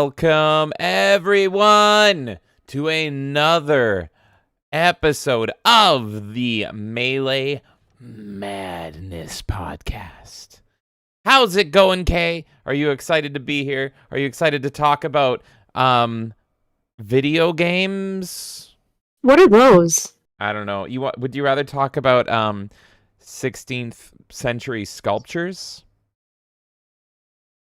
Welcome, everyone, to another episode of the Melee Madness podcast. How's it going, Kay? Are you excited to be here? Are you excited to talk about video games? What are those? I don't know. Would you rather talk about 16th century sculptures?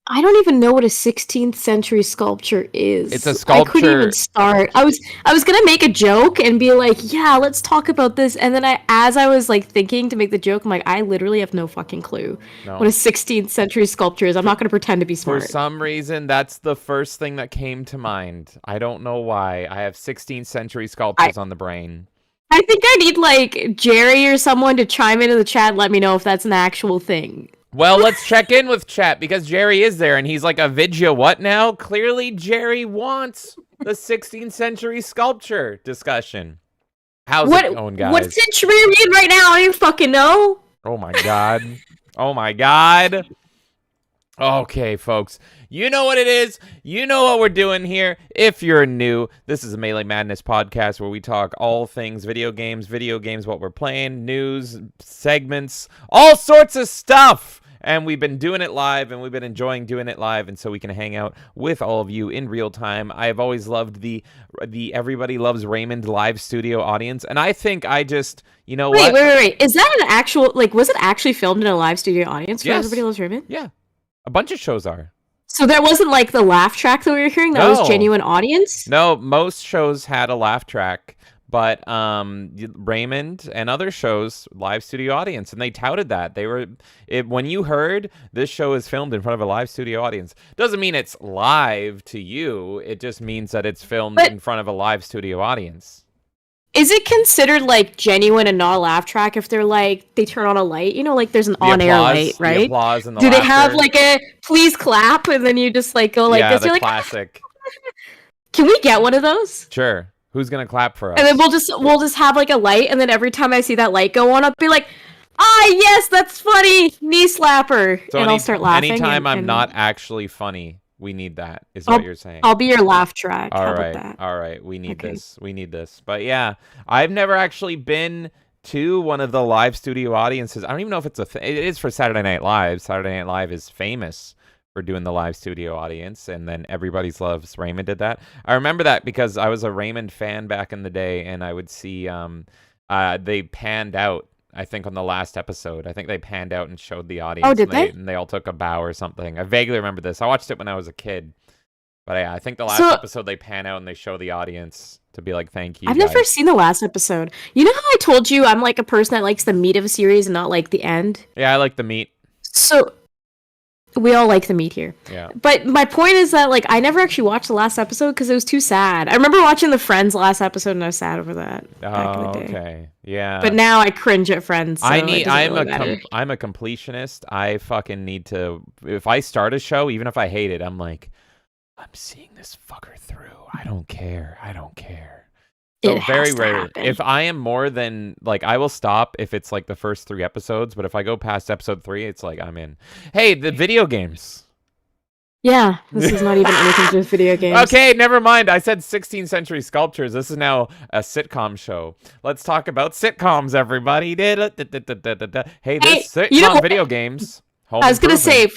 I don't even know what a 16th century sculpture is. It's a sculpture. I couldn't even start. I was gonna make a joke and be like, yeah, let's talk about this. And then as I was like thinking to make the joke, I'm like, I literally have no fucking clue what a 16th century sculpture is. I'm not gonna pretend to be smart. For some reason, that's the first thing that came to mind. I don't know why. I have 16th century sculptures on the brain. I think I need like Jerry or someone to chime into the chat and let me know if that's an actual thing. Well, let's check in with chat because Jerry is there and he's like, a vidya what now? Clearly, Jerry wants the 16th century sculpture discussion. How's it going, guys? What century are we in right now? I don't even fucking know. Oh my god. Oh my god. Okay, folks. You know what it is. You know what we're doing here. If you're new, this is a Melee Madness podcast where we talk all things video games, what we're playing, news, segments, all sorts of stuff. And we've been doing it live, and we've been enjoying doing it live, and so we can hang out with all of you in real time. I've always loved the Everybody Loves Raymond live studio audience, and I think I just, you know what? Wait. Is that an actual, like, was it actually filmed in a live studio audience for Yes. Everybody Loves Raymond? Yeah. A bunch of shows are. So that wasn't like the laugh track that we were hearing? That was genuine audience? No, most shows had a laugh track, but Raymond and other shows, live studio audience, and they touted that. When you heard this show is filmed in front of a live studio audience, doesn't mean it's live to you. It just means that it's filmed in front of a live studio audience. Is it considered like genuine and not a laugh track if they're like, they turn on a light? You know, like there's an on-air light, right? The applause and the Do laughter. they have like a please clap and then you just like go like this? Yeah, You're the like, classic. Can we get one of those? Sure. Who's gonna clap for us? And then we'll just have like a light, and then every time I see that light go on, I'll be like, yes, that's funny, knee slapper, so and I'll start laughing. Anytime I'm not actually funny, we need that, is what you're saying. I'll be your laugh track. All How right, about that? all right. We need this. We need this. But yeah, I've never actually been to one of the live studio audiences. I don't even know if it's it is for Saturday Night Live. Saturday Night Live is famous for doing the live studio audience, and then Everybody Loves Raymond did that. I remember that because I was a Raymond fan back in the day, and I would see they panned out. I think on the last episode, I think they panned out and showed the audience. Oh, did they? And they all took a bow or something. I vaguely remember this. I watched it when I was a kid. But yeah, I think the last episode they pan out and they show the audience to be like, thank you. I've never seen the last episode. You know how I told you I'm like a person that likes the meat of a series and not like the end? Yeah, I like the meat. So we all like the meat here. Yeah. But my point is that like I never actually watched the last episode because it was too sad. I remember watching the Friends last episode and I was sad over that back in the day. Okay. Yeah. But now I cringe at Friends. So I'm a completionist. I fucking need to, if I start a show, even if I hate it, I'm like, I'm seeing this fucker through. I don't care. So very rarely. If I am more than, like, I will stop if it's like the first 3 episodes, but if I go past episode 3, it's like I'm in. Hey, the video games. Yeah, this is not even anything to do with video games. Okay, never mind. I said 16th century sculptures. This is now a sitcom show. Let's talk about sitcoms, everybody. Hey, this sitcom video games. I was going to say,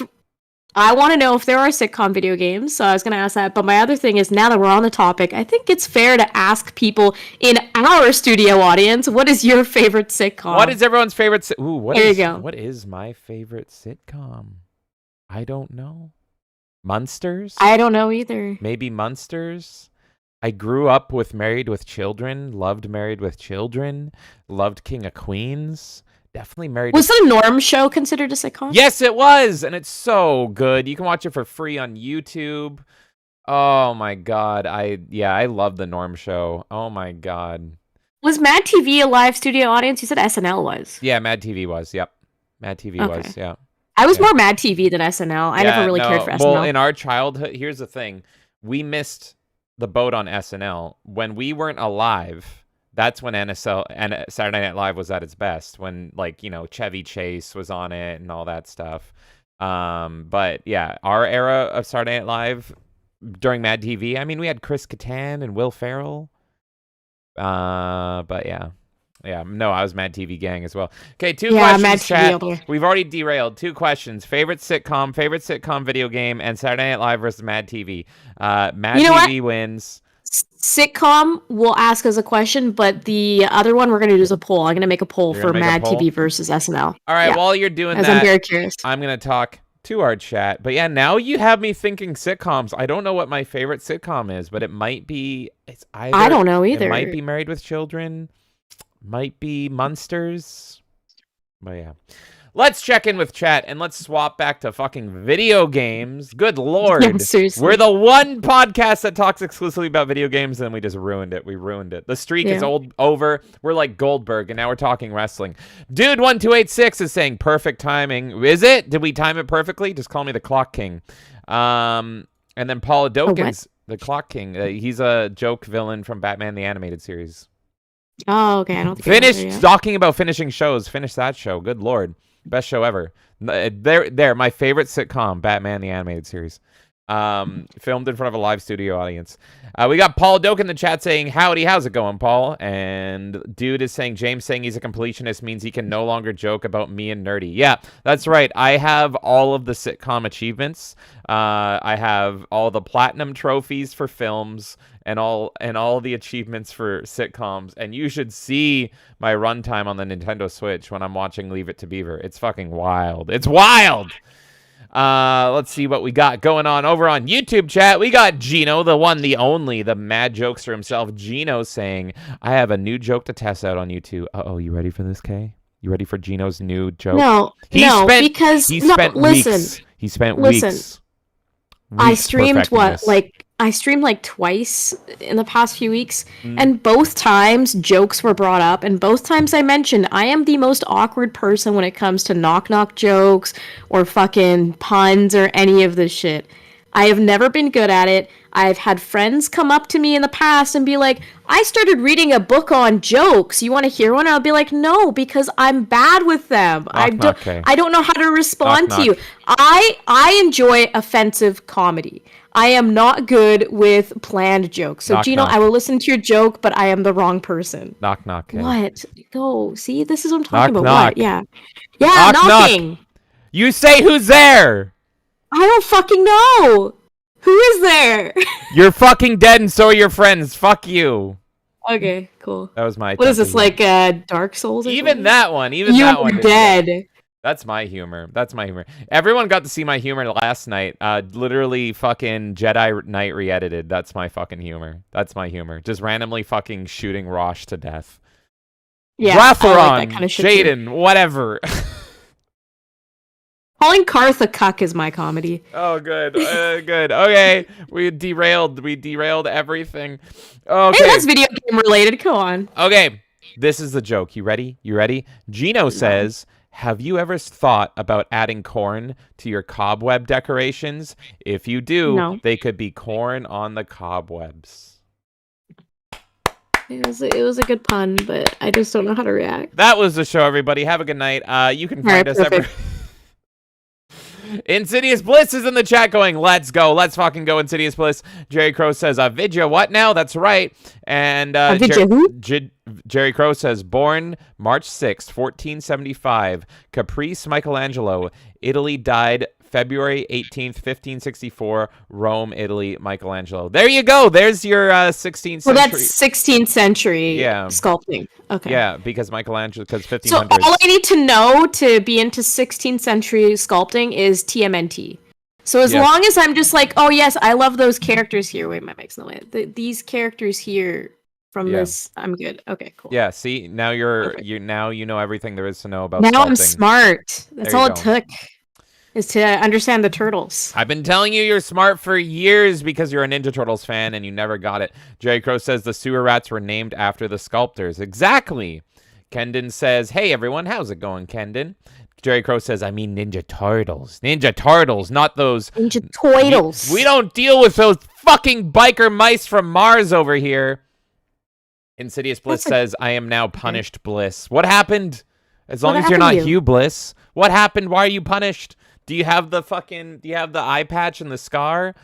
I want to know if there are sitcom video games, so I was going to ask that. But my other thing is, now that we're on the topic, I think it's fair to ask people in our studio audience, what is your favorite sitcom? What is everyone's favorite There you go. What is my favorite sitcom? I don't know. Munsters? I don't know either. Maybe Munsters? I grew up with Married with Children, loved Married with Children, loved King of Queens. Definitely Married. Was the Norm Show considered a sitcom? Yes, it was, and it's so good. You can watch it for free on YouTube. Oh my god, I love the Norm Show. Oh my god. Was Mad TV a live studio audience? You said SNL was. Yeah, Mad TV was. Yep, Mad TV was. Yeah. I was more Mad TV than SNL. I never really cared for SNL. Well, in our childhood, here's the thing: we missed the boat on SNL when we weren't alive. That's when NSL and Saturday Night Live was at its best, when, like, you know, Chevy Chase was on it and all that stuff. But yeah, our era of Saturday Night Live, during Mad TV. I mean, we had Chris Kattan and Will Ferrell. But yeah. Yeah, no, I was Mad TV gang as well. Okay, two questions, Mad chat. TV. We've already derailed. 2 questions. Favorite sitcom video game, and Saturday Night Live versus Mad TV. Mad TV wins. Sitcom will ask us a question, but the other one we're going to do is a poll. I'm going to make a poll for Mad TV versus SNL. All right, while you're doing that, I'm very curious. I'm going to talk to our chat. But yeah, now you have me thinking sitcoms. I don't know what my favorite sitcom is, but it might be... I don't know either. It might be Married with Children. Might be Munsters. But yeah. Let's check in with chat and let's swap back to fucking video games. Good lord. Yeah, seriously. We're the one podcast that talks exclusively about video games and we just ruined it. We ruined it. The streak is over. We're like Goldberg and now we're talking wrestling. Dude1286 is saying perfect timing. Is it? Did we time it perfectly? Just call me the Clock King. And then Paula Dokins, the Clock King. He's a joke villain from Batman the Animated Series. Oh, okay. I don't think finished talking about finishing shows. Finish that show. Good lord. Best show ever. There. My favorite sitcom, Batman the Animated Series. Filmed in front of a live studio audience. We got Paul Doak in the chat saying, howdy, how's it going, Paul? And dude is saying, James saying he's a completionist means he can no longer joke about me and nerdy. Yeah, that's right. I have all of the sitcom achievements. I have all the platinum trophies for films and all the achievements for sitcoms. And you should see my runtime on the Nintendo Switch when I'm watching Leave It to Beaver. It's fucking wild. It's wild. Let's see what we got going on over on YouTube chat. We got Gino, the one, the only, the mad jokester himself. Gino saying, I have a new joke to test out on YouTube. Uh-oh, you ready for this, Kay? You ready for Gino's new joke? No, listen. He spent weeks. I streamed I streamed like twice in the past few weeks, and both times jokes were brought up, and both times I mentioned I am the most awkward person when it comes to knock-knock jokes or fucking puns or any of this shit. I have never been good at it. I've had friends come up to me in the past and be like, I started reading a book on jokes. You want to hear one? I'll be like, no, because I'm bad with them. I don't know how to respond to you. I enjoy offensive comedy. I am not good with planned jokes. So, Gino, I will listen to your joke, but I am the wrong person. Knock, knock. Hey. What? Go. See, this is what I'm talking about. What? Yeah. Yeah, knock, knocking. Knock. You say who's there? I don't fucking know. Who is there? You're fucking dead and so are your friends. Fuck you. Okay, cool. That was my What is this, like Dark Souls or Even something? that one. Even you that one. You're dead. That's my humor. That's my humor. Everyone got to see my humor last night. Literally fucking Jedi Knight re-edited. That's my fucking humor. That's my humor. Just randomly fucking shooting Rosh to death. Yeah, Ratheron, like that kind of shit Jaden, too. Whatever. Calling Karth a cuck is my comedy. Oh, good. Good. Okay. We derailed everything. Okay. Hey, that's video game related. Go on. Okay. This is the joke. You ready? You ready? Gino says, have you ever thought about adding corn to your cobweb decorations? If you do, they could be corn on the cobwebs. It was a good pun, but I just don't know how to react. That was the show, everybody. Have a good night. You can find us every... Insidious Bliss is in the chat going, let's go. Let's fucking go, Insidious Bliss. Jerry Crow says, Vidya, what now? That's right. And Jerry Crow says, born March 6th, 1475. Caprice Michelangelo. Italy died February 18th, 1564. Rome, Italy, Michelangelo. There you go. There's your 16th century. Well, that's 16th century sculpting. Okay. Yeah, because Michelangelo, because 1500s. So all I need to know to be into 16th century sculpting is TMNT. So as long as I'm just like, oh yes, I love those characters here. Wait, my mic's no way. These characters here from this, I'm good. Okay, cool. Yeah, see, now you know everything there is to know about now sculpting. I'm smart. That's all it took. Is to understand the turtles. I've been telling you you're smart for years because you're a Ninja Turtles fan and you never got it. Jerry Crow says the sewer rats were named after the sculptors. Exactly. Kendon says, hey everyone, how's it going, Kendon? Jerry Crow says, I mean Ninja Turtles. Ninja Turtles, not those... Ninja Turtles. We don't deal with those fucking biker mice from Mars over here. Insidious Bliss says, I am now punished, Bliss. What happened? As long as you're not Hugh Bliss. What happened? Why are you punished? Do you have the eye patch and the scar?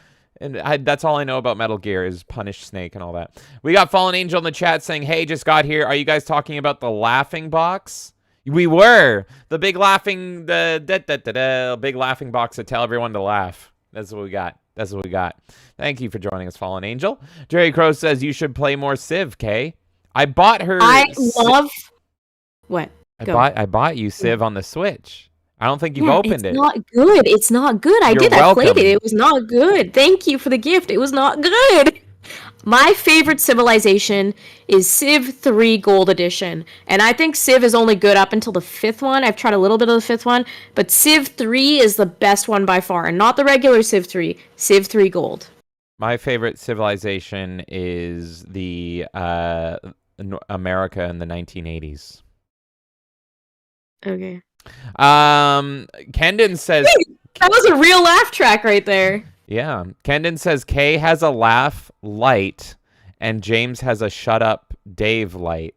And that's all I know about Metal Gear is Punish Snake and all that. We got Fallen Angel in the chat saying, hey, just got here. Are you guys talking about the laughing box? We were. The big laughing, big laughing box to tell everyone to laugh. That's what we got. That's what we got. Thank you for joining us, Fallen Angel. Jerry Crow says you should play more Civ, Kay. I bought her. I love... What? I bought you Civ on the Switch. I don't think you've opened it. It's not good. It's not good. I played it. It was not good. Thank you for the gift. It was not good. My favorite civilization is Civ 3 Gold Edition. And I think Civ is only good up until the 5th one. I've tried a little bit of the 5th one. But Civ 3 is the best one by far. And not the regular Civ 3. Civ 3 Gold. My favorite civilization is the America in the 1980s. Okay. Kendon says... Hey, that was a real laugh track right there. Yeah. Kendon says Kay has a laugh light and James has a shut up Dave light.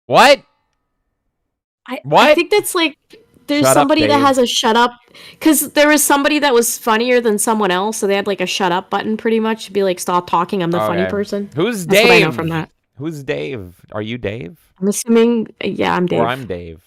What? I think that's like there's somebody that has a shut up because there was somebody that was funnier than someone else, so they had like a shut up button pretty much to be like, stop talking, I'm the funny person. Who's That's Dave? what I know from that. Who's Dave? Are you Dave? I'm assuming, yeah, I'm Dave. Or I'm Dave.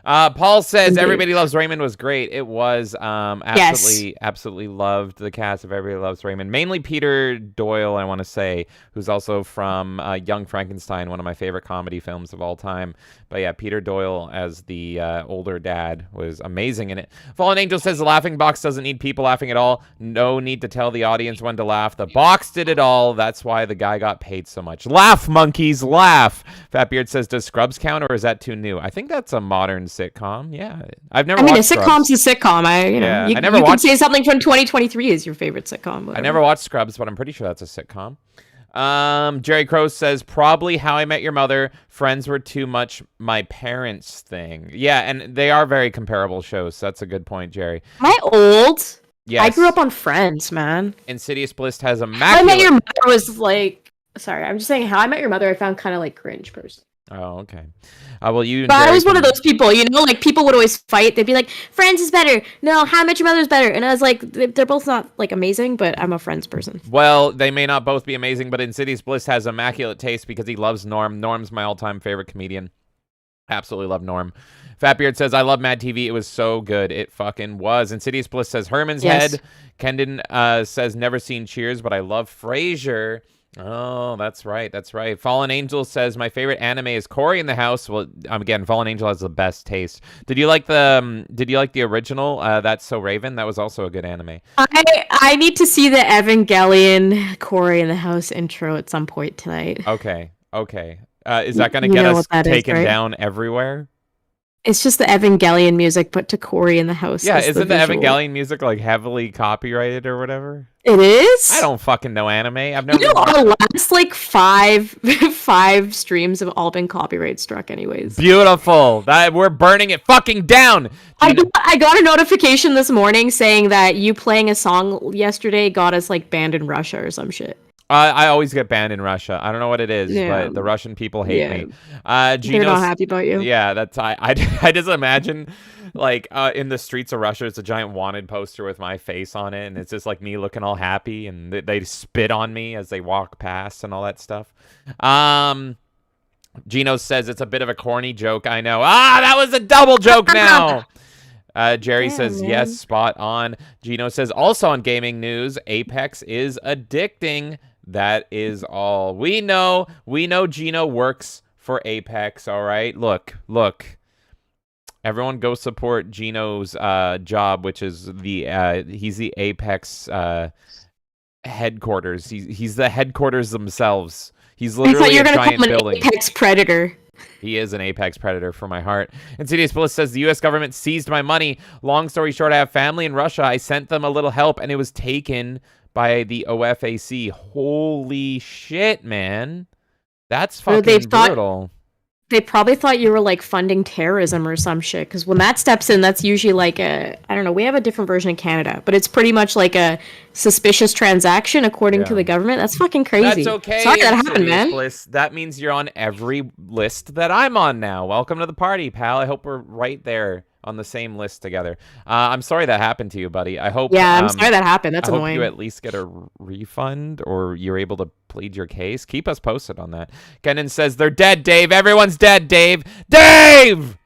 Paul says Everybody Loves Raymond was great. It was absolutely loved the cast of Everybody Loves Raymond. Mainly Peter Doyle, I want to say, who's also from Young Frankenstein, one of my favorite comedy films of all time. But yeah, Peter Doyle as the older dad was amazing in it. Fallen Angel says the laughing box doesn't need people laughing at all. No need to tell the audience when to laugh. The box did it all. That's why the guy got paid so much. Laugh, monkeys, laugh. Fatbeard says, does Scrubs count or is that too new? I think that's a modern sitcom. Yeah, I've never. A sitcom's a sitcom. You can say something from 2023 is your favorite sitcom. Whatever. I never watched Scrubs, but I'm pretty sure that's a sitcom. Jerry Crow says probably How I Met Your Mother. Friends were too much my parents' thing. Yeah, and they are very comparable shows. So that's a good point, Jerry. Am I old? Yes. I grew up on Friends, man. Insidious Bliss has a How I Met Your Mother was like. Sorry, I'm just saying How I Met Your Mother. I found kind of like cringe person. Oh, okay. Well, you. But I was one of those people, like people would always fight. They'd be like, "Friends is better." No, How I Met Your Mother is better. And I was like, they're both not like amazing, but I'm a Friends person. Well, they may not both be amazing, but Insidious Bliss has immaculate taste because he loves Norm. Norm's my all-time favorite comedian. Absolutely love Norm. Fatbeard says, I love Mad TV. It was so good. It fucking was. Insidious Bliss says Herman's Head. Kendon says never seen Cheers, but I love Frasier. Oh, that's right. That's right. Fallen Angel says my favorite anime is Cory in the House. Well, again, Fallen Angel has the best taste. Did you like the original? That's So Raven. That was also a good anime. I need to see the Evangelion Cory in the House intro at some point tonight. Okay. Is that going to get us taken down everywhere? It's just the Evangelion music put to Cory in the House. Yeah, isn't the Evangelion music like heavily copyrighted or whatever? It is? I don't fucking know anime. I've never. Our last like five streams have all been copyright struck anyways. Beautiful. We're burning it fucking down. I got a notification this morning saying that you playing a song yesterday got us like banned in Russia or some shit. I always get banned in Russia. I don't know what it is, but the Russian people hate me. They're not happy about you. Yeah, that's I just imagine like in the streets of Russia, it's a giant wanted poster with my face on it, and it's just like me looking all happy, and they spit on me as they walk past and all that stuff. Gino says it's a bit of a corny joke. I know. That was a double joke now. Jerry says, yes, spot on. Gino says, also on gaming news, Apex is addicting. That is all. We know Gino works for Apex, all right? Look. Everyone go support Gino's job, which is he's the Apex headquarters. He's the headquarters themselves. He's literally a giant building. Apex predator. He is an apex predator for my heart. Insidious Bliss says, the U.S. government seized my money. Long story short, I have family in Russia. I sent them a little help, and it was taken by the OFAC. Holy shit, man. That's fucking brutal. They probably thought you were, like, funding terrorism or some shit, because when that steps in, that's usually like I don't know, we have a different version in Canada, but it's pretty much like a suspicious transaction according to the government. That's fucking crazy. That's okay. Sorry that happened, man. Bliss. That means you're on every list that I'm on now. Welcome to the party, pal. I hope we're right there on the same list together. I'm sorry that happened to you, buddy. I hope. Yeah, I'm sorry that happened. That's I hope annoying. you at least get a refund or you're able to plead your case. Keep us posted on that. Kenan says they're dead, Dave. Everyone's dead, Dave. Dave!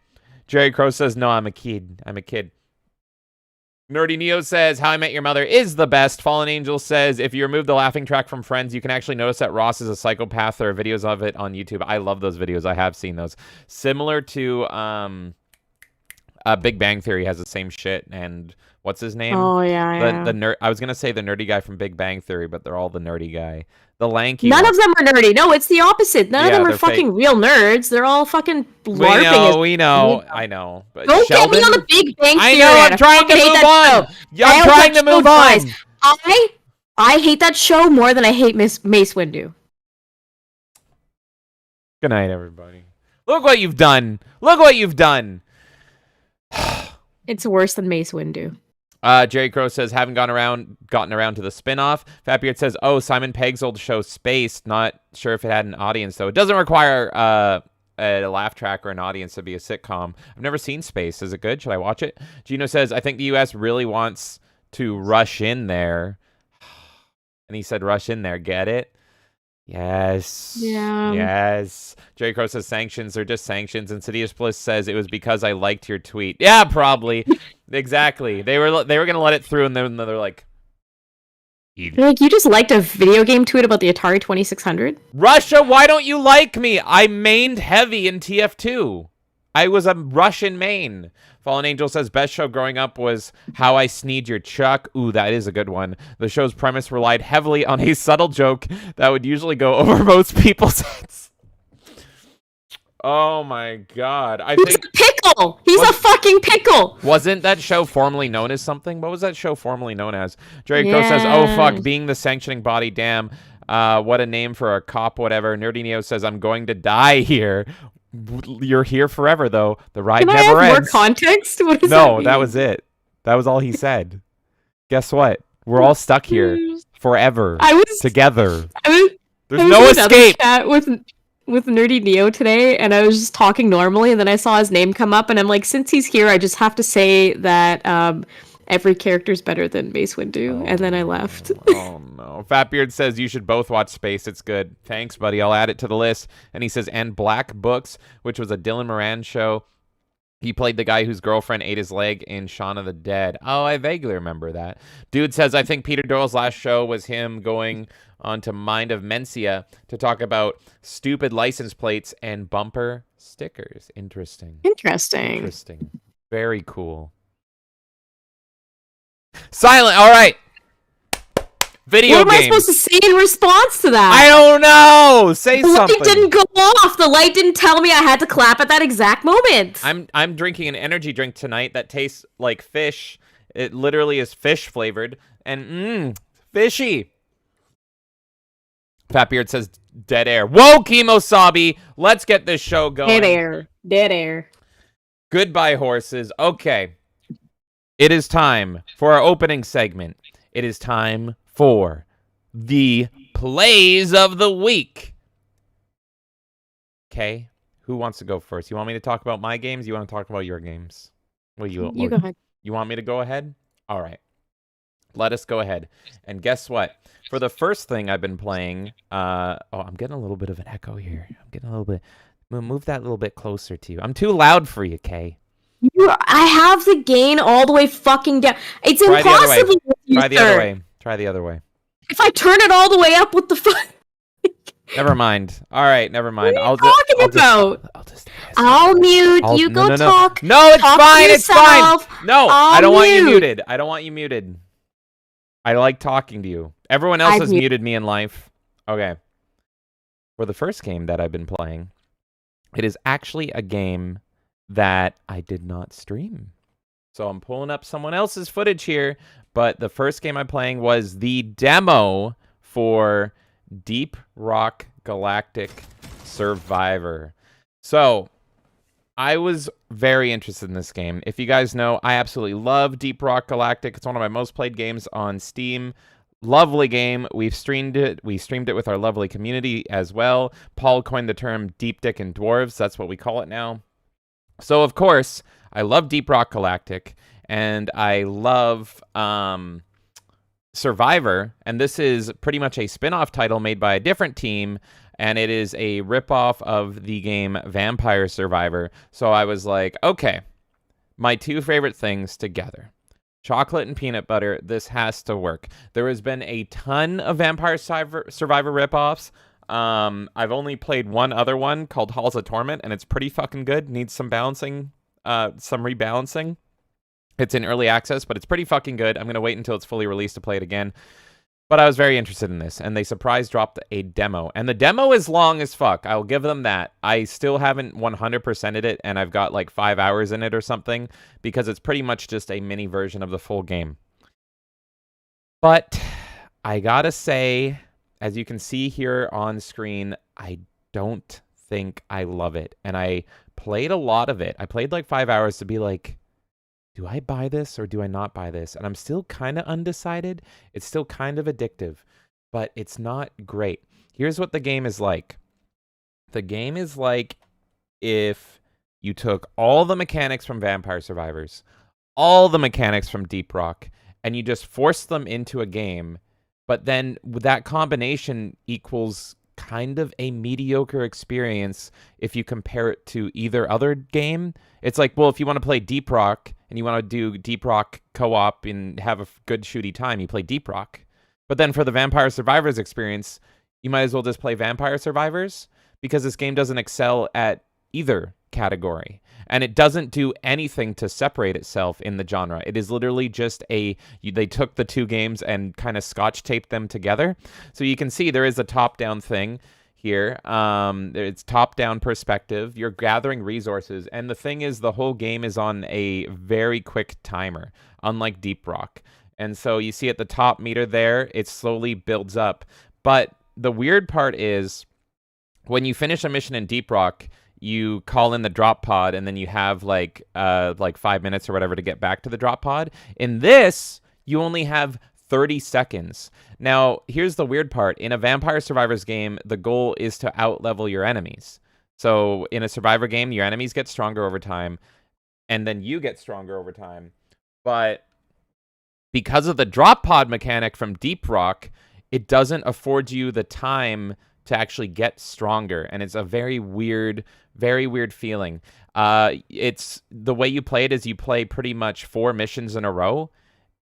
Jerry Crow says, no, I'm a kid. I'm a kid. Nerdy Neo says, How I Met Your Mother is the best. Fallen Angel says, if you remove the laughing track from Friends, you can actually notice that Ross is a psychopath. There are videos of it on YouTube. I love those videos. I have seen those. Similar to Big Bang Theory has the same shit. And what's his name? Oh, yeah. The nerd. I was going to say the nerdy guy from Big Bang Theory, but they're all the nerdy guy. The lanky None one. of them are nerdy. No, it's the opposite. None of them are fucking real nerds. They're all fucking LARPing. We know. I know. But Don't Sheldon? get me on the Big Bang Theory. I know. I'm trying to move on. I'm trying to move on. I hate that show more than I hate Mace Windu. Good night, everybody. Look what you've done. Look what you've done. It's worse than Mace Windu. Jerry Crow says, haven't gotten around to the spinoff. Fatbeard says, oh, Simon Pegg's old show, Spaced. Not sure if it had an audience, though. It doesn't require a laugh track or an audience to be a sitcom. I've never seen Spaced. Is it good? Should I watch it? Gino says, I think the U.S. really wants to rush in there. And he said, rush in there. Get it? Yes. Yeah. Yes. Jerry Crow says sanctions are just sanctions. Insidious Bliss says it was because I liked your tweet. Yeah, probably. Exactly. They were gonna let it through, and then they're like, you just liked a video game tweet about the Atari 2600? Russia, why don't you like me? I mained heavy in TF2. I was a Russian main. Fallen Angel says, best show growing up was How I Sneed Your Chuck. Ooh, that is a good one. The show's premise relied heavily on a subtle joke that would usually go over most people's heads. Oh my god. He's a pickle! He's a fucking pickle! Wasn't that show formerly known as something? What was that show formerly known as? Jerry Crow says, oh fuck, being the sanctioning body, damn. What a name for a cop, whatever. Nerdy Neo says, I'm going to die here. You're here forever, though. The ride never ends. More context? What does no, that was it. That was all he said. Guess what? We're all stuck here forever together. There's no escape. Chat with Nerdy Neo today, and I was just talking normally, and then I saw his name come up, and I'm like, since he's here, I just have to say that every character's better than Mace Windu, and then I left. Oh no. Fatbeard says you should both watch Space. It's good. Thanks, buddy. I'll add it to the list. And he says, and Black Books, which was a Dylan Moran show. He played the guy whose girlfriend ate his leg in Shaun of the Dead. Oh, I vaguely remember that. Dude says, I think Peter Doyle's last show was him going on to Mind of Mencia to talk about stupid license plates and bumper stickers. Interesting. Very cool. Silent. All right. Video games. What am I supposed to say in response to that? I don't know. Say something. The light didn't go off. The light didn't tell me I had to clap at that exact moment. I'm drinking an energy drink tonight that tastes like fish. It literally is fish flavored and fishy. Fatbeard says dead air. Whoa, Kemosabi. Let's get this show going. Dead air. Goodbye, horses. Okay. It is time for our opening segment. It is time for the plays of the week. Okay, who wants to go first? You want me to talk about my games? You want to talk about your games? You go ahead. You want me to go ahead? All right. Let us go ahead. And guess what? For the first thing I've been playing, I'm getting a little bit of an echo here. I'm getting a little bit. Move that a little bit closer to you. I'm too loud for you, Kay. I have the gain all the way fucking down. It's impossible. Try the other way. Try the other way. If I turn it all the way up, what the fuck? Never mind. All right, never mind. What are you talking about? I'll mute. You go talk. No, it's fine. It's fine. No, I don't want you muted. I don't want you muted. I like talking to you. Everyone else has muted me in life. Okay. For the first game that I've been playing, it is actually a game that I did not stream. So I'm pulling up someone else's footage here, but the first game I'm playing was the demo for Deep Rock Galactic Survivor. So I was very interested in this game. If you guys know, I absolutely love Deep Rock Galactic. It's one of my most played games on Steam. Lovely game. We've streamed it. We streamed it with our lovely community as well. Paul coined the term Deep Dick and Dwarves. That's what we call it now. So, of course, I love Deep Rock Galactic, and I love Survivor, and this is pretty much a spin-off title made by a different team, and it is a ripoff of the game Vampire Survivor. So I was like, okay, my two favorite things together. Chocolate and peanut butter, this has to work. There has been a ton of Vampire Survivor ripoffs. I've only played one other one called Halls of Torment, and it's pretty fucking good. Needs some balancing, some rebalancing. It's in early access, but it's pretty fucking good. I'm going to wait until it's fully released to play it again. But I was very interested in this, and they surprise dropped a demo. And the demo is long as fuck. I'll give them that. I still haven't 100%ed it, and I've got like 5 hours in it or something, because it's pretty much just a mini version of the full game. But I gotta say, as you can see here on screen, I don't think I love it. And I played a lot of it. I played like 5 hours to be like, do I buy this or do I not buy this? And I'm still kind of undecided. It's still kind of addictive, but it's not great. Here's what the game is like. The game is like if you took all the mechanics from Vampire Survivors, all the mechanics from Deep Rock, and you just forced them into a game, but then that combination equals kind of a mediocre experience if you compare it to either other game. It's like, well, if you want to play Deep Rock and you want to do Deep Rock co-op and have a good shooty time, you play Deep Rock. But then for the Vampire Survivors experience, you might as well just play Vampire Survivors, because this game doesn't excel at either category. And it doesn't do anything to separate itself in the genre. It is literally just they took the two games and kind of scotch taped them together. So you can see there is a top-down thing here. It's top-down perspective. You're gathering resources. And the thing is, the whole game is on a very quick timer, unlike Deep Rock. And so you see at the top meter there, it slowly builds up. But the weird part is, when you finish a mission in Deep Rock, you call in the drop pod, and then you have like 5 minutes or whatever to get back to the drop pod. In this, you only have 30 seconds. Now, here's the weird part. In a Vampire Survivors game, the goal is to out-level your enemies. So in a Survivor game, your enemies get stronger over time, and then you get stronger over time. But because of the drop pod mechanic from Deep Rock, it doesn't afford you the time to actually get stronger, and it's a very weird feeling. It's the way you play it is you play pretty much 4 missions in a row,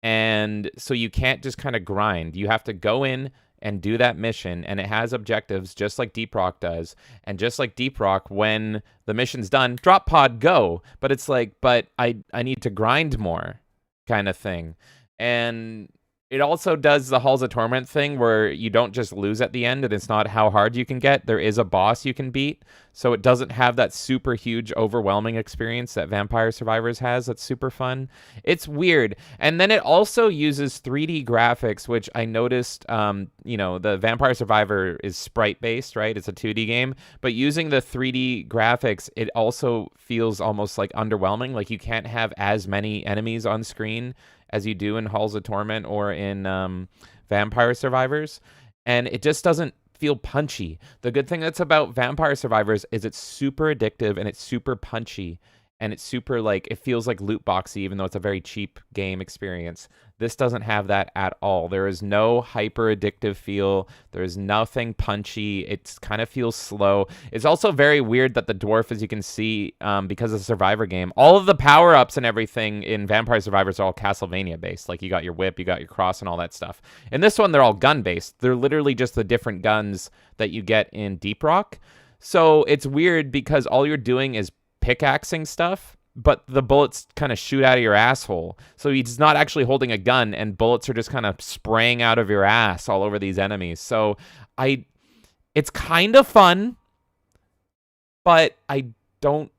and so you can't just kind of grind. You have to go in and do that mission, and it has objectives just like Deep Rock does. And just like Deep Rock, when the mission's done, drop pod, go. But it's like, but I need to grind more kind of thing. And it also does the Halls of Torment thing where you don't just lose at the end, and it's not how hard you can get. There is a boss you can beat, so it doesn't have that super huge, overwhelming experience that Vampire Survivors has. That's super fun. It's weird. And then it also uses 3D graphics, which I noticed, the Vampire Survivor is sprite-based, right? It's a 2D game. But using the 3D graphics, it also feels almost like underwhelming. Like you can't have as many enemies on screen as you do in Halls of Torment or in Vampire Survivors. And it just doesn't feel punchy. The good thing that's about Vampire Survivors is it's super addictive and it's super punchy. And it's super, like, it feels like loot boxy, even though it's a very cheap game experience. This doesn't have that at all. There is no hyper addictive feel. There is nothing punchy. It kind of feels slow. It's also very weird that the dwarf, as you can see, because it's a Survivor game, all of the power-ups and everything in Vampire Survivors are all Castlevania-based. Like, you got your whip, you got your cross, and all that stuff. In this one, they're all gun-based. They're literally just the different guns that you get in Deep Rock. So it's weird because all you're doing is pickaxing stuff, but the bullets kind of shoot out of your asshole. So he's not actually holding a gun, and bullets are just kind of spraying out of your ass all over these enemies. So it's kind of fun, but I don't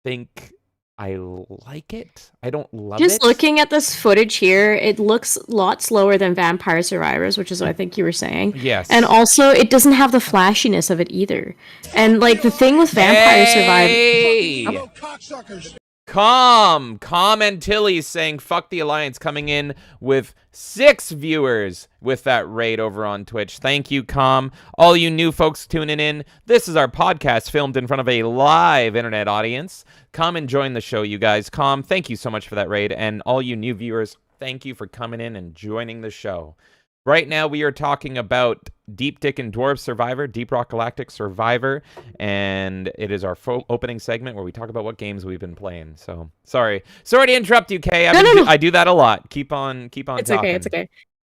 think I like it. I don't love it. Just looking at this footage here, it looks a lot slower than Vampire Survivors, which is what I think you were saying. Yes. And also, it doesn't have the flashiness of it either. And, like, the thing with Vampire Survivors... Calm and Tilly saying fuck the Alliance, coming in with 6 viewers with that raid over on Twitch. Thank you, Calm. All you new folks tuning in, this is our podcast filmed in front of a live internet audience. Come and join the show, you guys. Calm, thank you so much for that raid. And all you new viewers, thank you for coming in and joining the show. Right now, we are talking about Deep Dick and Dwarf Survivor, Deep Rock Galactic Survivor, and it is our opening segment where we talk about what games we've been playing. So, sorry to interrupt you, Kay. No. I do that a lot. Keep on It's talking. okay. It's okay.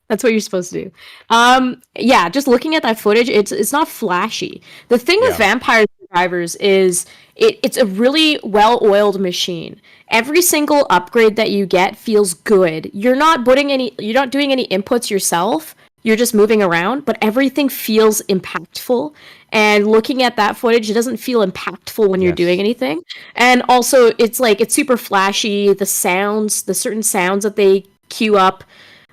That's what you're supposed to do. Yeah, just looking at that footage, it's not flashy. The thing with Vampire Survivors is it's a really well-oiled machine. Every single upgrade that you get feels good. You're not doing any inputs yourself. You're just moving around, but everything feels impactful. And looking at that footage, it doesn't feel impactful when you're doing anything. And also, it's super flashy. The certain sounds that they cue up.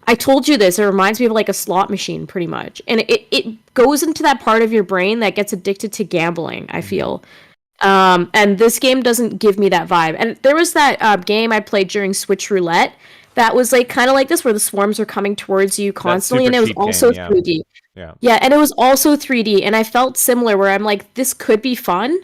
I told you this. It reminds me of like a slot machine, pretty much. And it goes into that part of your brain that gets addicted to gambling, I feel. And this game doesn't give me that vibe. And there was that game I played during Switch Roulette that was like kind of like this, where the swarms are coming towards you constantly, and it was also 3D. Yeah, and it was also 3D, and I felt similar, where I'm like, this could be fun,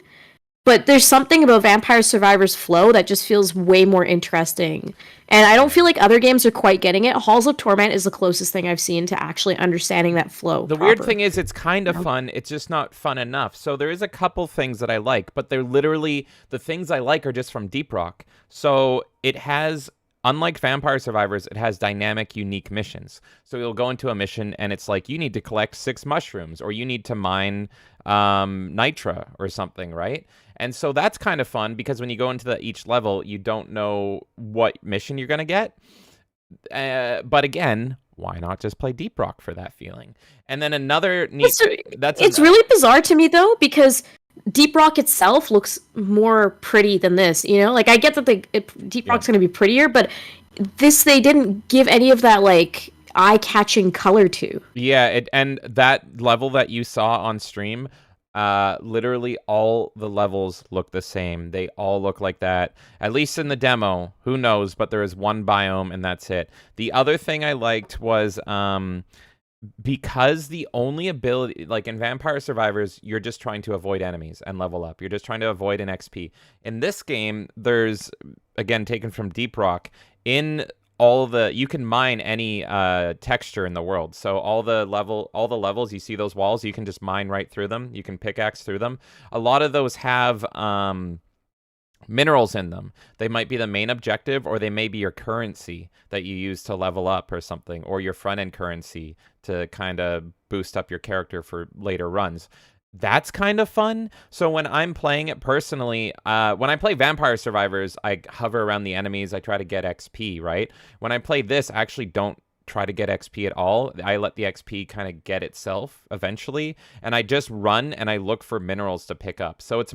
but there's something about Vampire Survivors flow that just feels way more interesting. And I don't feel like other games are quite getting it. Halls of Torment is the closest thing I've seen to actually understanding that flow. The weird thing is it's kind of fun. It's just not fun enough. So there is a couple things that I like, but they're literally, the things I like are just from Deep Rock. So it has, unlike Vampire Survivors, it has dynamic, unique missions. So you'll go into a mission and it's like, you need to collect 6 mushrooms, or you need to mine nitra or something, right? And so that's kind of fun, because when you go into each level, you don't know what mission you're going to get. But again, why not just play Deep Rock for that feeling? And then another neat... It's really bizarre to me, though, because Deep Rock itself looks more pretty than this, you know? Like, I get that Deep Rock's going to be prettier, but this, they didn't give any of that, like, eye-catching color to. Yeah, and that level that you saw on stream... literally all the levels look the same. They all look like that, at least in the demo. Who knows, but there is one biome and that's it. The other thing I liked was because the only ability, like in Vampire Survivors, you're just trying to avoid enemies and level up. You're just trying to avoid an XP. In this game, there's, again, taken from Deep Rock, in you can mine any texture in the world. So all the levels, you see those walls, you can just mine right through them. You can pickaxe through them. A lot of those have minerals in them. They might be the main objective, or they may be your currency that you use to level up or something, or your front end currency to kind of boost up your character for later runs. That's kind of fun. So when I'm playing it personally, when I play Vampire Survivors, I hover around the enemies. I try to get XP, right? When I play this, I actually don't try to get XP at all. I let the XP kind of get itself eventually, and I just run and I look for minerals to pick up. So it's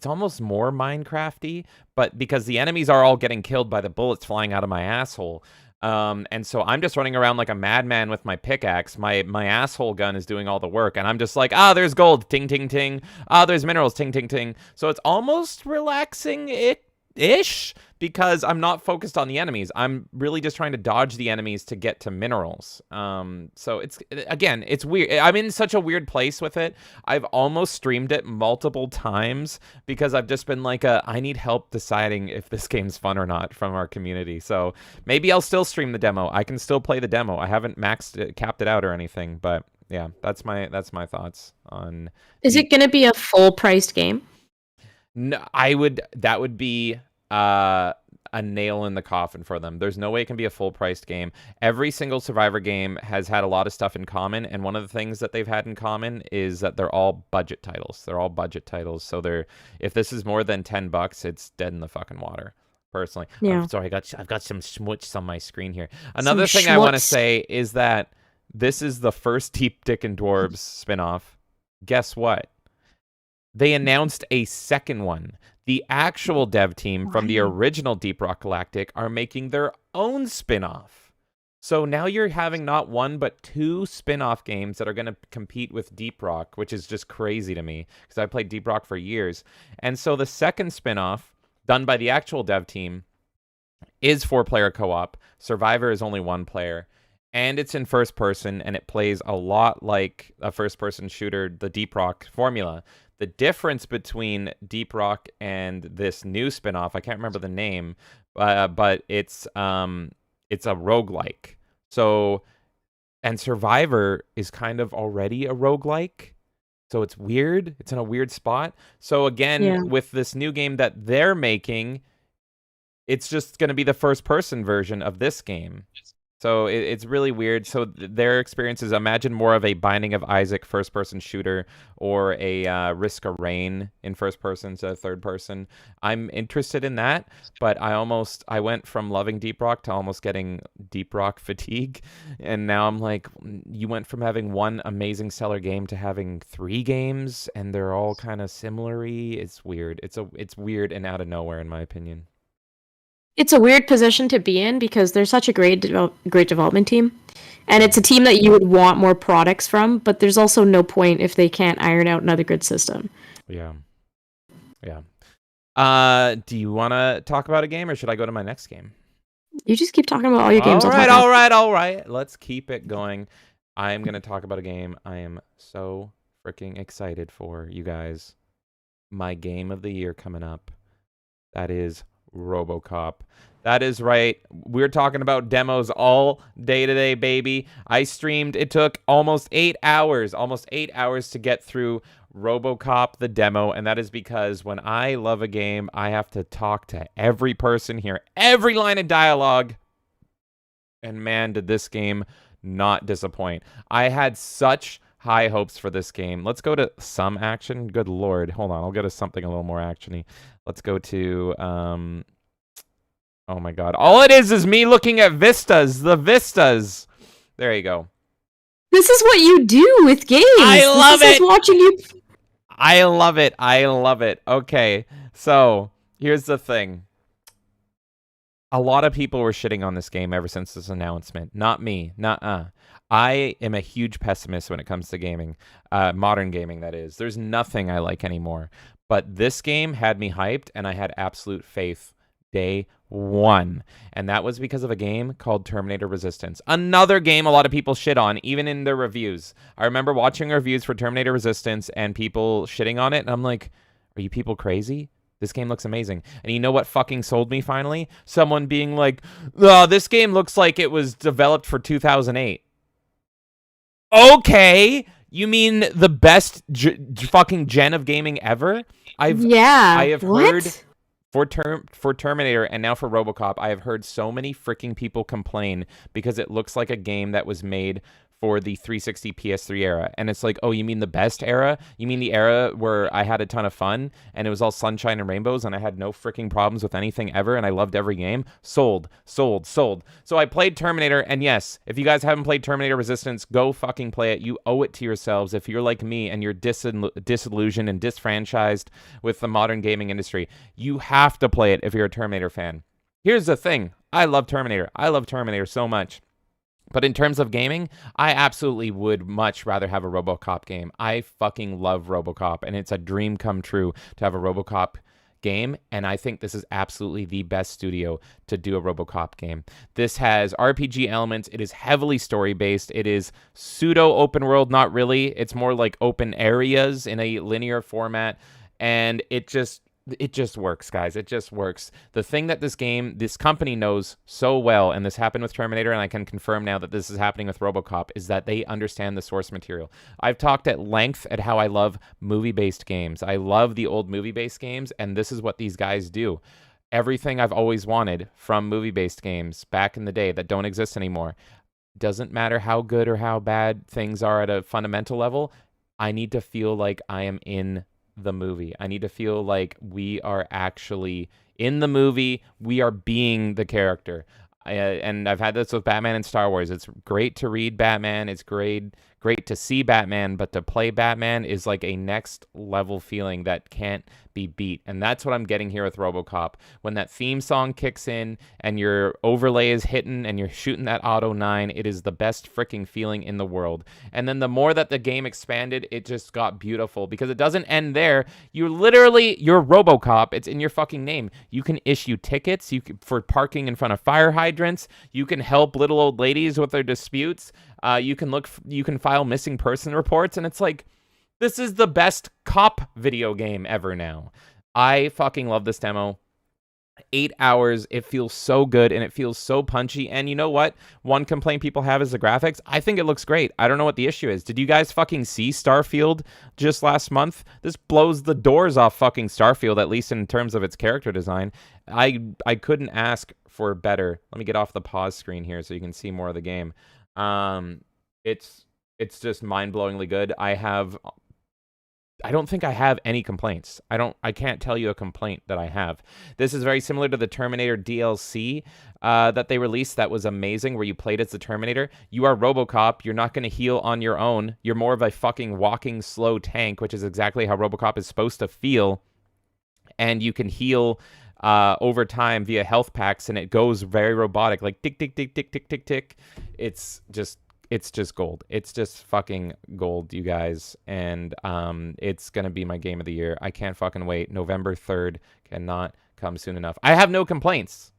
almost more Minecrafty, but because the enemies are all getting killed by the bullets flying out of my asshole. And so I'm just running around like a madman with my pickaxe. My asshole gun is doing all the work, and I'm just like, there's gold, ting, ting, ting. There's minerals, ting, ting, ting. So it's almost relaxing-ish, because I'm not focused on the enemies. I'm really just trying to dodge the enemies to get to minerals. So it's weird. I'm in such a weird place with it. I've almost streamed it multiple times because I've just been like, I need help deciding if this game's fun or not from our community. So maybe I'll still stream the demo. I can still play the demo. I haven't capped it out or anything, but yeah, that's my thoughts on. Is it going to be a full-priced game? No, that would be a nail in the coffin for them. There's no way it can be a full-priced game. Every single Survivor game has had a lot of stuff in common, and one of the things that they've had in common is that they're all budget titles. So if this is more than $10, it's dead in the fucking water. Personally, yeah. Sorry, I've got some schmutz on my screen here. Another thing I want to say is that this is the first Deep Dick and Dwarves spinoff. Guess what? They announced a second one. The actual dev team from the original Deep Rock Galactic are making their own spin-off. So now you're having not one, but 2 spin-off games that are going to compete with Deep Rock, which is just crazy to me, because I played Deep Rock for years. And so the second spin-off, done by the actual dev team, is 4-player co-op. Survivor is only 1 player. And it's in first person, and it plays a lot like a first-person shooter, the Deep Rock formula. The difference between Deep Rock and this new spin-off, I can't remember the name, but it's a roguelike. So, and Survivor is kind of already a roguelike. So it's weird. It's in a weird spot. So again, with this new game that they're making, it's just going to be the first-person version of this game. So it's really weird. So their experience is, imagine more of a Binding of Isaac first-person shooter, or a Risk of Rain in first person to third person. I'm interested in that, but I went from loving Deep Rock to almost getting Deep Rock fatigue, and now I'm like, you went from having one amazing stellar game to having 3 games, and they're all kind of similar-y. It's weird. It's weird and out of nowhere, in my opinion. It's a weird position to be in because they're such a great development team. And it's a team that you would want more products from, but there's also no point if they can't iron out another good system. Yeah. Yeah. Do you want to talk about a game, or should I go to my next game? You just keep talking about all your games. All right. Let's keep it going. I'm going to talk about a game I am so freaking excited for, you guys. My game of the year coming up. That is RoboCop. That is right. We're talking about demos all day today, baby. I streamed. It took almost 8 hours to get through RoboCop, the demo, and that is because when I love a game, I have to talk to every person, hear every line of dialogue, and man, did this game not disappoint. I had such high hopes for this game. Let's go to some action. Good lord. Hold on. I'll go to something a little more actiony. Let's go to, oh my god. All it is me looking at vistas. The vistas. There you go. This is what you do with games. I love it. Watching you. I love it. Okay. So, here's the thing. A lot of people were shitting on this game ever since this announcement. Not me. Nuh-uh. I am a huge pessimist when it comes to gaming. Modern gaming, that is. There's nothing I like anymore. But this game had me hyped, and I had absolute faith day one. And that was because of a game called Terminator Resistance. Another game a lot of people shit on, even in their reviews. I remember watching reviews for Terminator Resistance and people shitting on it, and I'm like, are you people crazy? This game looks amazing. And you know what fucking sold me finally? Someone being like, oh, this game looks like it was developed for 2008. Okay, you mean the best fucking gen of gaming ever? I have heard for Terminator and now for RoboCop, I have heard so many freaking people complain because it looks like a game that was made for the 360 PS3 era. And it's like, oh, you mean the best era? You mean the era where I had a ton of fun and it was all sunshine and rainbows and I had no freaking problems with anything ever and I loved every game? Sold. So I played Terminator, and yes, if you guys haven't played Terminator Resistance, go fucking play it. You owe it to yourselves if you're like me and you're disillusioned and disfranchised with the modern gaming industry. You have to play it if you're a Terminator fan. Here's the thing. I love Terminator. I love Terminator so much. But in terms of gaming, I absolutely would much rather have a RoboCop game. I fucking love RoboCop, and it's a dream come true to have a RoboCop game, and I think this is absolutely the best studio to do a RoboCop game. This has RPG elements. It is heavily story-based. It is pseudo-open world, not really. It's more like open areas in a linear format, and it just works, guys. It just works. The thing that this company knows so well, and this happened with Terminator, and I can confirm now that this is happening with RoboCop, is that they understand the source material. I've talked at length at how I love movie-based games. I love the old movie-based games, and this is what these guys do. Everything I've always wanted from movie-based games back in the day that don't exist anymore. Doesn't matter how good or how bad things are at a fundamental level, I need to feel like I am in the movie. I need to feel like we are actually in the movie. We are being the character. And I've had this with Batman and Star Wars. It's great to read Batman. It's great great to see Batman, but to play Batman is like a next level feeling that can't be beat. And that's what I'm getting here with RoboCop. When that theme song kicks in and your overlay is hitting and you're shooting that Auto 9, it is the best freaking feeling in the world. And then the more that the game expanded, it just got beautiful because it doesn't end there. You're RoboCop. It's in your fucking name. You can issue tickets for parking in front of fire hydrants. You can help little old ladies with their disputes. You can file missing person reports, and it's like, this is the best cop video game ever now. I fucking love this demo. 8 hours, it feels so good, and it feels so punchy. And you know what? One complaint people have is the graphics. I think it looks great. I don't know what the issue is. Did you guys fucking see Starfield just last month? This blows the doors off fucking Starfield, at least in terms of its character design. I couldn't ask for better. Let me get off the pause screen here so you can see more of the game. It's just mind-blowingly good. I don't think I have any complaints. I can't tell you a complaint that I have. This is very similar to the Terminator DLC that they released that was amazing, where you played as the Terminator. You are RoboCop. You're not going to heal on your own. You're more of a fucking walking slow tank, which is exactly how RoboCop is supposed to feel. And you can heal over time via health packs, and it goes very robotic, like tick, tick, tick, tick, tick, tick, tick. It's just gold. It's just fucking gold, you guys. And it's going to be my game of the year. I can't fucking wait. November 3rd cannot come soon enough. I have no complaints.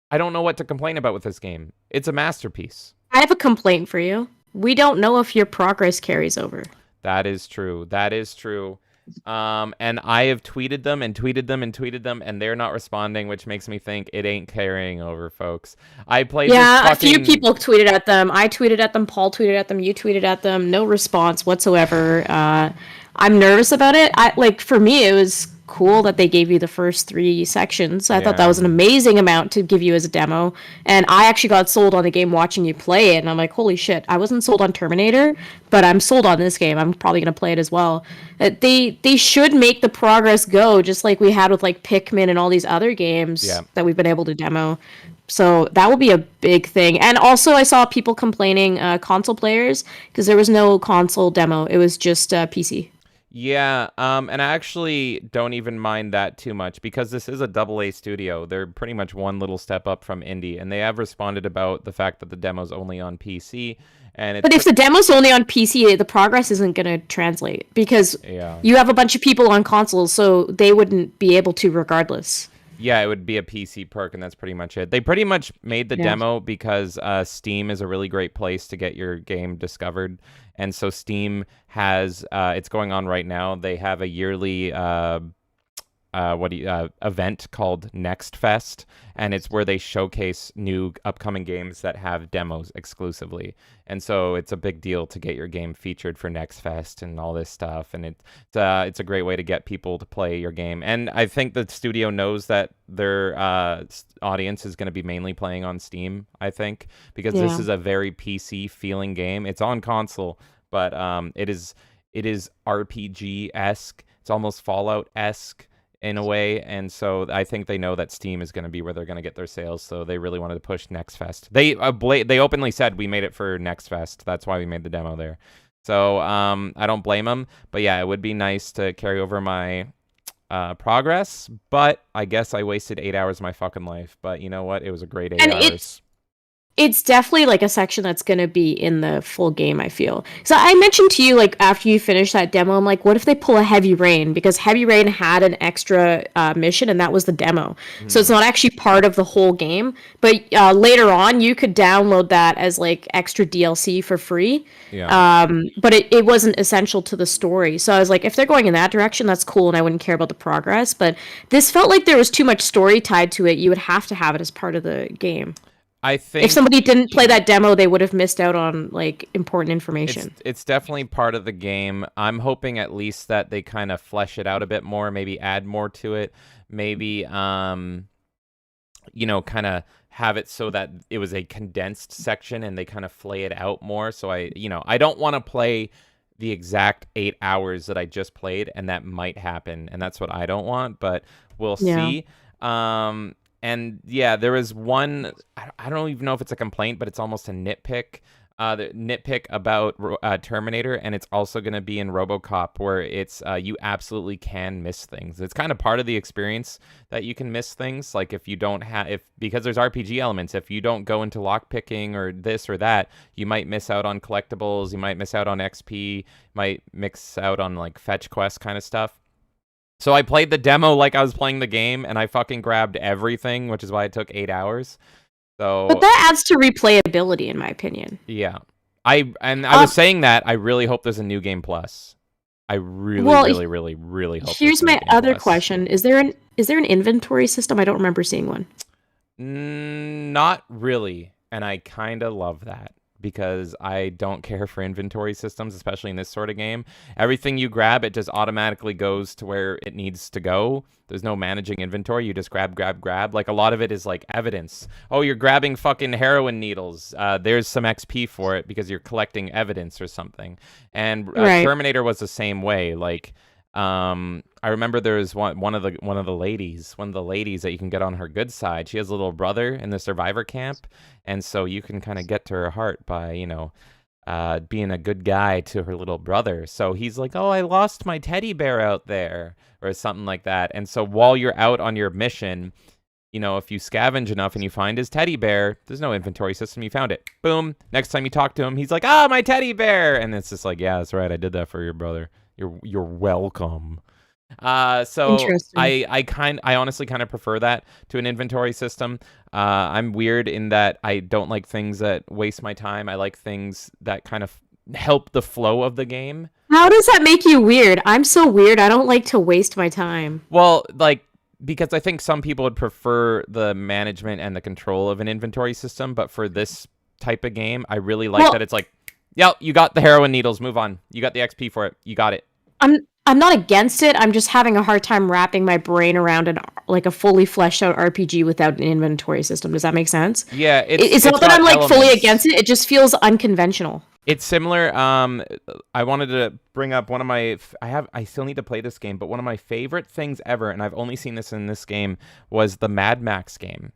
I don't know what to complain about with this game. It's a masterpiece. I have a complaint for you. We don't know if your progress carries over. That is true. That is true. And I have tweeted them and tweeted them and tweeted them, and they're not responding, which makes me think it ain't carrying over, folks. I played this fucking... a few people tweeted at them. I tweeted at them. Paul tweeted at them. You tweeted at them. No response whatsoever. I'm nervous about it. For me, it was cool that they gave you the first 3 sections. I thought that was an amazing amount to give you as a demo. And I actually got sold on the game watching you play it. And I'm like, holy shit, I wasn't sold on Terminator, but I'm sold on this game. I'm probably going to play it as well. They should make the progress go, just like we had with like Pikmin and all these other games that we've been able to demo. So that will be a big thing. And also I saw people complaining, console players, because there was no console demo. It was just PC. Yeah, and I actually don't even mind that too much because this is a AA studio. They're pretty much one little step up from indie, and they have responded about the fact that the demo's only on PC. But if the demo's only on PC, the progress isn't going to translate because you have a bunch of people on consoles, so they wouldn't be able to regardless. Yeah, it would be a PC perk, and that's pretty much it. They pretty much made the demo because Steam is a really great place to get your game discovered. And so Steam has, it's going on right now. They have a yearly event called Next Fest, and it's where they showcase new upcoming games that have demos exclusively. And so it's a big deal to get your game featured for Next Fest and all this stuff. And it's a great way to get people to play your game. And I think the studio knows that their audience is going to be mainly playing on Steam, I think, because this is a very PC feeling game. It's on console, but it is RPG-esque. It's almost Fallout-esque in a way, and so I think they know that Steam is going to be where they're going to get their sales, so they really wanted to push Next Fest. They openly said we made it for Next Fest. That's why we made the demo there. So I don't blame them, but yeah, it would be nice to carry over my progress, but I guess I wasted 8 hours of my fucking life. But you know what? It was a great 8 hours. It's definitely like a section that's going to be in the full game, I feel. So I mentioned to you, like, after you finish that demo, I'm like, what if they pull a Heavy Rain? Because Heavy Rain had an extra mission, and that was the demo. So it's not actually part of the whole game. But later on, you could download that as, like, extra DLC for free. Yeah. But it wasn't essential to the story. So I was like, if they're going in that direction, that's cool, and I wouldn't care about the progress. But this felt like there was too much story tied to it. You would have to have it as part of the game. I think if somebody didn't play that demo, they would have missed out on like important information. It's definitely part of the game. I'm hoping at least that they kind of flesh it out a bit more, maybe add more to it, maybe kind of have it so that it was a condensed section and they kind of flay it out more. So I don't want to play the exact 8 hours that I just played, and that might happen, and that's what I don't want, but we'll see. And yeah, there was one, I don't even know if it's a complaint, but it's almost a nitpick. the nitpick about Terminator, and it's also going to be in RoboCop, where it's you absolutely can miss things. It's kind of part of the experience that you can miss things. Like if you don't have, if because there's RPG elements, if you don't go into lockpicking or this or that, you might miss out on collectibles. You might miss out on XP. Might miss out on like fetch quest kind of stuff. So I played the demo like I was playing the game, and I fucking grabbed everything, which is why it took 8 hours. So, but that adds to replayability, in my opinion. Yeah. I was saying that I really hope there's a new game plus. I really hope. Here's my other question: Is there an inventory system? I don't remember seeing one. Not really, and I kind of love that because I don't care for inventory systems, especially in this sort of game. Everything you grab, it just automatically goes to where it needs to go. There's no managing inventory. You just grab. Like, a lot of it is like evidence. Oh, you're grabbing fucking heroin needles. There's some XP for it because you're collecting evidence or something. And Right. Terminator was the same way. Like, I remember there was one of the ladies that you can get on her good side. She has a little brother in the survivor camp, and so you can kind of get to her heart by, being a good guy to her little brother. So he's like, "Oh, I lost my teddy bear out there," or something like that. And so while you're out on your mission, if you scavenge enough and you find his teddy bear, there's no inventory system. You found it. Boom. Next time you talk to him, he's like, "Ah, my teddy bear," and it's just like, "Yeah, that's right. I did that for your brother. You're welcome." So I honestly kind of prefer that to an inventory system. I'm weird in that I don't like things that waste my time. I like things that kind of help the flow of the game. How does that make you weird? I'm so weird. I don't like to waste my time. Well, because I think some people would prefer the management and the control of an inventory system, but for this type of game, I really like that it's like, "Yep, you got the heroin needles, move on. You got the XP for it. You got it." I'm not against it. I'm just having a hard time wrapping my brain around a fully fleshed out RPG without an inventory system. Does that make sense? Yeah, it's not that I'm fully against it. It just feels unconventional. It's similar. I wanted to bring up one of my. I still need to play this game, but one of my favorite things ever, and I've only seen this in this game, was the Mad Max game.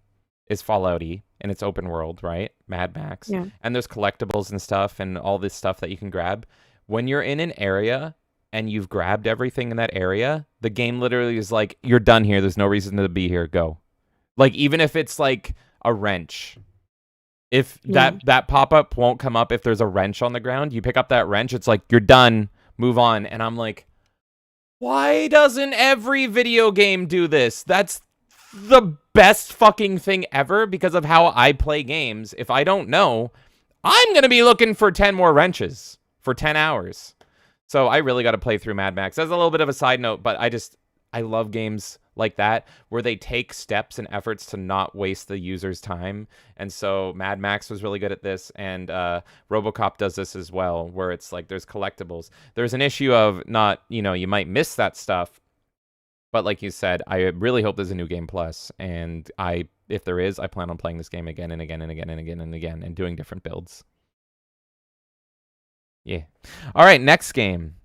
Is Fallout-y, and it's open world, right? Mad Max. Yeah. And there's collectibles and stuff, and all this stuff that you can grab. When you're in an area and you've grabbed everything in that area, the game literally is like, "You're done here. There's no reason to be here. Go." Like, even if it's like a wrench. If that pop-up won't come up if there's a wrench on the ground, you pick up that wrench, it's like, "You're done. Move on." And I'm like, why doesn't every video game do this? That's the best fucking thing ever because of how I play games. If I don't know, I'm going to be looking for 10 more wrenches for 10 hours. So I really got to play through Mad Max. That's a little bit of a side note, but I love games like that where they take steps and efforts to not waste the user's time. And so Mad Max was really good at this, and RoboCop does this as well, where it's like there's collectibles. There's an issue of not, you might miss that stuff. But like you said, I really hope there's a new game plus, and if there is, I plan on playing this game again and again and again and again and again and doing different builds. Yeah. All right, next game.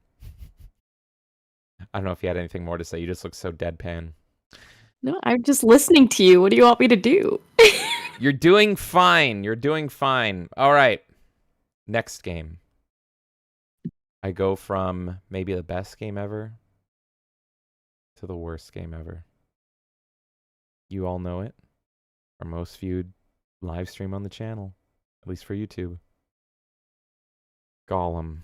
I don't know if you had anything more to say. You just look so deadpan. No, I'm just listening to you. What do you want me to do? You're doing fine. You're doing fine. All right. Next game. I go from maybe the best game ever to the worst game ever. You all know it. Our most viewed live stream on the channel, at least for YouTube. Gollum.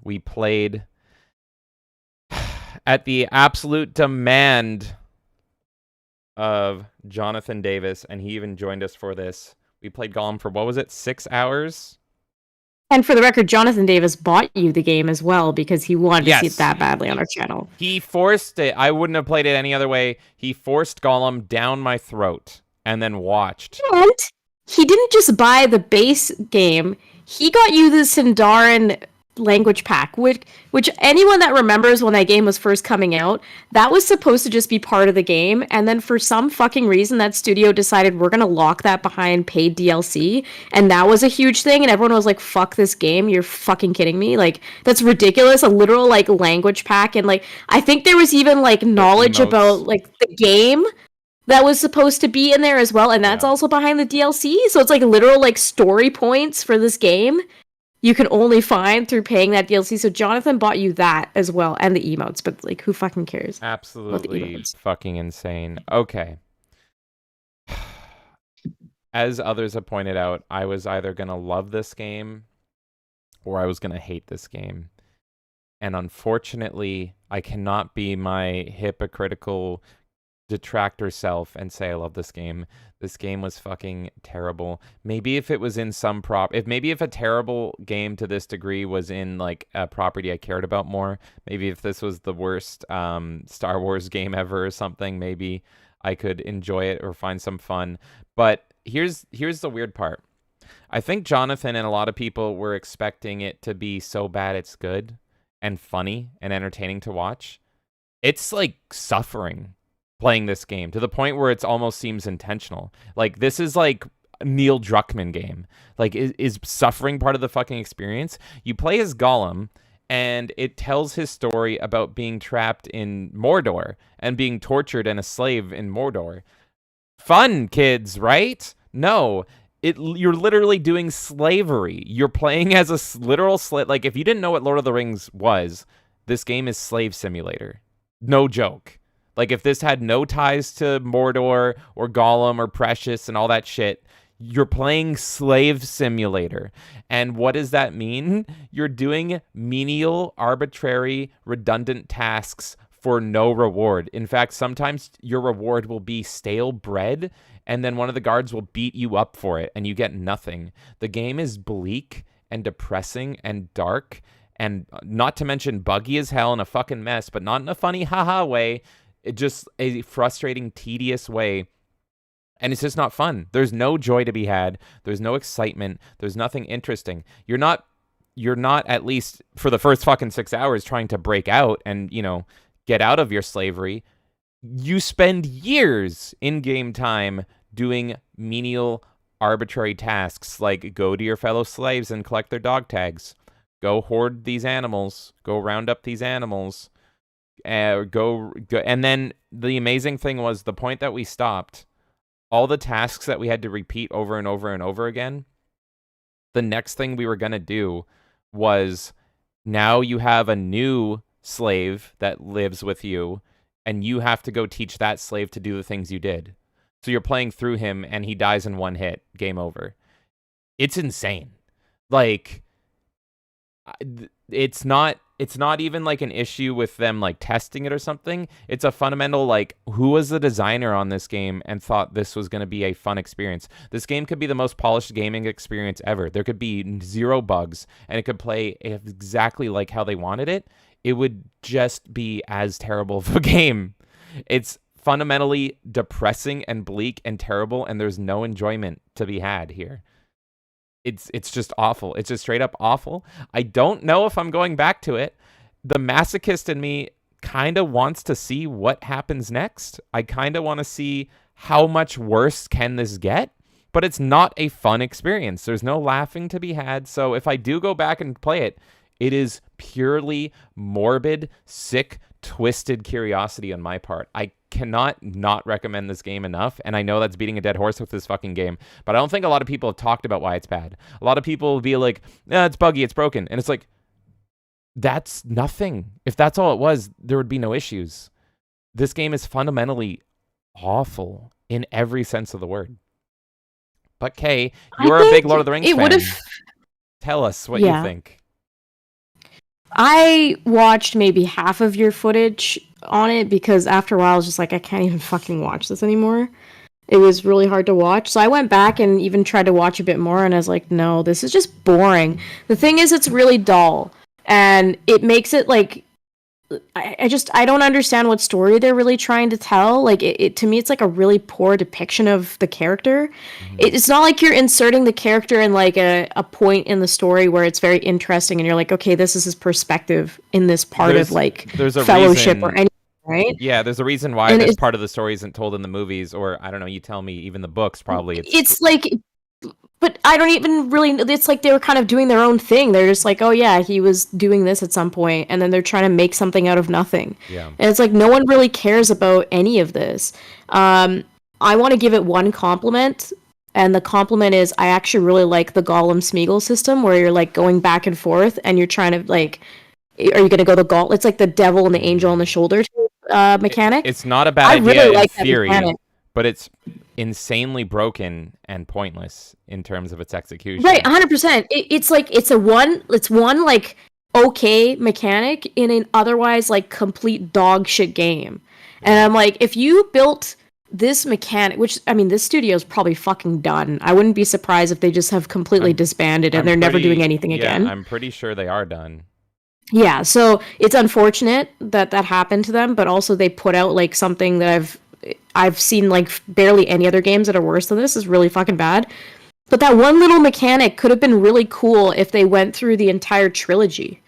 We played at the absolute demand of Jonathan Davis, and he even joined us for this. We played Gollum for, what was it, 6 hours? And for the record, Jonathan Davis bought you the game as well because he wanted to see it that badly on our channel. He forced it. I wouldn't have played it any other way. He forced Gollum down my throat and then watched. And he didn't just buy the base game. He got you the Sindarin language pack, which anyone that remembers when that game was first coming out, that was supposed to just be part of the game, and then for some fucking reason that studio decided we're gonna lock that behind paid DLC, and that was a huge thing, and everyone was like, "Fuck this game, you're fucking kidding me." Like, that's ridiculous. A literal language pack, and I think there was even knowledge about the game that was supposed to be in there as well, and that's also behind the DLC. So it's like literal like story points for this game you can only find through paying that DLC. So Jonathan bought you that as well, and the emotes, but like who fucking cares? Absolutely fucking insane. Okay. As others have pointed out, I was either gonna love this game or I was gonna hate this game. And unfortunately, I cannot be my hypocritical detractor self and say I love this game. This game was fucking terrible. Maybe if it was in some if a terrible game to this degree was in like a property I cared about more, maybe if this was the worst Star Wars game ever or something, maybe I could enjoy it or find some fun. But here's the weird part. I think Jonathan and a lot of people were expecting it to be so bad it's good and funny and entertaining to watch. It's like suffering playing this game to the point where it almost seems intentional. Like this is like a Neil Druckmann game. Like is suffering part of the fucking experience? You play as Gollum and it tells his story about being trapped in Mordor and being tortured and a slave in Mordor. Fun, kids, right? No. You're literally doing slavery. You're playing as a literal slave. Like, if you didn't know what Lord of the Rings was, this game is Slave Simulator. No joke. Like, if this had no ties to Mordor or Gollum or Precious and all that shit, you're playing Slave Simulator. And what does that mean? You're doing menial, arbitrary, redundant tasks for no reward. In fact, sometimes your reward will be stale bread, and then one of the guards will beat you up for it, and you get nothing. The game is bleak and depressing and dark, and not to mention buggy as hell and a fucking mess, but not in a funny haha way. It just a frustrating, tedious way. And it's just not fun. There's no joy to be had. There's no excitement. There's nothing interesting. You're not, at least for the first fucking 6 hours, trying to break out and, get out of your slavery. You spend years in game time doing menial, arbitrary tasks like go to your fellow slaves and collect their dog tags, go hoard these animals, go round up these animals, go. And then the amazing thing was the point that we stopped, all the tasks that we had to repeat over and over and over again. The next thing we were going to do was now you have a new slave that lives with you, and you have to go teach that slave to do the things you did. So you're playing through him, and he dies in one hit. Game over. It's insane. Like, it's not even like an issue with them like testing it or something. It's a fundamental like, who was the designer on this game and thought this was going to be a fun experience? This game could be the most polished gaming experience ever. There could be 0 bugs, and it could play exactly like how they wanted it. It would just be as terrible of a game. It's fundamentally depressing and bleak and terrible, and there's no enjoyment to be had here. It's just awful. It's just straight up awful. I don't know if I'm going back to it. The masochist in me kind of wants to see what happens next. I kind of want to see how much worse can this get, but it's not a fun experience. There's no laughing to be had. So if I do go back and play it, it is purely morbid, sick, twisted curiosity on my part. I cannot not recommend this game enough, and I know that's beating a dead horse with this fucking game, but I don't think a lot of people have talked about why it's bad. A lot of people will be like, it's buggy, it's broken, and it's like, that's nothing. If that's all it was, there would be no issues. This game is fundamentally awful in every sense of the word. But Kay, you're a big Lord of the Rings fan. Tell us what you think. I watched maybe half of your footage on it because after a while I was just like, I can't even fucking watch this anymore. It was really hard to watch. So I went back and even tried to watch a bit more, and I was like, no, this is just boring. The thing is, it's really dull, and it makes it like, I don't understand what story they're really trying to tell. Like, it to me, it's like a really poor depiction of the character. Mm-hmm. It's not like you're inserting the character in like a point in the story where it's very interesting and you're like, okay, this is his perspective in this part of like Fellowship or anything, right? Yeah, there's a reason why this part of the story isn't told in the movies, or I don't know, you tell me, even the books probably. It's like, but I don't even really, it's like they were kind of doing their own thing. They're just like, oh yeah, he was doing this at some point, and then they're trying to make something out of nothing. Yeah. And it's like, no one really cares about any of this. I want to give it one compliment, and the compliment is I actually really like the Gollum Smeagol system where you're like going back and forth and you're trying to like, are you gonna go the Gollum? It's like the devil and the angel on the shoulder mechanic. It's not a bad I idea really in like that theory, mechanic. but it's insanely broken and pointless in terms of its execution. Right, 100%. It's like it's one like okay mechanic in an otherwise like complete dog shit game. And I'm like, if you built this mechanic, which I mean, this studio is probably fucking done. I wouldn't be surprised if they just have completely disbanded and they're never doing anything again. I'm pretty sure they are done. Yeah, so it's unfortunate that that happened to them, but also they put out like something that I've seen like barely any other games that are worse than this. Is really fucking bad. But that one little mechanic could have been really cool if they went through the entire trilogy.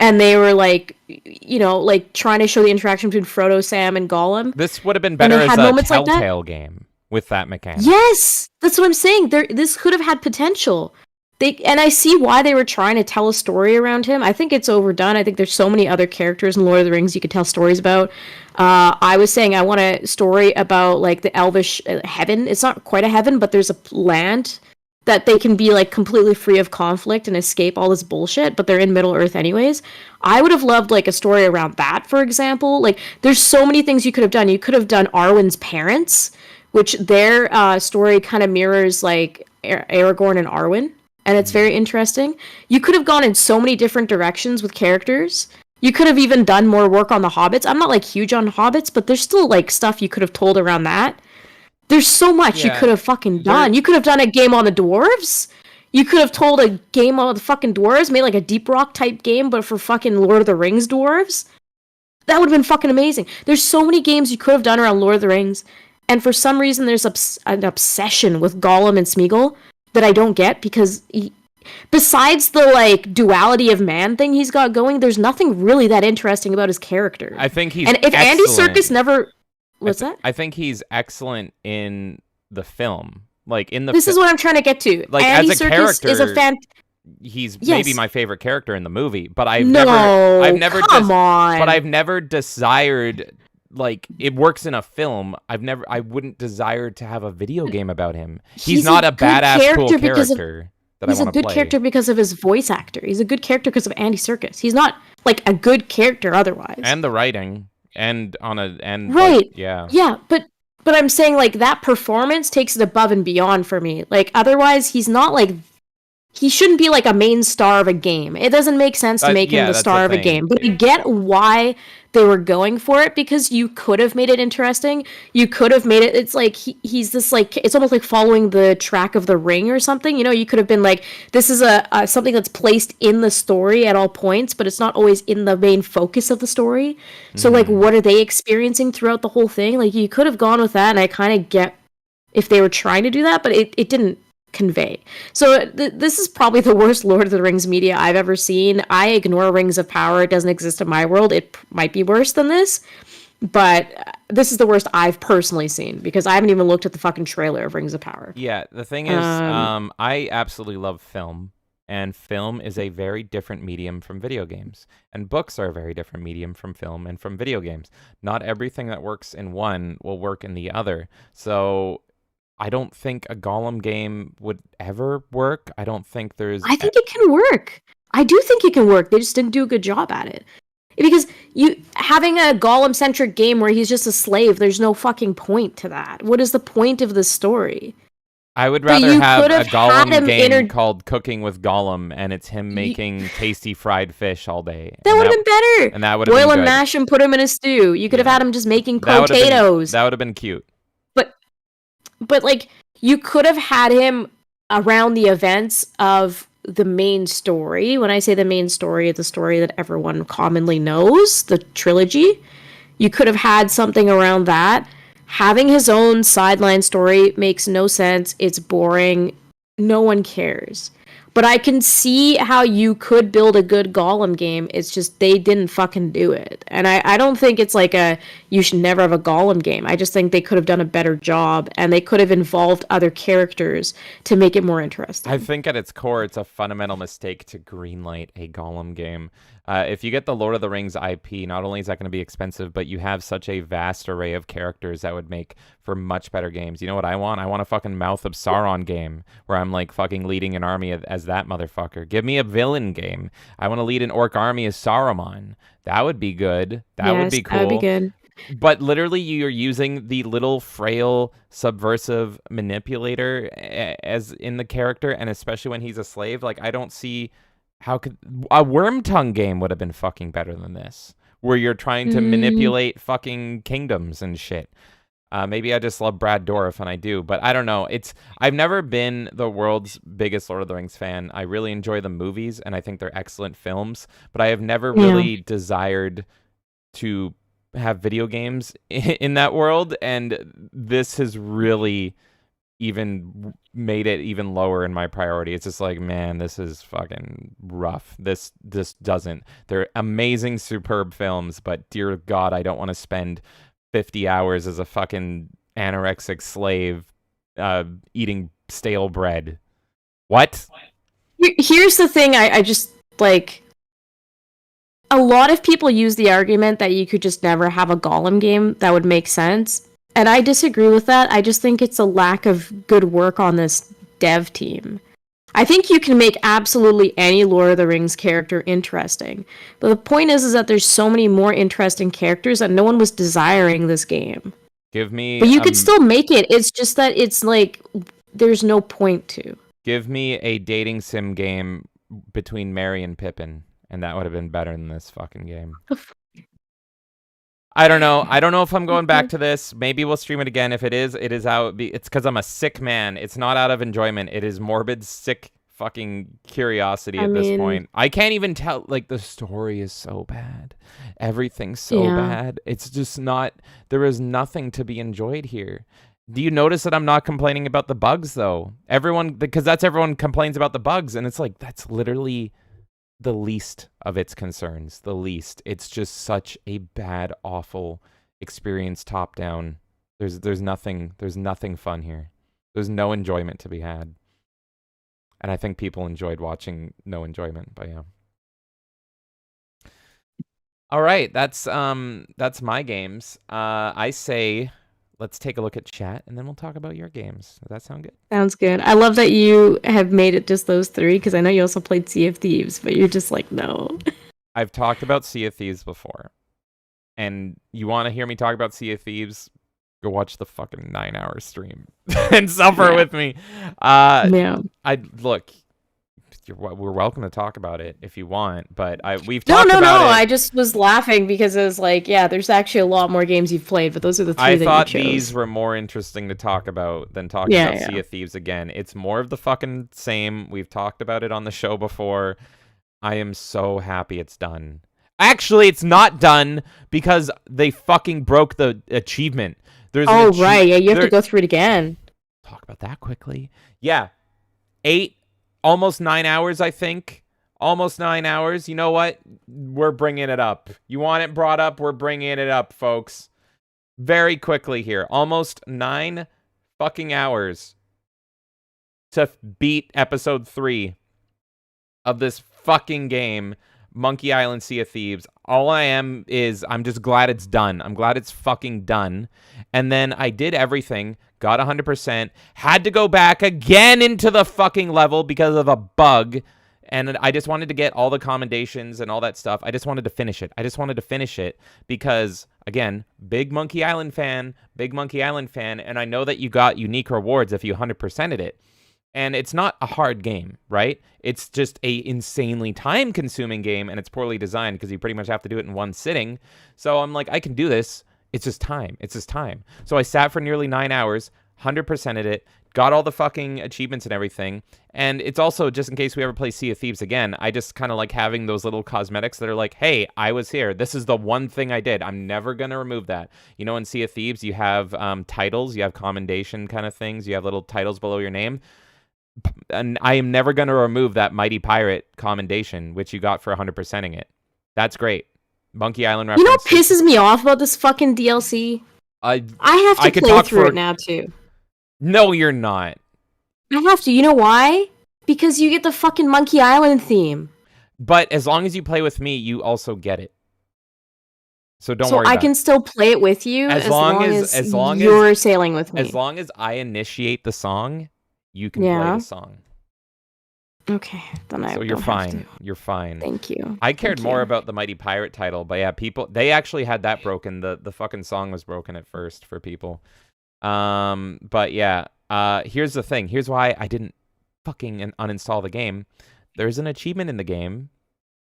And they were like, you know, like trying to show the interaction between Frodo, Sam, and Gollum. This would have been better as a Telltale game with that mechanic. Yes, that's what I'm saying. This could have had potential. And I see why they were trying to tell a story around him. I think it's overdone. I think there's so many other characters in Lord of the Rings you could tell stories about. I was saying I want a story about like the elvish heaven. It's not quite a heaven, but there's a land that they can be like completely free of conflict and escape all this bullshit, but they're in Middle Earth anyways. I would have loved like a story around that, for example. Like there's so many things you could have done. You could have done Arwen's parents, which their story kind of mirrors like Aragorn and Arwen. And it's very interesting. You could have gone in so many different directions with characters. You could have even done more work on the Hobbits. I'm not like huge on Hobbits, but there's still like stuff you could have told around that. There's so much you could have fucking done. You could have done a game on the dwarves. You could have told a game on the fucking dwarves, made like a Deep Rock type game, but for fucking Lord of the Rings dwarves. That would have been fucking amazing. There's so many games you could have done around Lord of the Rings. And for some reason, there's an obsession with Gollum and Smeagol that I don't get, because besides the like duality of man thing he's got going, there's nothing really that interesting about his character. I think he's and if excellent. Andy Serkis never what's that? I think he's excellent in the film. Like in the This is what I'm trying to get to. Like Andy as a Serkis character, is a he's maybe my favorite character in the movie, but I've never desired, like, it works in a film. I wouldn't desire to have a video game about him. He's not a badass cool character that I want to play. He's a good character because of his voice actor. He's a good character because of Andy Serkis. He's not like a good character otherwise. And the writing right. Like, yeah, but I'm saying like that performance takes it above and beyond for me. Like otherwise he's not like, he shouldn't be like a main star of a game. It doesn't make sense to make him the star of a game. But you get why they were going for it, because you could have made it interesting. You could have made it, it's like he's this like, it's almost like following the track of the ring or something. You know, you could have been like, this is a something that's placed in the story at all points, but it's not always in the main focus of the story. So like, what are they experiencing throughout the whole thing? Like you could have gone with that, and I kind of get if they were trying to do that, but it didn't convey. So this is probably the worst Lord of the Rings media I've ever seen. I ignore Rings of Power. It doesn't exist in my world. It might be worse than this, but this is the worst I've personally seen, because I haven't even looked at the fucking trailer of Rings of Power. Yeah, the thing is, I absolutely love film, and film is a very different medium from video games, and books are a very different medium from film and from video games. Not everything that works in one will work in the other. So I don't think a Gollum game would ever work. I think it can work. I do think it can work. They just didn't do a good job at it. Because you having a Gollum-centric game where he's just a slave, there's no fucking point to that. What is the point of the story? I would rather have a Gollum game called Cooking with Gollum, and it's him making tasty fried fish all day. That would have been better. And that would have been boil and mash and put him in a stew. You could have had him just making potatoes. That would have been cute. But, like, you could have had him around the events of the main story. When I say the main story, it's a story that everyone commonly knows, the trilogy. You could have had something around that. Having his own sideline story makes no sense. It's boring. No one cares. But I can see how you could build a good Gollum game. It's just they didn't fucking do it. And I don't think it's like you should never have a Gollum game. I just think they could have done a better job, and they could have involved other characters to make it more interesting. I think at its core, it's a fundamental mistake to greenlight a Gollum game. If you get the Lord of the Rings IP, not only is that going to be expensive, but you have such a vast array of characters that would make for much better games. You know what I want? I want a fucking Mouth of Sauron game where I'm like fucking leading an army as that motherfucker. Give me a villain game. I want to lead an orc army as Saruman. That would be good. That would be cool. That would be good. But literally, you're using the little frail subversive manipulator as in the character, and especially when he's a slave. Like, I don't see how could a Wormtongue game would have been fucking better than this, where you're trying to manipulate fucking kingdoms and shit. Maybe I just love Brad Dourif, and I do, but I don't know. I've never been the world's biggest Lord of the Rings fan. I really enjoy the movies, and I think they're excellent films, but I have never really desired to have video games in that world, and this has really even made it even lower in my priority. It's just like, man, this is fucking rough. This doesn't. They're amazing, superb films, but dear God, I don't want to spend 50 hours as a fucking anorexic slave eating stale bread. What? Here's the thing, I just, like, a lot of people use the argument that you could just never have a Gollum game that would make sense. And I disagree with that. I just think it's a lack of good work on this dev team. I think you can make absolutely any Lord of the Rings character interesting. But the point is that there's so many more interesting characters that no one was desiring this game. Give me... But you could still make it. It's just that it's like, there's no point to. Give me a dating sim game between Merry and Pippin, and that would have been better than this fucking game. I don't know. I don't know if I'm going back to this. Maybe we'll stream it again. If it is out. It's because I'm a sick man. It's not out of enjoyment. It is morbid, sick fucking curiosity at this point. I can't even tell. Like, the story is so bad. Everything's so bad. It's just not. There is nothing to be enjoyed here. Do you notice that I'm not complaining about the bugs, though? Because everyone complains about the bugs. And it's like, that's literally the least of its concerns. The least. It's just such a bad, awful experience top down. There's nothing fun here. There's no enjoyment to be had. And I think people enjoyed watching no enjoyment, but yeah. All right, that's my games. I say let's take a look at chat, and then we'll talk about your games. Does that sound good? Sounds good. I love that you have made it just those three, because I know you also played Sea of Thieves, but you're just like, no. I've talked about Sea of Thieves before. And you want to hear me talk about Sea of Thieves? Go watch the fucking 9-hour stream and suffer with me. Look, we're welcome to talk about it if you want, but we've talked about it. No, I just was laughing because it was like, yeah, there's actually a lot more games you've played, but those are the three that you chose. I thought these were more interesting to talk about than talking about Sea of Thieves again. It's more of the fucking same. We've talked about it on the show before. I am so happy it's done. Actually, it's not done because they fucking broke the achievement. Right. Yeah, you have to go through it again. Talk about that quickly. Yeah. 8, almost 9 hours, I think. Almost 9 hours. You know what? We're bringing it up. You want it brought up? We're bringing it up, folks. Very quickly here. Almost 9 fucking hours to beat episode 3 of this fucking game, Monkey Island Sea of Thieves. All I am is I'm just glad it's done. I'm glad it's fucking done. And then I did everything, got 100%, had to go back again into the fucking level because of a bug. And I just wanted to get all the commendations and all that stuff. I just wanted to finish it. Because, again, big Monkey Island fan. And I know that you got unique rewards if you 100%ed it. And it's not a hard game, right? It's just a insanely time-consuming game, and it's poorly designed because you pretty much have to do it in one sitting. So I'm like, I can do this. It's just time. So I sat for nearly 9 hours, 100%ed it, got all the fucking achievements and everything. And it's also, just in case we ever play Sea of Thieves again, I just kind of like having those little cosmetics that are like, hey, I was here. This is the one thing I did. I'm never going to remove that. You know, in Sea of Thieves, you have titles, you have commendation kind of things, you have little titles below your name. And I am never going to remove that Mighty Pirate commendation, which you got for 100%ing it. That's great. Monkey Island reference. You know what pisses me off about this fucking DLC? I have to play through it now, too. No, you're not. I have to. You know why? Because you get the fucking Monkey Island theme. But as long as you play with me, you also get it. So don't So worry I about can it. still play it with you as long as you're sailing with me. As long as I initiate the song, you can play Yeah. the song. Okay, then I So you're don't have to. fine. You're fine. Thank you. I cared Thank more you. about the Mighty Pirate title, but yeah, they actually had that broken. The fucking song was broken at first for people. But yeah, here's the thing. Here's why I didn't fucking uninstall the game. There's an achievement in the game,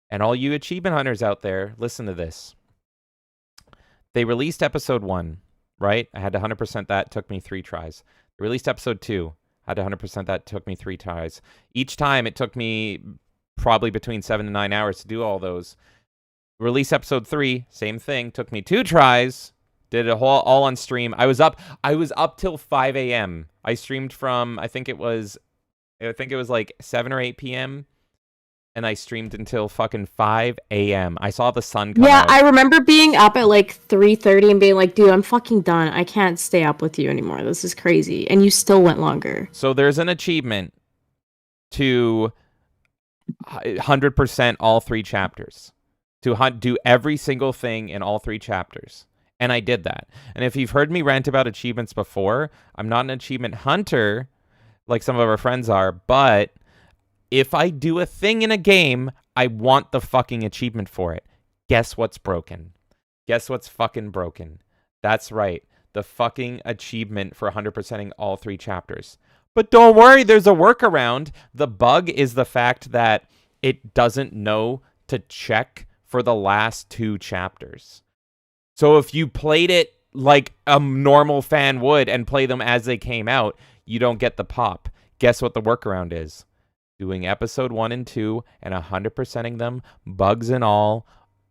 and all you achievement hunters out there, listen to this. They released episode 1, right? I had to 100% that, took me 3 tries. They released episode 2, I had to 100% that, took me 3 tries. Each time it took me probably between 7 to 9 hours to do all those. Release episode 3, same thing, took me 2 tries. Did it all on stream. I was up till 5 a.m. I streamed from I think it was like 7 or 8 p.m. and I streamed until fucking 5 a.m. I saw the sun come out. I remember being up at like 3:30 and being like, dude, I'm fucking done. I can't stay up with you anymore. This is crazy. And you still went longer. So there's an achievement to 100% all 3 chapters. To do every single thing in all 3 chapters. And I did that. And if you've heard me rant about achievements before, I'm not an achievement hunter like some of our friends are, but if I do a thing in a game, I want the fucking achievement for it. Guess what's broken? Guess what's fucking broken? That's right. The fucking achievement for 100%ing all 3 chapters. But don't worry, there's a workaround. The bug is the fact that it doesn't know to check for the last 2 chapters. So if you played it like a normal fan would and play them as they came out, you don't get the pop. Guess what the workaround is? Doing episode 1 and 2 and 100%ing them, bugs and all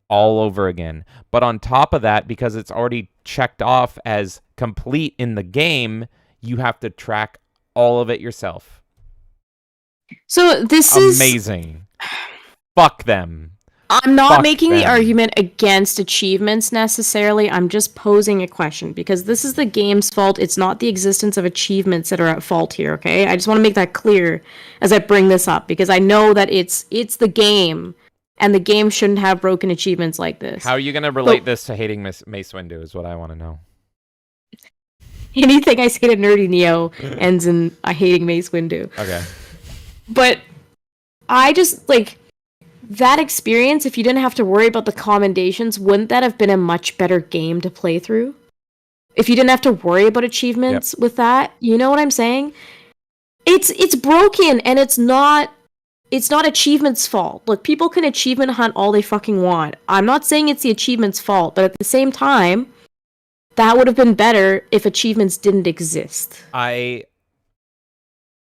over again. But on top of that, because it's already checked off as complete in the game, you have to track all of it yourself. So this is amazing. Fuck them. I'm not making the argument against achievements necessarily. I'm just posing a question because this is the game's fault. It's not the existence of achievements that are at fault here, okay? I just want to make that clear as I bring this up because I know that it's the game and the game shouldn't have broken achievements like this. How are you going to relate this to hating Mace Windu is what I want to know. Anything I say to Nerdy Neo ends in hating Mace Windu. Okay. But I just, like, that experience, if you didn't have to worry about the commendations, wouldn't that have been a much better game to play through? If you didn't have to worry about achievements with that, you know what I'm saying? It's broken, and it's not achievements' fault. Look, people can achievement hunt all they fucking want. I'm not saying it's the achievements' fault, but at the same time, that would have been better if achievements didn't exist. I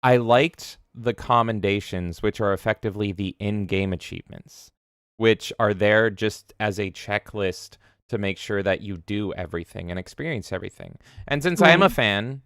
liked the commendations, which are effectively the in-game achievements, which are there just as a checklist to make sure that you do everything and experience everything. And since I am a fan,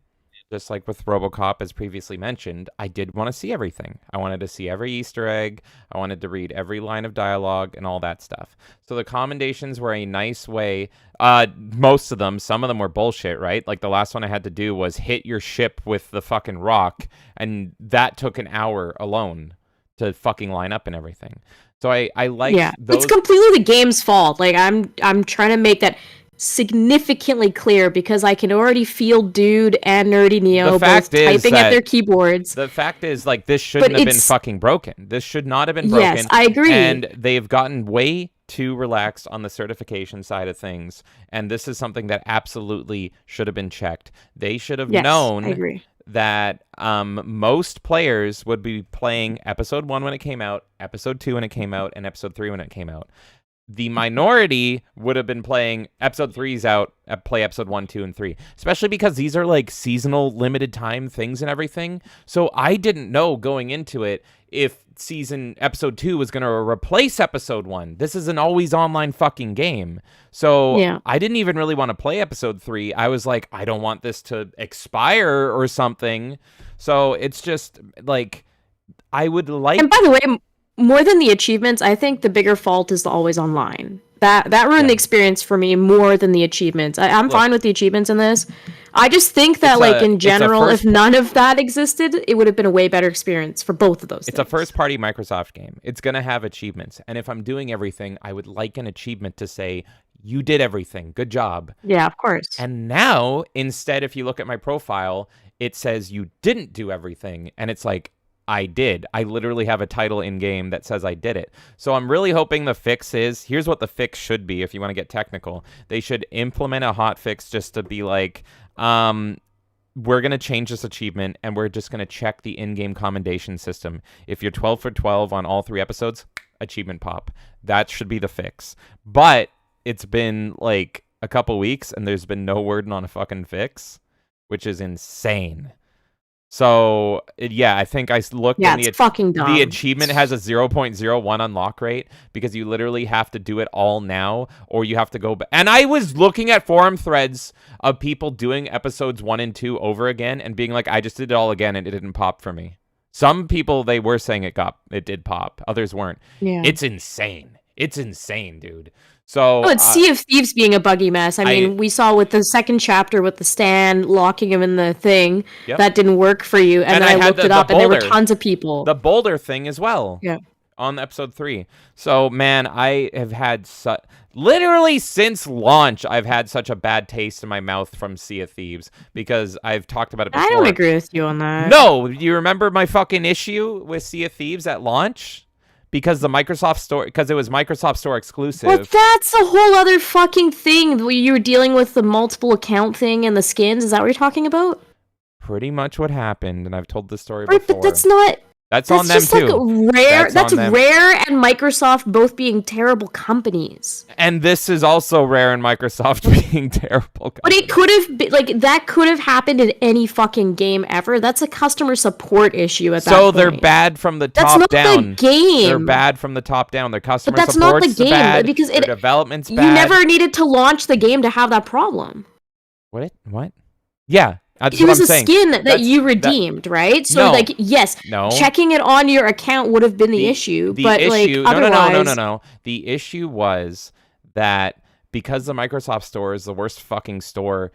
just like with RoboCop, as previously mentioned, I did want to see everything. I wanted to see every Easter egg. I wanted to read every line of dialogue and all that stuff. So the commendations were a nice way. Most of them, some of them were bullshit, right? Like the last one I had to do was hit your ship with the fucking rock, and that took an hour alone to fucking line up and everything. So I like those. It's completely the game's fault. Like I'm trying to make that significantly clear because I can already feel Dude and Nerdy Neo both typing at their keyboards. The fact is, like, this shouldn't have been fucking broken. This should not have been broken. Yes, I agree. And they've gotten way too relaxed on the certification side of things. And this is something that absolutely should have been checked. They should have known that most players would be playing episode 1 when it came out, episode 2 when it came out, and episode 3 when it came out. The minority would have been playing episode 3's out, play episode 1, 2, and 3. Especially because these are like seasonal, limited time things and everything. So I didn't know going into it if episode 2 was going to replace episode 1. This is an always online fucking game. So I didn't even really want to play episode 3. I was like, I don't want this to expire or something. So it's just like, I would like... And by the way, more than the achievements, I think the bigger fault is the always online. That ruined the experience for me more than the achievements. I'm fine with the achievements in this. I just think that, like, in general, if first none of that existed, it would have been a way better experience for both of those It's things. a first-party Microsoft game. It's going to have achievements. And if I'm doing everything, I would like an achievement to say, you did everything. Good job. Yeah, of course. And now, instead, if you look at my profile, it says you didn't do everything. And it's like, I did. I literally have a title in-game that says I did it. So I'm really hoping the fix is, here's what the fix should be if you want to get technical. They should implement a hot fix just to be like, we're going to change this achievement, and we're just going to check the in-game commendation system. If you're 12 for 12 on all 3 episodes, achievement pop. That should be the fix. But it's been like a couple weeks, and there's been no word on a fucking fix, which is insane. So, yeah, I think I looked and it's fucking dumb. The achievement has a 0.01 unlock rate because you literally have to do it all now, or you have to go back. And I was looking at forum threads of people doing episodes 1 and 2 over again and being like, I just did it all again and it didn't pop for me. Some people, they were saying it did pop. Others weren't. Yeah. It's insane. It's insane, dude. So it's Sea of Thieves being a buggy mess. I mean, we saw with the second chapter with the stand locking him in the thing, that didn't work for you. And then I looked it up, and there were tons of people. The boulder thing as well. Yeah. On episode 3. So, man, I have had literally since launch, I've had such a bad taste in my mouth from Sea of Thieves because I've talked about it before. I don't agree with you on that. No, you remember my fucking issue with Sea of Thieves at launch? Because the Microsoft Store, because it was Microsoft Store exclusive. Well, that's a whole other fucking thing. You were dealing with the multiple account thing and the skins. Is that what you're talking about? Pretty much what happened, and I've told this story before. But that's not. That's on them just too. Like rare. That's Rare and Microsoft both being terrible companies. And this is also Rare and Microsoft being terrible companies. But it could have been like that. Could have happened in any fucking game ever. That's a customer support issue at that point. So they're bad from the top down. That's not down. the game. They're bad from the top down. Their customer support's bad. But that's not the game bad. because their development's bad. You never needed to launch the game to have that problem. What? Yeah. That's it what was I'm a saying. skin that you redeemed, right? So, no, like, yes, no. checking it on your account would have been the issue, but issue, like, otherwise... No. The issue was that because the Microsoft Store is the worst fucking store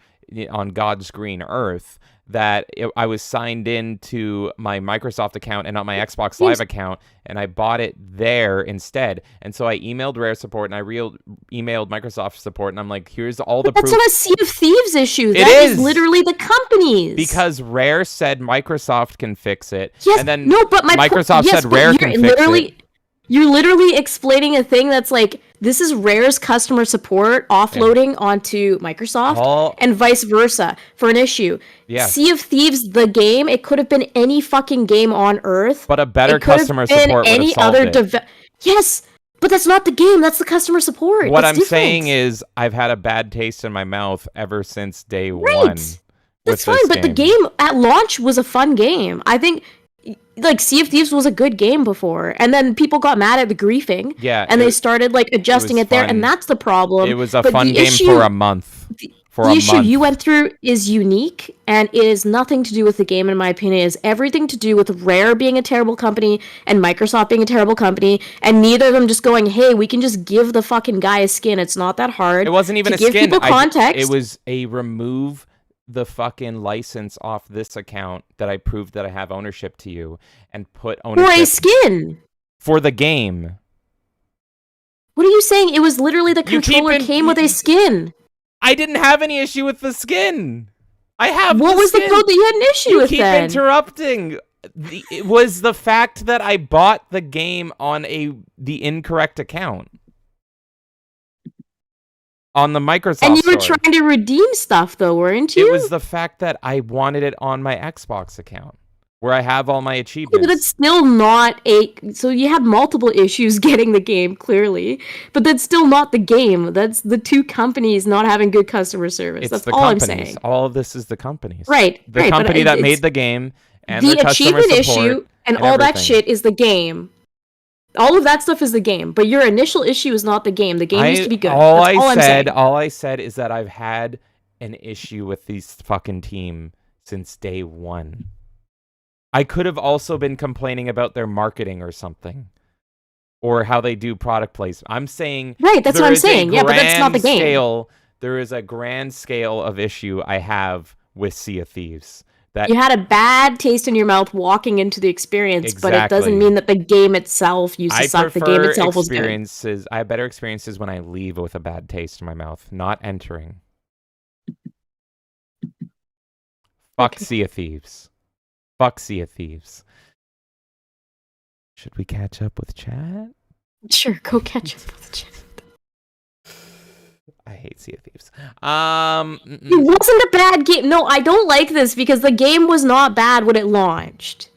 on God's green earth, that I was signed in to my Microsoft account and not my Xbox Live account, and I bought it there instead. And so I emailed Rare support, and I emailed Microsoft support, and I'm like, here's all the proof. That's not a Sea of Thieves issue. That is literally the companies. Because Rare said Microsoft can fix it. Yes, and then no, but Microsoft said Rare can fix it. You're literally explaining a thing that's like, this is Rare's customer support offloading onto Microsoft and vice versa for an issue. Yeah. Sea of Thieves, the game, it could have been any fucking game on Earth. But a better customer support would have solved it. Yes, but that's not the game. That's the customer support. What I'm saying is I've had a bad taste in my mouth ever since day one. That's fine, but the game at launch was a fun game. I think... Like, Sea of Thieves was a good game before, and then people got mad at the griefing, and they started, like, adjusting it there, and that's the problem. It was a fun game for a month. The issue you went through is unique, and it is nothing to do with the game, in my opinion. It is everything to do with Rare being a terrible company and Microsoft being a terrible company, and neither of them just going, hey, we can just give the fucking guy a skin. It's not that hard. It wasn't even a give skin. People context. It was a remove the fucking license off this account that I proved that I have ownership to you and put ownership for a skin for the game. What are you saying? It was literally the controller came with a skin. I didn't have any issue with the skin. I have. What was the code that you had an issue with? You keep interrupting. It was the fact that I bought the game on the incorrect account. On the Microsoft And you were Store. trying to redeem stuff, though, weren't you? It was the fact that I wanted it on my Xbox account, where I have all my achievements. But it's still not a... So you had multiple issues getting the game, clearly. But that's still not the game. That's the two companies not having good customer service. That's all I'm saying. All of this is the companies. Right. The company that made the game and the customer achievement support issue and all that shit is the game. All of that stuff is the game, but your initial issue is not the game. The game used to be good. All I said is that I've had an issue with these fucking team since day one. I could have also been complaining about their marketing or something, or how they do product placement. I'm saying that's what I'm saying. Yeah, but that's not the game. There is a grand scale of issue I have with Sea of Thieves. That you had a bad taste in your mouth walking into the experience, but it doesn't mean that the game itself used to suck. The game itself was good. I have better experiences when I leave with a bad taste in my mouth, not entering. Fuck Sea of Thieves. Fuck Sea of Thieves. Should we catch up with chat? Sure, go catch up with chat. I hate Sea of Thieves. It wasn't a bad game. No, I don't like this because the game was not bad when it launched.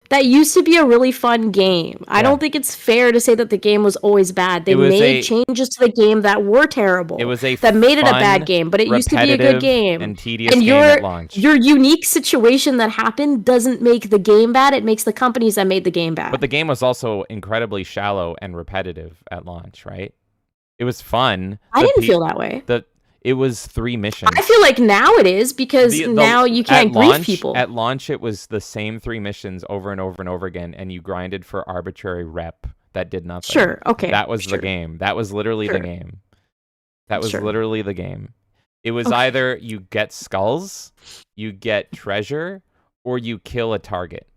That used to be a really fun game. I don't think it's fair to say that the game was always bad. They made changes to the game that were terrible. It was that made it a bad game, but it used to be a good game. And tedious game at launch. Your unique situation that happened doesn't make the game bad. It makes the companies that made the game bad. But the game was also incredibly shallow and repetitive at launch, right? It was fun. I didn't feel that way. It was 3 missions. I feel like now it is because now you can't grief people. At launch, it was the same 3 missions over and over and over again, and you grinded for arbitrary rep that did nothing. Sure, okay. That was the game. That was literally the game. That was literally the game. It was either you get skulls, you get treasure, or you kill a target.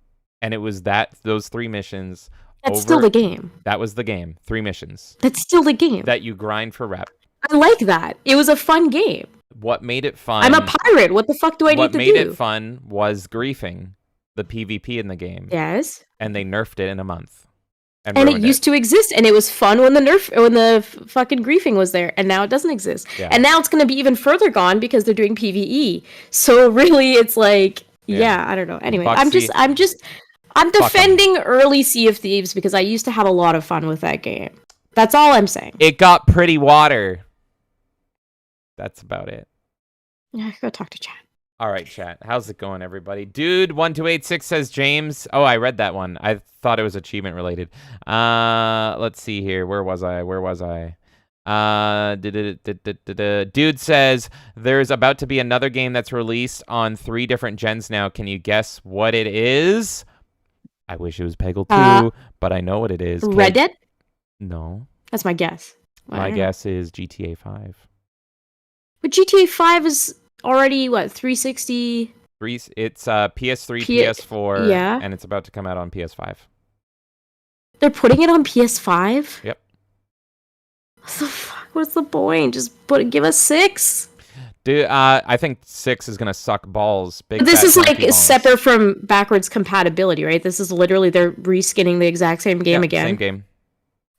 And it was those 3 missions. That's still the game. That was the game. 3 missions. That's still the game. That you grind for rep. I like that. It was a fun game. What made it fun? I'm a pirate. What the fuck do I need to do? What made it fun was griefing, the PvP in the game. Yes. And they nerfed it in a month. And it used to exist, and it was fun when the fucking griefing was there, and now it doesn't exist. Yeah. And now it's going to be even further gone because they're doing PvE. So really, it's like, I don't know. Anyway, I'm defending early Sea of Thieves because I used to have a lot of fun with that game. That's all I'm saying. It got pretty water. That's about it. Yeah, go talk to chat. All right, chat. How's it going, everybody? Dude, 1286 says James. Oh, I read that one. I thought it was achievement related. Let's see here. Where was I? Dude says there's about to be another game that's released on 3 different gens now. Can you guess what it is? I wish it was Peggle 2, but I know what it is. Red Dead? No. That's my guess. My guess is GTA 5. But GTA 5 is already, 360? It's PS3, PS4, and it's about to come out on PS5. They're putting it on PS5? Yep. What the fuck? What's the point? Just give us 6. Dude, I think 6 is gonna suck balls. This is separate from backwards compatibility, right? This is literally they're reskinning the exact same game again. Same game.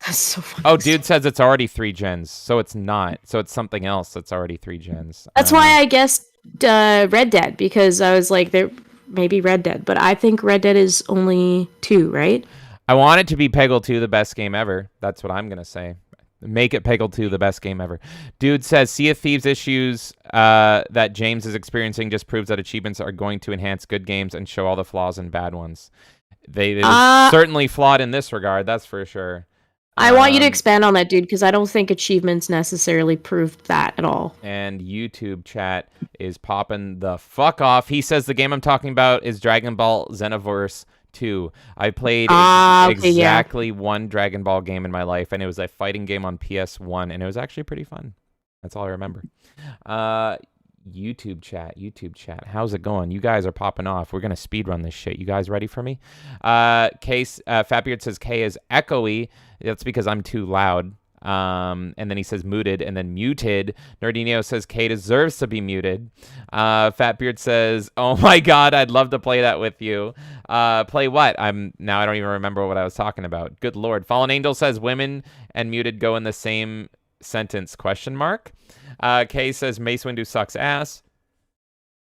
That's so funny. Oh, dude says it's already 3 gens, so it's not. So it's something else that's already 3 gens. That's why I guessed Red Dead, because I was like, there maybe Red Dead, but I think Red Dead is only 2, right? I want it to be Peggle 2, the best game ever. That's what I'm gonna say. Make it Peggle 2, the best game ever. Dude says Sea of Thieves issues that James is experiencing just proves that achievements are going to enhance good games and show all the flaws in bad ones. They certainly flawed in this regard, that's for sure. I want you to expand on that, dude, because I don't think achievements necessarily proved that at all. And YouTube chat is popping the fuck off. He says the game I'm talking about is Dragon Ball Xenoverse 2. I played exactly one Dragon Ball game in my life, and it was a fighting game on PS1, and it was actually pretty fun. That's all I remember. YouTube chat. How's it going? You guys are popping off. We're going to speed run this shit. You guys ready for me? Fatbeard says K is echoey. That's because I'm too loud. And then he says mooted and then muted. Nerdinio says K deserves to be muted. Fatbeard says, oh my god, I'd love to play that with you. Play what? I don't even remember what I was talking about. Good lord. Fallen Angel says women and muted go in the same sentence, ? Kay says Mace Windu sucks ass.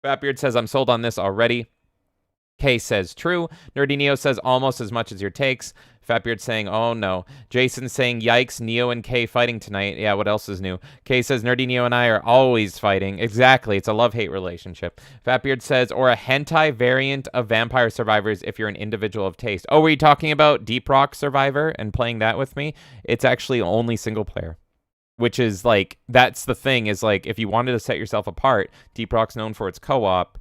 Fatbeard says I'm sold on this already. Kay says true. Nerdy Neo says almost as much as your takes. Fatbeard saying oh no. Jason saying yikes, Neo and Kay fighting tonight. Yeah, what else is new? Kay says Nerdy Neo and I are always fighting. Exactly, it's a love-hate relationship. Fatbeard says or a hentai variant of Vampire Survivors if you're an individual of taste. Oh, were you talking about Deep Rock Survivor and playing that with me? It's actually only single player. Which is like, that's the thing, is like, if you wanted to set yourself apart, Deep Rock's known for its co-op.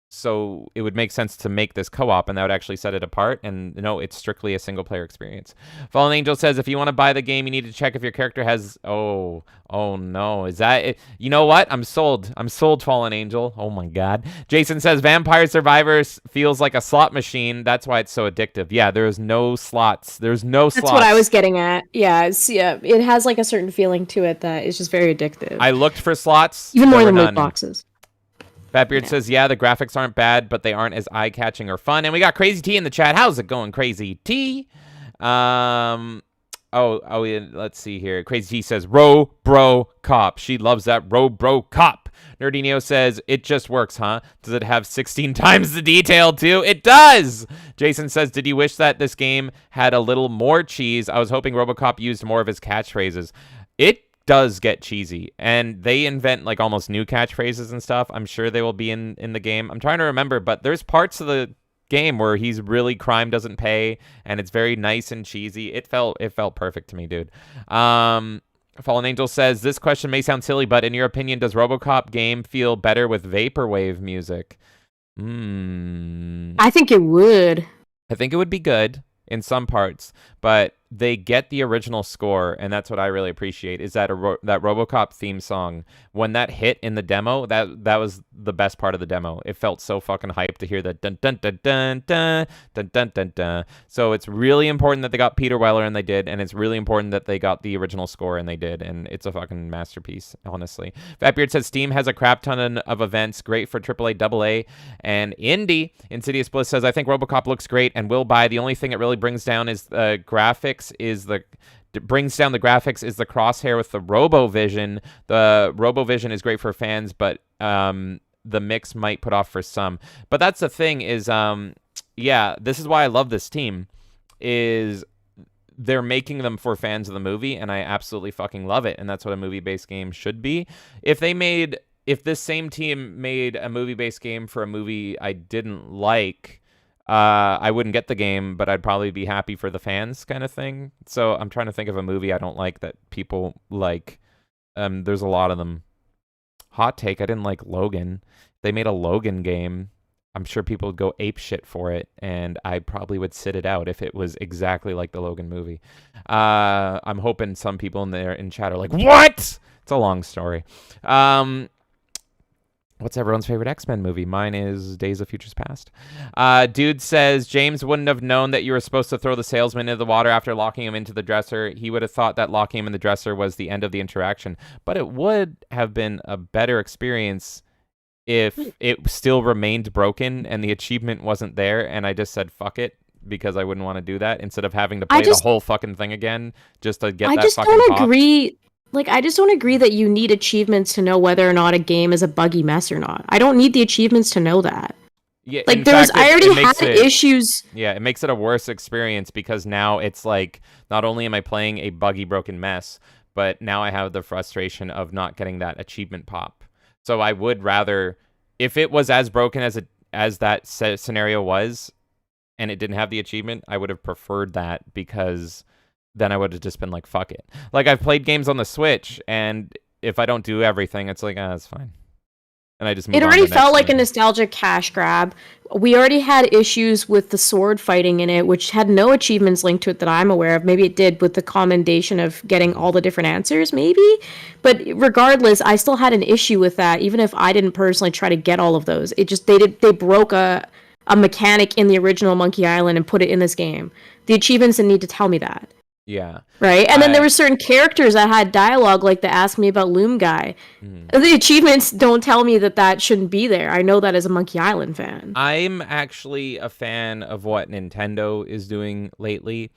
So it would make sense to make this co-op, and that would actually set it apart. And no, it's strictly a single-player experience. Fallen Angel says, if you want to buy the game, you need to check if your character has... Oh no. Is that it? You know what? I'm sold. I'm sold, Fallen Angel. Oh my god. Jason says, Vampire Survivors feels like a slot machine. That's why it's so addictive. Yeah, there's no slots. There's no slots. That's what I was getting at. Yeah, it has like a certain feeling to it that is just very addictive. I looked for slots. Even more than loot boxes. Fatbeard says, yeah, the graphics aren't bad, but they aren't as eye-catching or fun. And we got Crazy T in the chat. How's it going, Crazy T? Let's see here. Crazy T says, Ro Bro Cop. She loves that Ro Bro Cop. Nerdy Neo says, it just works, huh? Does it have 16 times the detail, too? It does! Jason says, did you wish that this game had a little more cheese? I was hoping RoboCop used more of his catchphrases. It does get cheesy, and they invent like almost new catchphrases and stuff. I'm sure they will be in the game. I'm trying to remember, but there's parts of the game where he's really crime doesn't pay, and it's very nice and cheesy. It felt perfect to me, dude. Fallen Angel says, this question may sound silly, but in your opinion, does RoboCop game feel better with vaporwave music? I think it would. I think it would be good in some parts, but they get the original score, and that's what I really appreciate, is that that RoboCop theme song, when that hit in the demo, that was the best part of the demo. It felt so fucking hyped to hear that dun dun dun dun dun dun dun dun dun. So it's really important that they got Peter Weller, and they did, and it's really important that they got the original score, and they did, and it's a fucking masterpiece, honestly. Fatbeard says Steam has a crap ton of events, great for AAA, AA, and indie. Insidious Bliss says, I think RoboCop looks great and will buy. The only thing it really brings down is the graphics. Brings down the graphics is the crosshair with the RoboVision. The RoboVision is great for fans, but the mix might put off for some. But that's the thing is, yeah, this is why I love this team, is they're making them for fans of the movie, and I absolutely fucking love it, and that's what a movie-based game should be. If this same team made a movie-based game for a movie I didn't like, I wouldn't get the game, but I'd probably be happy for the fans kind of thing. So I'm trying to think of a movie I don't like that people like. There's a lot of them. Hot take, I didn't like Logan. They made a Logan game. I'm sure people would go ape shit for it, and I probably would sit it out if it was exactly like the Logan movie. I'm hoping some people in chat are like, what? It's a long story. What's everyone's favorite X-Men movie? Mine is Days of Futures Past. Dude says, James wouldn't have known that you were supposed to throw the salesman into the water after locking him into the dresser. He would have thought that locking him in the dresser was the end of the interaction. But it would have been a better experience if it still remained broken and the achievement wasn't there, and I just said, fuck it, because I wouldn't want to do that, instead of having to play the whole fucking thing again just to get that fucking pop. I just don't agree. Like, I just don't agree that you need achievements to know whether or not a game is a buggy mess or not. I don't need the achievements to know that. Yeah, like, I already had issues. Yeah, it makes it a worse experience, because now it's like, not only am I playing a buggy, broken mess, but now I have the frustration of not getting that achievement pop. So I would rather, if it was as broken as that scenario was, and it didn't have the achievement, I would have preferred that, because then I would have just been like, fuck it. Like, I've played games on the Switch, and if I don't do everything, it's like, it's fine. And I just move on. It already felt like a nostalgic cash grab. We already had issues with the sword fighting in it, which had no achievements linked to it that I'm aware of. Maybe it did with the commendation of getting all the different answers, maybe. But regardless, I still had an issue with that, even if I didn't personally try to get all of those. It just, they broke a mechanic in the original Monkey Island and put it in this game. The achievements didn't need to tell me that. Yeah. Right? And then there were certain characters that had dialogue, like the Ask Me About Loom guy. The achievements don't tell me that shouldn't be there. I know that as a Monkey Island fan. I'm actually a fan of what Nintendo is doing lately.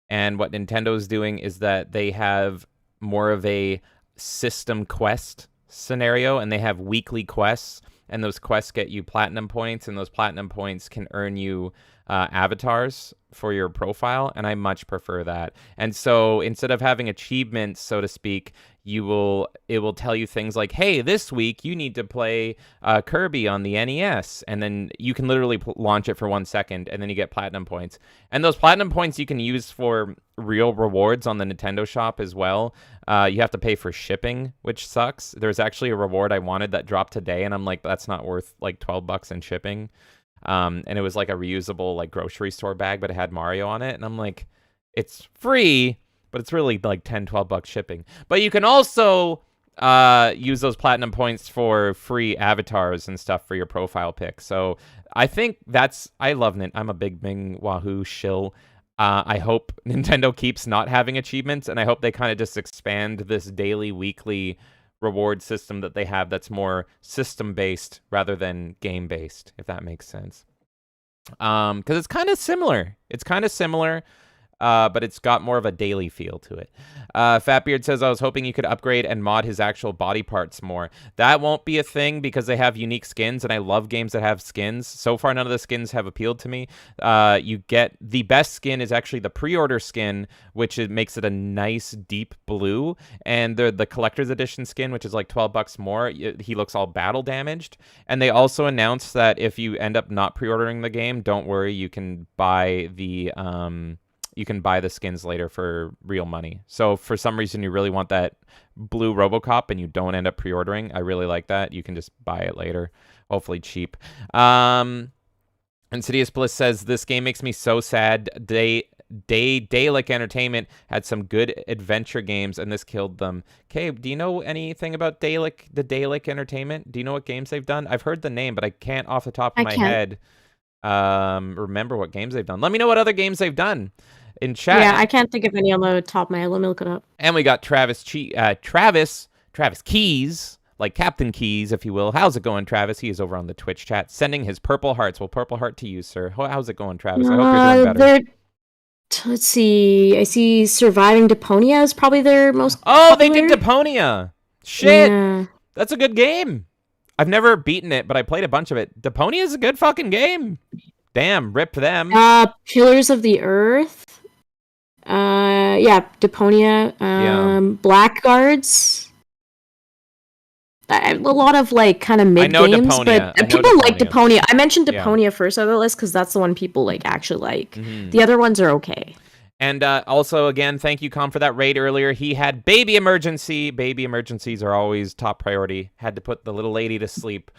And what Nintendo is doing is that they have more of a system quest scenario, and they have weekly quests. And those quests get you platinum points, and those platinum points can earn you avatars for your profile, and I much prefer that. And so instead of having achievements, so to speak, it will tell you things like, hey, this week you need to play Kirby on the NES, and then you can literally launch it for 1 second, and then you get platinum points. And those platinum points you can use for real rewards on the Nintendo shop as well. You have to pay for shipping, which sucks. There's actually a reward I wanted that dropped today, and I'm like, that's not worth like $12 in shipping. And it was like a reusable like grocery store bag, but it had Mario on it, and I'm like, it's free, but it's really like $10-12 shipping. But you can also use those platinum points for free avatars and stuff for your profile pic. So I think I love it. I'm a big Bing Wahoo shill. I hope Nintendo keeps not having achievements, and I hope they kind of just expand this daily, weekly reward system that they have that's more system-based rather than game-based, if that makes sense. Because it's kind of similar. But it's got more of a daily feel to it. Fatbeard says, I was hoping you could upgrade and mod his actual body parts more. That won't be a thing because they have unique skins, and I love games that have skins. So far, none of the skins have appealed to me. You get the best skin is actually the pre-order skin, which makes it a nice deep blue, and the collector's edition skin, which is like $12 more. He looks all battle damaged. And they also announced that if you end up not pre-ordering the game, don't worry, you can buy the skins later for real money. So for some reason you really want that blue RoboCop and you don't end up pre-ordering, I really like that. You can just buy it later, hopefully cheap. Insidious Bliss says, this game makes me so sad. Dalek Entertainment had some good adventure games, and this killed them. Okay, do you know anything about the Dalek Entertainment? Do you know what games they've done? I've heard the name, but I can't off the top of my head remember what games they've done. Let me know what other games they've done in chat. Yeah, I can't think of any on the top of my head. Let me look it up. And we got Travis Keys, like Captain Keys, if you will. How's it going, Travis? He is over on the Twitch chat, sending his purple hearts. Well, purple heart to you, sir. How's it going, Travis? I hope you're doing better. Let's see. I see Surviving Deponia is probably their most popular. They did Deponia. Shit. Yeah. That's a good game. I've never beaten it, but I played a bunch of it. Deponia is a good fucking game. Damn, rip them. Pillars of the Earth. Deponia. Blackguards. A lot of like kind of mid games, but people like Deponia. I mentioned Deponia first on the list because that's the one people like actually like. Mm-hmm. The other ones are okay. And also, again, thank you, Com, for that raid earlier. He had baby emergency. Baby emergencies are always top priority. Had to put the little lady to sleep.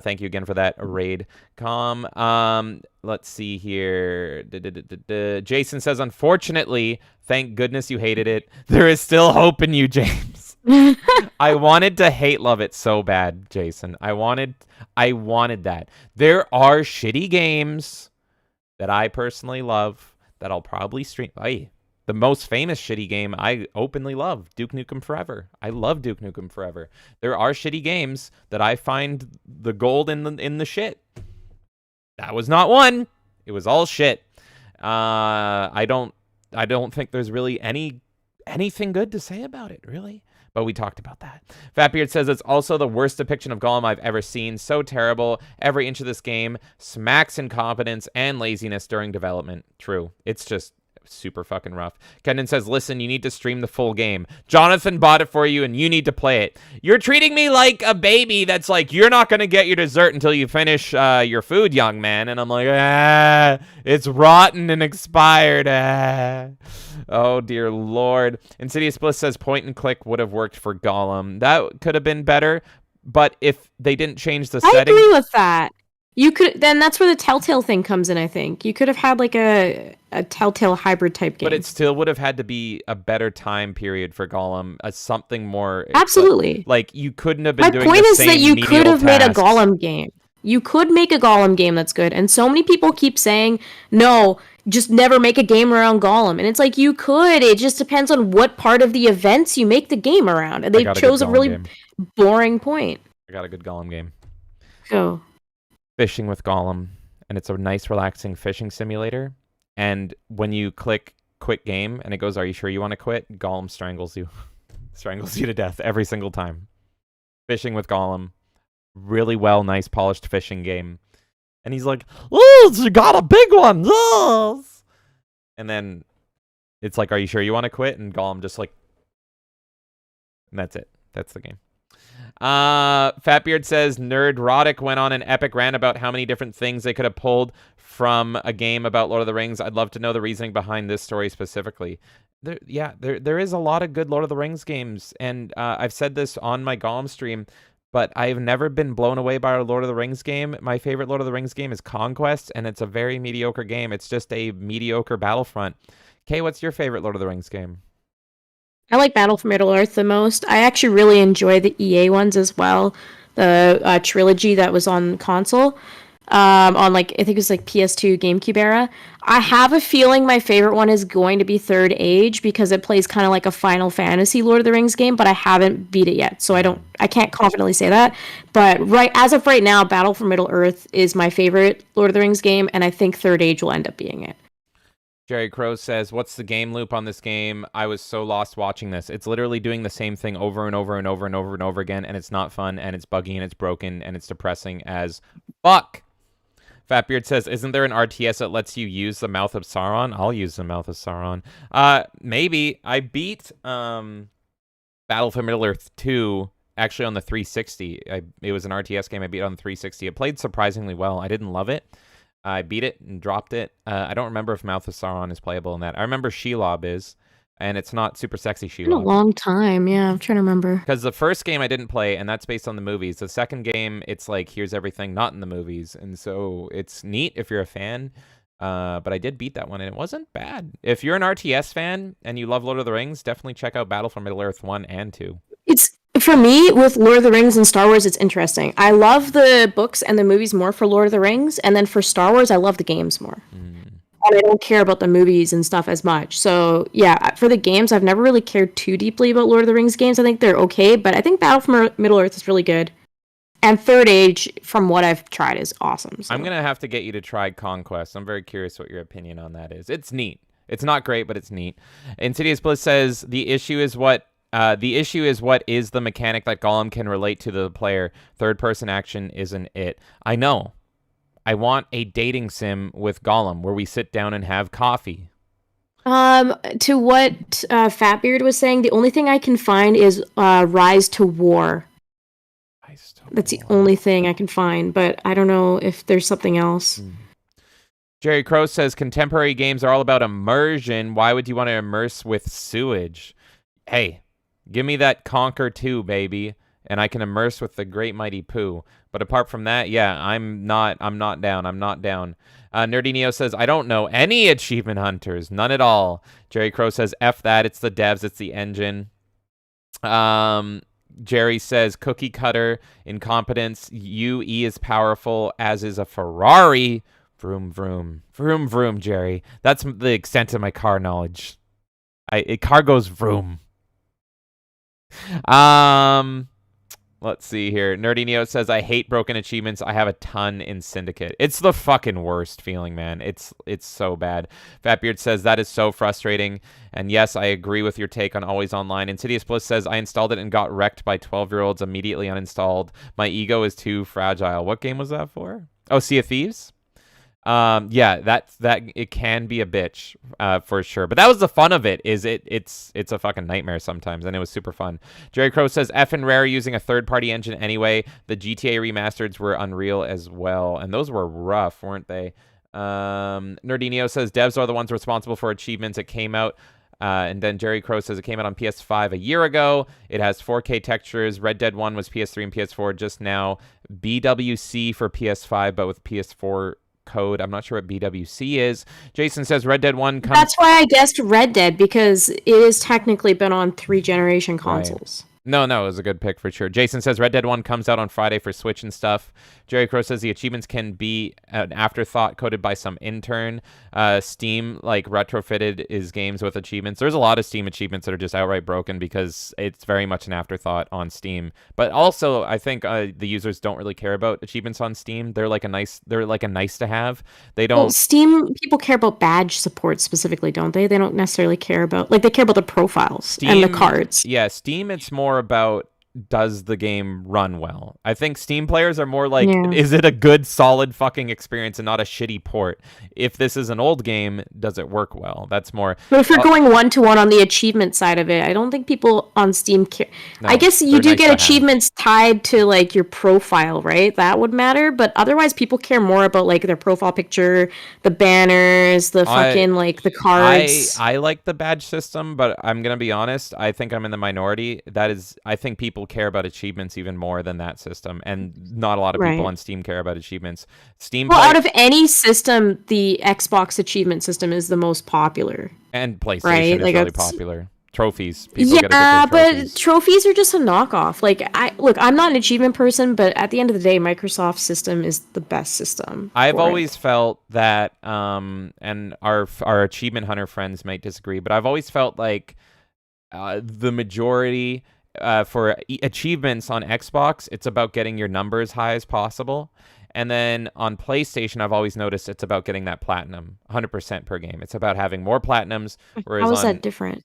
Thank you again for that raid, Com. Let's see here. Jason says, unfortunately, thank goodness you hated it. There is still hope in you, James. I wanted to hate love it so bad, Jason. I wanted that. There are shitty games that I personally love that I'll probably stream. The most famous shitty game I openly love, Duke Nukem Forever. I love Duke Nukem Forever. There are shitty games that I find the gold in the shit. That was not one. It was all shit. I don't think there's really anything good to say about it, really. But we talked about that. Fatbeard says it's also the worst depiction of Gollum I've ever seen. So terrible. Every inch of this game smacks incompetence and laziness during development. True. It's just super fucking rough. Kendon says, listen, you need to stream the full game. Jonathan bought it for you, and you need to play it. You're treating me like a baby that's like, you're not going to get your dessert until you finish your food, young man. And I'm like, it's rotten and expired. Oh, dear Lord. Insidious Bliss says point and click would have worked for Gollum. That could have been better, but if they didn't change the setting... I agree with that. You could, then that's where the Telltale thing comes in, I think. You could have had like a Telltale hybrid type game. But it still would have had to be a better time period for Gollum, something more... Absolutely. Like you couldn't have been doing the same My point is that you could have made a Gollum game. You could make a Gollum game that's good. And so many people keep saying, no, just never make a game around Gollum. And it's like, you could. It just depends on what part of the events you make the game around. And they chose a really boring point. I got a good Gollum game. Go. Fishing with Gollum, and it's a nice relaxing fishing simulator, and when you click quit game and it goes, are you sure you want to quit? Gollum strangles you to death every single time. Fishing with Gollum, really well, nice polished fishing game, And he's like, "Oh, you got a big one." Yes. And then it's like, "Are you sure you want to quit?" And Gollum just like, and that's it. That's the game. Fatbeard says Nerdrotic went on an epic rant about how many different things they could have pulled from a game about Lord of the Rings. I'd love to know the reasoning behind this story specifically. There is a lot of good Lord of the Rings games, and I've said this on my Gollum stream, but I've never been blown away by a Lord of the Rings game. My favorite Lord of the Rings game is Conquest, and it's a very mediocre game. It's just a mediocre Battlefront. Kay, what's your favorite Lord of the Rings game? I like Battle for Middle-earth the most. I actually really enjoy the EA ones as well. The trilogy that was on console. On like I think it was like PS2 GameCube era. I have a feeling my favorite one is going to be Third Age because it plays kind of like a Final Fantasy Lord of the Rings game, but I haven't beat it yet, so I can't confidently say that. But as of right now, Battle for Middle-earth is my favorite Lord of the Rings game, and I think Third Age will end up being it. Jerry Crow says, "What's the game loop on this game? I was so lost watching this. It's literally doing the same thing over and over and over and over and over again, and it's not fun, and it's buggy, and it's broken, and it's depressing as fuck." Fatbeard says, "Isn't there an RTS that lets you use the Mouth of Sauron?" I'll use the Mouth of Sauron. Maybe. I beat Battle for Middle-earth 2 actually on the 360. It was an RTS game I beat on the 360. It played surprisingly well. I didn't love it. I beat it and dropped it. I don't remember if Mouth of Sauron is playable in that. I remember Shelob is, and it's not super sexy Shelob. It's been a long time. Yeah, I'm trying to remember. Because the first game I didn't play, and that's based on the movies. The second game, it's like, here's everything not in the movies. And so it's neat if you're a fan. But I did beat that one, and it wasn't bad. If you're an RTS fan and you love Lord of the Rings, definitely check out Battle for Middle-earth 1 and 2. It's for me with Lord of the Rings and Star Wars. It's interesting. I love the books and the movies more for Lord of the Rings, and then for Star Wars, I love the games more. And I don't care about the movies and stuff as much. So yeah, for the games, I've never really cared too deeply about Lord of the Rings games. I think they're okay, but I think Battle for Middle-earth is really good. And Third Age, from what I've tried, is awesome. So. I'm gonna have to get you to try Conquest. I'm very curious what your opinion on that is. It's neat. It's not great, but it's neat. Insidious Bliss says the issue is what is the mechanic that Gollum can relate to the player. Third-person action isn't it. I know. I want a dating sim with Gollum where we sit down and have coffee. To what Fatbeard was saying, the only thing I can find is Rise to War. That's the only thing I can find, but I don't know if there's something else. Jerry Crow says contemporary games are all about immersion. Why would you want to immerse with sewage? Hey, give me that Conquer 2, baby, and I can immerse with the great mighty Pooh. But apart from that, yeah, I'm not down. I'm not down. Nerdy Neo says, I don't know any achievement hunters. None at all. Jerry Crow says, F that. It's the devs. It's the engine. Jerry says, cookie cutter, incompetence. UE is powerful, as is a Ferrari. Vroom, vroom. Vroom, vroom, Jerry. That's the extent of my car knowledge. Car goes vroom. Let's see here. Nerdy Neo says, I hate broken achievements. I have a ton in Syndicate. It's the fucking worst feeling, man. It's so bad. Fatbeard says, that is so frustrating. And yes, I agree with your take on Always Online. Insidious Bliss says, I installed it and got wrecked by 12-year-olds, immediately uninstalled. My ego is too fragile. What game was that for? Oh, Sea of Thieves? Yeah, that it can be a bitch, for sure. But that was the fun of it. It's a fucking nightmare sometimes, and it was super fun. Jerry Crow says F and Rare using a third-party engine anyway. The GTA remasters were unreal as well, and those were rough, weren't they? Nerdinio says devs are the ones responsible for achievements. It came out. And then Jerry Crow says it came out on PS5 a year ago. It has 4K textures. Red Dead 1 was PS3 and PS4 just now. BWC for PS5, but with PS4 code. I'm not sure what BWC is. Jason says Red Dead 1 comes... That's why I guessed Red Dead, because it has technically been on 3-generation consoles. Right. No, it was a good pick for sure. Jason says Red Dead 1 comes out on Friday for Switch and stuff. Jerry Crow says the achievements can be an afterthought coded by some intern. Steam, like, retrofitted his games with achievements. There's a lot of Steam achievements that are just outright broken because it's very much an afterthought on Steam. But also, I think the users don't really care about achievements on Steam. They're like a nice to have. They don't... Well, Steam people care about badge support specifically, don't they? They don't necessarily care about... Like, they care about the profiles and the cards. Yeah, Steam, it's more about does the game run well? I think Steam players are more like, Yeah. is it a good, solid fucking experience and not a shitty port? If this is an old game, does it work well? That's more. But if you're going 1-to-1 on the achievement side of it, I don't think people on Steam care. No, I guess you they're do nice get to have. achievements tied to like your profile, right? That would matter, but otherwise people care more about like their profile picture, the banners, the fucking like the cards. I like the badge system, but I'm gonna be honest. I think I'm in the minority. I think people care about achievements even more than that system, and not a lot of people Right. on Steam care about achievements. Steam Well, out of any system, the Xbox achievement system is the most popular, and PlayStation right? is Like really it's popular. Trophies, people get yeah, addicted to but trophies. trophies are just a knockoff. Like I'm not an achievement person, but at the end of the day, Microsoft's system is the best system I've for always it. felt that, and our achievement hunter friends might disagree, but I've always felt like the majority for achievements on Xbox, it's about getting your number as high as possible. And then on PlayStation, I've always noticed it's about getting that platinum, 100% per game. It's about having more platinums, whereas How is that on different?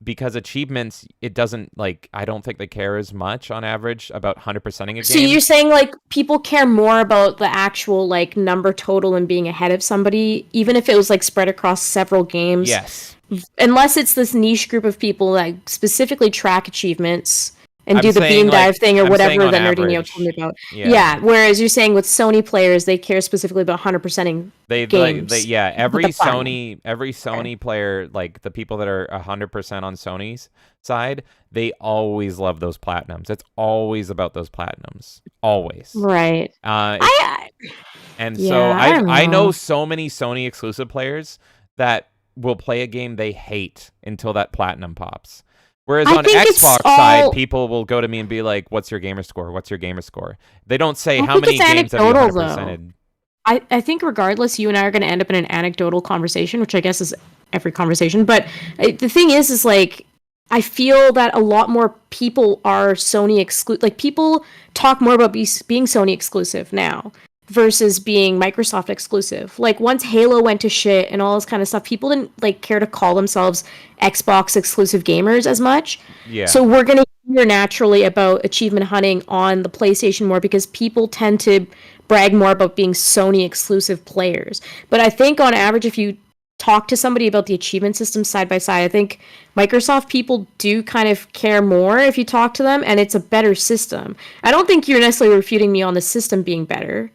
because achievements, it doesn't like I don't think they care as much on average about 100%ing a So game. you're saying like people care more about the actual like number total and being ahead of somebody, even if it was like spread across several games, Yes. unless it's this niche group of people that specifically track achievements and I'm do the saying, beam dive like, thing or I'm saying whatever on that Nerdy Neo average. told me about. Yeah. Yeah. Whereas you're saying with Sony players, they care specifically about 100%ing games. Yeah, with the platinum. every Sony player, like the people that are 100% on Sony's side, they always love those platinums. It's always about those platinums. Always. Right. It's I and so yeah, I don't I know know. so many Sony exclusive players that will play a game they hate until that platinum pops. Whereas I on think it's Xbox side, all people will go to me and be like, "What's your gamer score? What's your gamer score?" They don't say I how think many it's games have you anecdotal though. 100%ed. I think regardless, you and I are going to end up in an anecdotal conversation, which I guess is every conversation. But the thing is like, I feel that a lot more people are Sony exclusive. Like, people talk more about being Sony exclusive now versus being Microsoft exclusive. Like, once Halo went to shit and all this kind of stuff, people didn't like care to call themselves Xbox exclusive gamers as much. Yeah. So we're going to hear naturally about achievement hunting on the PlayStation more because people tend to brag more about being Sony exclusive players. But I think on average, if you talk to somebody about the achievement system side by side, I think Microsoft people do kind of care more if you talk to them, and it's a better system. I don't think you're necessarily refuting me on the system being better,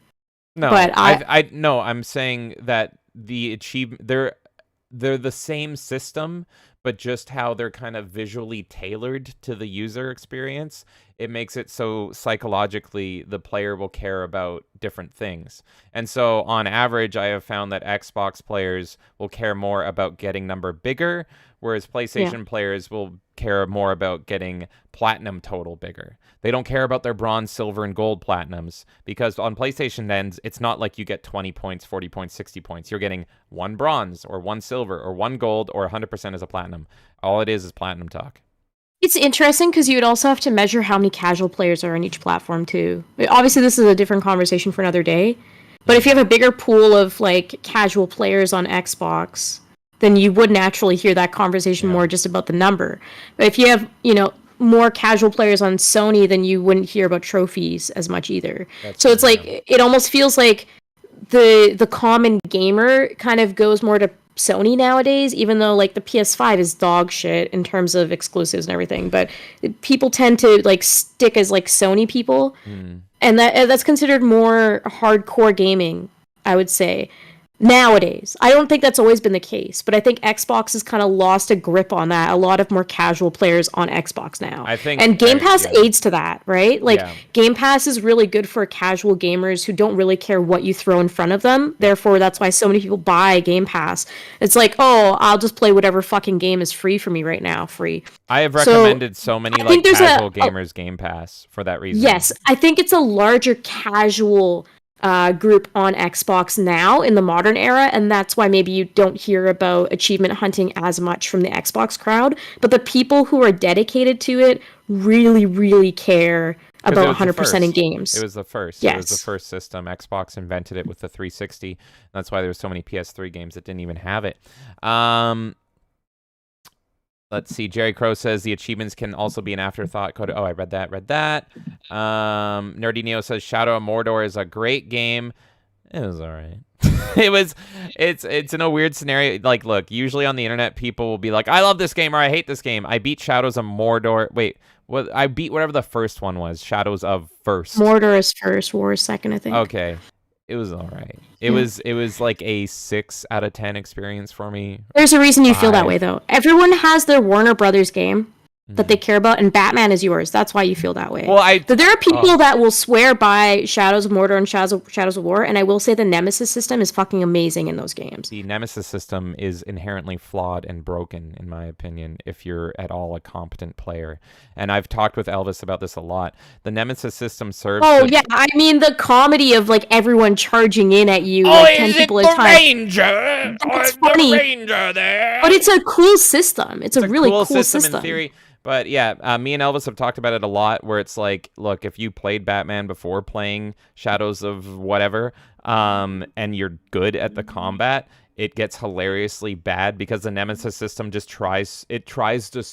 but No, I no, I'm saying that the achievement they're the same system, but just how they're kind of visually tailored to the user experience, it makes it so psychologically the player will care about different things. And so on average, I have found that Xbox players will care more about getting number bigger, whereas yeah. PlayStation players will care more about getting platinum total bigger. They don't care about their bronze, silver, and gold platinums because on PlayStation ends, it's not like you get 20 points, 40 points, 60 points. You're getting one bronze or one silver or one gold or 100% as a platinum. All it is platinum talk. It's interesting because you would also have to measure how many casual players are on each platform too. Obviously, this is a different conversation for another day. But if you have a bigger pool of like casual players on Xbox, then you would naturally hear that conversation more just about the number. But if you have, more casual players on Sony, then you wouldn't hear about trophies as much either. So it's like it almost feels like the common gamer kind of goes more to Sony nowadays, even though like the PS5 is dog shit in terms of exclusives and everything. But people tend to like stick as like Sony people, and that's considered more hardcore gaming, I would say. Nowadays, I don't think that's always been the case, but I think Xbox has kind of lost a grip on that. A lot of more casual players on Xbox now. I think And Game Pass aids to that, right? Like, Yeah. Game Pass is really good for casual gamers who don't really care what you throw in front of them. Therefore, that's why so many people buy Game Pass. It's like, oh, I'll just play whatever fucking game is free for me right now, free. I have So, recommended so many I like think there's casual gamers Game Pass for that reason. yes, I think it's a larger casual group on Xbox now in the modern era, and that's why maybe you don't hear about achievement hunting as much from the Xbox crowd. But the people who are dedicated to it really, really care about 100% in games. It was the first. Yes. It was the first system. Xbox invented it with the 360. That's why there were so many PS3 games that didn't even have it. Let's see. Jerry Crow says the achievements can also be an afterthought. Code. Oh, I read that. Nerdy Neo says Shadow of Mordor is a great game. It was all right. It's in a weird scenario. Like, look, usually on the internet, people will be like, I love this game or I hate this game. I beat Shadows of Mordor. Wait, what? I beat whatever the first one was. Shadows of first. Mordor is first, War is second, I think. Okay. It was all right. It was like a 6 out of 10 experience for me. There's a reason you feel that way, though. Everyone has their Warner Brothers game that they care about, and Batman is yours. That's why you feel that way. Well, but there are people that will swear by Shadows of Mordor and Shadows of War, and I will say the Nemesis system is fucking amazing in those games. The Nemesis system is inherently flawed and broken, in my opinion, if you're at all a competent player. And I've talked with Elvis about this a lot. The Nemesis system serves... Oh, yeah, I mean the comedy of, like, everyone charging in at you, like, 10 people at a time. Ranger? It's funny, the Ranger there? but it's a cool system. It's a really cool system. In theory. But yeah, me and Elvis have talked about it a lot, where it's like, look, if you played Batman before playing Shadows of whatever, and you're good at the combat, it gets hilariously bad because the Nemesis system just tries to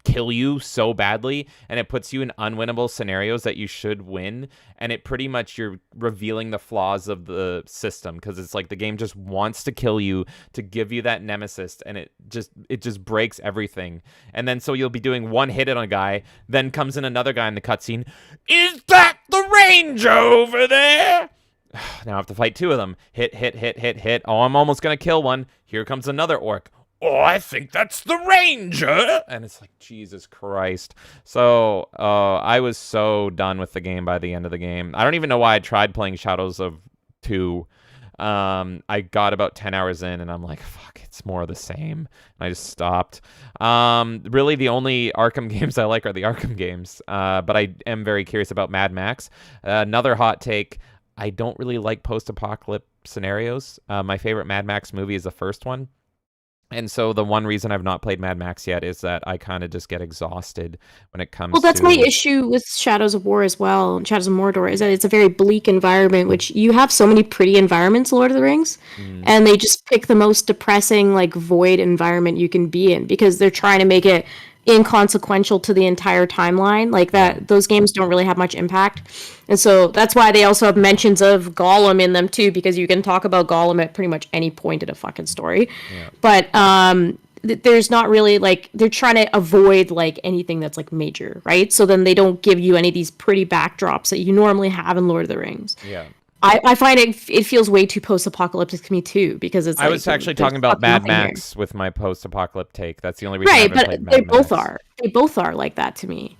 kill you so badly, and it puts you in unwinnable scenarios that you should win, and it pretty much, you're revealing the flaws of the system, because it's like the game just wants to kill you to give you that nemesis, and it just breaks everything. And then so you'll be doing one hit on a guy, then comes in another guy in the cutscene. Is that the Ranger over there? Now I have to fight 2 of them. Hit. Oh, I'm almost gonna kill one. Here comes another orc. Oh, I think that's the Ranger. And it's like, Jesus Christ. So I was so done with the game by the end of the game. I don't even know why I tried playing Shadows of 2. I got about 10 hours in, and I'm like, fuck, it's more of the same. And I just stopped. Really, the only Arkham games I like are the Arkham games. But I am very curious about Mad Max. Another hot take, I don't really like post-apocalypse scenarios. My favorite Mad Max movie is the first one. And so the one reason I've not played Mad Max yet is that I kind of just get exhausted when it comes to... Well, that's my issue with Shadows of War as well, and Shadows of Mordor, is that it's a very bleak environment, which you have so many pretty environments, Lord of the Rings, and they just pick the most depressing, like, void environment you can be in, because they're trying to make it inconsequential to the entire timeline. Like, that, those games don't really have much impact. And so that's why they also have mentions of Gollum in them too, because you can talk about Gollum at pretty much any point in a fucking story. Yeah. But there's not really, like, they're trying to avoid, like, anything that's, like, major, right? So then they don't give you any of these pretty backdrops that you normally have in Lord of the Rings. Yeah. I find it feels way too post-apocalyptic to me too, because it's. I was actually talking about Mad Max with my post-apocalyptic take. That's the only reason I haven't played Mad Max. Right, but they both are. They both are like that to me.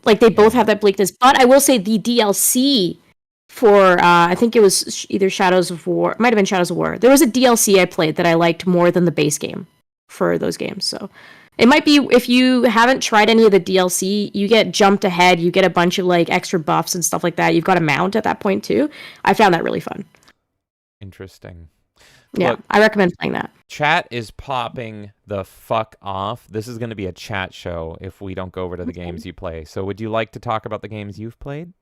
Like, they both have that bleakness. But I will say the DLC for I think it was either Shadows of War, it might have been Shadows of War. There was a DLC I played that I liked more than the base game for those games. So it might be, if you haven't tried any of the DLC, you get jumped ahead, you get a bunch of, like, extra buffs and stuff like that. You've got a mount at that point too. I found that really fun. Interesting. Yeah, look, I recommend playing that. Chat is popping the fuck off. This is going to be a chat show if we don't go over to the games you play. So would you like to talk about the games you've played?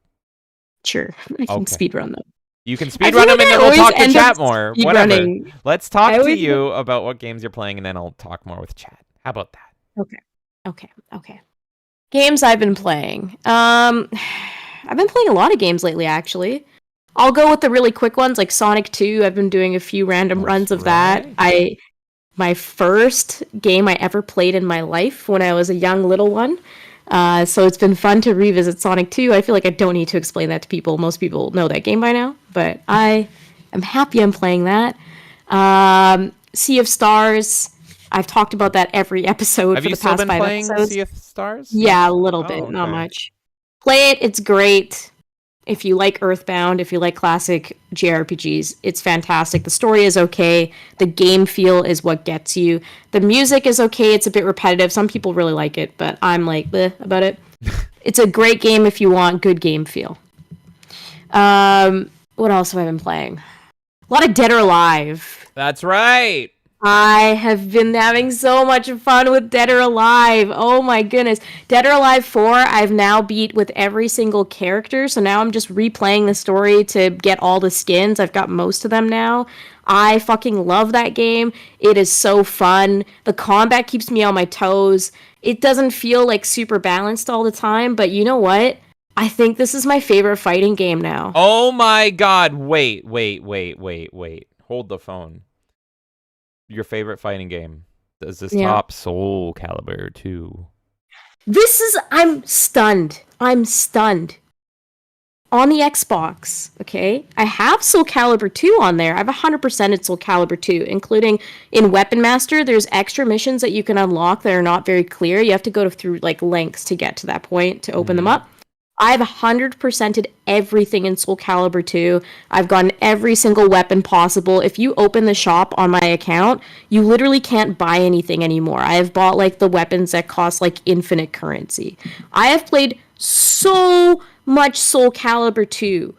Sure. I can speedrun them. You can speedrun them, and then we'll talk to chat more. Whatever. Let's talk to you about what games you're playing, and then I'll talk more with chat. How about that? Okay. Games I've been playing. I've been playing a lot of games lately, actually. I'll go with the really quick ones, like Sonic 2. I've been doing a few random runs of that. My first game I ever played in my life when I was a young little one. So it's been fun to revisit Sonic 2. I feel like I don't need to explain that to people. Most people know that game by now, but I am happy I'm playing that. Sea of Stars. I've talked about that every episode for the past 5 episodes. Have you still been playing Sea of Stars? Yeah, a little bit, okay. Not much. Play it, it's great. If you like Earthbound, if you like classic JRPGs, it's fantastic. The story is okay. The game feel is what gets you. The music is okay. It's a bit repetitive. Some people really like it, but I'm like, bleh about it. It's a great game if you want good game feel. What else have I been playing? A lot of Dead or Alive. That's right. I have been having so much fun with Dead or Alive. Oh my goodness. Dead or Alive 4, I've now beat with every single character. So now I'm just replaying the story to get all the skins. I've got most of them now. I fucking love that game. It is so fun. The combat keeps me on my toes. It doesn't feel like super balanced all the time, but you know what? I think this is my favorite fighting game now. Oh my god, wait. Hold the phone. Your favorite fighting game. Does this top Soul Calibur 2? I'm stunned. I'm stunned. On the Xbox, okay? I have Soul Calibur 2 on there. I've 100%ed Soul Calibur 2, including in Weapon Master, there's extra missions that you can unlock that are not very clear. You have to go through like lengths to get to that point to open them up. I've 100%ed everything in Soul Calibur 2. I've gotten every single weapon possible. If you open the shop on my account, you literally can't buy anything anymore. I have bought like the weapons that cost like infinite currency. I have played so much Soul Calibur 2.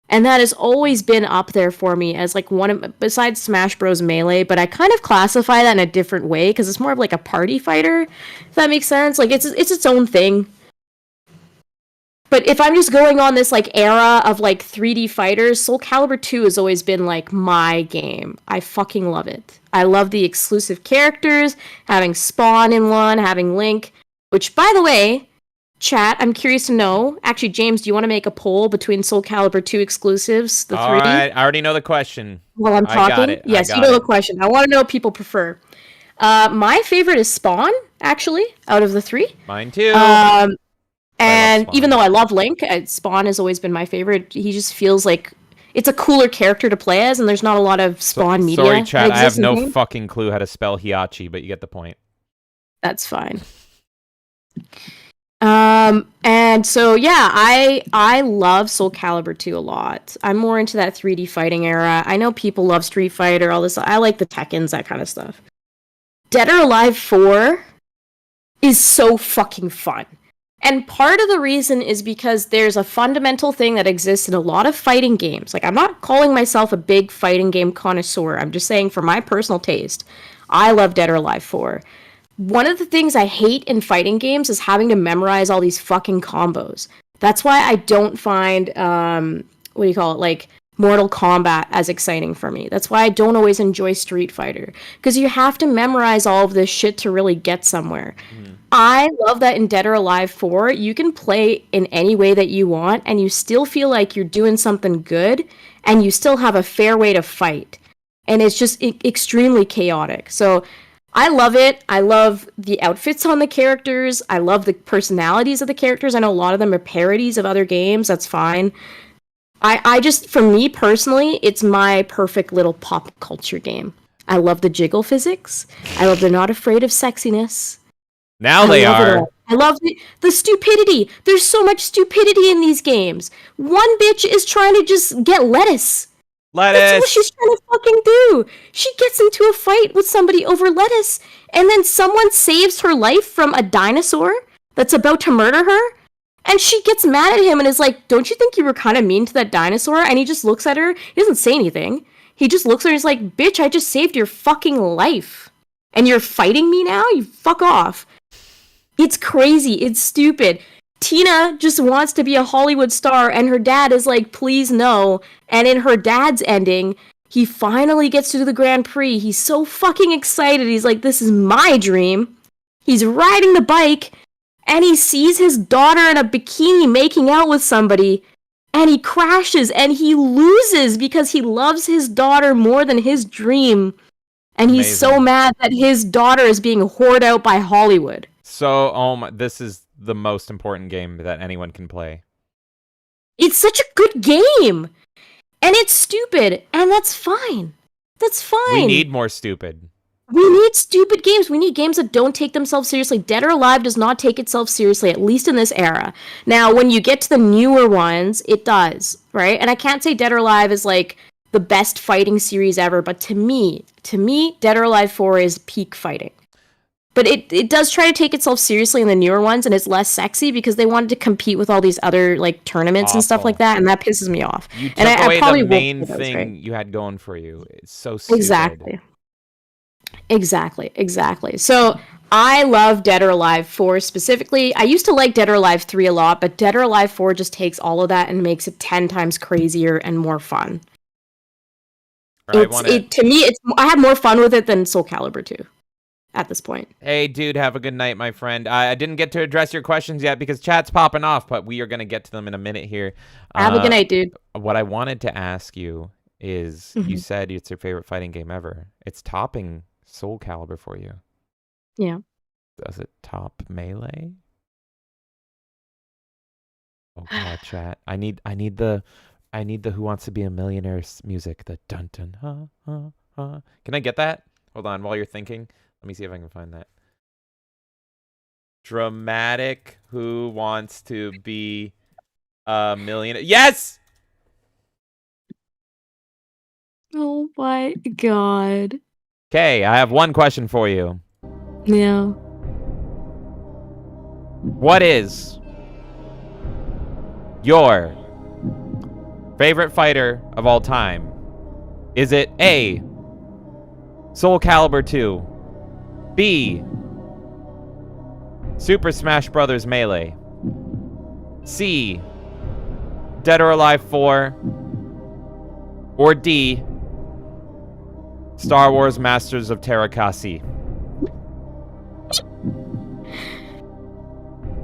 And that has always been up there for me as like one of, besides Smash Bros. Melee, but I kind of classify that in a different way because it's more of like a party fighter, if that makes sense. Like it's its own thing. But if I'm just going on this like era of like 3D fighters, Soul Calibur 2 has always been like my game. I fucking love it. I love the exclusive characters, having Spawn in one, having Link, which by the way, chat, I'm curious to know. Actually, James, do you want to make a poll between Soul Calibur 2 exclusives, the All 3? right, I already know the question. Well, I'm talking. I got it. Yes, you know the question. I want to know what people prefer. My favorite is Spawn, actually, out of the 3. Mine too. And even though I love Link, Spawn has always been my favorite. He just feels like it's a cooler character to play as, and there's not a lot of Spawn media. Sorry, chat, I have no fucking clue how to spell Hiachi, but you get the point. That's fine. And so yeah, I love Soul Calibur 2 a lot. I'm more into that 3D fighting era. I know people love Street Fighter, all this. I like the Tekkens, that kind of stuff. Dead or Alive 4 is so fucking fun. And part of the reason is because there's a fundamental thing that exists in a lot of fighting games. Like, I'm not calling myself a big fighting game connoisseur. I'm just saying, for my personal taste, I love Dead or Alive 4. One of the things I hate in fighting games is having to memorize all these fucking combos. That's why I don't find, like, Mortal Kombat as exciting for me. That's why I don't always enjoy Street Fighter. Because you have to memorize all of this shit to really get somewhere. I love that in Dead or Alive 4, you can play in any way that you want, and you still feel like you're doing something good, and you still have a fair way to fight. And it's just extremely chaotic. So I love it. I love the outfits on the characters. I love the personalities of the characters. I know a lot of them are parodies of other games. That's fine. I just, for me personally, it's my perfect little pop culture game. I love the jiggle physics. I love they're not afraid of sexiness. Now they are. I love the stupidity. There's so much stupidity in these games. One bitch is trying to just get lettuce. That's what she's trying to fucking do. She gets into a fight with somebody over lettuce, and then someone saves her life from a dinosaur that's about to murder her. And she gets mad at him and is like, don't you think you were kind of mean to that dinosaur? And he just looks at her. He doesn't say anything. He just looks at her and is like, bitch, I just saved your fucking life. And you're fighting me now? You fuck off. It's crazy. It's stupid. Tina just wants to be a Hollywood star, and her dad is like, please no. And in her dad's ending, he finally gets to do the Grand Prix. He's so fucking excited. He's like, this is my dream. He's riding the bike, and he sees his daughter in a bikini making out with somebody, and he crashes, and he loses because he loves his daughter more than his dream. And he's so mad that his daughter is being whored out by Hollywood. So, this is the most important game that anyone can play. It's such a good game! And it's stupid, and that's fine. That's fine. We need more stupid. We need stupid games. We need games that don't take themselves seriously. Dead or Alive does not take itself seriously, at least in this era. Now, when you get to the newer ones, it does, right? And I can't say Dead or Alive is like the best fighting series ever, but to me, Dead or Alive 4 is peak fighting. But it does try to take itself seriously in the newer ones, and it's less sexy because they wanted to compete with all these other like tournaments and stuff like that, and that pisses me off. You took and away I probably the main those, thing right? you had going for you. It's so stupid. Exactly. Exactly. So I love Dead or Alive 4 specifically. I used to like Dead or Alive 3 a lot, but Dead or Alive 4 just takes all of that and makes it 10 times crazier and more fun. To me, I have more fun with it than Soul Calibur 2 at this point. Hey, dude, have a good night, my friend. I didn't get to address your questions yet because chat's popping off, but we are going to get to them in a minute here. Have a good night, dude. What I wanted to ask you is, you said it's your favorite fighting game ever. It's topping Soul Calibur for you. Yeah. Does it top Melee? Oh god, chat. I need the Who Wants to Be a Millionaire music. The dun dun ha ha ha. Can I get that? Hold on, while you're thinking. Let me see if I can find that. Dramatic Who Wants to Be a Millionaire. Yes! Oh my god. Okay, I have one question for you. Yeah. What is your favorite fighter of all time? Is it A, Soul Calibur 2, B, Super Smash Bros. Melee, C, Dead or Alive 4, or D, Star Wars Masters of Terrakasi?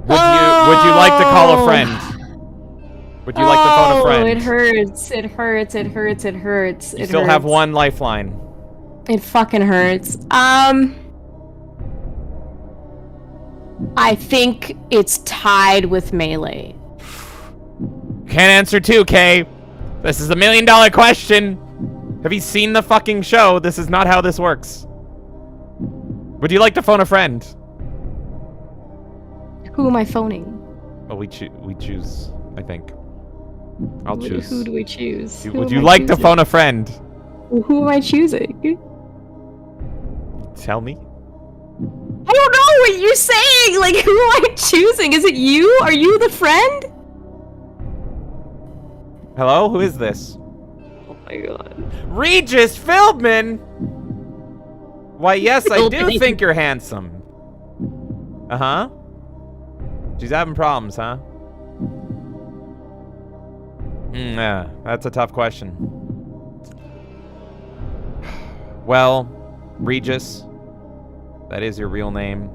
Would you like to call a friend? Would you like to phone a friend? It hurts. You still have one lifeline. It fucking hurts. I think it's tied with Melee. Can't answer 2K. This is $1 million question. Have you seen the fucking show? This is not how this works. Would you like to phone a friend? Who am I phoning? Well, we choose, I think. I'll choose. Who do we choose? Would you like to phone a friend? Who am I choosing? Tell me. I don't know what you're saying. Like, who am I choosing? Is it you? Are you the friend? Hello? Who is this? Oh my god. Regis Feldman? Why, yes, I do think you're handsome. Uh-huh. She's having problems, huh? Yeah, that's a tough question. Well, Regis, that is your real name.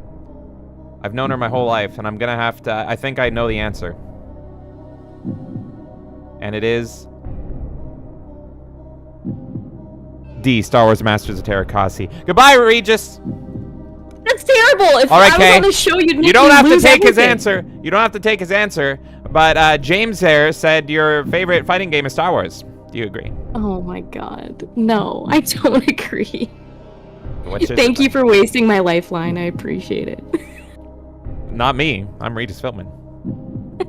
I've known her my whole life, and I'm gonna have to... I think I know the answer. And it is... D, Star Wars Masters of Terrakasi. Goodbye, Regis! That's terrible! If all right, I was on the show, you don't have to take his answer. You don't have to take his answer. But James there said your favorite fighting game is Star Wars. Do you agree? Oh my god. No, I don't agree. Thank you for wasting my lifeline. I appreciate it. Not me. I'm Regis Feldman.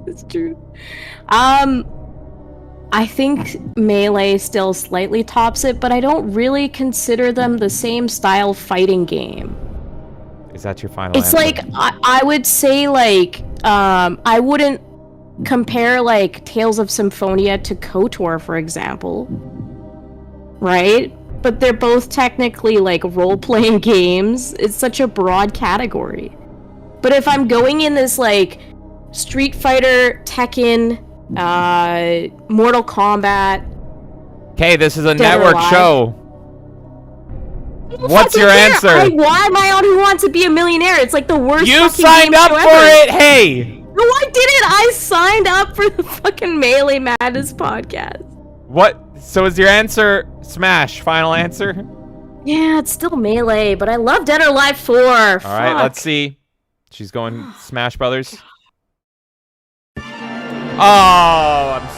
That's true. I think Melee still slightly tops it, but I don't really consider them the same style fighting game. Is that your final answer? It's like, I would say, like, I wouldn't compare, like, Tales of Symphonia to KOTOR, for example. Right? But they're both technically, like, role-playing games. It's such a broad category. But if I'm going in this, like, Street Fighter, Tekken, Mortal Kombat... Okay, this is a network show. What's your answer? Why am I on Who Wants to Be a Millionaire? It's like the worst you fucking signed game up show for ever. it, hey! No, I didn't! I signed up for the fucking Melee Madness podcast. What? So is your answer Smash? Final answer? Yeah, it's still Melee, but I love Dead or Alive 4. Alright, let's see. She's going Smash Brothers. Oh, I'm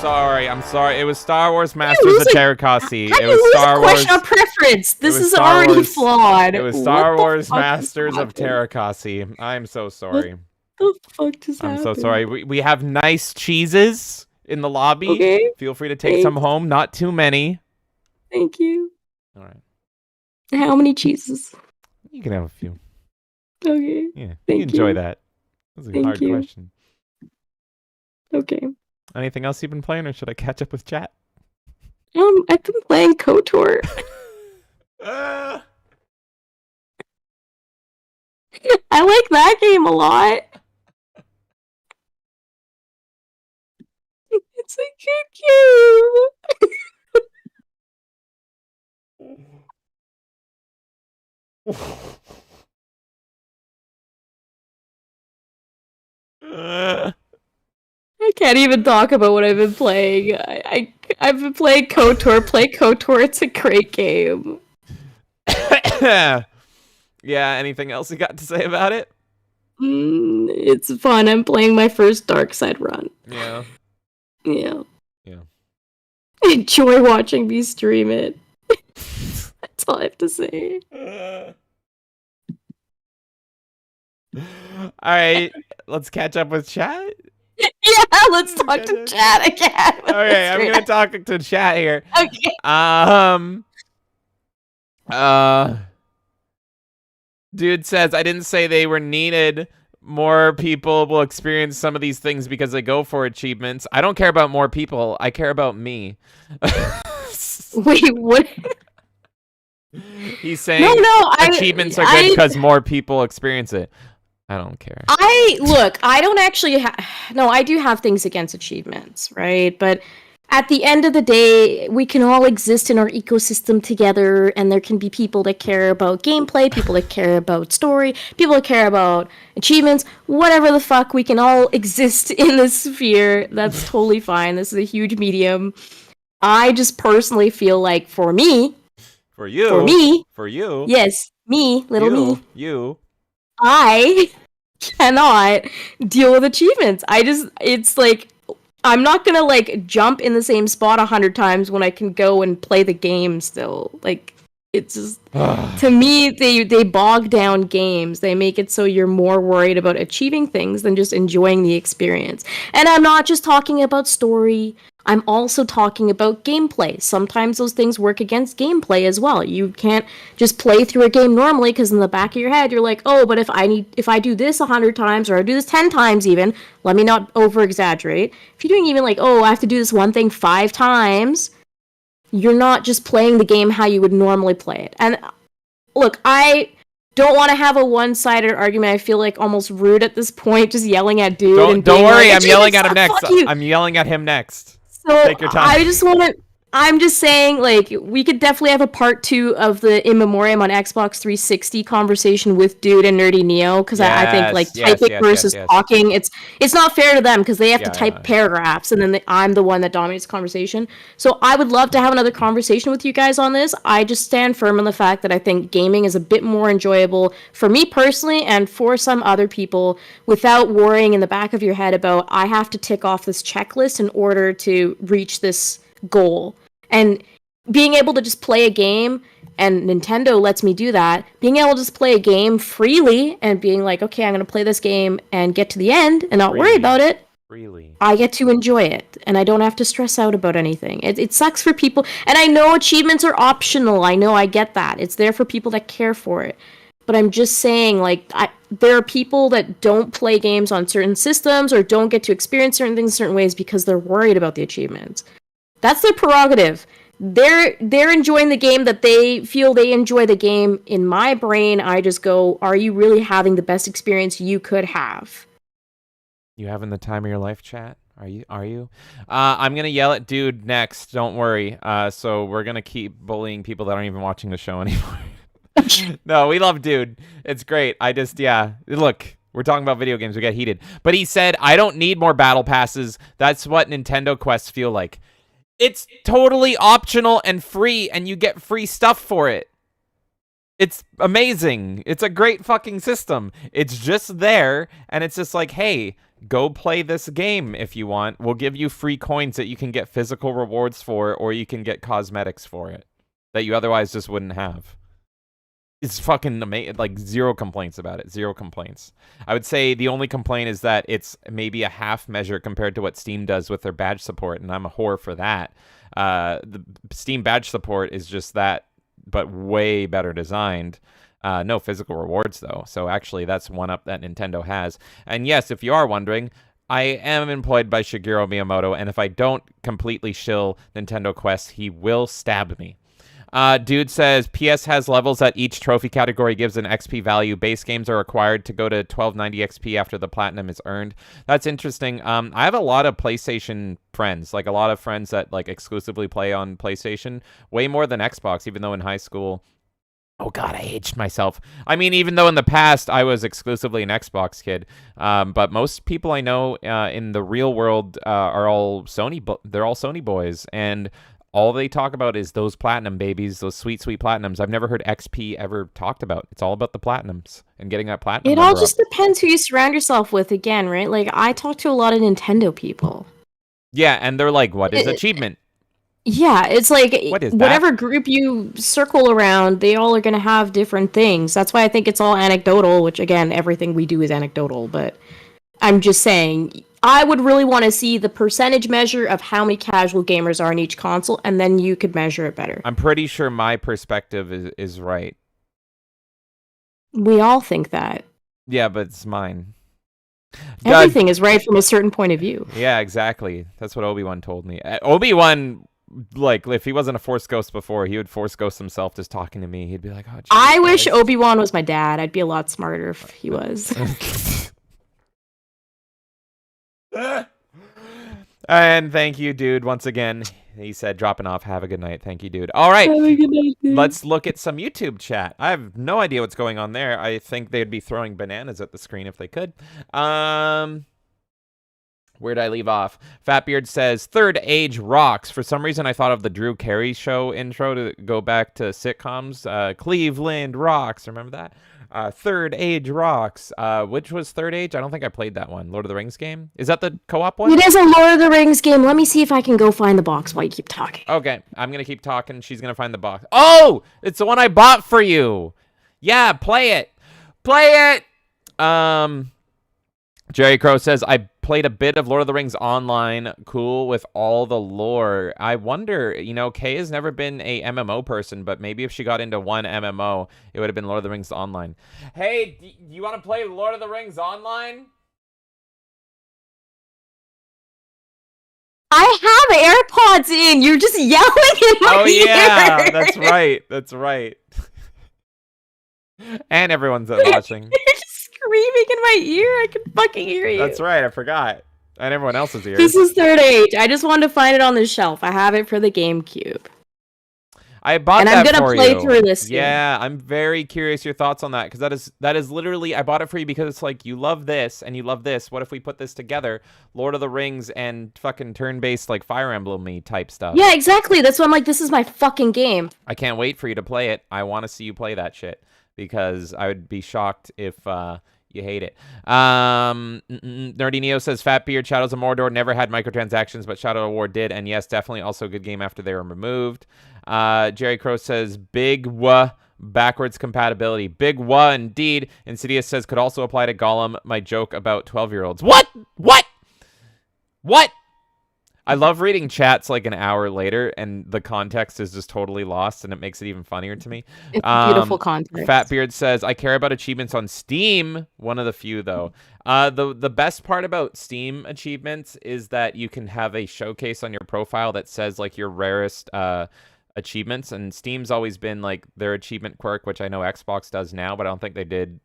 sorry. It was Star Wars Masters of Terrakasi. How do you lose a question on preference? This is already flawed. It was Star Wars Masters of Terrakasi. I'm so sorry. What the fuck just happened? I'm so sorry. We have nice cheeses in the lobby. Okay. Feel free to take some home. Not too many. Thank you. All right. How many cheeses? You can have a few. Okay. Yeah. Thank you enjoy that. That's a hard question. Okay. Anything else you've been playing, or should I catch up with chat? I've been playing KOTOR. I like that game a lot. It's a good Uh, game. I can't even talk about what I've been playing. I've been playing KOTOR. Play KOTOR. It's a great game. yeah. Anything else you got to say about it? It's fun. I'm playing my first Dark Side run. Yeah. Yeah. Yeah. I enjoy watching me stream it. That's all I have to say. All right, let's catch up with chat. Yeah, let's talk to chat again. Okay, I'm gonna talk to chat here. Okay. Dude says I didn't say they were needed. More people will experience some of these things because they go for achievements. I don't care about more people. I care about me. Wait, what? He's saying achievements are good because more people experience it. I don't care. I don't actually no, I do have things against achievements, right? But at the end of the day, we can all exist in our ecosystem together, and there can be people that care about gameplay, people that care about story, people that care about achievements, whatever the fuck. We can all exist in this sphere. That's totally fine. This is a huge medium. I just personally feel like for me, yes, me, me, I cannot deal with achievements. It's like, I'm not gonna like jump in the same spot 100 times when I can go and play the game still. Like, it's just, to me, they bog down games. They make it so you're more worried about achieving things than just enjoying the experience. And I'm not just talking about story. I'm also talking about gameplay. Sometimes those things work against gameplay as well. You can't just play through a game normally because in the back of your head you're like, oh, but if I do this 100 times or I do this 10 times even, let me not over exaggerate. If you're doing even like, oh, I have to do this one thing 5 times, you're not just playing the game how you would normally play it. And look, I don't want to have a one-sided argument. I feel like almost rude at this point, just yelling at dude. Don't worry, like, I'm yelling at him next. I'm yelling at him next. So take your time. I'm just saying, like, we could definitely have a part 2 of the In Memoriam on Xbox 360 conversation with Dude and Nerdy Neo, because I think, like, typing versus talking, it's not fair to them, because they have to type paragraphs, and then I'm the one that dominates the conversation. So I would love to have another conversation with you guys on this. I just stand firm on the fact that I think gaming is a bit more enjoyable for me personally, and for some other people, without worrying in the back of your head about, I have to tick off this checklist in order to reach this goal. And being able to just play a game, and Nintendo lets me do that, being able to just play a game freely and being like, okay, I'm going to play this game and get to the end and not worry about it, I get to enjoy it, and I don't have to stress out about anything. It sucks for people, and I know achievements are optional. I get that. It's there for people that care for it. But I'm just saying, like, there are people that don't play games on certain systems or don't get to experience certain things certain ways because they're worried about the achievements. That's their prerogative. They're enjoying the game that they feel they enjoy the game. In my brain, I just go, are you really having the best experience you could have? You having the time of your life, chat? Are you? I'm going to yell at Dude next. Don't worry. So we're going to keep bullying people that aren't even watching the show anymore. No, we love Dude. It's great. Look. We're talking about video games. We get heated. But he said, I don't need more battle passes. That's what Nintendo quests feel like. It's totally optional and free, and you get free stuff for it. It's amazing. It's a great fucking system. It's just there, and it's just like, hey, go play this game if you want. We'll give you free coins that you can get physical rewards for, or you can get cosmetics for it that you otherwise just wouldn't have. It's fucking amazing. Like, zero complaints about it. Zero complaints. I would say the only complaint is that it's maybe a half measure compared to what Steam does with their badge support, and I'm a whore for that. The Steam badge support is just that, but way better designed. No physical rewards, though. So actually, that's one up that Nintendo has. And yes, if you are wondering, I am employed by Shigeru Miyamoto, and if I don't completely shill Nintendo Quest, he will stab me. Dude says PS has levels that each trophy category gives an XP value. Base games are required to go to 1290 XP after the platinum is earned. That's interesting. I have a lot of PlayStation friends, like a lot of friends that like exclusively play on PlayStation, way more than Xbox, even though in high school. Oh God, I aged myself. I mean, even though in the past I was exclusively an Xbox kid, but most people I know in the real world are all Sony. They're all Sony boys, and all they talk about is those platinum babies, those sweet, sweet platinums. I've never heard XP ever talked about. It's all about the platinums and getting that platinum. It all just depends who you surround yourself with. Again, right? Like I talk to a lot of Nintendo people. Yeah, and they're like, "What is achievement?" Yeah, it's like What is whatever that? group you circle around, they all are going to have different things. That's why I think it's all anecdotal, which again, everything we do is anecdotal, but I'm just saying I would really want to see the percentage measure of how many casual gamers are in each console, and then you could measure it better. I'm pretty sure my perspective is right. We all think that. Yeah, but it's mine. Everything is right from a certain point of view. Yeah, exactly. That's what Obi-Wan told me. Obi-Wan, like, if he wasn't a Force Ghost before, he would Force Ghost himself just talking to me. He'd be like, oh, Jesus I wish Christ. Obi-Wan was my dad. I'd be a lot smarter if he was. And thank you, dude, once again. He said, dropping off. Have a good night. Thank you, dude. All right. Have a good night, dude. Let's look at some YouTube chat. I have no idea what's going on there. I think they'd be throwing bananas at the screen if they could. Where'd I leave off? Fatbeard says, Third Age rocks. For some reason, I thought of the Drew Carey show intro to go back to sitcoms. Cleveland rocks. Remember that? Third Age rocks. Which was Third Age? I don't think I played that one. Lord of the Rings game? Is that the co-op one? It is a Lord of the Rings game. Let me see if I can go find the box while you keep talking. Okay, I'm going to keep talking. She's going to find the box. Oh! It's the one I bought for you! Yeah, play it! Play it! Jerry Crow says, I played a bit of Lord of the Rings Online. Cool with all the lore. I wonder, you know, Kay has never been a MMO person, but maybe if she got into one MMO, it would have been Lord of the Rings Online. Hey, do you want to play Lord of the Rings Online? I have AirPods in. You're just yelling in my ear. Yeah, that's right. That's right. And everyone's watching. You're just screaming in my ear. I can fucking hear you. That's right. I forgot. And everyone else's ears. This is Third Age. I just wanted to find it on the shelf. I have it for the GameCube. I bought and that I'm gonna for play you. through this. Yeah, I'm very curious your thoughts on that because that is literally I bought it for you because it's like you love this and you love this. What if we put this together? Lord of the Rings and fucking turn-based like Fire Emblem-y type stuff. Yeah, exactly. That's why I'm like, this is my fucking game. I can't wait for you to play it. I want to see you play that shit because I would be shocked if you hate it. Nerdy Neo says Fatbeard Shadows of Mordor never had microtransactions, but Shadow of War did, and yes, definitely also a good game after they were removed. Jerry Crow says big backwards compatibility. Big indeed. Insidious says could also apply to Gollum. My joke about 12-year-olds. What? I love reading chats like an hour later, and the context is just totally lost, and it makes it even funnier to me. It's beautiful context. Fatbeard says, I care about achievements on Steam. One of the few, though. The best part about Steam achievements is that you can have a showcase on your profile that says, like, your rarest achievements, and Steam's always been, like, their achievement quirk, which I know Xbox does now, but I don't think they did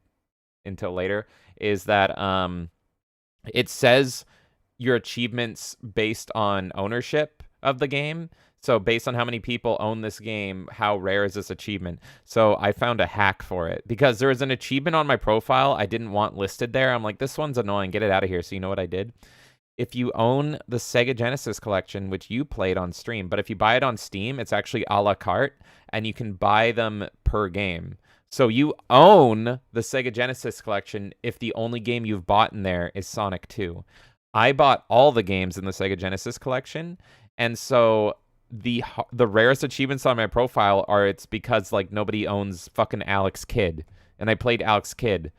until later, is that it says your achievements based on ownership of the game. So based on how many people own this game, how rare is this achievement? So I found a hack for it because there was an achievement on my profile I didn't want listed there. I'm like, this one's annoying. Get it out of here. So you know what I did? If you own the Sega Genesis collection, which you played on stream, but if you buy it on Steam, it's actually a la carte and you can buy them per game. So you own the Sega Genesis collection if the only game you've bought in there is Sonic 2. I bought all the games in the Sega Genesis collection, and so the rarest achievements on my profile are it's because like nobody owns fucking Alex Kidd, and I played Alex Kidd,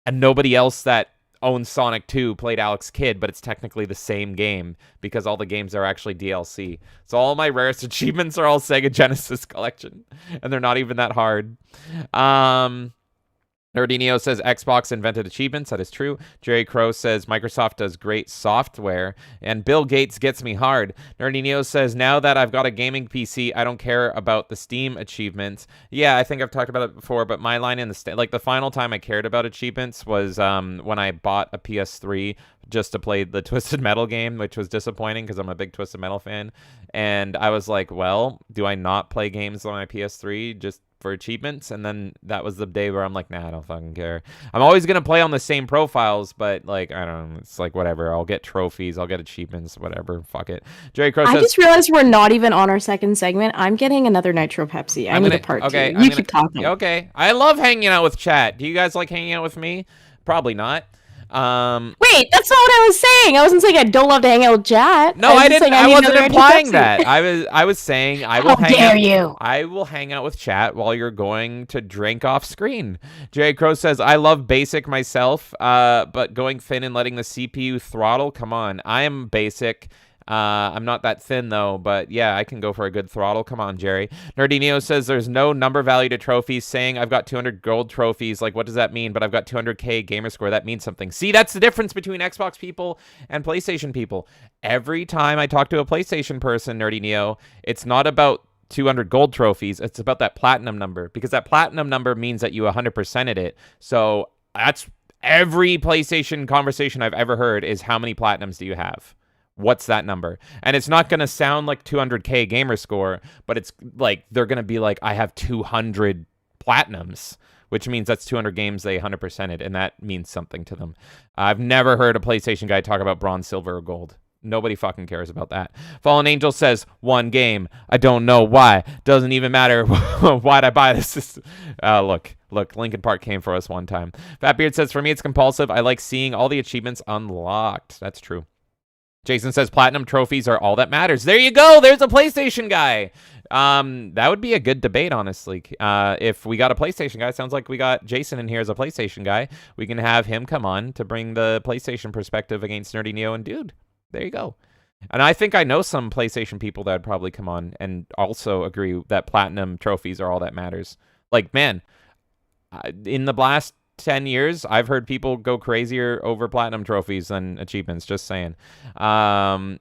and nobody else that owns Sonic 2 played Alex Kidd, but it's technically the same game because all the games are actually DLC. So all my rarest achievements are all Sega Genesis collection, and they're not even that hard. Nerdinio says Xbox invented achievements. That is true. Jerry Crow says Microsoft does great software. And Bill Gates gets me hard. Nerdinio says, now that I've got a gaming PC, I don't care about the Steam achievements. Yeah, I think I've talked about it before, but my line in the final time I cared about achievements was when I bought a PS3 just to play the Twisted Metal game, which was disappointing because I'm a big Twisted Metal fan. And I was like, well, do I not play games on my PS3 just for achievements? And then that was the day where I'm like, nah, I don't fucking care. I'm always gonna play on the same profiles, but like, I don't know, it's like whatever. I'll get trophies, I'll get achievements, whatever. Fuck it. Jerry Crow says, I just realized we're not even on our second segment. I'm getting another Nitro Pepsi. I need a part two. You keep talking. Okay. I love hanging out with chat. Do you guys like hanging out with me? Probably not. Wait, that's not what I was saying. I wasn't saying I don't love to hang out with chat. No, I didn't. I wasn't implying that. I was saying I will I will hang out with chat while you're going to drink off screen. Jerry Crow says, I love basic myself, but going thin and letting the CPU throttle. Come on, I am basic. I'm not that thin though, but yeah, I can go for a good throttle. Come on, Jerry. Nerdinio says there's no number value to trophies, saying I've got 200 gold trophies. Like, what does that mean? But I've got 200k gamer score. That means something. See, that's the difference between Xbox people and PlayStation people. Every time I talk to a PlayStation person, Nerdinio, it's not about 200 gold trophies. It's about that platinum number, because that platinum number means that you 100%ed it. So that's every PlayStation conversation I've ever heard is, how many platinums do you have? What's that number? And it's not going to sound like 200k gamer score, but it's like, they're going to be like, I have 200 platinums, which means that's 200 games they 100%ed, and that means something to them. I've never heard a PlayStation guy talk about bronze, silver, or gold. Nobody fucking cares about that. Fallen Angel says, one game. I don't know why. Doesn't even matter. Why'd I buy this? Look, Linkin Park came for us one time. Fatbeard says, for me, it's compulsive. I like seeing all the achievements unlocked. That's true. Jason says platinum trophies are all that matters. There you go. There's a PlayStation guy. That would be a good debate, honestly. If we got a PlayStation guy, sounds like we got Jason in here as a PlayStation guy. We can have him come on to bring the PlayStation perspective against Nerdy Neo and Dude. There you go. And I think I know some PlayStation people that would probably come on and also agree that platinum trophies are all that matters. Like, man, in the last 10 years, I've heard people go crazier over platinum trophies than achievements. Just saying.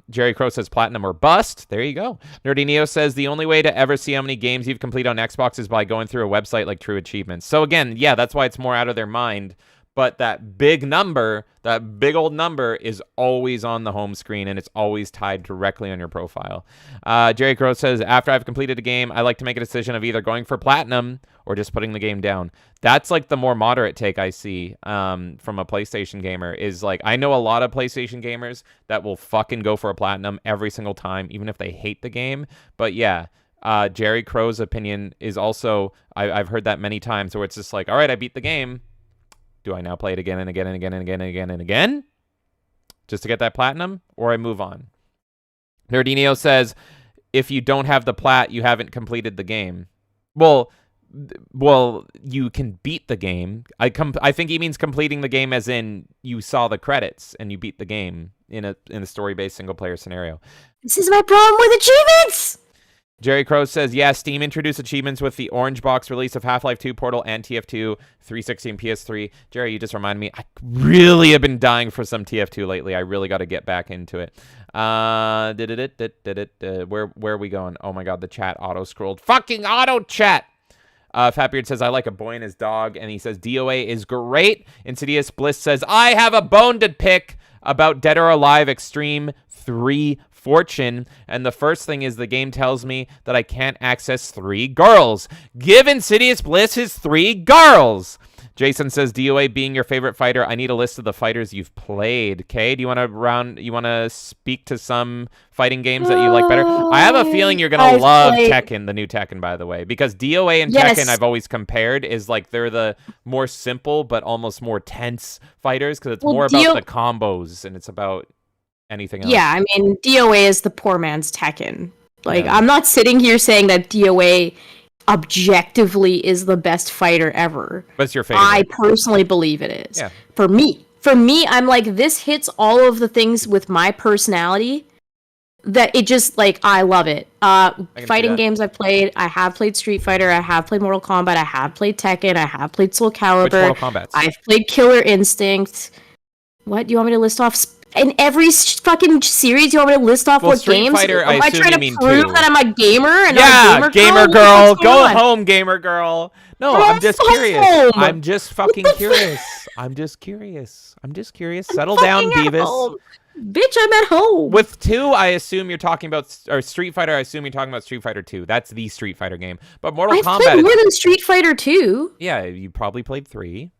Jerry Crow says platinum or bust. There you go. Nerdy Neo says the only way to ever see how many games you've completed on Xbox is by going through a website like True Achievements. So again, yeah, that's why it's more out of their mind. But that big number, that big old number, is always on the home screen, and it's always tied directly on your profile. Jerry Crow says, after I've completed a game, I like to make a decision of either going for platinum or just putting the game down. That's like the more moderate take I see from a PlayStation gamer, is like, I know a lot of PlayStation gamers that will fucking go for a platinum every single time, even if they hate the game. But yeah, Jerry Crow's opinion is also, I've heard that many times, where it's just like, all right, I beat the game. Do I now play it again and again and again and again and again and again just to get that platinum, or I move on? Nerdinio says, if you don't have the plat, you haven't completed the game. Well, you can beat the game. I think he means completing the game as in you saw the credits and you beat the game in a story-based single-player scenario. This is my problem with achievements! Jerry Crow says, yeah, Steam introduced achievements with the orange box release of Half-Life 2, Portal, and TF2, 360 and PS3. Jerry, you just reminded me, I really have been dying for some TF2 lately. I really got to get back into it. Where are we going? Oh my god, the chat auto-scrolled. Fucking auto-chat! Fatbeard says, I like a boy and his dog, and he says, DOA is great. Insidious Bliss says, I have a bone to pick about Dead or Alive Extreme 3 Fortune, and the first thing is the game tells me that I can't access 3 girls. Give Insidious Bliss his 3 girls. Jason says, DOA being your favorite fighter, I need a list of the fighters you've played. Okay, do you want to speak to some fighting games that you like better? I have a feeling you're gonna love Tekken, the new Tekken, by the way, because DOA and Tekken I've always compared is like they're the more simple but almost more tense fighters, because it's more about the combos and it's about anything else. Yeah, I mean, DOA is the poor man's Tekken. Like, yeah. I'm not sitting here saying that DOA objectively is the best fighter ever. What's your favorite? I personally believe it is. Yeah. For me, I'm like, this hits all of the things with my personality that it just like I love it. can see Fighting that. games I've played. I have played Street Fighter. I have played Mortal Kombat. I have played Tekken. I have played Soul Which Calibur. Mortal Kombat? I've played Killer Instinct. What do you want me to list off? In every fucking series, you want me to list off what Street games? Fighter, Am I I assume trying you to mean prove 2. that I'm a gamer and Yeah, not a gamer gamer girl, What's go going on? home, gamer girl. No, Go I'm just curious. home. I'm just fucking curious. I'm just curious. Settle down, Fucking at Beavis. home. Bitch, I'm at home. With 2, I assume you're talking about, or Street Fighter, I assume you're talking about Street Fighter 2. That's the Street Fighter game. But Mortal I've Kombat, played more than Street Fighter 2. yeah, you probably played 3.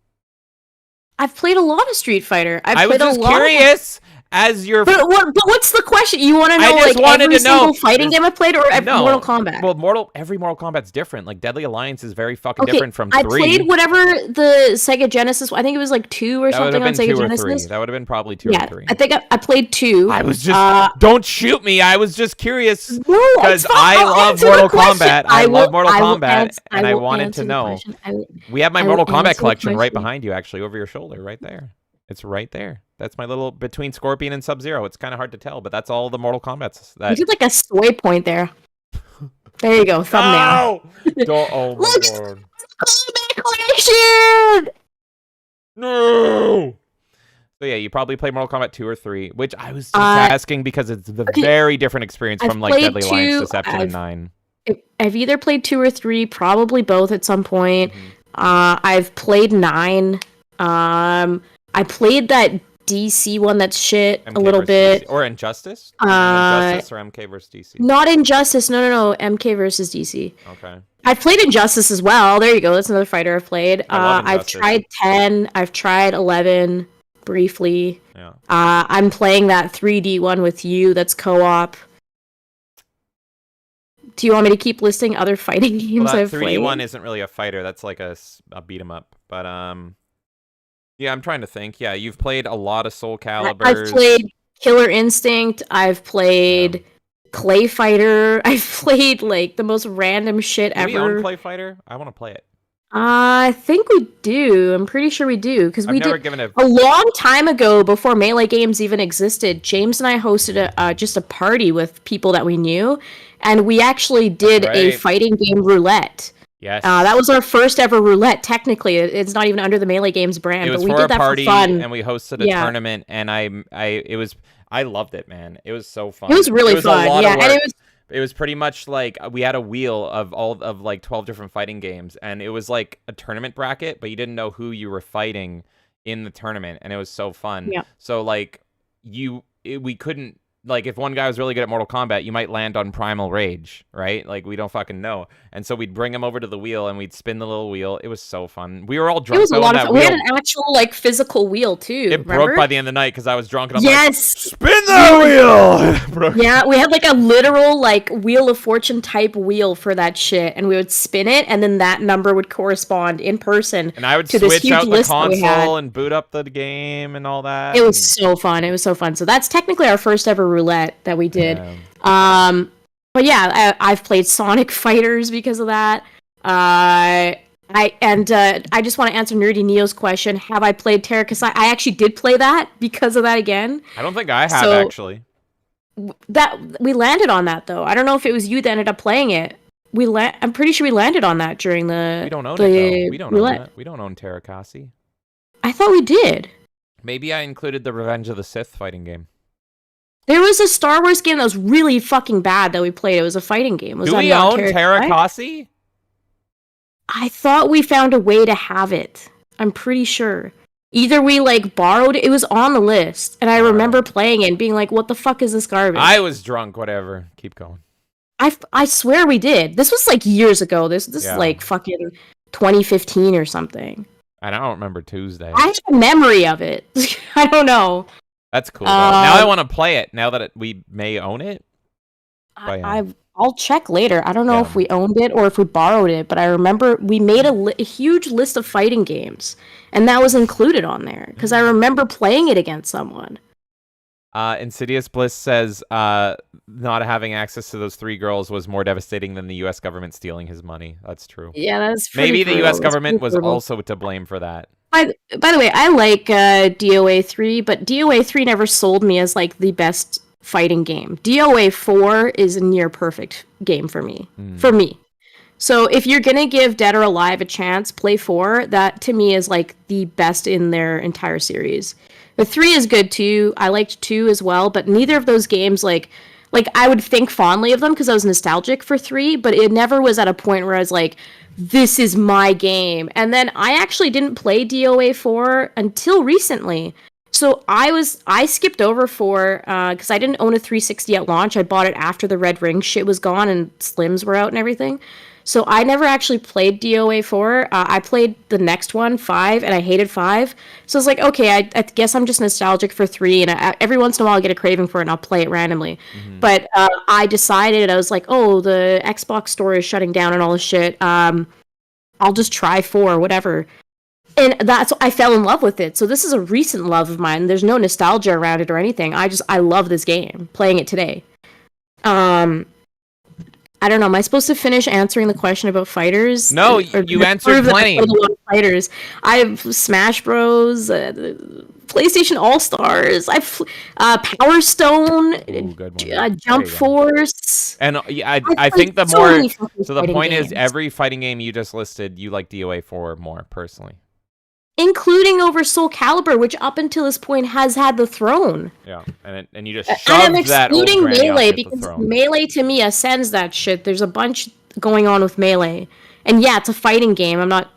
I've played a lot of Street Fighter. I was just curious as your. But what's the question? You want to know just like wanted every to know. single fighting game I've played, or No. Mortal Kombat? Well, every Mortal Kombat's different. Like Deadly Alliance is very fucking different from 3. I played whatever the Sega Genesis. I think it was like 2 or That would something have on been Sega 2 or Genesis. 3. That would have been probably 2 or 3. I think I played 2. I was just don't shoot me. I was just curious No, because it's fine. I I'll love answer the Mortal question. Kombat. I love Mortal Kombat, and I will wanted answer to the know. question. We have my I Mortal will Kombat answer the collection right question. behind you, actually, over your shoulder, right there. It's right there. That's my little between Scorpion and Sub-Zero. It's kind of hard to tell, but that's all the Mortal Kombat's. You That did like a soy point there. There you go, thumbnail. No! Oh my Look, god! Kombat collection. No! So yeah, you probably play Mortal Kombat 2 or 3, which I was just asking because it's the very different experience I've from like played Deadly Alliance, 2, Deception, and 9. I've either played 2 or 3, probably both at some point. I've played 9. I played that DC one that's shit MK a little versus bit. DC. Or Injustice? Injustice or MK versus DC? Not Injustice. No. MK versus DC. Okay. I've played Injustice as well. There you go. That's another fighter I've played. I love I've Injustice. tried 10. I've tried 11 briefly. Yeah. I'm playing that 3D one with you. That's co-op. Do you want me to keep listing other fighting games Well, that I've 3D played? one isn't really a fighter. That's like a beat 'em up. But yeah, I'm trying to think. Yeah, you've played a lot of Soul Caliburs. I've played Killer Instinct. I've played Clay Fighter. I've played like the most random shit Do ever. we own Clay Fighter? I want to play it. I think we do. I'm pretty sure we do because we I've never did given it. a long time ago before Melee Games even existed. James and I hosted just a party with people that we knew, and we actually did a Right. fighting game roulette. Yes. That was our first ever roulette. Technically, it's not even under the Melee Games brand, It was but we for did a that party, for fun. and we hosted a Yeah. tournament, and I loved it, man. It was so fun. It was really fun. A lot Yeah, of and work. it was It was pretty much like we had a wheel of all of like 12 different fighting games, and it was like a tournament bracket, but you didn't know who you were fighting in the tournament, and it was so fun. Yeah. So like we couldn't, like, if one guy was really good at Mortal Kombat, you might land on Primal Rage, right? Like, we don't fucking know. And so we'd bring him over to the wheel, and we'd spin the little wheel. It was so fun. We were all drunk. It was a though, lot on of that fun. We wheel. had an actual like physical wheel too. It remember? broke by the end of the night because I was drunk, and I'm Yes. like, spin that wheel! It broke. Yeah, we had like a literal like Wheel of Fortune type wheel for that shit, and we would spin it, and then that number would correspond in person. And I would to this switch huge out the list that we had. console and boot up the game and all that. It was so fun. It was so fun. So that's technically our first ever roulette that we did. Yeah. But yeah, I've played Sonic Fighters because of that. I just want to answer Nerdy Neo's question. Have I played Terra? I actually did play that because of that again. I don't think I have, So- actually. That we landed on that though. I don't know if it was you that ended up playing it. I'm pretty sure we landed on that during the. We don't own the it, though. We don't roulette. own it. We don't own Terrakasi. I thought we did. Maybe I included the Revenge of the Sith fighting game. There was a Star Wars game that was really fucking bad that we played. It was a fighting game. Was Do that we not own Terrakasi? I thought we found a way to have it. I'm pretty sure. Either we like borrowed it was on the list, and I remember playing it and being like, "What the fuck is this garbage?" I was drunk. Whatever. Keep going. I swear we did. This was like years ago. This Yeah. is like fucking 2015 or something. And I don't remember Tuesday. I have a memory of it. I don't know. That's cool. Though. Now I want to play it. Now that we may own it. But yeah. I'll check later. I don't know Yeah. if we owned it or if we borrowed it, but I remember we made a huge list of fighting games, and that was included on there because I remember playing it against someone. Insidious Bliss says not having access to those 3 girls was more devastating than the U.S. government stealing his money. That's true. Yeah, that's pretty Maybe the brutal. U.S. That's government pretty was brutal. also to blame for that. By the way, I like DOA 3, but DOA 3 never sold me as like the best fighting game. DOA 4 is a near perfect game for me. For me. So if you're gonna give Dead or Alive a chance, play 4. That to me is like the best in their entire series. The 3 is good too. I liked 2 as well, but neither of those games like I would think fondly of them because I was nostalgic for 3, but it never was at a point where I was like, this is my game. And then I actually didn't play DOA 4 until recently. So I skipped over 4 because I didn't own a 360 at launch. I bought it after the Red Ring shit was gone and Slims were out and everything. So I never actually played DOA 4. I played the next one, 5, and I hated 5. So I was like, okay, I guess I'm just nostalgic for 3, and every once in a while I'll get a craving for it and I'll play it randomly. But I decided, I was like, oh, the Xbox store is shutting down and all this shit. I'll just try 4, whatever. And I fell in love with it. So this is a recent love of mine. There's no nostalgia around it or anything. I love this game, playing it today. I don't know. Am I supposed to finish answering the question about fighters? No, you answered plenty. I played a lot of fighters. I have Smash Bros, PlayStation All Stars. I've Power Stone, Jump Force. And I think the more. So the point is, every fighting game you just listed, you like DOA 4 more personally. Including over Soul Calibur, which up until this point has had the throne. Yeah, and you just shoved that old granny Melee off because the throne. Melee to me ascends that shit. There's a bunch going on with Melee, and yeah, it's a fighting game. I'm not,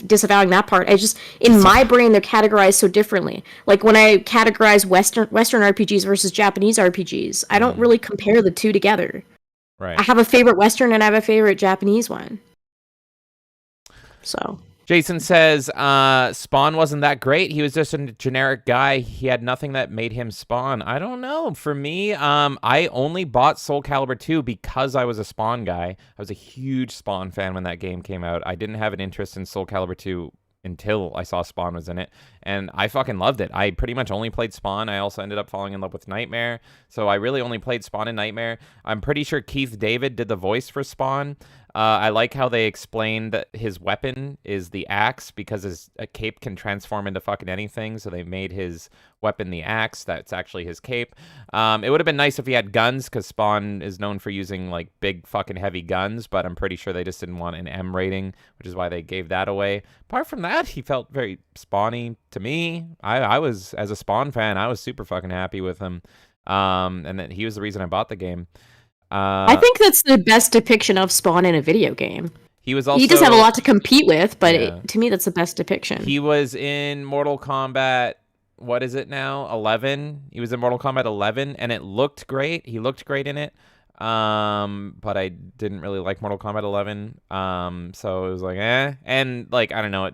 disavowing that part. I just in my brain they're categorized so differently. Like when I categorize Western RPGs versus Japanese RPGs, I don't really compare the two together. Right. I have a favorite Western and I have a favorite Japanese one. So. Jason says, Spawn wasn't that great. He was just a generic guy. He had nothing that made him Spawn. I don't know. For me, I only bought Soul Calibur 2 because I was a Spawn guy. I was a huge Spawn fan when that game came out. I didn't have an interest in Soul Calibur 2 until I saw Spawn was in it, and I fucking loved it. I pretty much only played Spawn. I also ended up falling in love with Nightmare, so I really only played Spawn and Nightmare. I'm pretty sure Keith David did the voice for Spawn. I like how they explained that his weapon is the axe because his cape can transform into fucking anything, so they made his weapon the axe. That's actually his cape. It would have been nice if he had guns because Spawn is known for using like big fucking heavy guns, but I'm pretty sure they just didn't want an M rating, which is why they gave that away. Apart from that, he felt very Spawny to me. I was, as a Spawn fan, I was super fucking happy with him. And then he was the reason I bought the game. I think that's the best depiction of Spawn in a video game. He was also. He does have a lot to compete with, but to me, that's the best depiction. He was in Mortal Kombat. What is it now? 11. He was in Mortal Kombat 11, and it looked great. He looked great in it. But I didn't really like Mortal Kombat 11. So it was like, eh. And like, I don't know.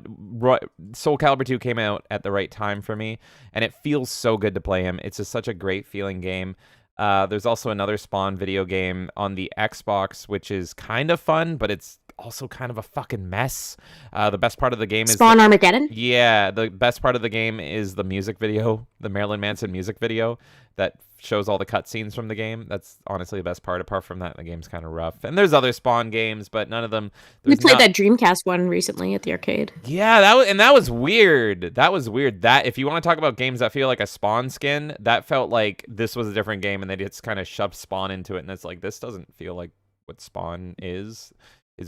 Soul Calibur 2 came out at the right time for me, and it feels so good to play him. It's just such a great feeling game. There's also another Spawn video game on the Xbox, which is kind of fun, but it's also kind of a fucking mess. The best part of the game is Spawn Armageddon? Yeah, the best part of the game is the music video, the Marilyn Manson music video that shows all the cutscenes from the game. That's honestly the best part. Apart from that, the game's kind of rough. And there's other Spawn games, but none of them. We played that Dreamcast one recently at the arcade. Yeah, that was weird. That was weird. That if you want to talk about games that feel like a Spawn skin, that felt like this was a different game, and they just kind of shoved Spawn into it, and it's like this doesn't feel like what Spawn is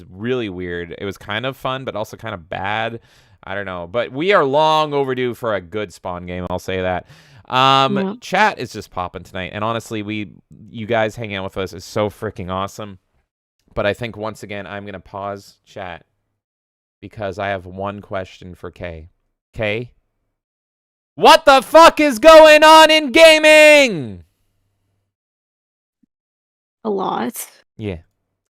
really weird. It was kind of fun, but also kind of bad. I don't know, but we are long overdue for a good Spawn game. I'll say that. Chat is just popping tonight, and honestly, you guys hanging out with us is so freaking awesome. But I think once again, I'm gonna pause chat because I have one question for Kay. Kay, what the fuck is going on in gaming? A lot. Yeah.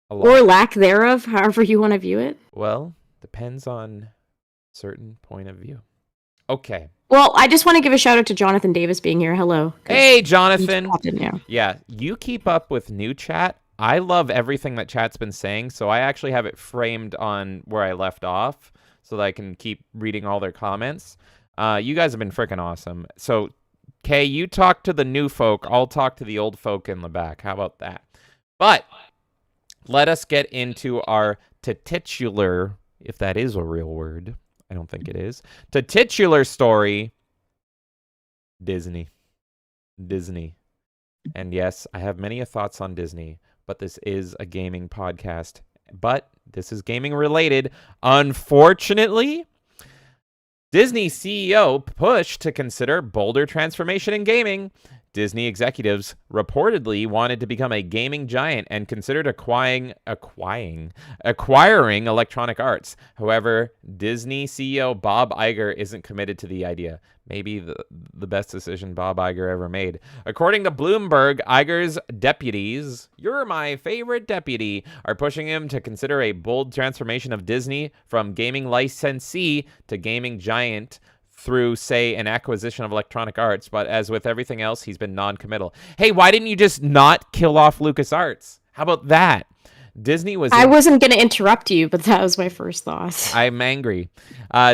A lot. Or lack thereof, however you want to view it. Well, depends on certain point of view. Okay. Well, I just want to give a shout out to Jonathan Davis being here. Hello. Hey, Jonathan. Yeah, you keep up with new chat. I love everything that chat's been saying, so I actually have it framed on where I left off so that I can keep reading all their comments. You guys have been freaking awesome. So, Kay, you talk to the new folk. I'll talk to the old folk in the back. How about that? But let us get into our titular, if that is a real word. I don't think it is. Titular story. Disney. And yes, I have many thoughts on Disney, but this is a gaming podcast. But this is gaming related. Unfortunately, Disney CEO pushed to consider bolder transformation in gaming. Disney executives reportedly wanted to become a gaming giant and considered acquiring Electronic Arts. However, Disney CEO Bob Iger isn't committed to the idea. Maybe the best decision Bob Iger ever made. According to Bloomberg, Iger's deputies, you're my favorite deputy, are pushing him to consider a bold transformation of Disney from gaming licensee to gaming giant through, say, an acquisition of Electronic Arts, but as with everything else, he's been non-committal. Hey, why didn't you just not kill off LucasArts? How about that? I wasn't going to interrupt you, but that was my first thought. I'm angry.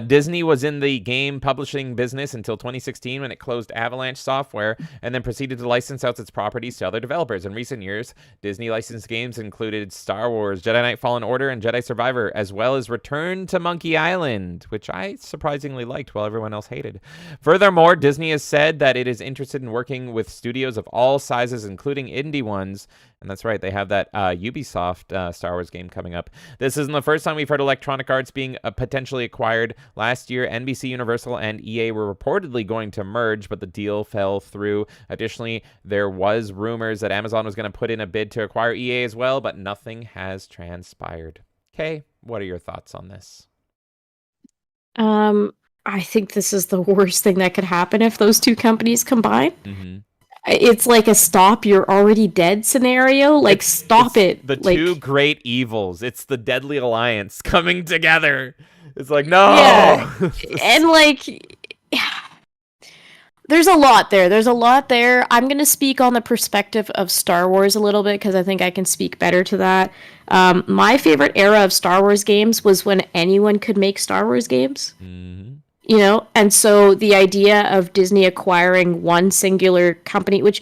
Disney was in the game publishing business until 2016 when it closed Avalanche Software and then proceeded to license out its properties to other developers. In recent years, Disney licensed games included Star Wars, Jedi Knight Fallen Order, and Jedi Survivor, as well as Return to Monkey Island, which I surprisingly liked while everyone else hated. Furthermore, Disney has said that it is interested in working with studios of all sizes, including indie ones. And that's right, they have that Ubisoft Star Wars game coming up. This isn't the first time we've heard Electronic Arts being potentially acquired. Last year, NBC Universal and EA were reportedly going to merge, but the deal fell through. Additionally, there was rumors that Amazon was going to put in a bid to acquire EA as well, but nothing has transpired. Okay, what are your thoughts on this? I think this is the worst thing that could happen if those two companies combine. Mm-hmm. It's like a stop, you're already dead scenario. Like, stop it. The like, two great evils. It's the deadly alliance coming together. It's like, no. Yeah. And like, there's a lot there. I'm going to speak on the perspective of Star Wars a little bit because I think I can speak better to that. My favorite era of Star Wars games was when anyone could make Star Wars games. Mm-hmm. You know, and so the idea of Disney acquiring one singular company, which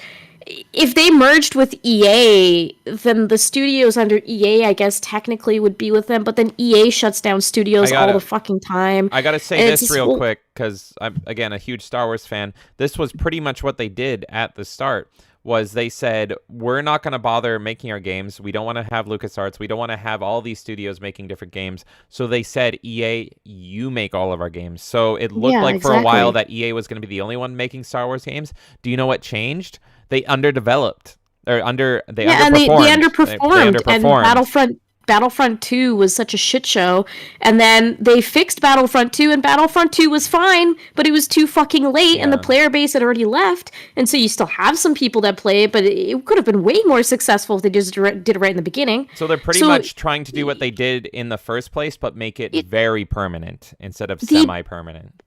if they merged with EA, then the studios under EA, I guess, technically would be with them, but then EA shuts down studios all the fucking time. I gotta say this real quick, because I'm, again, a huge Star Wars fan. This was pretty much what they did at the start. Was they said, we're not going to bother making our games. We don't want to have LucasArts. We don't want to have all these studios making different games. So they said, EA, you make all of our games. So it looked like for a while that EA was going to be the only one making Star Wars games. Do you know what changed? They underdeveloped. They underperformed. They underperformed. And Battlefront 2 was such a shit show, and then they fixed Battlefront 2, and Battlefront 2 was fine, but it was too fucking late, and the player base had already left, and so you still have some people that play it, but it could have been way more successful if they just did it right in the beginning. So they're pretty much trying to do what they did in the first place, but make it very permanent instead of semi-permanent.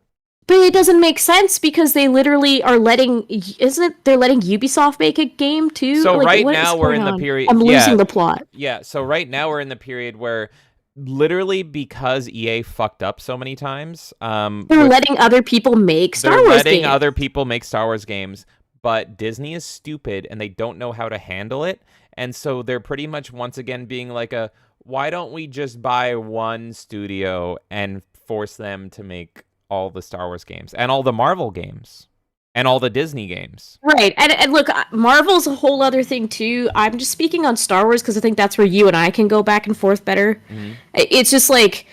But it doesn't make sense because they literally are letting Ubisoft make a game too? So like, right now we're in the period... I'm losing the plot. Yeah, so right now we're in the period where literally because EA fucked up so many times... they're letting other people make Star Wars games. They're letting other people make Star Wars games, but Disney is stupid and they don't know how to handle it. And so they're pretty much once again being like why don't we just buy one studio and force them to make all the Star Wars games and all the Marvel games and all the Disney games. Right. And look, Marvel's a whole other thing too. I'm just speaking on Star Wars because I think that's where you and I can go back and forth better. Mm-hmm. It's just like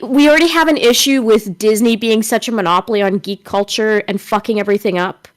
we already have an issue with Disney being such a monopoly on geek culture and fucking everything up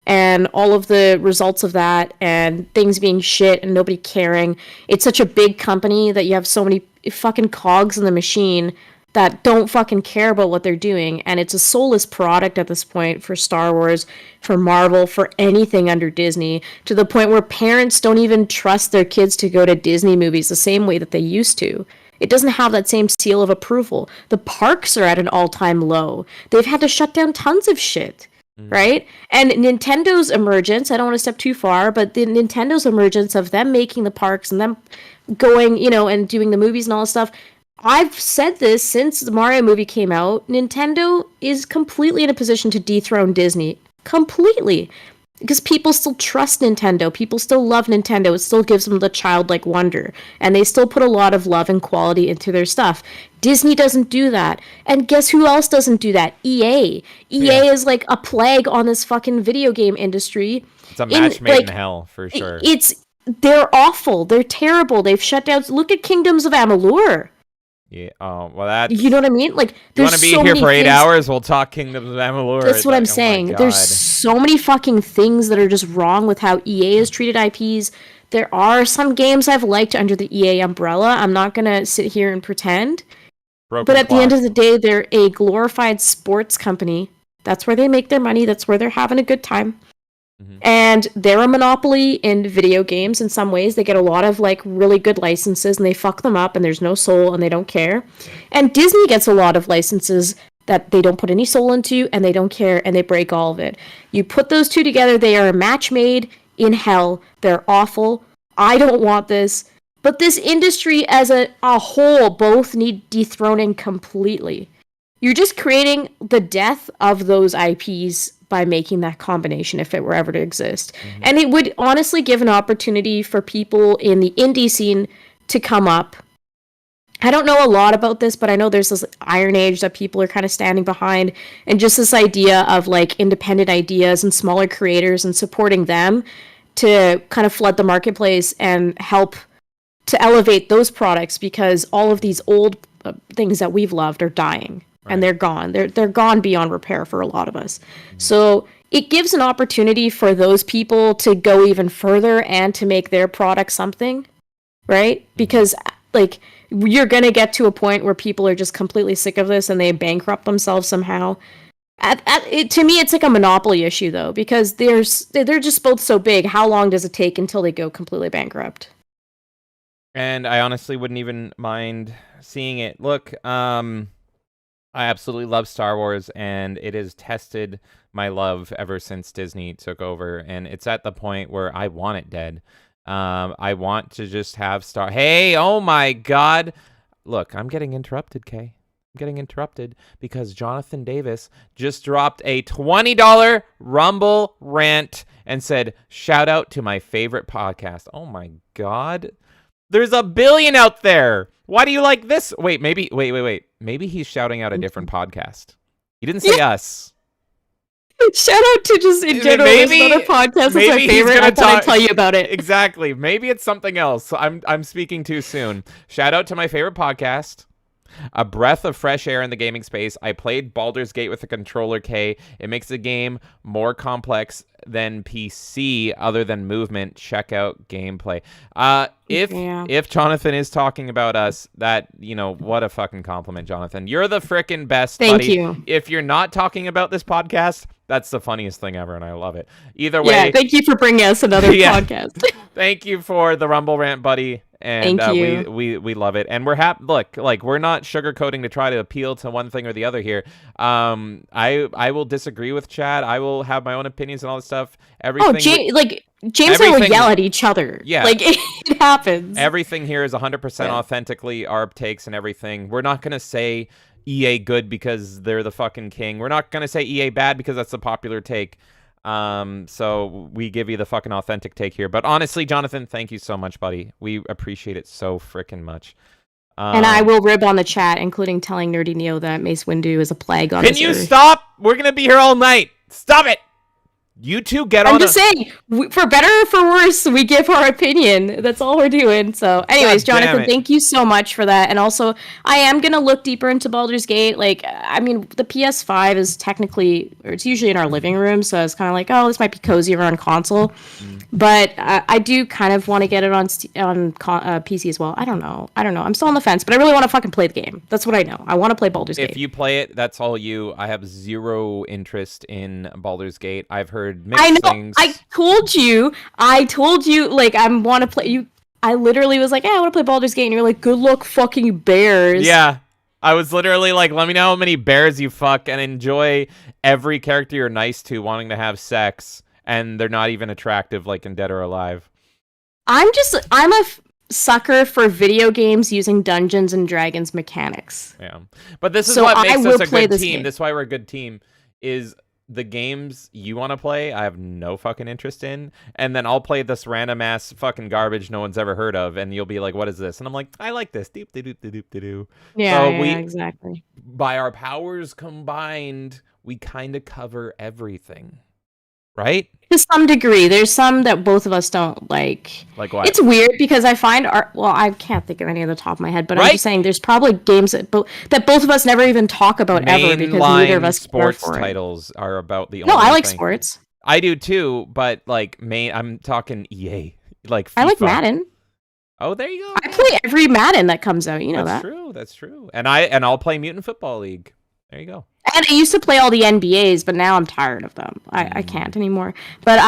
and all of the results of that and things being shit and nobody caring. It's such a big company that you have so many fucking cogs in the machine that don't fucking care about what they're doing, and it's a soulless product at this point for Star Wars, for Marvel, for anything under Disney, to the point where parents don't even trust their kids to go to Disney movies the same way that they used to. It doesn't have that same seal of approval. The parks are at an all-time low. They've had to shut down tons of shit, right? And Nintendo's emergence, I don't want to step too far, but the Nintendo's emergence of them making the parks and them going, and doing the movies and all this stuff, I've said this since the Mario movie came out. Nintendo is completely in a position to dethrone Disney. Completely. Because people still trust Nintendo. People still love Nintendo. It still gives them the childlike wonder. And they still put a lot of love and quality into their stuff. Disney doesn't do that. And guess who else doesn't do that? EA. EA is like a plague on this fucking video game industry. It's a In match made in hell for sure. they're awful. They're terrible. They've shut down. Look at Kingdoms of Amalur. Yeah. Oh well, that's. You know what I mean? Like, You want there's to be so here many for 8 things. hours? We'll talk Kingdoms of Amalur. That's It's what I'm like, oh my saying. There's god. so many fucking things that are just wrong with how EA has treated IPs. There are some games I've liked under the EA umbrella. I'm not gonna sit here and pretend. Broken But at the end clock. of the day, they're a glorified sports company. That's where they make their money. That's where they're having a good time. And they're a monopoly in video games in some ways. They get a lot of like really good licenses and they fuck them up and there's no soul and they don't care. And Disney gets a lot of licenses that they don't put any soul into and they don't care and they break all of it. You put those two together, they are a match made in hell. They're awful. I don't want this. But this industry as a whole both need dethroning completely. You're just creating the death of those IPs by making that combination if it were ever to exist. And it would honestly give an opportunity for people in the indie scene to come up. I don't know a lot about this, but I know there's this Iron Age that people are kind of standing behind, and just this idea of like independent ideas and smaller creators and supporting them to kind of flood the marketplace and help to elevate those products, because all of these old things that we've loved are dying. Right. And they're gone. They're gone beyond repair for a lot of us. So it gives an opportunity for those people to go even further and to make their product something, right? Because like you're going to get to a point where people are just completely sick of this and they bankrupt themselves somehow. To me, it's like a monopoly issue, though, because they're just both so big. How long does it take until they go completely bankrupt? And I honestly wouldn't even mind seeing it. Look, I absolutely love Star Wars, and it has tested my love ever since Disney took over, and it's at the point where I want it dead. I want to just have Hey, oh my god! Look, I'm getting interrupted, Kay. I'm getting interrupted because Jonathan Davis just dropped a $20 Rumble rant and said, shout out to my favorite podcast. Oh my god. There's a billion out there. Why do you like this? Wait. Maybe he's shouting out a different podcast. He didn't say us. Shout out to just in general. There's another podcast that's my favorite. I thought I'd tell you about it. Exactly. Maybe it's something else. I'm speaking too soon. Shout out to my favorite podcast. A breath of fresh air in the gaming space. I played Baldur's Gate with a controller, K. It makes the game more complex than PC other than movement. Check out gameplay. If Jonathan is talking about us, that, you know, what a fucking compliment, Jonathan. You're the frickin' best, buddy. Thank you. If you're not talking about this podcast, that's the funniest thing ever, and I love it. Either way. Yeah, thank you for bringing us another podcast. Thank you for the Rumble rant, buddy. And we love it, and we're happy. Look, like, we're not sugarcoating to try to appeal to one thing or the other here. I will disagree with Chad. I will have my own opinions and all this stuff. Everything. James and I will yell at each other. Yeah, like it happens. Everything here is 100% authentically our takes and everything. We're not gonna say EA good because they're the fucking king. We're not gonna say EA bad because that's the popular take. So we give you the fucking authentic take here. But honestly, Jonathan, thank you so much, buddy. We appreciate it so freaking much. And I will rib on the chat, including telling Nerdy Neo that Mace Windu is a plague on Can you stop? We're gonna be here all night. Stop it! You two get on. I'm just saying, for better or for worse, we give our opinion. That's all we're doing. So, anyways, Jonathan, thank you so much for that. And also, I am gonna look deeper into Baldur's Gate. Like, I mean, the PS5 is technically, or it's usually in our living room, so it's kind of like, oh, this might be cozier on console. But I do kind of want to get it on PC as well. I don't know. I'm still on the fence, but I really want to fucking play the game. That's what I know. I want to play Baldur's Gate. If you play it, that's all you. I have zero interest in Baldur's Gate. I've heard mixed things. I told you. Like, I want to play you. I literally was like, yeah, I want to play Baldur's Gate, and you're like, good luck fucking bears. Yeah. I was literally like, let me know how many bears you fuck and enjoy every character you're nice to wanting to have sex. And they're not even attractive, like in Dead or Alive. I'm a sucker for video games using Dungeons and Dragons mechanics. Yeah, but this is what makes us a good team. That's why we're a good team. Is the games you want to play, I have no fucking interest in, and then I'll play this random ass fucking garbage no one's ever heard of, and you'll be like, "What is this?" And I'm like, "I like this." Doop doop doop doop doop. Yeah, exactly. By our powers combined, we kind of cover everything. right? To some degree. There's some that both of us don't like. Like what? It's weird because I find art. Well, I can't think of any on the top of my head, but I'm Right? just saying there's probably games that both of us never even talk about ever because neither of Mainline us care sports for it. titles are about the No, only I like thing. sports. I do too, but like I'm talking EA, like FIFA. I like Madden. Oh, there you go. I play every Madden that comes out. You know That's that. true. That's true. And I'll play Mutant Football League. There you go. And I used to play all the NBAs, but now I'm tired of them. I can't anymore. But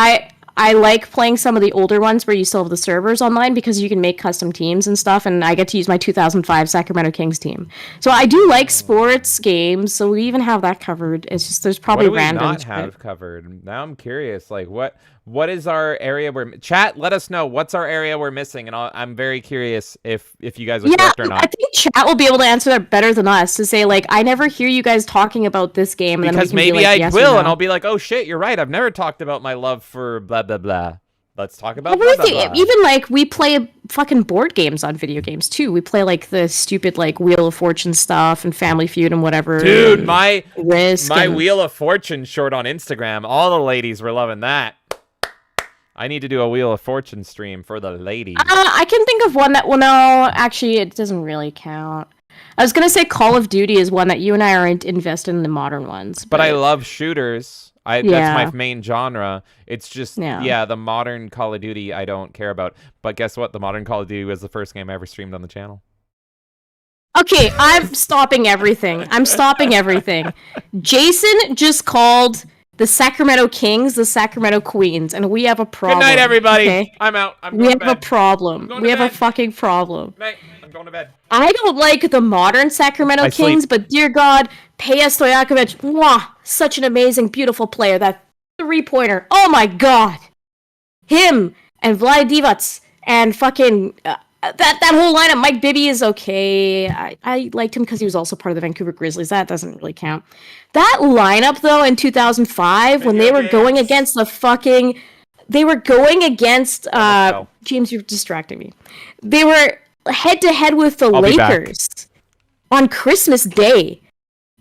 I like playing some of the older ones where you still have the servers online because you can make custom teams and stuff, and I get to use my 2005 Sacramento Kings team. So I do like sports games, so we even have that covered. It's just there's probably What do we randoms. not have covered? Now I'm curious. Like what is our area where chat? Let us know what's our area we're missing, and I'm very curious if you guys are correct or not. I think chat will be able to answer that better than us to say like I never hear you guys talking about this game, and Because then we can maybe be like, I yes will, or no. and I'll be like, oh shit, you're right. I've never talked about my love for blah blah blah. Let's talk about blah, blah, blah. Even like we play fucking board games on video games too. We play like the stupid like Wheel of Fortune stuff and Family Feud and whatever. Dude, and my Risk and... Wheel of Fortune short on Instagram. All the ladies were loving that. I need to do a Wheel of Fortune stream for the ladies. I can think of one that, well, no, actually, it doesn't really count. I was going to say Call of Duty is one that you and I aren't invested in the modern ones. But I love shooters. That's my main genre. It's just, the modern Call of Duty I don't care about. But guess what? The modern Call of Duty was the first game I ever streamed on the channel. Okay, I'm stopping everything. Jason just called the Sacramento Kings the Sacramento Queens, and we have a problem. Good night, everybody. Okay? I'm out. We have a problem. We have a fucking problem. Night. I'm going to bed. I don't like the modern Sacramento Kings, but dear God, Peja Stojakovic, mwah, such an amazing, beautiful player. That three-pointer, oh my God. Him and Vlad Divac and fucking... that whole lineup, Mike Bibby is okay. I liked him because he was also part of the Vancouver Grizzlies. That doesn't really count. That lineup, though, in 2005, when they were going against the fucking... They were going against... James, you're distracting me. They were head-to-head with the Lakers on Christmas Day.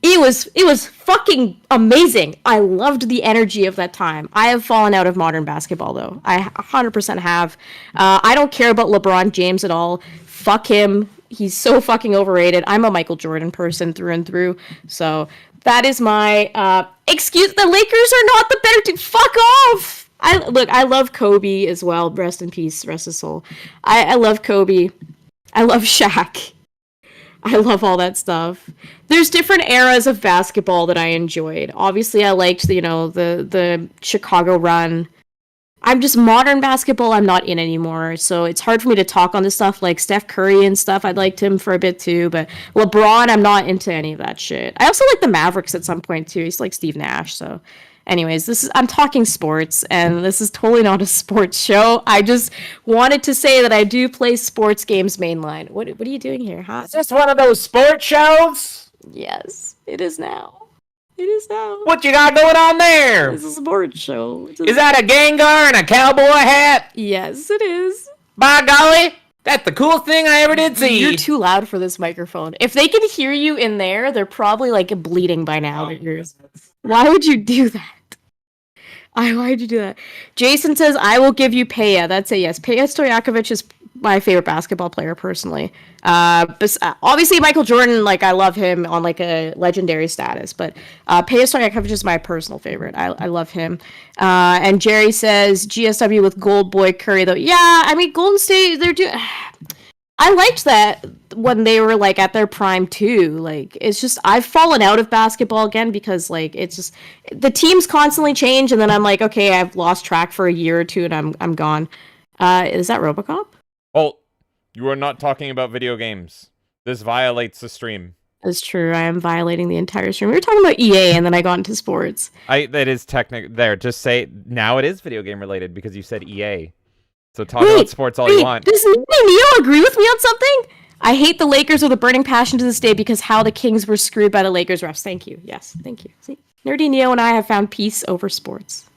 It was fucking amazing. I loved the energy of that time. I have fallen out of modern basketball, though. I 100% have. I don't care about LeBron James at all. Fuck him. He's so fucking overrated. I'm a Michael Jordan person through and through. So that is my excuse. The Lakers are not the better team. Fuck off. I love Kobe as well. Rest in peace. Rest his soul. I love Kobe. I love Shaq. I love all that stuff. There's different eras of basketball that I enjoyed. Obviously, I liked, the Chicago run. I'm just modern basketball. I'm not in anymore, so it's hard for me to talk on this stuff. Like Steph Curry and stuff, I liked him for a bit too. But LeBron, I'm not into any of that shit. I also like the Mavericks at some point too. He's like Steve Nash. So, anyways, I'm talking sports, and this is totally not a sports show. I just wanted to say that I do play sports games mainline. What are you doing here, huh? Is this one of those sports shows? Yes, it is now. It is now. What you got going on there? It's a sports show. Is that a Gengar and a cowboy hat? Yes, it is. By golly, that's the coolest thing I ever did see. You're too loud for this microphone. If they can hear you in there, they're probably like bleeding by now. Why would you do that? Why'd you do that? Jason says, I will give you Peja. That's a yes. Peja Stojakovic is my favorite basketball player, personally. But obviously, Michael Jordan, like, I love him on, like, a legendary status. But Peja Stojakovic is my personal favorite. I love him. And Jerry says, GSW with Gold Boy Curry, though. Yeah, I mean, Golden State, they're doing... I liked that when they were, like, at their prime, too. Like, it's just, I've fallen out of basketball again because, like, it's just, the teams constantly change, and then I'm like, okay, I've lost track for a year or two, and I'm gone. Is that RoboCop? Oh, you are not talking about video games. This violates the stream. That's true. I am violating the entire stream. We were talking about EA, and then I got into sports. That is technical. There, just say, now it is video game related because you said EA. So talk about sports all you want. Does Neo agree with me on something? I hate the Lakers with a burning passion to this day because how the Kings were screwed by the Lakers refs. Thank you. Yes, thank you. See, Nerdy Neo and I have found peace over sports.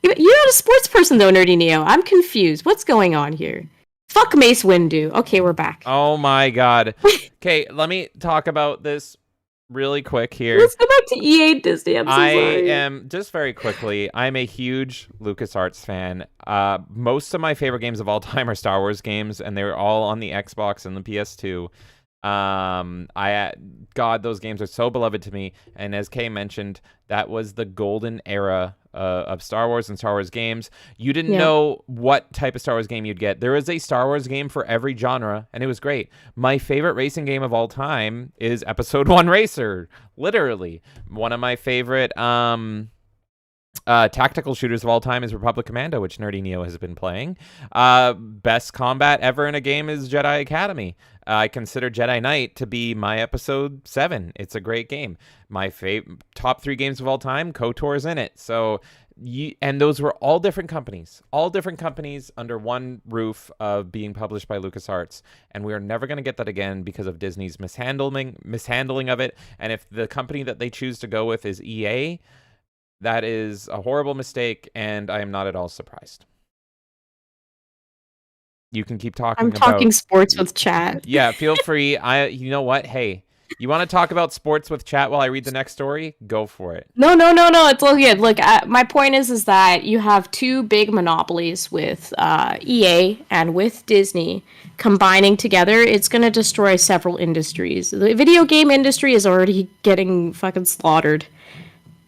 You're not a sports person, though, Nerdy Neo. I'm confused. What's going on here? Fuck Mace Windu. Okay, we're back. Oh, my God. Okay, let me talk about this really quick here. Let's go back to EA Disney. I'm so sorry. am just very quickly. I'm a huge LucasArts fan. Most of my favorite games of all time are Star Wars games, and they're all on the Xbox and the PS2. God, those games are so beloved to me. And as Kay mentioned, that was the golden era of Star Wars and Star Wars games. You didn't know what type of Star Wars game you'd get. There is a Star Wars game for every genre, and it was great. My favorite racing game of all time is Episode 1 Racer. Literally. One of my favorite tactical shooters of all time is Republic Commando, which Nerdy Neo has been playing. Best combat ever in a game is Jedi Academy. I consider Jedi Knight to be my episode 7. It's a great game. My top 3 games of all time, KOTOR's in it. So, and those were all different companies under one roof of being published by LucasArts. And we are never going to get that again because of Disney's mishandling of it. And if the company that they choose to go with is EA, that is a horrible mistake, and I am not at all surprised. You can keep talking. I'm talking sports with chat. Yeah, feel free. You know what? Hey, you want to talk about sports with chat while I read the next story? Go for it. No. It's all good. Look, my point is that you have two big monopolies with EA and with Disney combining together. It's going to destroy several industries. The video game industry is already getting fucking slaughtered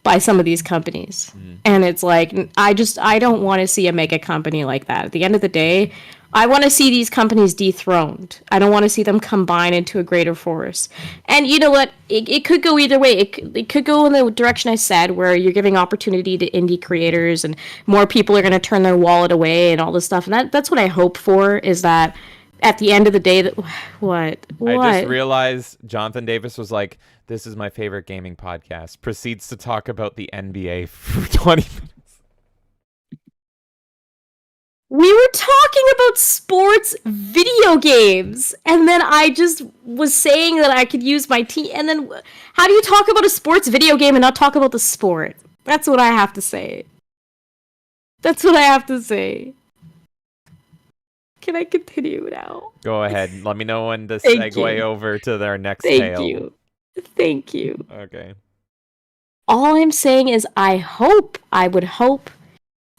by some of these companies. And it's like, I don't want to see a mega company like that. At the end of the day, I want to see these companies dethroned. I don't want to see them combine into a greater force. And you know what? It could go either way. It could go in the direction I said, where you're giving opportunity to indie creators and more people are going to turn their wallet away and all this stuff. And that's what I hope for, is that at the end of the day, what? I just realized Jonathan Davis was like, "This is my favorite gaming podcast." Proceeds to talk about the NBA for 20 minutes. We were talking about sports video games, and then I just was saying that I could use my team, and then how do you talk about a sports video game and not talk about the sport? That's what I have to say. Can I continue now? Go ahead. Let me know when to segue over to their next tale. Thank you. Okay. All I'm saying is I would hope,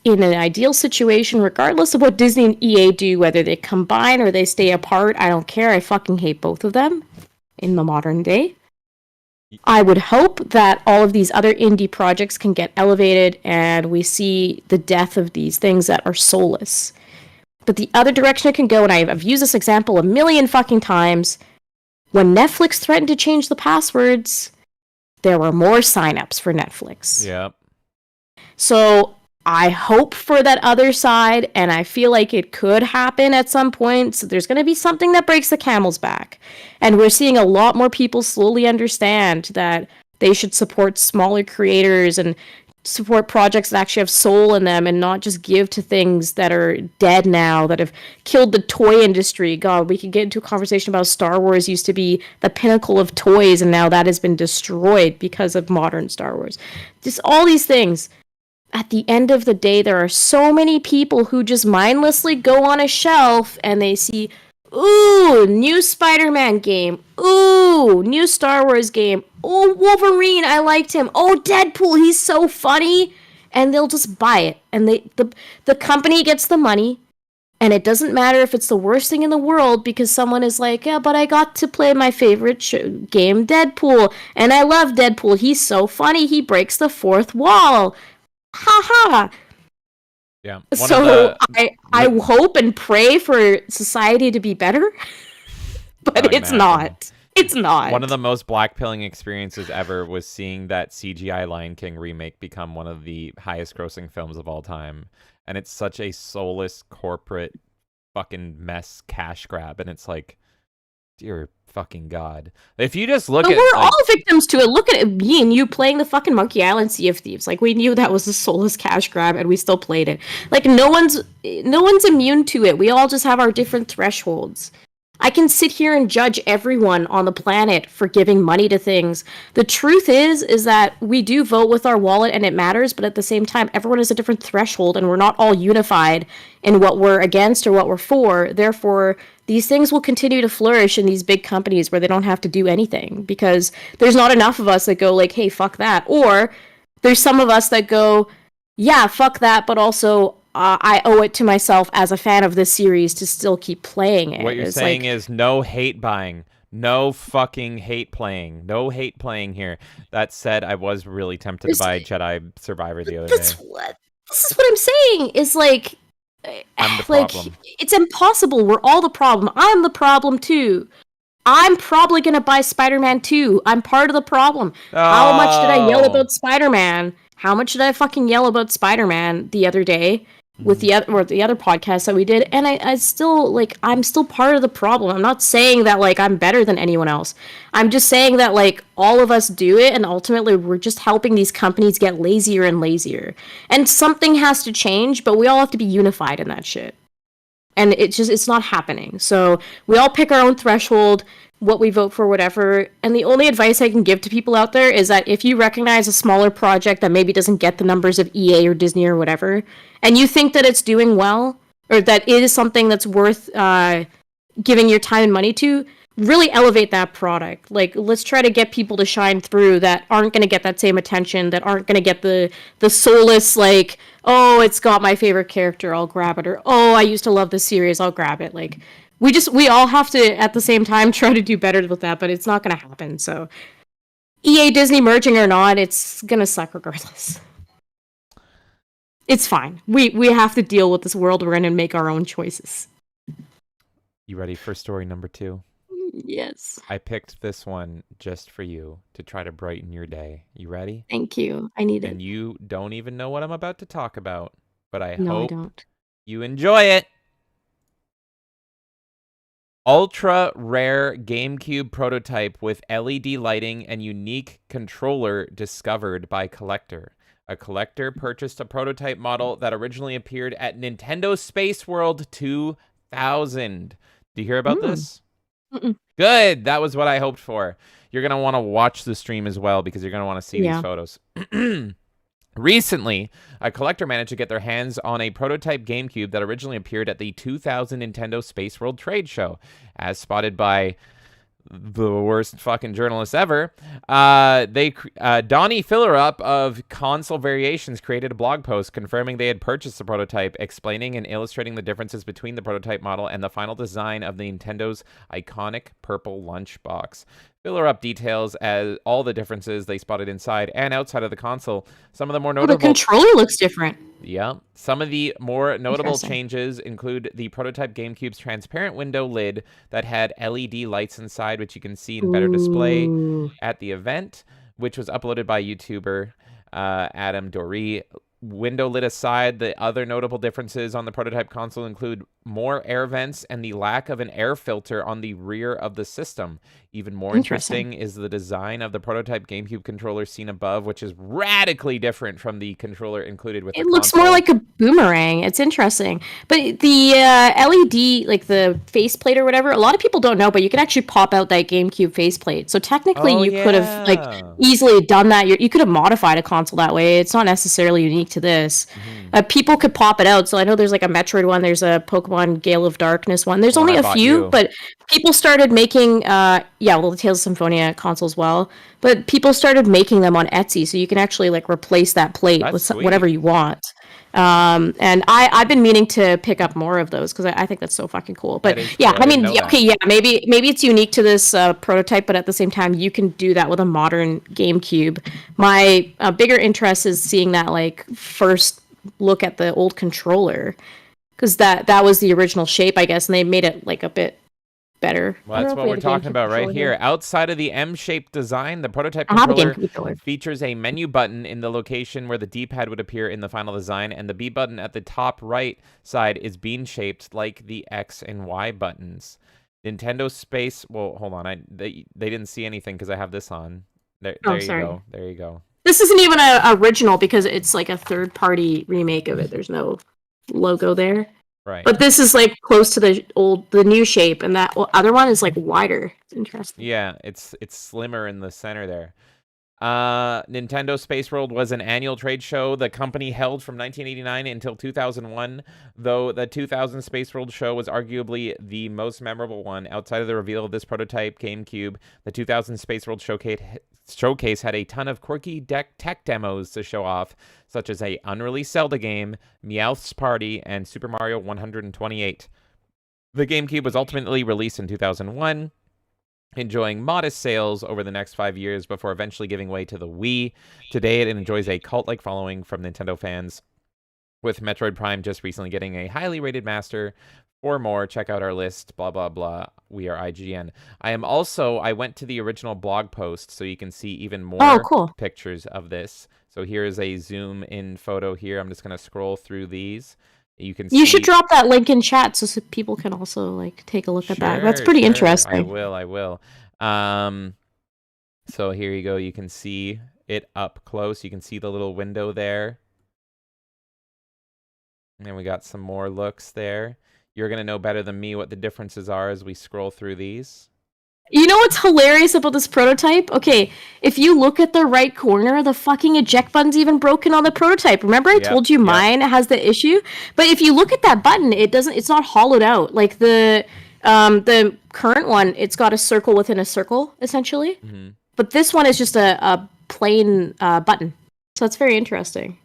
in an ideal situation, regardless of what Disney and EA do, whether they combine or they stay apart, I don't care. I fucking hate both of them in the modern day. I would hope that all of these other indie projects can get elevated and we see the death of these things that are soulless. But the other direction it can go, and I've used this example a million fucking times, when Netflix threatened to change the passwords, there were more signups for Netflix. Yep. So I hope for that other side, and I feel like it could happen at some point. So there's going to be something that breaks the camel's back. And we're seeing a lot more people slowly understand that they should support smaller creators and support projects that actually have soul in them and not just give to things that are dead now, that have killed the toy industry. God, we could get into a conversation about Star Wars used to be the pinnacle of toys, and now that has been destroyed because of modern Star Wars. Just all these things. At the end of the day, there are so many people who just mindlessly go on a shelf and they see, ooh, new Spider-Man game. Ooh, new Star Wars game. Oh, Wolverine, I liked him. Oh, Deadpool, he's so funny. And they'll just buy it. And the company gets the money. And it doesn't matter if it's the worst thing in the world, because someone is like, yeah, but I got to play my favorite game, Deadpool. And I love Deadpool. He's so funny. He breaks the fourth wall. Ha ha. Yeah. So I hope and pray for society to be better, but it's not. It's not. One of the most blackpilling experiences ever was seeing that CGI Lion King remake become one of the highest grossing films of all time. And it's such a soulless corporate fucking mess cash grab. And it's like, dear fucking God. If you just look at... We're all victims to it. Look at it, me and you playing the fucking Monkey Island Sea of Thieves. Like, we knew that was a soulless cash grab and we still played it. Like, no one's immune to it. We all just have our different thresholds. I can sit here and judge everyone on the planet for giving money to things. The truth is that we do vote with our wallet and it matters, but at the same time, everyone has a different threshold and we're not all unified in what we're against or what we're for. Therefore, these things will continue to flourish in these big companies where they don't have to do anything because there's not enough of us that go like, hey, fuck that. Or there's some of us that go, yeah, fuck that, but also I owe it to myself as a fan of this series to still keep playing it. What you're saying is no hate buying. No fucking hate playing. No hate playing here. That said, I was really tempted to buy Jedi Survivor the other day. This is what I'm saying. Is like, I'm the problem. It's impossible. We're all the problem. I'm the problem too. I'm probably gonna buy Spider-Man 2. I'm part of the problem. Oh. How much did I yell about Spider-Man? How much did I fucking yell about Spider-Man the other day with the other podcast that we did? And I still, like, I'm still part of the problem. I'm not saying that, like, I'm better than anyone else. I'm just saying that, like, all of us do it, and ultimately we're just helping these companies get lazier and lazier. And something has to change, but we all have to be unified in that shit. And it's not happening. So we all pick our own threshold, what we vote for, whatever. And the only advice I can give to people out there is that if you recognize a smaller project that maybe doesn't get the numbers of EA or Disney or whatever, and you think that it's doing well, or that it is something that's worth giving your time and money to, really elevate that product. Like, let's try to get people to shine through that aren't going to get that same attention, that aren't going to get the soulless, like, oh, it's got my favorite character, I'll grab it, or oh, I used to love this series, I'll grab it. Like, we all have to, at the same time, try to do better with that, but it's not going to happen. So EA Disney merging or not, it's going to suck regardless. It's fine. We have to deal with this world we're in and make our own choices. You ready for story number 2? Yes. I picked this one just for you to try to brighten your day. You ready? Thank you. I need it. And you don't even know what I'm about to talk about, but I No, hope I don't. you enjoy it. Ultra rare GameCube prototype with LED lighting and unique controller discovered by collector. A collector purchased a prototype model that originally appeared at Nintendo Space World 2000. Do you hear about this? Mm-mm. Good. That was what I hoped for. You're going to want to watch the stream as well because you're going to want to see these photos. Recently, a collector managed to get their hands on a prototype GameCube that originally appeared at the 2000 Nintendo Space World Trade Show. As spotted by the worst fucking journalists ever, Donnie Fillerup of Console Variations created a blog post confirming they had purchased the prototype, explaining and illustrating the differences between the prototype model and the final design of the Nintendo's iconic purple lunchbox. Fillerup details as all the differences they spotted inside and outside of the console. Some of the more notable... the controller looks different. Yeah. Some of the more notable changes include the prototype GameCube's transparent window lid that had LED lights inside, which you can see in better display at the event, which was uploaded by YouTuber Adam Doree. Window lid aside, the other notable differences on the prototype console include more air vents and the lack of an air filter on the rear of the system. Even more interesting is the design of the prototype GameCube controller seen above, which is radically different from the controller included with the console. It looks more like a boomerang. It's interesting. But the LED, like the faceplate or whatever, a lot of people don't know, but you can actually pop out that GameCube faceplate. So technically you could have like easily done that. You could have modified a console that way. It's not necessarily unique to this. People could pop it out. So I know there's like a Metroid one, there's a Pokemon Gale of Darkness one. There's only a few, but people started making the Tales of Symphonia console as well. But people started making them on Etsy, so you can actually like replace that plate with whatever you want. And I've been meaning to pick up more of those because I think that's so fucking cool. But yeah, cool. I mean, maybe it's unique to this prototype, but at the same time, you can do that with a modern GameCube. My bigger interest is seeing that like first look at the old controller, because that was the original shape, I guess, and they made it like a bit better. Well, that's what we're talking about right here. Outside of the M-shaped design, the prototype controller features a menu button in the location where the D-pad would appear in the final design, and the B button at the top right side is bean-shaped like the X and Y buttons. Nintendo Space... Well, hold on. They didn't see anything because I have this on. There you go. There you go. This isn't even an original because it's like a third-party remake of it. There's no logo there. Right. But this is like close to the new shape, and that other one is like wider. It's interesting. Yeah, it's slimmer in the center there. Nintendo Space World was an annual trade show the company held from 1989 until 2001, though the 2000 Space World show was arguably the most memorable one. Outside of the reveal of this prototype GameCube, the 2000 Space World showcase had a ton of quirky tech demos to show off, such as a unreleased Zelda game, Meowth's Party, and Super Mario 128. The GameCube was ultimately released in 2001, enjoying modest sales over the next 5 years before eventually giving way to the Wii. Today, it enjoys a cult-like following from Nintendo fans, with Metroid Prime just recently getting a highly rated master. For more, check out our list, blah, blah, blah. We are IGN. I went to the original blog post so you can see even more cool. pictures of this. So here's a zoom in photo here. I'm just going to scroll through these. You should drop that link in chat so people can also like take a look at that. That's pretty interesting. I will. So here you go. You can see it up close. You can see the little window there. And we got some more looks there. You're going to know better than me what the differences are as we scroll through these. You know what's hilarious about this prototype? Okay, if you look at the right corner, the fucking eject button's even broken on the prototype. Remember I told you mine has the issue? But if you look at that button, it's not hollowed out. Like the current one, it's got a circle within a circle, essentially. Mm-hmm. But this one is just a plain button. So it's very interesting.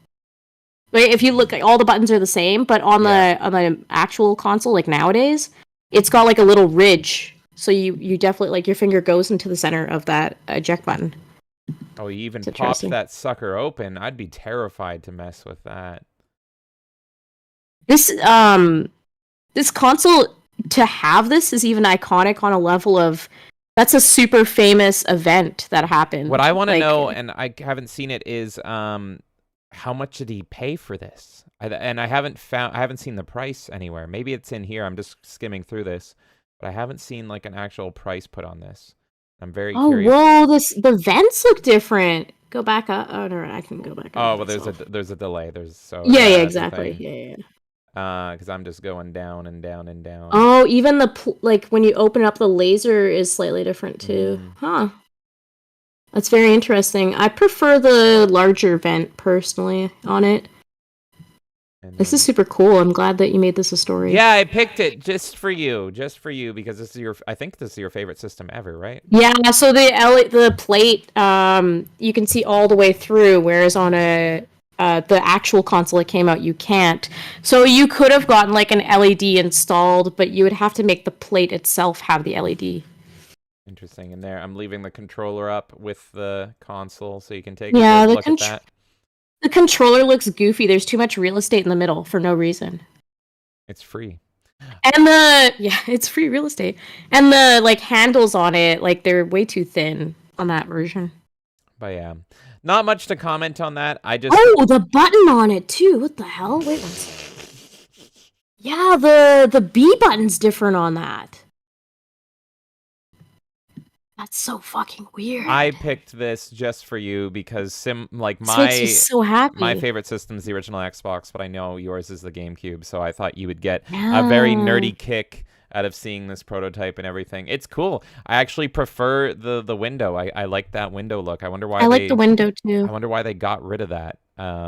Like, if you look, all the buttons are the same, but on the actual console, like nowadays, it's got like a little ridge. So you definitely, like, your finger goes into the center of that eject button. Oh, you even popped that sucker open. I'd be terrified to mess with that. This console, to have this is even iconic on a level of, that's a super famous event that happened. What I want to know, and I haven't seen it, is how much did he pay for this? I haven't seen the price anywhere. Maybe it's in here. I'm just skimming through this. But I haven't seen like an actual price put on this. I'm very curious. Oh, whoa! The vents look different. Go back up. Oh no, I can go back up. Oh well, there's a delay. Yeah, exactly. Yeah. Because I'm just going down and down and down. Oh, even like when you open up, the laser is slightly different too. Huh. That's very interesting. I prefer the larger vent personally on it. This is super cool. I'm glad that you made this a story. Yeah, I picked it just for you, because I think this is your favorite system ever, right? Yeah. So the plate, you can see all the way through, whereas on the actual console that came out, you can't. So you could have gotten like an LED installed, but you would have to make the plate itself have the LED. Interesting. And there, I'm leaving the controller up with the console, so you can take a look at that. The controller looks goofy. There's too much real estate in the middle for no reason. It's free. And it's free real estate. And the like handles on it, like they're way too thin on that version. But yeah, not much to comment on that. The button on it too. What the hell? Wait one second. Yeah, the B button's different on that. That's so fucking weird. I picked this just for you because makes me so happy. My favorite system is the original Xbox, but I know yours is the GameCube, so I thought you would get a very nerdy kick out of seeing this prototype and everything. It's cool. I actually prefer the window. I like that window look. I wonder why I like the window too. I wonder why they got rid of that.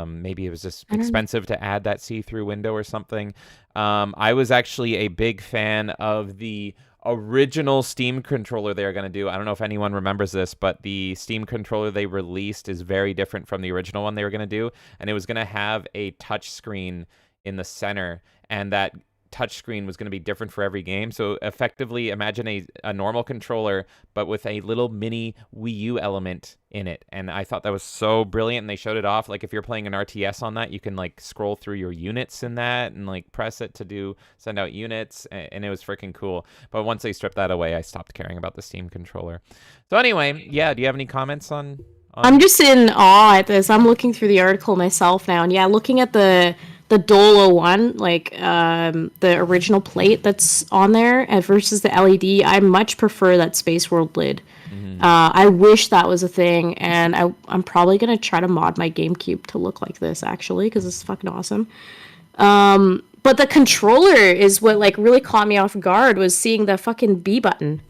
Maybe it was just expensive to add that see-through window or something. I was actually a big fan of the original Steam controller they were going to do. I don't know if anyone remembers this, but the Steam controller they released is very different from the original one they were going to do, and it was going to have a touch screen in the center, and that touchscreen was going to be different for every game. So effectively, imagine a normal controller, but with a little mini Wii U element in it. And I thought that was so brilliant, and they showed it off. Like, if you're playing an RTS on that, you can, like, scroll through your units in that and, like, press it to send out units, and it was freaking cool. But once they stripped that away, I stopped caring about the Steam controller. So anyway, yeah, do you have any comments on... I'm just in awe at this. I'm looking through the article myself now, and yeah, looking at the Dolo one, like the original plate that's on there versus the LED, I much prefer that Space World lid. Mm-hmm. I wish that was a thing, and I'm probably going to try to mod my GameCube to look like this, actually, because it's fucking awesome. But the controller is what, like, really caught me off guard, was seeing the fucking B button.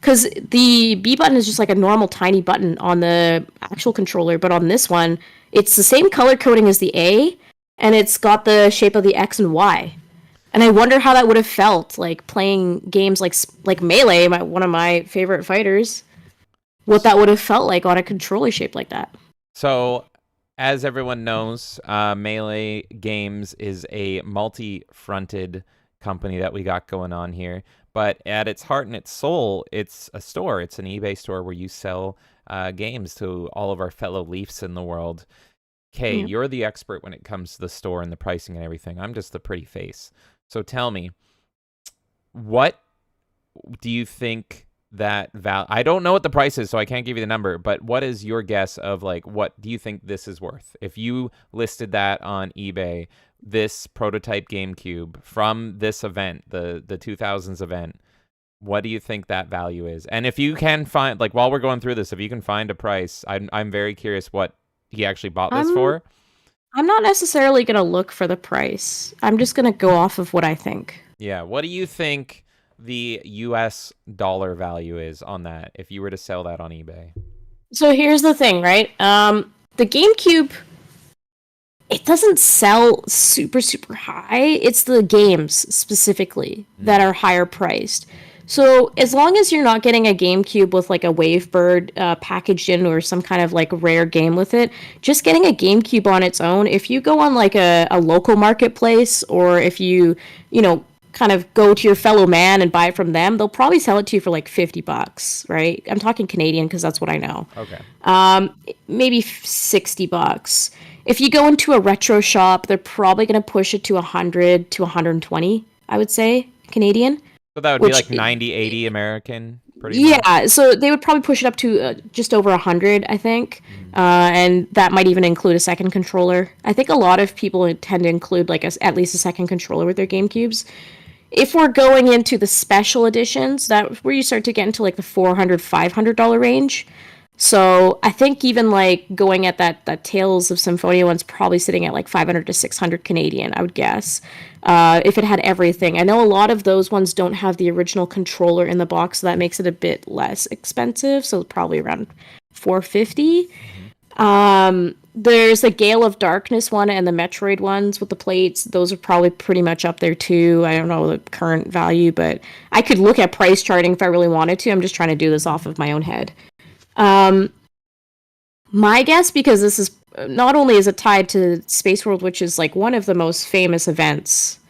Because the B button is just like a normal tiny button on the actual controller, but on this one, it's the same color coding as the A, and it's got the shape of the X and Y. And I wonder how that would have felt, like playing games like Melee, one of my favorite fighters. What that would have felt like on a controller shaped like that. So, as everyone knows, Melee Games is a multi-fronted company that we got going on here. But at its heart and its soul, it's a store. It's an eBay store where you sell games to all of our fellow Leafs in the world. Kay, you're the expert when it comes to the store and the pricing and everything. I'm just the pretty face. So tell me, what do you think that I don't know what the price is, so I can't give you the number, but what is your guess of, like, what do you think this is worth? If you listed that on eBay, this prototype GameCube from this event, the 2000s event, what do you think that value is? And if you can find, like, while we're going through this, if you can find a price, I'm very curious what he actually bought this for. I'm not necessarily going to look for the price. I'm just going to go off of what I think. Yeah, what do you think the US dollar value is on that if you were to sell that on eBay? So here's the thing, right? The GameCube, it doesn't sell super, super high. It's the games specifically that are higher priced. So as long as you're not getting a GameCube with like a Wavebird packaged in or some kind of like rare game with it, just getting a GameCube on its own, if you go on like a local marketplace, or if you kind of go to your fellow man and buy it from them, they'll probably sell it to you for like $50, right? I'm talking Canadian because that's what I know. Okay. Maybe $60. If you go into a retro shop, they're probably going to push it to 100 to 120, I would say, Canadian. So that would be like 90, 80 American, pretty much? Yeah, so they would probably push it up to just over 100, I think. And that might even include a second controller. I think a lot of people tend to include like at least a second controller with their GameCubes. If we're going into the special editions, that's where you start to get into like the $400, $500 range. So I think even like going at that Tales of Symphonia one's probably sitting at like 500 to 600 Canadian, I would guess. If it had everything. I know a lot of those ones don't have the original controller in the box, so that makes it a bit less expensive. So probably around 450. There's the Gale of Darkness one and the Metroid ones with the plates. Those are probably pretty much up there too. I don't know the current value, but I could look at price charting if I really wanted to. I'm just trying to do this off of my own head. My guess, because this is not only is it tied to Space World, which is like one of the most famous events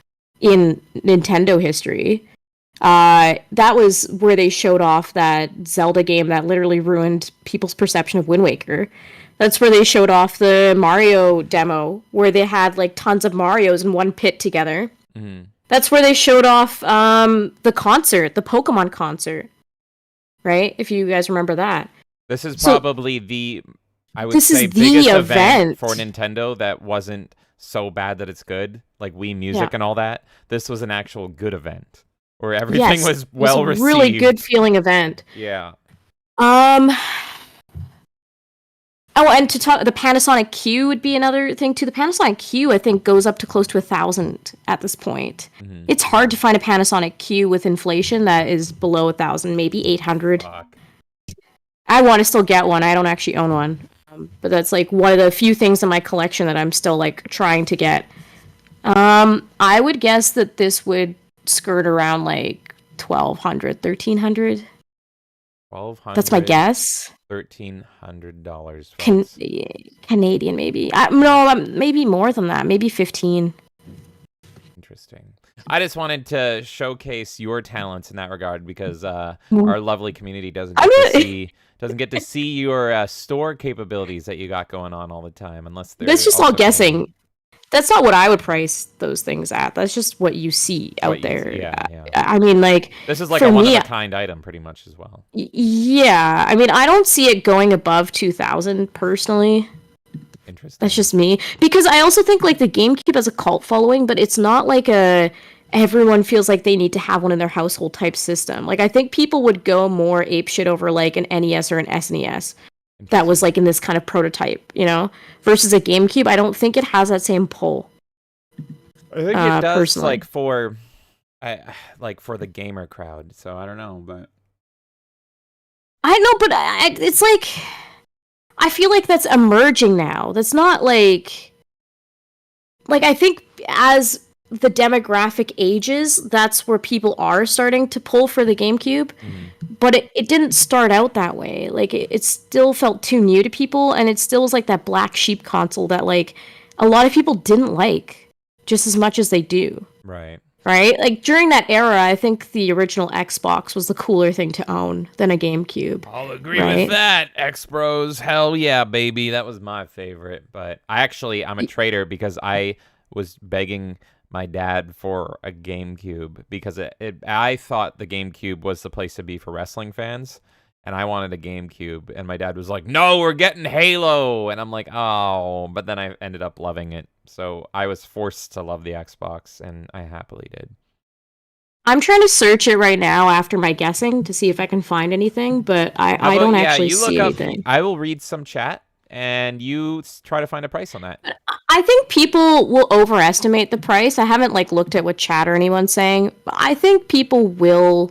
in Nintendo history, that was where they showed off that Zelda game that literally ruined people's perception of Wind Waker. That's where they showed off the Mario demo, where they had like tons of Marios in one pit together. Mm-hmm. That's where they showed off the concert, the Pokemon concert, right? If you guys remember that. This is probably I would say, biggest event for Nintendo that wasn't so bad that it's good, like Wii Music and all that. This was an actual good event where everything was well received. Really good feeling event. Yeah. Oh, and to talk, the Panasonic Q would be another thing too. The Panasonic Q, I think, goes up to close to 1,000 at this point. Mm-hmm. It's hard to find a Panasonic Q with inflation that is below 1,000, maybe 800. Fuck. I want to still get one. I don't actually own one. But that's like one of the few things in my collection that I'm still like trying to get. I would guess that this would skirt around like 1,200, 1,300. 1,200. That's my guess. $1,300. Canadian, maybe. No, maybe more than that. Maybe 15. Interesting. I just wanted to showcase your talents in that regard because our lovely community doesn't get to see your store capabilities that you got going on all the time, unless they're. That's just all guessing. That's not what I would price those things at. That's just what you see out there. Yeah. I mean, like, this is like a one-of-a-kind item, pretty much as well. Yeah, I mean, I don't see it going above 2,000 personally. Interesting. That's just me, because I also think like the GameCube has a cult following, but it's not like everyone feels like they need to have one in their household type system. Like, I think people would go more apeshit over like an NES or an SNES that was like in this kind of prototype, versus a GameCube. I don't think it has that same pull. I think it does, personally. like for the gamer crowd. So I don't know, but I know, but it's like I feel like that's emerging now. That's not like I think as the demographic ages, that's where people are starting to pull for the GameCube. But it didn't start out that way. Like it still felt too new to people, and it still was like that black sheep console that like a lot of people didn't like just as much as they do. Right. Right? Like during that era, I think the original Xbox was the cooler thing to own than a GameCube. I'll agree with that. X-Bros, hell yeah, baby. That was my favorite. But I'm a traitor because I was begging my dad for a GameCube because I thought the GameCube was the place to be for wrestling fans, and I wanted a GameCube, and my dad was like, "No, we're getting Halo," and I'm like, "Oh," but then I ended up loving it, so I was forced to love the Xbox, and I happily did. I'm trying to search it right now after my guessing to see if I can find anything, but I don't actually see anything. I will read some chat, and you try to find a price on that. I think people will overestimate the price. I haven't looked at what chat or anyone's saying, but I think people will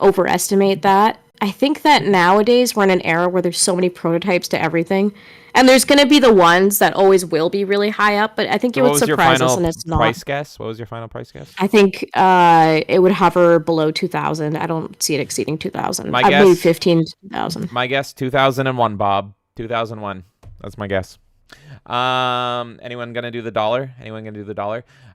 overestimate that. I think that nowadays we're in an era where there's so many prototypes to everything, and there's going to be the ones that always will be really high up, but I think it would surprise us, and it's not. Price guess? What was your final price guess? I think it would hover below 2,000. I don't see it exceeding 2,000. Maybe 15,000. My guess, 2001, Bob. 2001. That's my guess. Anyone gonna do the dollar?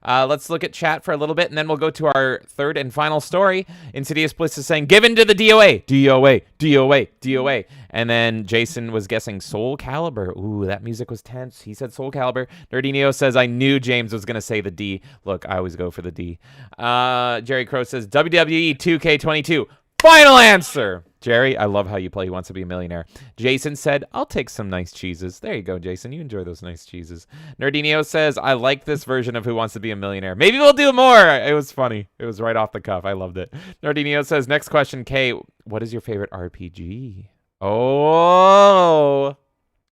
Let's look at chat for a little bit, and then we'll go to our third and final story. Insidious Bliss is saying, "Given to the DOA, DOA, DOA, DOA," and then Jason was guessing Soul Calibur. Ooh, that music was tense. He said Soul Calibur. Nerdy Neo says, "I knew James was gonna say the D." Look, I always go for the D. Jerry Crow says, "WWE 2K22." Final answer. Jerry, I love how you play Who Wants to Be a Millionaire. Jason said, "I'll take some nice cheeses." There you go, Jason. You enjoy those nice cheeses. Nerdy Neo says, "I like this version of Who Wants to Be a Millionaire." Maybe we'll do more. It was funny. It was right off the cuff. I loved it. Nerdy Neo says, "Next question, Kay. What is your favorite RPG?" Oh,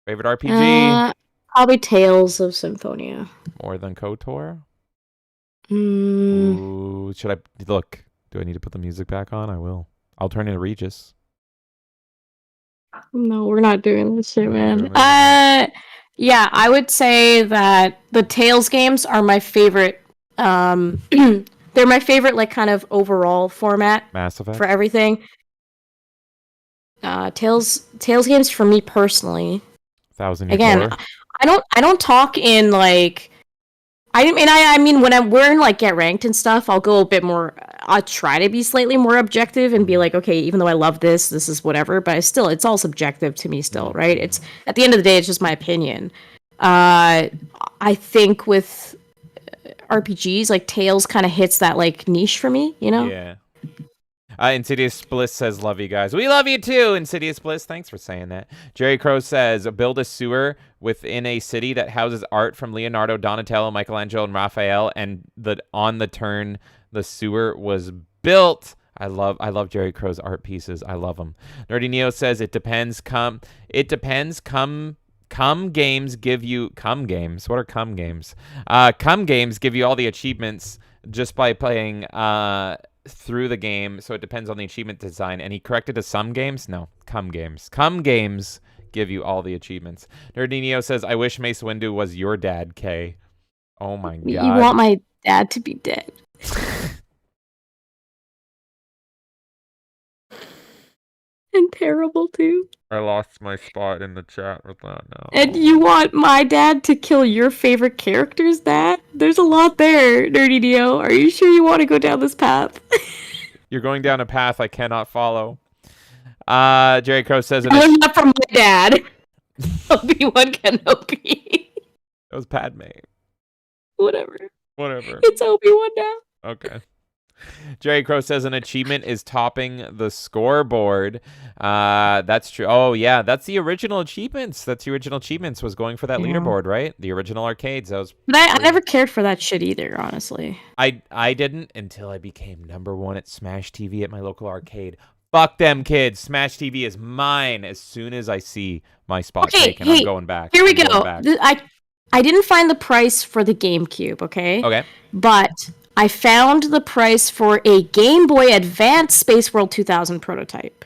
favorite RPG? Probably Tales of Symphonia. More than KOTOR? Mm. Ooh, should I look? Do I need to put the music back on? I will. I'll turn into Regis. No, we're not doing this shit, man. Yeah, I would say that the Tales games are my favorite. They're my favorite, kind of overall format. Mass Effect for everything. Tales games for me personally. 1,000 Year Again, Door. I don't talk in I mean when we're in Get Ranked and stuff, I'll go a bit more. I'll try to be slightly more objective and be like, okay, even though I love this is whatever, but it's all subjective to me still, right? It's at the end of the day, it's just my opinion. I think with RPGs, Tales kind of hits that niche for me, you know? Yeah. Insidious Bliss says, "Love you guys." We love you too, Insidious Bliss. Thanks for saying that. Jerry Crow says, "Build a sewer within a city that houses art from Leonardo, Donatello, Michelangelo, and Raphael, and on the turn the sewer was built." I love Jerry Crow's art pieces. I love them. Nerdy Neo says, "It depends. Come games give you cum games. What are cum games? Cum games give you all the achievements just by playing through the game, so it depends on the achievement design." And he corrected to some games. No, cum games. Cum games give you all the achievements. Nerdy Neo says, "I wish Mace Windu was your dad, Kay." Oh my god. You want my dad to be dead. And terrible too. I lost my spot in the chat with that now. And you want my dad to kill your favorite characters, Dad? There's a lot there, Nerdy Neo. Are you sure you want to go down this path? You're going down a path I cannot follow. Jerry Crow says, "I'm not from my dad." Obi-Wan Kenobi. It was Padme. Whatever. It's Obi-Wan now. Okay. Jerry Crow says, "An achievement is topping the scoreboard." That's true. Oh yeah, that's the original achievements. Was going for that leaderboard, right? The original arcades. But I never cared for that shit either, honestly. I didn't until I became #1 at Smash TV at my local arcade. Fuck them kids. Smash TV is mine. As soon as I see my spot taken, I'm going back. Here we go. I didn't find the price for the GameCube, okay? Okay. But I found the price for a Game Boy Advance Space World 2000 prototype.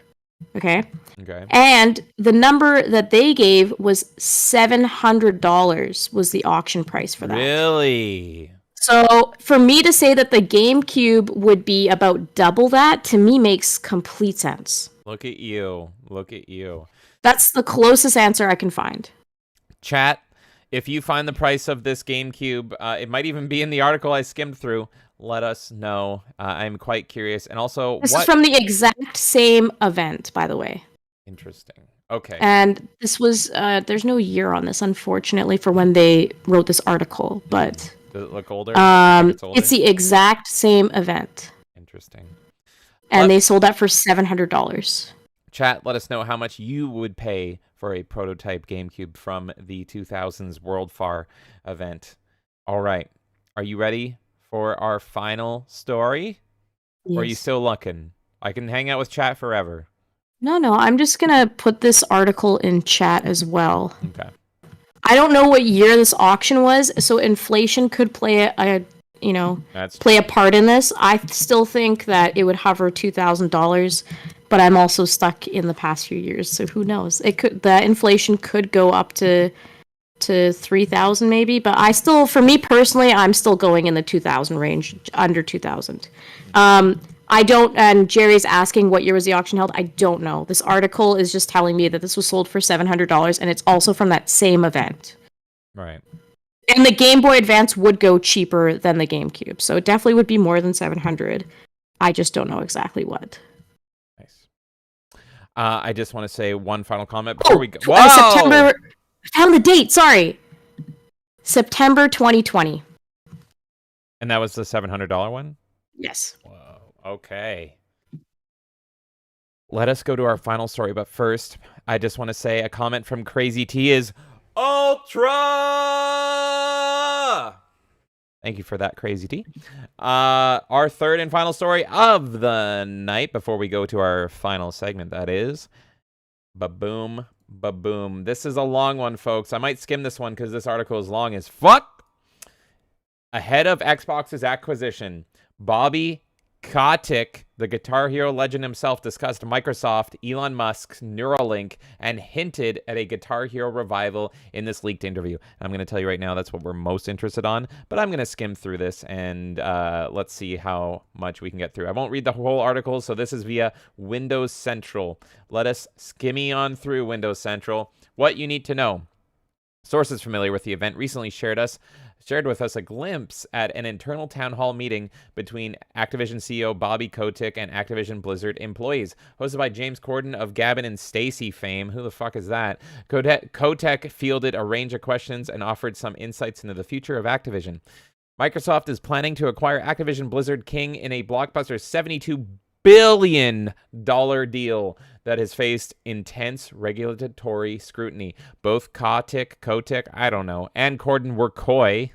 Okay. Okay. And the number that they gave was $700 was the auction price for that. Really? So for me to say that the GameCube would be about double that, to me makes complete sense. Look at you. Look at you. That's the closest answer I can find. Chat, if you find the price of this GameCube, it might even be in the article I skimmed through. Let us know. I'm quite curious. And also, This is from the exact same event, by the way. Interesting. Okay. And this was, there's no year on this, unfortunately, for when they wrote this article, but... Does it look older? It's the exact same event. Interesting. And they sold that for $700. Chat, let us know how much you would pay for a prototype GameCube from the 2000s World Far event. All right. Are you ready for our final story? Yes. Or are you still looking? I can hang out with chat forever. No, I'm just going to put this article in chat as well. Okay. I don't know what year this auction was, so inflation could play play a part in this. I still think that it would hover $2,000, but I'm also stuck in the past few years, so who knows? The inflation could go up to 3,000 maybe, but for me personally, I'm still going in the 2,000 range, under 2,000. I don't, and Jerry's asking what year was the auction held. I don't know. This article is just telling me that this was sold for $700, and it's also from that same event. Right. And the Game Boy Advance would go cheaper than the GameCube, so it definitely would be more than 700. I just don't know exactly what. Nice. I just want to say one final comment before we go. September. I found the date. Sorry, September 2020. And that was the $700 one? Yes. Whoa. Okay. Let us go to our final story, but first, I just want to say a comment from Crazy T is Ultra! Thank you for that, Crazy T. Our third and final story of the night, before we go to our final segment, that is, ba-boom, ba-boom. This is a long one, folks. I might skim this one because this article is long as fuck. Ahead of Xbox's acquisition, Bobby Kotick, the Guitar Hero legend himself, discussed Microsoft, Elon Musk's Neuralink, and hinted at a Guitar Hero revival in this leaked interview. I'm going to tell you right now, that's what we're most interested on, but I'm going to skim through this, and let's see how much we can get through. I won't read the whole article, so this is via Windows Central. Let us skimmy on through Windows Central. What you need to know. Sources familiar with the event recently shared with us a glimpse at an internal town hall meeting between Activision CEO Bobby Kotick and Activision Blizzard employees, hosted by James Corden of Gavin and Stacey fame. Who the fuck is that? Kotick fielded a range of questions and offered some insights into the future of Activision. Microsoft is planning to acquire Activision Blizzard King in a blockbuster $72 billion deal that has faced intense regulatory scrutiny. Both Kotick, I don't know, and Corden were coy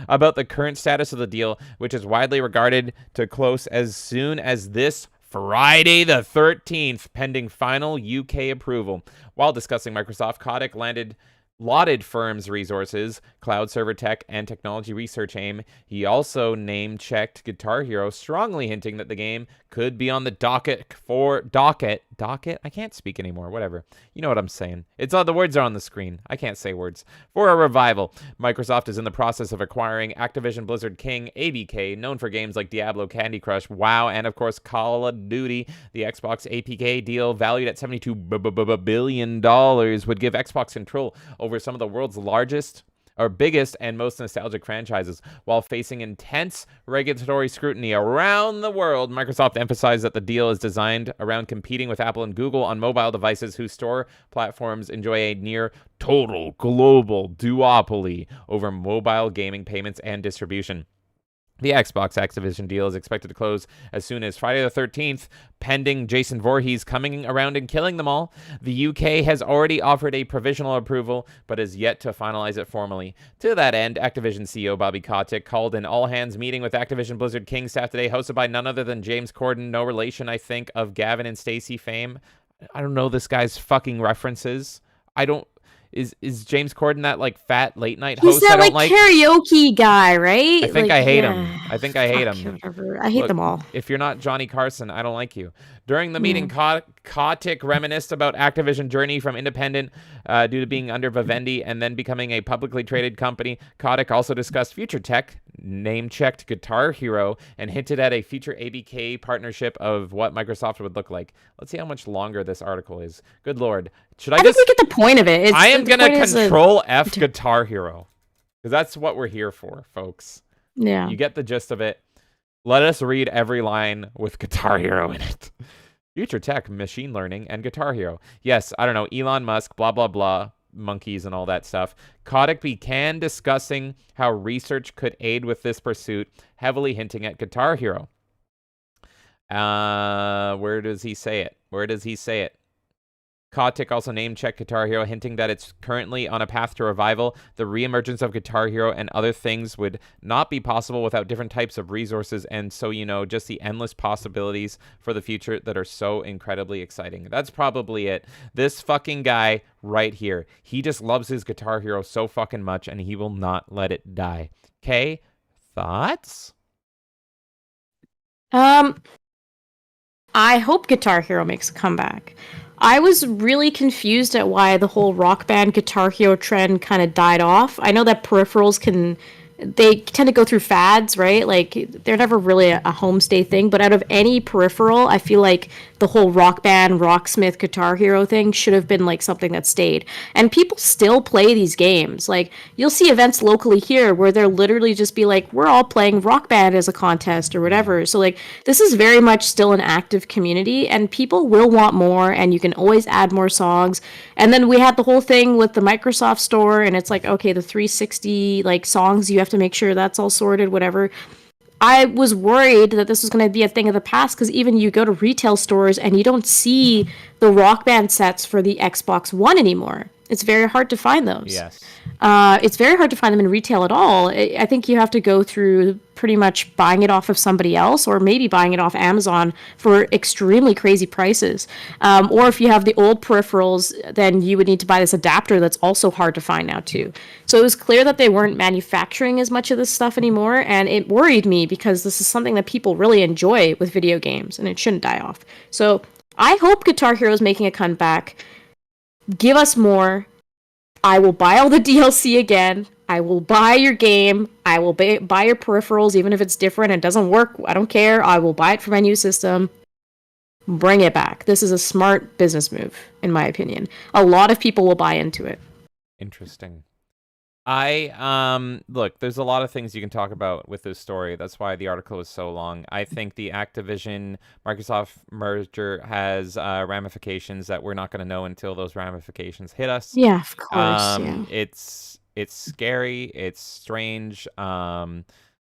about the current status of the deal, which is widely regarded to close as soon as this Friday the 13th, pending final UK approval. While discussing Microsoft, Kotick lauded firm's resources, cloud server tech, and technology research aim. He also name-checked Guitar Hero, strongly hinting that the game could be on the docket. I can't speak anymore, whatever. You know what I'm saying. The words are on the screen. I can't say words. For a revival. Microsoft is in the process of acquiring Activision Blizzard King, ABK, known for games like Diablo, Candy Crush, WoW, and of course Call of Duty. The Xbox APK deal, valued at $72 billion, would give Xbox control over some of the world's largest or biggest and most nostalgic franchises. While facing intense regulatory scrutiny around the world, Microsoft emphasized that the deal is designed around competing with Apple and Google on mobile devices whose store platforms enjoy a near total global duopoly over mobile gaming payments and distribution. The Xbox Activision deal is expected to close as soon as Friday the 13th, pending Jason Voorhees coming around and killing them all. The UK has already offered a provisional approval, but is yet to finalize it formally. To that end, Activision CEO Bobby Kotick called an all-hands meeting with Activision Blizzard King staff today, hosted by none other than James Corden, no relation, I think, of Gavin and Stacey fame. I don't know this guy's fucking references. Is James Corden that like fat late night He's host I that don't like like? karaoke guy, I right? think Like, I hate him. yeah, I think I hate fuck, him. whatever. I hate Look, them all. if you're not Johnny Carson, I don't like you. During the Yeah. meeting, Kotick reminisced about Activision journey from independent due to being under Vivendi and then becoming a publicly traded company. Kotick also discussed future tech, name-checked Guitar Hero, and hinted at a future ABK partnership of what Microsoft would look like. Let's see how much longer this article is. Good Lord. Should I I think just... we get the point of it. It's I am the going to point is control F Guitar Hero. Because that's what we're here for, folks. yeah. You get the gist of it. Let us read every line with Guitar Hero in it. Future tech, machine learning, and Guitar Hero. Yes, I don't know, Elon Musk, blah, blah, blah, monkeys and all that stuff. Kotick began discussing how research could aid with this pursuit, heavily hinting at Guitar Hero. Where does he say it? Where does he say it? Kotick also name-checked Guitar Hero, hinting that it's currently on a path to revival. The re-emergence of Guitar Hero and other things would not be possible without different types of resources, and so, you know, just the endless possibilities for the future that are so incredibly exciting. That's probably it. This fucking guy right here, he just loves his Guitar Hero so fucking much, and he will not let it die. Okay? Thoughts? I hope Guitar Hero makes a comeback. I was really confused at why the whole Rock Band Guitar Hero trend kind of died off. I know that peripherals they tend to go through fads, right? Like, they're never really a homestay thing, but out of any peripheral, I feel like the whole Rock Band, Rocksmith, Guitar Hero thing should have been like something that stayed. And people still play these games. Like, you'll see events locally here where they're literally just be like, we're all playing Rock Band as a contest or whatever. So, like, this is very much still an active community, and people will want more, and you can always add more songs. And then we had the whole thing with the Microsoft Store, and it's like, okay, the 360 like songs, you have to make sure that's all sorted, whatever. I was worried that this was going to be a thing of the past because even you go to retail stores and you don't see the Rock Band sets for the Xbox One anymore. It's very hard to find those. Yes. It's very hard to find them in retail at all. I think you have to go through pretty much buying it off of somebody else or maybe buying it off Amazon for extremely crazy prices. Or if you have the old peripherals, then you would need to buy this adapter that's also hard to find now too. So it was clear that they weren't manufacturing as much of this stuff anymore, and it worried me because this is something that people really enjoy with video games, and it shouldn't die off. So I hope Guitar Hero is making a comeback. Give us more. I will buy all the DLC again. I will buy your game. I will buy your peripherals, even if it's different and doesn't work. I don't care. I will buy it for my new system. Bring it back. This is a smart business move, in my opinion. A lot of people will buy into it. Interesting. Look, there's a lot of things you can talk about with this story. That's why the article is so long. I think the Activision Microsoft merger has ramifications that we're not going to know until those ramifications hit us. Yeah, of course. Yeah. It's scary, it's strange, and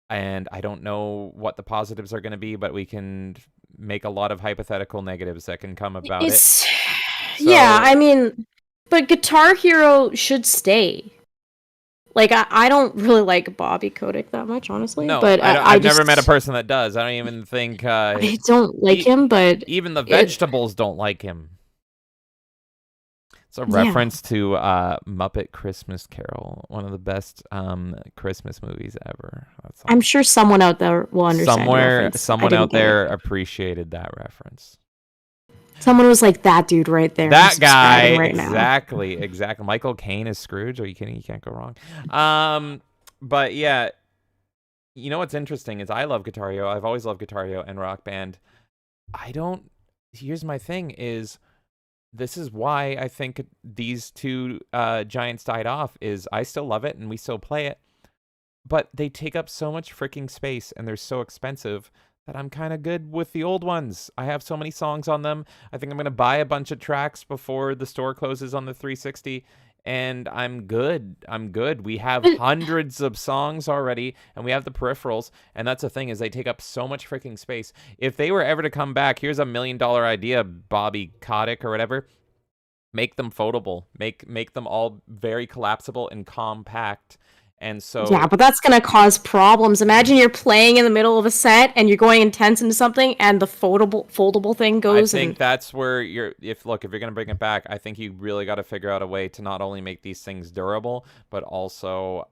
I don't know what the positives are going to be, but we can make a lot of hypothetical negatives that can come about it. So, yeah, I mean, but Guitar Hero should stay. Like, I don't really like Bobby Kotick that much, honestly. No, but I've never met a person that does. I don't even think... I don't like him, but... Even the vegetables don't like him. It's a reference to Muppet Christmas Carol, one of the best Christmas movies ever. I'm sure someone out there will understand. Someone out there apprecied that reference. Someone was like, that dude right there. That guy, right exactly. Michael Caine is Scrooge. Are you kidding? You can't go wrong. But yeah, you know what's interesting is I love Guitar Hero. I've always loved Guitar Hero and Rock Band. Here's my thing is, this is why I think these two giants died off, is I still love it and we still play it, but they take up so much freaking space and they're so expensive that I'm kind of good with the old ones. I have so many songs on them. I think I'm going to buy a bunch of tracks before the store closes on the 360, and I'm good. We have hundreds of songs already, and we have the peripherals, and that's the thing, is they take up so much freaking space. If they were ever to come back, here's $1 million idea, Bobby Kotick or whatever. Make them foldable. Make them all very collapsible and compact, And so Yeah, but that's gonna cause problems. Imagine you're playing in the middle of a set and you're going intense into something, and the foldable thing I goes think and that's where if you're gonna bring it back, I think you really got to figure out a way to not only make these things durable, but also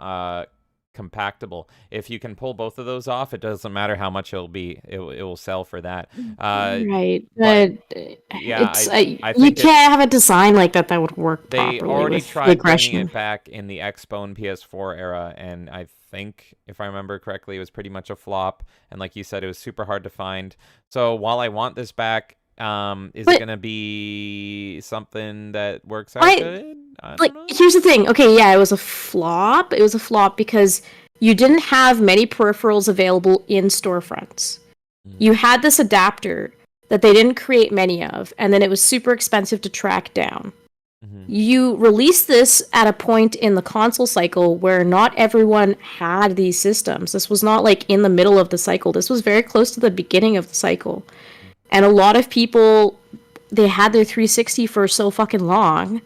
compactable. If you can pull both of those off, it doesn't matter how much it will sell for that. right. But But yeah, it's I you think can't have a design like that that would work they properly already with the tried bringing aggression. it back in the Expo and PS4 era, and I think, if I remember correctly, it was pretty much a flop. And like you said, it was super hard to find. So while I want this back, is it But gonna be something that works out I good? I don't like know. here's the thing. Okay, yeah, it was a flop. It was a flop because you didn't have many peripherals available in storefronts. Mm, You had this adapter that they didn't create many of, and then it was super expensive to track down. mhm. You released this at a point in the console cycle where not everyone had these systems. This was not like in the middle of the cycle. This was very close to the beginning of the cycle. And a lot of people, they had their 360 for so fucking long.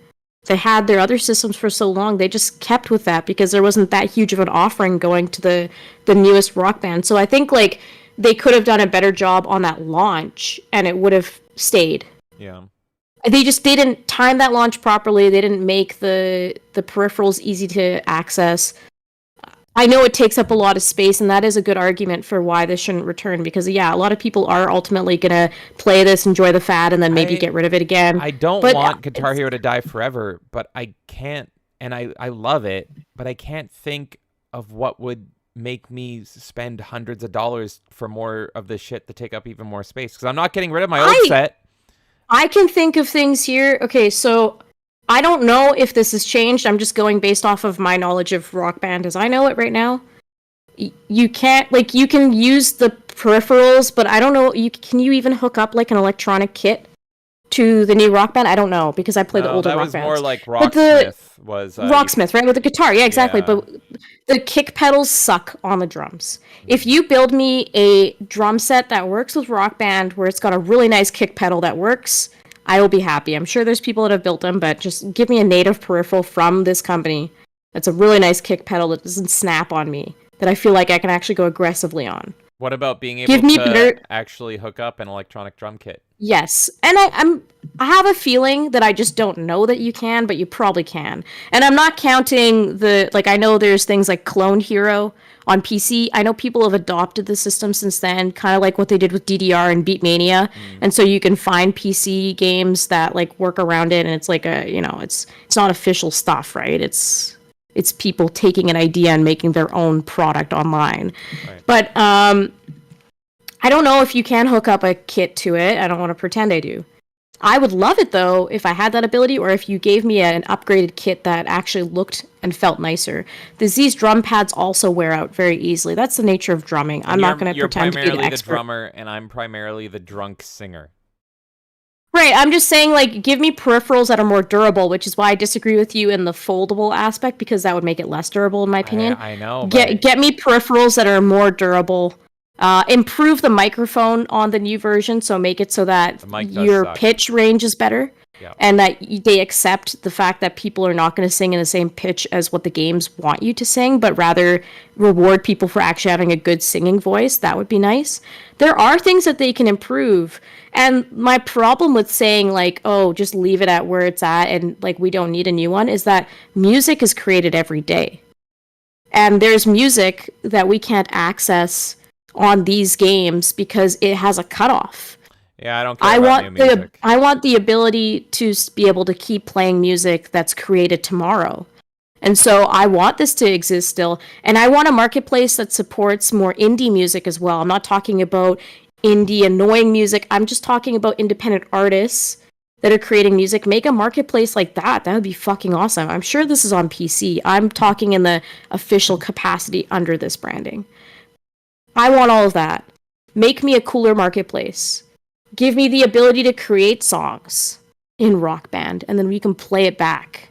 They had their other systems for so long. They just kept with that because there wasn't that huge of an offering going to the newest Rock Band. So I think like they could have done a better job on that launch and it would have stayed. Yeah. They didn't time that launch properly. They didn't make the peripherals easy to access. I know it takes up a lot of space, and that is a good argument for why this shouldn't return. Because yeah, a lot of people are ultimately gonna play this, enjoy the fad, and then maybe I get rid of it again. I don't But want Guitar Hero to die forever, but I can't, and I love it, but I can't think of what would make me spend hundreds of dollars for more of this shit to take up even more space, because I'm not getting rid of my old I set. I can think of things here. Okay, so I don't know if this has changed. I'm just going based off of my knowledge of Rock Band as I know it right now. You can't like you can use the peripherals, but I don't know. Can you even hook up like an electronic kit to the new Rock Band? I don't know because I play the No, older that Rock was more Bands. like But the Rocksmith was Rocksmith, right, with the guitar, yeah, exactly. yeah. But the kick pedals suck on the drums. If Mhm. you build me a drum set that works with Rock Band, where it's got a really nice kick pedal that works, I will be happy. I'm sure there's people that have built them, but just give me a native peripheral from this company that's a really nice kick pedal that doesn't snap on me, that I feel like I can actually go aggressively on. What about being able Give me to better. actually hook up an electronic drum kit? Yes, and I have a feeling that I just don't know that you can, but you probably can. And I'm not counting the like I know there's things like Clone Hero on PC. I know people have adopted the system since then, kind of like what they did with DDR and Beatmania. Mm, And so you can find PC games that like work around it, and it's like it's not official stuff, right? It's people taking an idea and making their own product online. right. But I don't know if you can hook up a kit to it. I don't want to pretend I do. I would love it though if I had that ability, or if you gave me an upgraded kit that actually looked and felt nicer. These drum pads also wear out very easily. That's the nature of drumming. And I'm not going to you're pretend to be the primarily the expert. drummer, and I'm primarily the drunk singer. Right, I'm just saying, like, give me peripherals that are more durable, which is why I disagree with you in the foldable aspect, because that would make it less durable, in my opinion. I know, but Get me peripherals that are more durable. Improve the microphone on the new version, so make it so that the mic does your suck. pitch range is better, Yeah. and that they accept the fact that people are not going to sing in the same pitch as what the games want you to sing, but rather reward people for actually having a good singing voice. That would be nice. There are things that they can improve, and my problem with saying like, oh, just leave it at where it's at and like we don't need a new one is that music is created every day, and there's music that we can't access on these games because it has a cutoff. Yeah, I don't care about new music. I want the ability to be able to keep playing music that's created tomorrow. And so I want this to exist still, and I want a marketplace that supports more indie music as well. I'm not talking about indie annoying music. I'm just talking about independent artists that are creating music. Make a marketplace like that. That would be fucking awesome. I'm sure this is on PC. I'm talking in the official capacity under this branding. I want all of that. Make me a cooler marketplace. Give me the ability to create songs in Rock Band, and then we can play it back.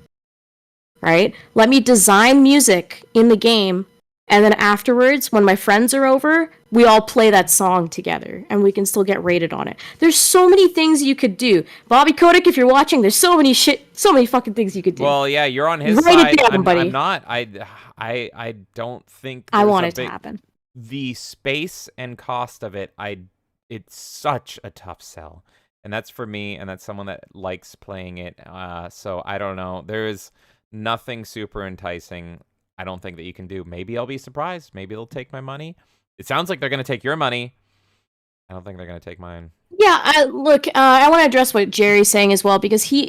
Right? Let me design music in the game, and then afterwards, when my friends are over, we all play that song together and we can still get rated on it. There's so many things you could do. Bobby Kotick, if you're watching, there's so many fucking things you could do. Well, yeah, you're on his Write it side. down, I'm buddy. not. I don't think I there's want a it to big happen. the space and cost of it. It's such a tough sell. And that's for me, and that's someone that likes playing it. So I don't know. There is nothing super enticing. I don't think that you can do. Maybe I'll be surprised. Maybe they'll take my money. It sounds like they're going to take your money. I don't think they're going to take mine. Yeah, look, I want to address what Jerry's saying as well because he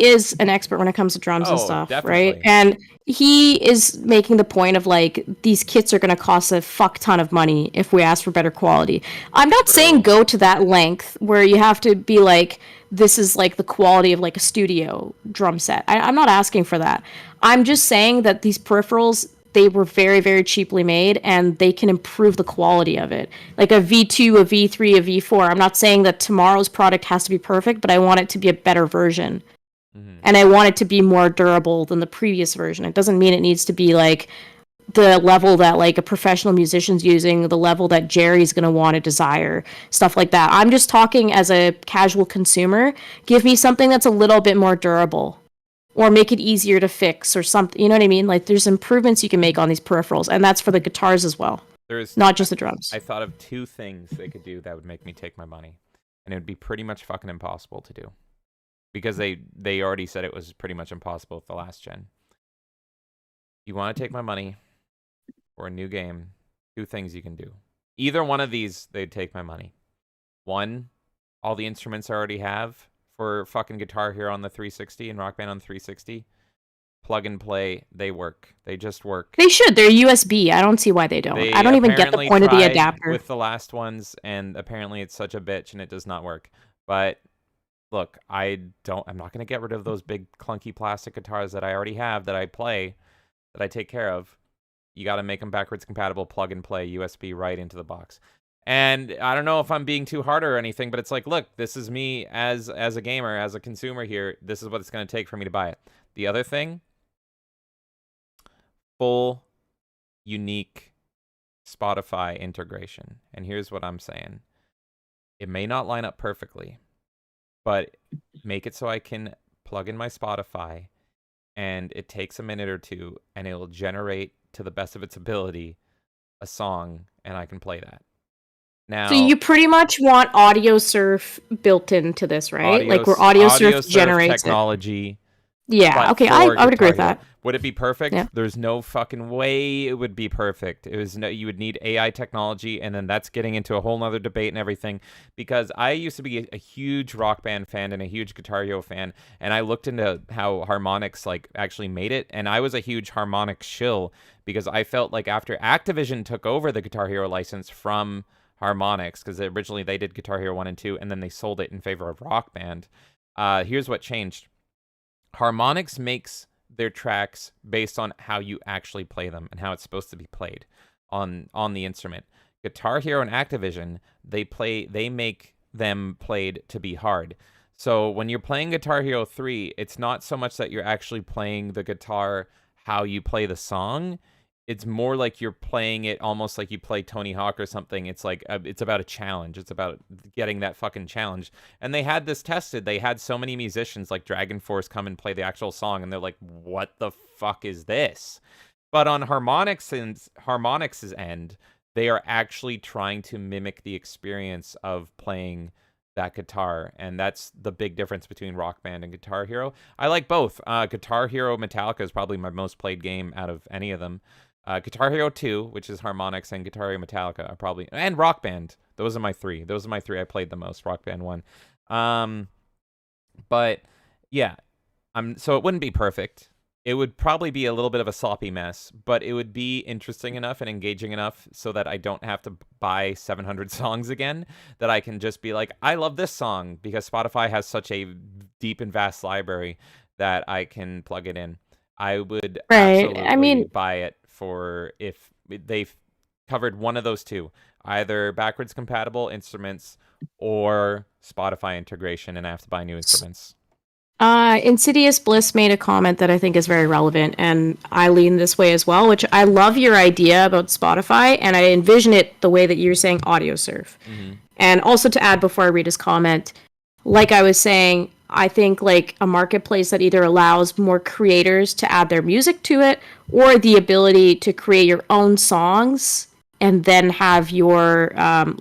is an expert when it comes to drums and Oh, stuff, right? definitely. And he is making the point of like these kits are going to cost a fuck ton of money if we ask for better quality. I'm not saying go to that length where you have to be like this is like the quality of like a studio drum set. I'm not asking for that. I'm just saying that these peripherals they were very, very cheaply made and they can improve the quality of it. Like a V2, a V3, a V4. I'm not saying that tomorrow's product has to be perfect, but I want it to be a better version. Mm-hmm. And I want it to be more durable than the previous version. It doesn't mean it needs to be like the level that like a professional musician's using, the level that Jerry's going to want to desire, stuff like that. I'm just talking as a casual consumer. Give me something that's a little bit more durable or make it easier to fix or something. You know what I mean? Like there's improvements you can make on these peripherals, and that's for the guitars as well. Not just the drums. I thought of two things they could do that would make me take my money, and it would be pretty much fucking impossible to do because they already said it was pretty much impossible with the last gen. You want to take my money for a new game? Two things you can do. Either one of these, they'd take my money. One, all the instruments I already have for fucking Guitar Hero on the 360 and Rock Band on the 360. Plug and play, they work. They just work. They should. They're USB. I don't see why they don't. I don't even get the point of the adapter. With the last ones, and apparently it's such a bitch and it does not work. But look, I'm not going to get rid of those big clunky plastic guitars that I already have that I play, that I take care of. You got to make them backwards compatible, plug and play, USB right into the box. And I don't know if I'm being too hard or anything, but it's like, look, this is me as a gamer, as a consumer here. This is what it's going to take for me to buy it. The other thing, full, unique Spotify integration. And here's what I'm saying. It may not line up perfectly, but make it so I can plug in my Spotify, and it takes a minute or two, and it'll generate, to the best of its ability, a song, and I can play that. Now, so you pretty much want audio surf built into this, right? Like where audio surf generates technology. It. Yeah, okay, I would agree with that. Would it be perfect? Yeah. There's no fucking way it would be perfect. You would need AI technology, and then that's getting into a whole nother debate and everything. Because I used to be a huge Rock Band fan and a huge Guitar Hero fan, and I looked into how Harmonix like actually made it, and I was a huge Harmonix shill because I felt like after Activision took over the Guitar Hero license from Harmonix, because originally they did Guitar Hero 1 and 2, and then they sold it in favor of Rock Band. Here's what changed. Harmonix makes their tracks based on how you actually play them and how it's supposed to be played on the instrument. Guitar Hero and Activision, they make them played to be hard. So when you're playing Guitar Hero 3, it's not so much that you're actually playing the guitar how you play the song. It's more like you're playing it almost like you play Tony Hawk or something. It's like it's about a challenge. It's about getting that fucking challenge. And they had this tested. They had so many musicians like Dragon Force come and play the actual song, and they're like, "What the fuck is this?" But on Harmonix's end, they are actually trying to mimic the experience of playing that guitar, and that's the big difference between Rock Band and Guitar Hero. I like both. Guitar Hero Metallica is probably my most played game out of any of them. Guitar Hero 2, which is Harmonix, and Guitar Hero Metallica are probably... And Rock Band. Those are my three. Those are my three I played the most. Rock Band 1. But, yeah. So it wouldn't be perfect. It would probably be a little bit of a sloppy mess, but it would be interesting enough and engaging enough so that I don't have to buy 700 songs again, that I can just be like, I love this song, because Spotify has such a deep and vast library that I can plug it in. I would absolutely buy it for if they've covered one of those two, either backwards compatible instruments or Spotify integration, and I have to buy new instruments. Insidious Bliss made a comment that I think is very relevant, and I lean this way as well, which I love your idea about Spotify, and I envision it the way that you're saying audio surf. Mm-hmm. And also to add before I read his comment, like I was saying, I think like a marketplace that either allows more creators to add their music to it or the ability to create your own songs and then have your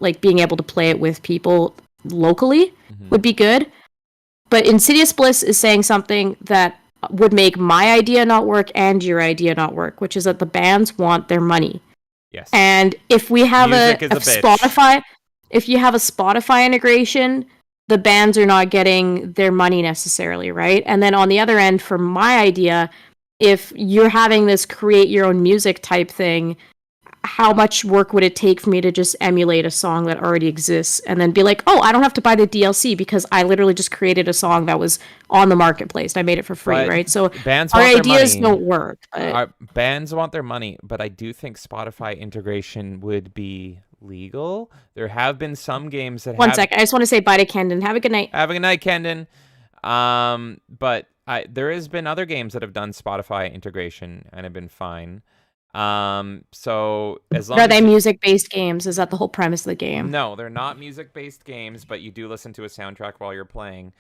like being able to play it with people locally Mm-hmm. would be good. But Insidious Bliss is saying something that would make my idea not work and your idea not work, which is that the bands want their money. Yes. And if we have Music is a bitch. Spotify, if you have a Spotify integration, the bands are not getting their money necessarily, right? And then on the other end, for my idea, if you're having this create your own music type thing, how much work would it take for me to just emulate a song that already exists and then be like, oh, I don't have to buy the DLC because I literally just created a song that was on the marketplace. I made it for free, But right? So bands our want their ideas money. don't work. Bands want their money, but I do think Spotify integration would be legal. There have been some games that One have. sec. I just want to say bye to Kendon. Have a good night. Have a good night, Kendon. But there has been other games that have done Spotify integration and have been fine. So as long Are as they music-based games? Is that the whole premise of the game? no, they're not music-based games, but you do listen to a soundtrack while you're playing.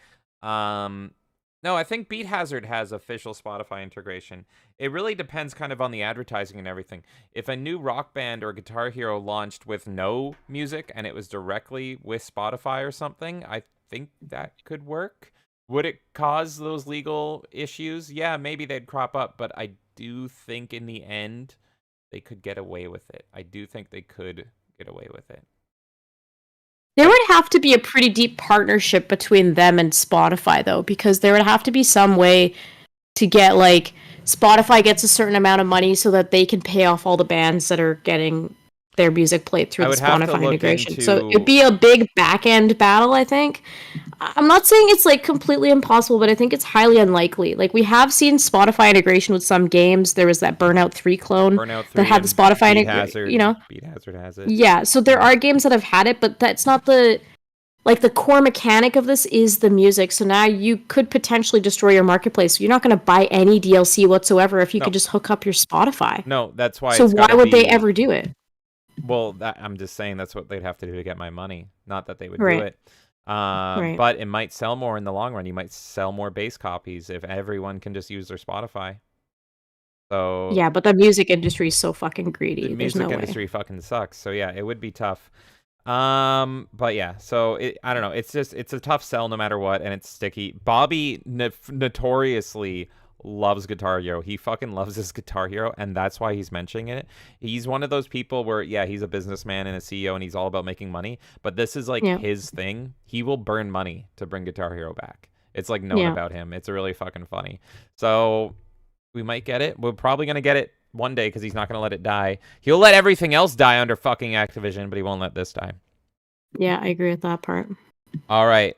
No, I think Beat Hazard has official Spotify integration. It really depends kind of on the advertising and everything. If a new rock band or Guitar Hero launched with no music and it was directly with Spotify or something, I think that could work. Would it cause those legal issues? Yeah, maybe they'd crop up, but I do think in the end they could get away with it. I do think they could get away with it. There would have to be a pretty deep partnership between them and Spotify, though, because there would have to be some way to get, like, Spotify gets a certain amount of money so that they can pay off all the bands that are getting their music played through the Spotify integration. So it'd be a big back-end battle, I think. I'm not saying it's like completely impossible, but I think it's highly unlikely. Like we have seen Spotify integration with some games. There was that Burnout 3 clone that had the Spotify integration, you know. Beat Hazard has it. Yeah, so there are games that have had it, but that's not the like the core mechanic of this is the music. So now you could potentially destroy your marketplace. You're not going to buy any DLC whatsoever if you could just hook up your Spotify. No, that's why. So why would they ever do it? Well, I'm just saying that's what they'd have to do to get my money. Not that they would do Right. it. But it might sell more in the long run. You might sell more base copies if everyone can just use their Spotify. So yeah, but the music industry is so fucking greedy. the There's music no industry way. fucking sucks. So yeah, it would be tough. But yeah, so I don't know. It's a tough sell no matter what, and it's sticky. Bobby notoriously loves Guitar Hero. He fucking loves his Guitar Hero, and that's why he's mentioning it. He's one of those people where, yeah, he's a businessman and a CEO, and he's all about making money. But this is like his thing. He will burn money to bring Guitar Hero back. It's like known about him. It's really fucking funny. So we might get it. We're probably gonna get it one day because he's not gonna let it die. He'll let everything else die under fucking Activision, but he won't let this die. Yeah, I agree with that part. All right.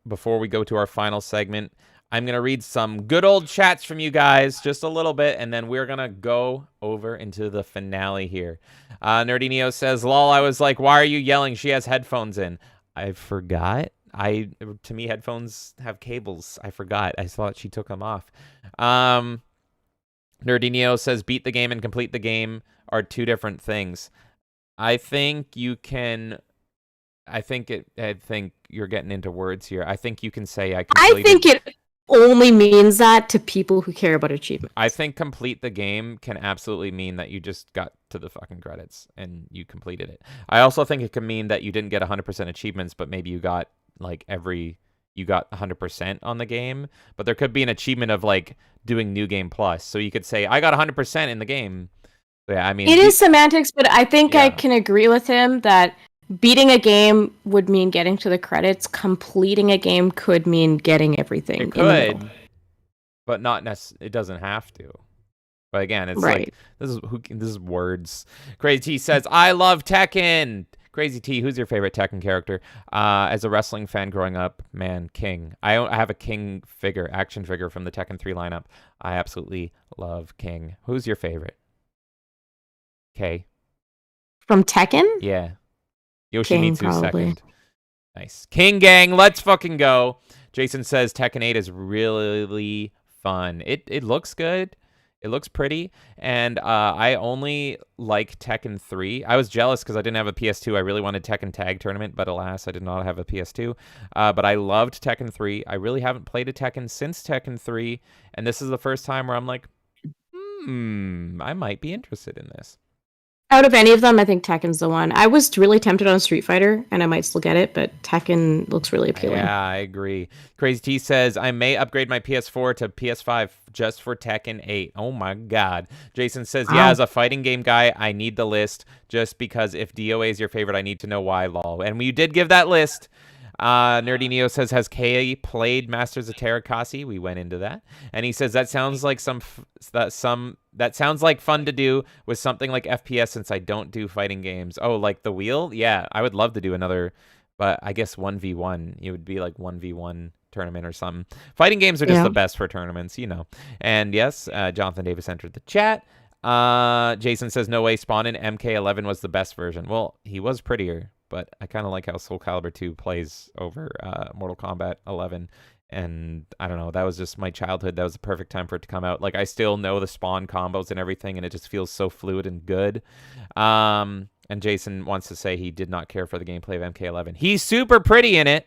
Before we go to our final segment, I'm going to read some good old chats from you guys, just a little bit, and then we're going to go over into the finale here. Nerdy Neo says, lol, I was like, why are you yelling? She has headphones in. I forgot. To me, headphones have cables. I forgot. I thought she took them off. Nerdy Neo says, beat the game and complete the game are two different things. I think you can... I think you're getting into words here. I think you can say I think it only means that to people who care about achievements. I think complete the game can absolutely mean that you just got to the fucking credits and you completed it. I also think it can mean that you didn't get 100% achievements, but maybe you got you got 100% on the game. But there could be an achievement of like doing New Game Plus. So you could say I got 100% in the game. Yeah, I mean it is semantics, but I think I can agree with him that beating a game would mean getting to the credits. Completing a game could mean getting everything. It could, but not necessarily. It doesn't have to. But again, it's like this is words. Crazy T says, "I love Tekken." Crazy T, who's your favorite Tekken character? As a wrestling fan growing up, man, King. I have a King action figure from the Tekken 3 lineup. I absolutely love King. Who's your favorite? K. From Tekken? Yeah. Yoshimitsu second. Nice. King gang, let's fucking go. Jason says Tekken 8 is really fun. It looks good. It looks pretty, and I only like Tekken 3. I was jealous because I didn't have a PS2. I really wanted Tekken Tag Tournament, but alas, I did not have a PS2. But I loved Tekken 3. I really haven't played a Tekken since Tekken 3, and this is the first time where I'm like, I might be interested in this. Out of any of them, I think Tekken's the one. I was really tempted on Street Fighter, and I might still get it, but Tekken looks really appealing. Yeah, I agree. Crazy T says, I may upgrade my PS4 to PS5 just for Tekken 8. Oh my god. Jason says, yeah, as a fighting game guy, I need the list just because if DOA is your favorite, I need to know why, lol. And we did give that list. Nerdy Neo says, has Kay played Masters of Terakasi? We went into that. And he says, that sounds like that sounds like fun to do with something like FPS since I don't do fighting games. Oh, like the wheel? Yeah, I would love to do another, but I guess 1v1. It would be like 1v1 tournament or something. Fighting games are just the best for tournaments, you know. And yes, Jonathan Davis entered the chat. Jason says, no way, Spawn in MK11 was the best version. Well, he was prettier, but I kind of like how Soul Calibur 2 plays over Mortal Kombat 11. And I don't know, that was just my childhood. That was the perfect time for it to come out. Like, I still know the Spawn combos and everything, and it just feels so fluid and good. And Jason wants to say he did not care for the gameplay of MK11. He's super pretty in it,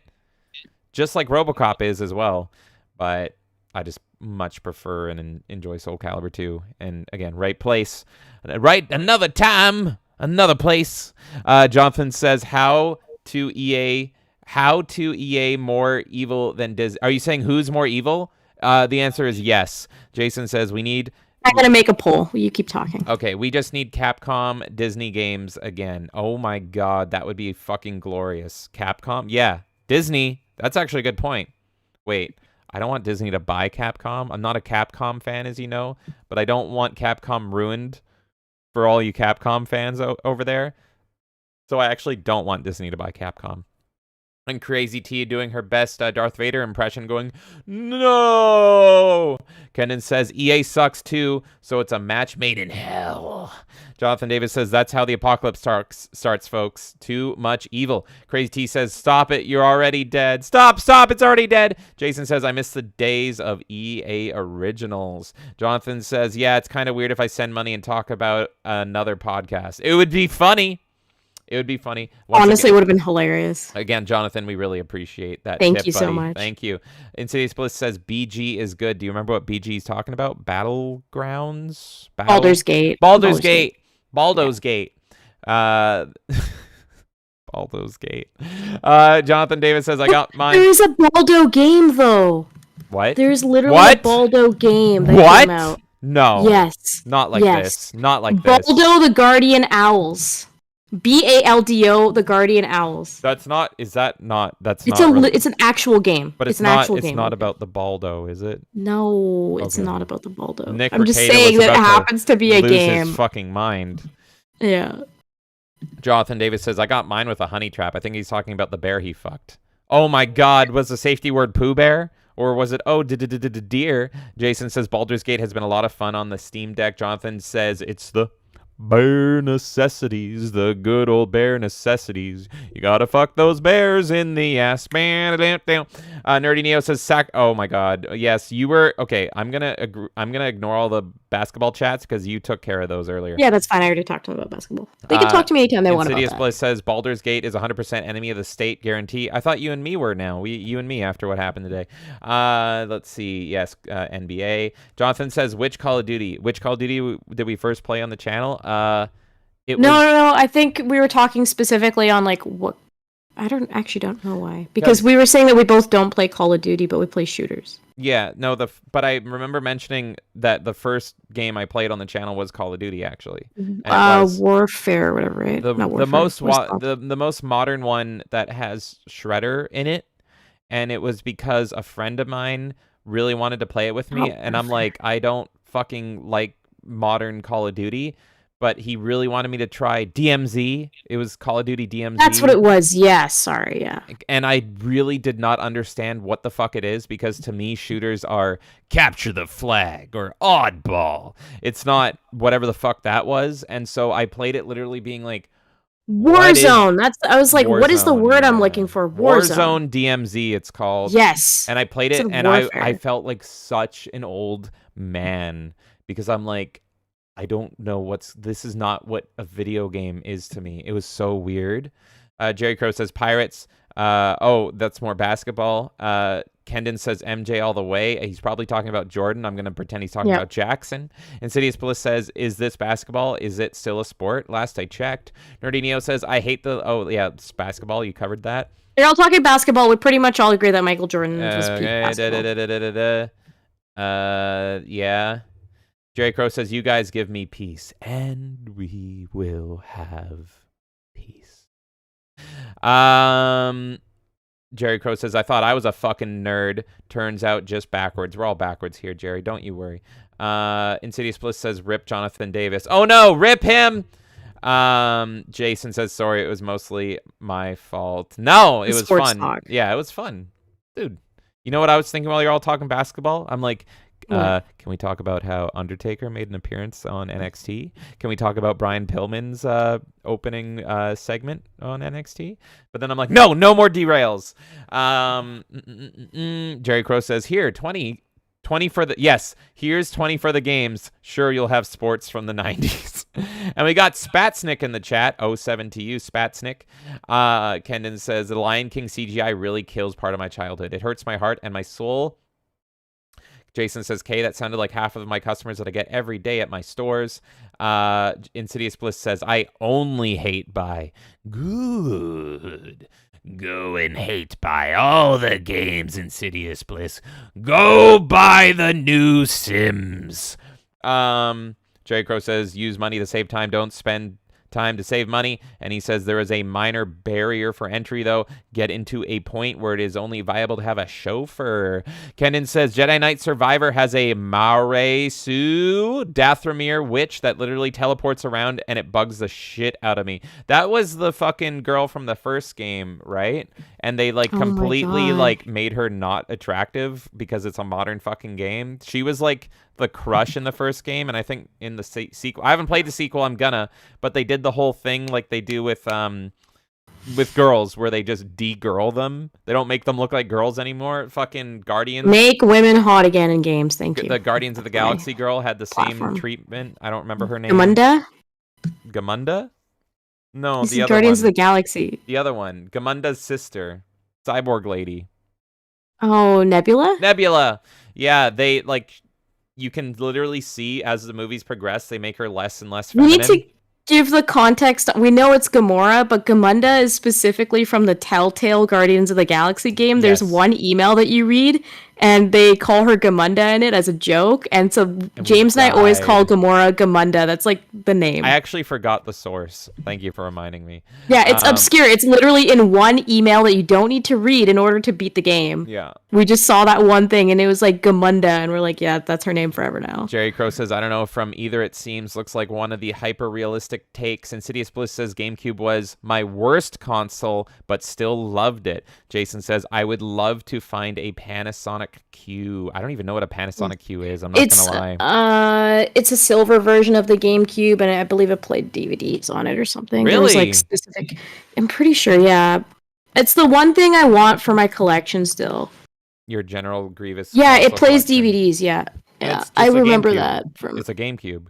just like RoboCop is as well. But I just much prefer and enjoy Soul Calibur 2. And again, right place, right another time, another place. Jonathan says, how to EA more evil than Disney? Are you saying who's more evil? The answer is yes. Jason says we need... I'm going to make a poll. You keep talking. Okay, we just need Capcom Disney games again. Oh my god, that would be fucking glorious. Capcom? Yeah, Disney. That's actually a good point. Wait, I don't want Disney to buy Capcom. I'm not a Capcom fan, as you know, but I don't want Capcom ruined for all you Capcom fans over there. So I actually don't want Disney to buy Capcom. And Crazy T doing her best Darth Vader impression going, no! Kenan says, EA sucks too, so it's a match made in hell. Jonathan Davis says, that's how the apocalypse starts, folks. Too much evil. Crazy T says, stop it, you're already dead. Stop, it's already dead. Jason says, I miss the days of EA originals. Jonathan says, yeah, it's kind of weird if I send money and talk about another podcast. It would be funny. It would be funny. Honestly, it would have been hilarious. Again, Jonathan, we really appreciate that. Thank you so much. Thank you. Insidious Bliss says BG is good. Do you remember what BG is talking about? Battlegrounds? Baldur's Gate. Baldur's Gate. Baldur's Gate. Baldur's Gate. Jonathan Davis says, I got mine. There is a Baldo game, though. What? There's literally a Baldo game that came out. No. Yes. Not like this. Not like this. Baldo the Guardian Owls. BALDO, the Guardian Owls. That's not. Is that not? That's it's not. It's an actual game. But it's an not. Actual it's game. not about the Baldo, is it? No, it's not about the Baldo. Nick I'm just Recato saying that it happens to be a lose game. His fucking mind. Yeah. Jonathan Davis says, I got mine with a honey trap. I think he's talking about the bear he fucked. Oh my god, was the safety word Pooh Bear? Or was it, deer? Jason says, Baldur's Gate has been a lot of fun on the Steam Deck. Jonathan says, it's the bare necessities, the good old bare necessities. You gotta fuck those bears in the ass. Nerdy Neo says, oh my god. Yes, you were, okay, I'm gonna ignore all the basketball chats because you took care of those earlier. Yeah, that's fine. I already talked to them about basketball. They can talk to me anytime they want about that. Insidious Bliss says, Baldur's Gate is 100% enemy of the state guarantee. I thought you and me were now. You and me after what happened today. Let's see. Yes, NBA. Jonathan says, which Call of Duty did we first play on the channel? No. I think we were talking specifically on like what. I don't know why. Because we were saying that we both don't play Call of Duty, but we play shooters. Yeah, no. But I remember mentioning that the first game I played on the channel was Call of Duty, actually. Warfare, or whatever, right? The most modern one that has Shredder in it, and it was because a friend of mine really wanted to play it with me, and I'm like, I don't fucking like modern Call of Duty. But he really wanted me to try DMZ. It was Call of Duty DMZ. That's what it was. Yeah, sorry, yeah. And I really did not understand what the fuck it is because to me, shooters are capture the flag or oddball. It's not whatever the fuck that was. And so I played it literally being like, Warzone. I was like, what is the Warzone? word I'm Yeah. looking for? Warzone. Warzone DMZ, it's called. Yes. And I played It's it, in and I Warfare. felt like such an old man because I'm like, I don't know this is not what a video game is to me. It was so weird. Jerry Crow says Pirates. Oh, that's more basketball. Kendon says MJ all the way. He's probably talking about Jordan. I'm going to pretend he's talking about Jackson. Insidious Bliss says, is this basketball? Is it still a sport? Last I checked. Nerdy Neo says, I hate oh, yeah, it's basketball. You covered that. You're all talking basketball. We pretty much all agree that Michael Jordan was peak basketball. Yeah. Jerry Crow says, you guys give me peace, and we will have peace. Jerry Crow says, I thought I was a fucking nerd. Turns out just backwards. We're all backwards here, Jerry. Don't you worry. Insidious Bliss says, rip Jonathan Davis. Oh, no, rip him. Jason says, sorry, it was mostly my fault. No, it was fun. Talk. Yeah, it was fun. Dude, you know what I was thinking while you're all talking basketball? I'm like, can we talk about how Undertaker made an appearance on NXT? Can we talk about Brian Pillman's opening segment on NXT? But then I'm like, no more derails. Jerry Crow says, here, 20 for the... Yes, here's 20 for the games. Sure, you'll have sports from the 90s. And we got Spatsnick in the chat. 07 to you, Spatsnick. Kendon says, the Lion King CGI really kills part of my childhood. It hurts my heart and my soul. Jason says, K, that sounded like half of my customers that I get every day at my stores. Insidious Bliss says, I only hate buy. Good. Go and hate buy all the games, Insidious Bliss. Go buy the new Sims. Jerry Crow says, use money to save time. Don't spend time to save money. And he says there is a minor barrier for entry, though. Get into a point where it is only viable to have a chauffeur. Kendon says Jedi Knight Survivor has a Maresu Dathomir witch that literally teleports around and it bugs the shit out of me. That was the fucking girl from the first game, right? And they like completely like made her not attractive because it's a modern fucking game. She was like the crush in the first game, and I think in the sequel, I haven't played the sequel, I'm gonna, but they did the whole thing like they do with girls, where they just de-girl them. They don't make them look like girls anymore. Fucking Guardians. Make women hot again in games, thank you. The Guardians of the Galaxy girl had the same treatment. I don't remember her name. Gamunda? No, the other Guardians one. of the Galaxy. The other one. Gamunda's sister. Cyborg lady. Oh, Nebula? Yeah, they like... You can literally see as the movies progress, they make her less and less feminine. We need to give the context. We know it's Gamora, but Gamunda is specifically from the Telltale Guardians of the Galaxy game. There's one email that you read, and they call her Gamunda in it as a joke. And so James and I always call Gamora Gamunda. That's like the name. I actually forgot the source. Thank you for reminding me. Yeah, it's obscure. It's literally in one email that you don't need to read in order to beat the game. Yeah. We just saw that one thing, and it was like Gamunda, and we're like, yeah, that's her name forever now. Jerry Crow says, I don't know, from either it seems, looks like one of the hyper-realistic takes. Insidious Bliss says, GameCube was my worst console, but still loved it. Jason says, I would love to find a Panasonic Q. I don't even know what a Panasonic Q is. I'm not gonna lie. It's a silver version of the GameCube, and I believe it played DVDs on it or something. Really? There was, like, specific... I'm pretty sure, yeah. It's the one thing I want for my collection still. Your General Grievous. Yeah, it plays collection. DVDs, yeah. Yeah, I remember that. It's a GameCube.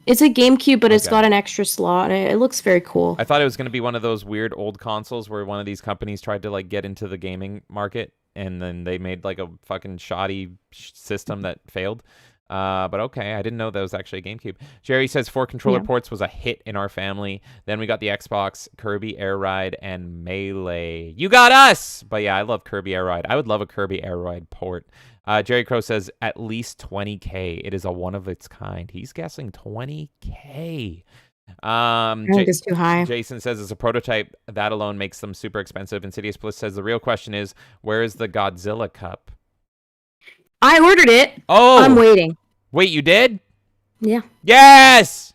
It's a GameCube, but it's got an extra slot, and it looks very cool. I thought it was going to be one of those weird old consoles where one of these companies tried to like get into the gaming market, and then they made like a fucking shoddy system that failed. But okay, I didn't know that was actually a GameCube. Jerry says 4 controller ports was a hit in our family. Then we got the Xbox, Kirby Air Ride, and Melee. You got us! But yeah, I love Kirby Air Ride. I would love a Kirby Air Ride port. Jerry Crow says at least 20K. It is a one of its kind. He's guessing 20K. I think it's too high. Jason says it's a prototype. That alone makes them super expensive. Insidious Bliss says the real question is, where is the Godzilla cup? I ordered it. Oh, I'm waiting. Wait, you did? Yeah. Yes!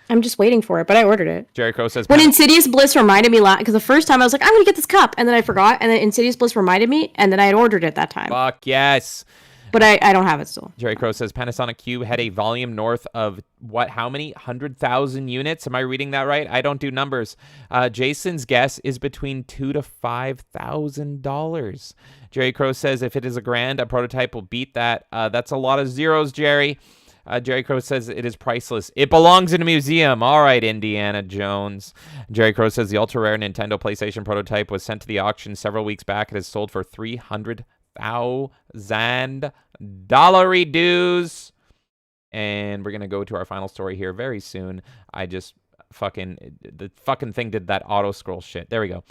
I'm just waiting for it, but I ordered it. Jerry Crow says... When Insidious Bliss reminded me, because the first time I was like, I'm going to get this cup, and then I forgot, and then Insidious Bliss reminded me, and then I had ordered it that time. Fuck yes. But I don't have it still. Jerry Crow says Panasonic Cube had a volume north of what? How many? 100,000 units? Am I reading that right? I don't do numbers. Jason's guess is between $2,000 to $5,000. Jerry Crow says if it is a grand, a prototype will beat that. That's a lot of zeros, Jerry. Jerry Crow says it is priceless. It belongs in a museum. All right, Indiana Jones. Jerry Crow says the ultra rare Nintendo PlayStation prototype was sent to the auction several weeks back. It has sold for $300,000 dues. And we're gonna go to our final story here very soon. The fucking thing did that auto scroll shit. There we go.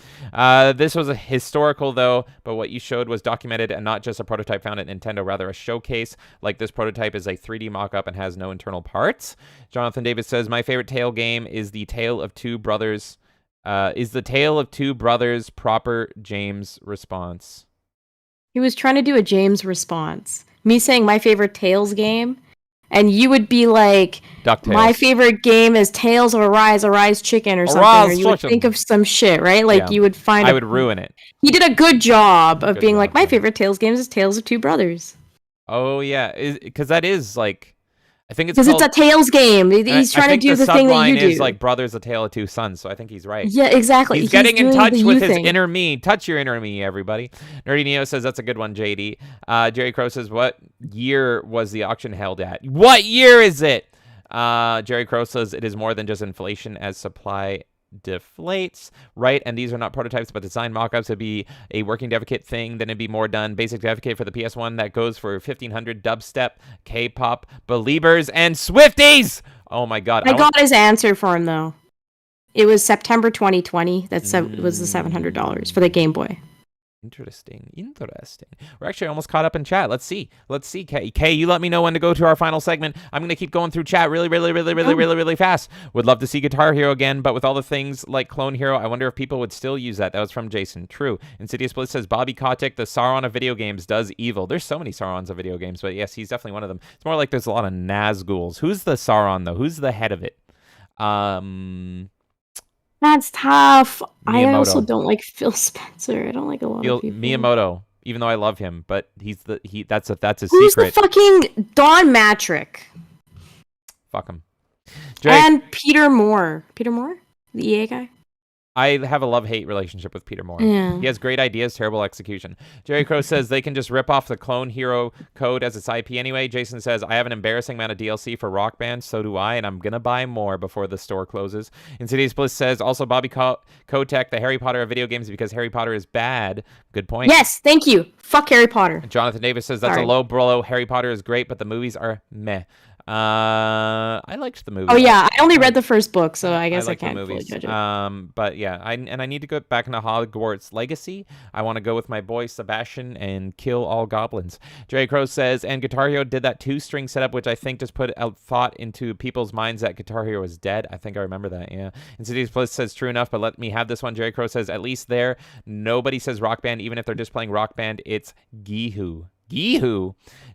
This was a historical though, but what you showed was documented and not just a prototype found at Nintendo, rather a showcase. Like this prototype is a 3D mock-up and has no internal parts. Jonathan Davis says my favorite Tale game is the Tale of Two Brothers. Proper James response? He was trying to do a James response. Me saying my favorite Tales game. And you would be like, DuckTales. My favorite game is Tales of Arise Chicken or something. Or you would think of some shit, right? Like you would find. I would ruin it. He did a good job of being like, my favorite Tales game is Tales of Two Brothers. Oh yeah, because that is like, I think it's because it's a Tales game. He's trying to do the thing that you do. Is like brothers, a tale of two sons. So I think he's right. Yeah, exactly. He's getting in touch with his inner me. Touch your inner me, everybody. Nerdy Neo says that's a good one, JD. Jerry Crow says, what year was the auction held at? What year is it? Jerry Crow says it is more than just inflation as supply deflates, right? And these are not prototypes but design mock-ups. It'd be a working dev kit thing, then it'd be more done. Basic dev kit for the PS1 that goes for 1,500 dubstep, K-pop, believers, and Swifties. Oh my god. I got his answer for him though. It was September 2020. That was the $700 for the Game Boy. Interesting. We're actually almost caught up in chat. Let's see. Kay, you let me know when to go to our final segment. I'm going to keep going through chat really fast. Would love to see Guitar Hero again, but with all the things like Clone Hero, I wonder if people would still use that. That was from Jason. True. Insidious Bliss says, Bobby Kotick, the Sauron of video games, does evil. There's so many Saurons of video games, but yes, he's definitely one of them. It's more like there's a lot of Nazguls. Who's the Sauron, though? Who's the head of it? That's tough. Miyamoto. I also don't like Phil Spencer. I don't like a lot of people. Miyamoto, even though I love him, but that's his Who's secret. Who's the fucking Don Matrick? Fuck him. And Peter Moore. Peter Moore? The EA guy? I have a love-hate relationship with Peter Moore. Yeah. He has great ideas, terrible execution. Jerry Crow says they can just rip off the Clone Hero code as its IP anyway. Jason says, I have an embarrassing amount of DLC for Rock Band, so do I, and I'm going to buy more before the store closes. Insidious Bliss says, also Bobby Kotick, the Harry Potter of video games because Harry Potter is bad. Good point. Yes, thank you. Fuck Harry Potter. Jonathan Davis says, that's a low blow. Harry Potter is great, but the movies are meh. I liked the movie. Oh yeah, I only read the first book, so I guess I can't fully judge it. But yeah, I need to go back into Hogwarts Legacy. I want to go with my boy Sebastian and kill all goblins. Jerry Crow says, and Guitar Hero did that 2-string setup, which I think just put a thought into people's minds that Guitar Hero is dead. I think I remember that. Yeah. Insidious Bliss says, true enough, but let me have this one. Jerry Crow says, at least there, nobody says Rock Band, even if they're just playing Rock Band. It's Gihoo.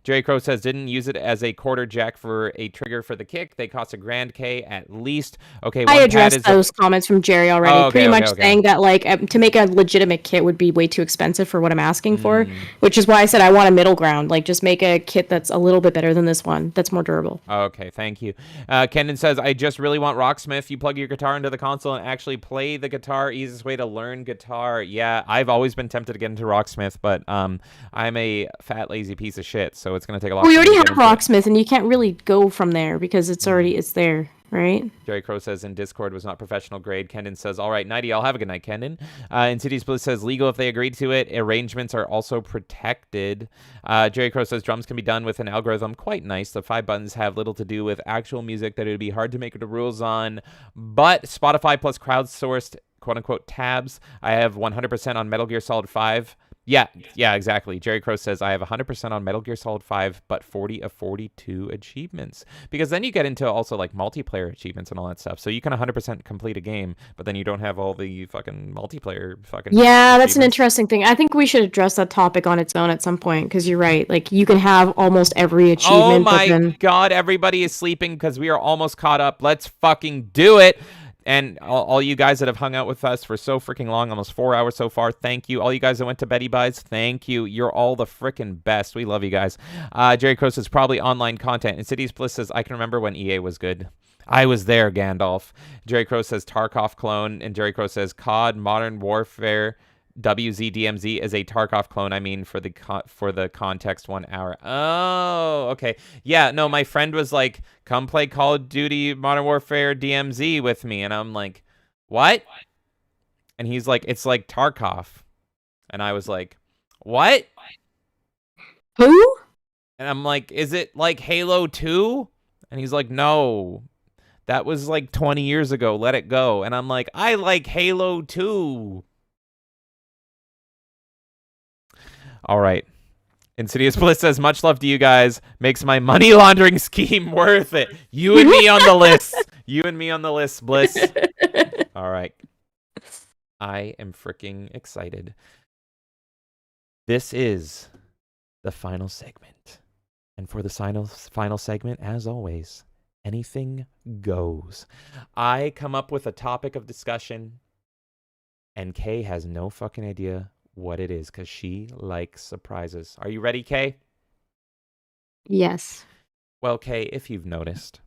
Jerry Crow says, didn't use it as a quarter jack for a trigger for the kick. They cost $1,000 at least. Okay, I addressed those comments from Jerry already. Oh, okay, pretty much saying that like to make a legitimate kit would be way too expensive for what I'm asking for, which is why I said I want a middle ground. Like just make a kit that's a little bit better than this one. That's more durable. Okay, thank you. Kendon says, I just really want Rocksmith. You plug your guitar into the console and actually play the guitar. Easiest way to learn guitar. Yeah, I've always been tempted to get into Rocksmith, but I'm a fat lazy piece of shit, so it's gonna take a lot. Well, we already have Rocksmith, and you can't really go from there because it's there, right? Jerry Crow says in Discord was not professional grade. Kendon says, all right, nighty, I'll have a good night, Kendon. Insidious Bliss says legal if they agreed to it. Arrangements are also protected. Jerry Crow says drums can be done with an algorithm. Quite nice. The 5 buttons have little to do with actual music that it would be hard to make the rules on, but Spotify plus crowdsourced quote-unquote tabs. I have 100% on Metal Gear Solid 5. Yeah, exactly. Jerry Crow says, I have 100% on Metal Gear Solid 5, but 40 of 42 achievements. Because then you get into also, like, multiplayer achievements and all that stuff. So you can 100% complete a game, but then you don't have all the fucking multiplayer fucking Yeah, that's an interesting thing. I think we should address that topic on its own at some point, because you're right. Like, you can have almost every achievement, Oh my god, everybody is sleeping because we are almost caught up. Let's fucking do it. And all you guys that have hung out with us for so freaking long, almost 4 hours so far, thank you. All you guys that went to Betty Buys, thank you. You're all the freaking best. We love you guys. Jerry Crow says probably online content. Insidious Bliss says I can remember when EA was good. I was there, Gandalf. Jerry Crow says Tarkov clone, and Jerry Crow says COD Modern Warfare WZDMZ is a Tarkov clone. I mean, for the context, 1 hour. Oh, okay. Yeah, no, my friend was like, come play Call of Duty Modern Warfare DMZ with me. And I'm like, what? And he's like, it's like Tarkov. And I was like, what? Who? And I'm like, is it like Halo 2? And he's like, no, that was like 20 years ago. Let it go. And I'm like, I like Halo 2. All right. Insidious Bliss says, much love to you guys. Makes my money laundering scheme worth it. You and me on the list. You and me on the list, Bliss. All right. I am freaking excited. This is the final segment. And for the final segment, as always, anything goes. I come up with a topic of discussion, and Kay has no fucking idea what it is because she likes surprises. Are you ready, Kay? Yes. Well, Kay, if you've noticed,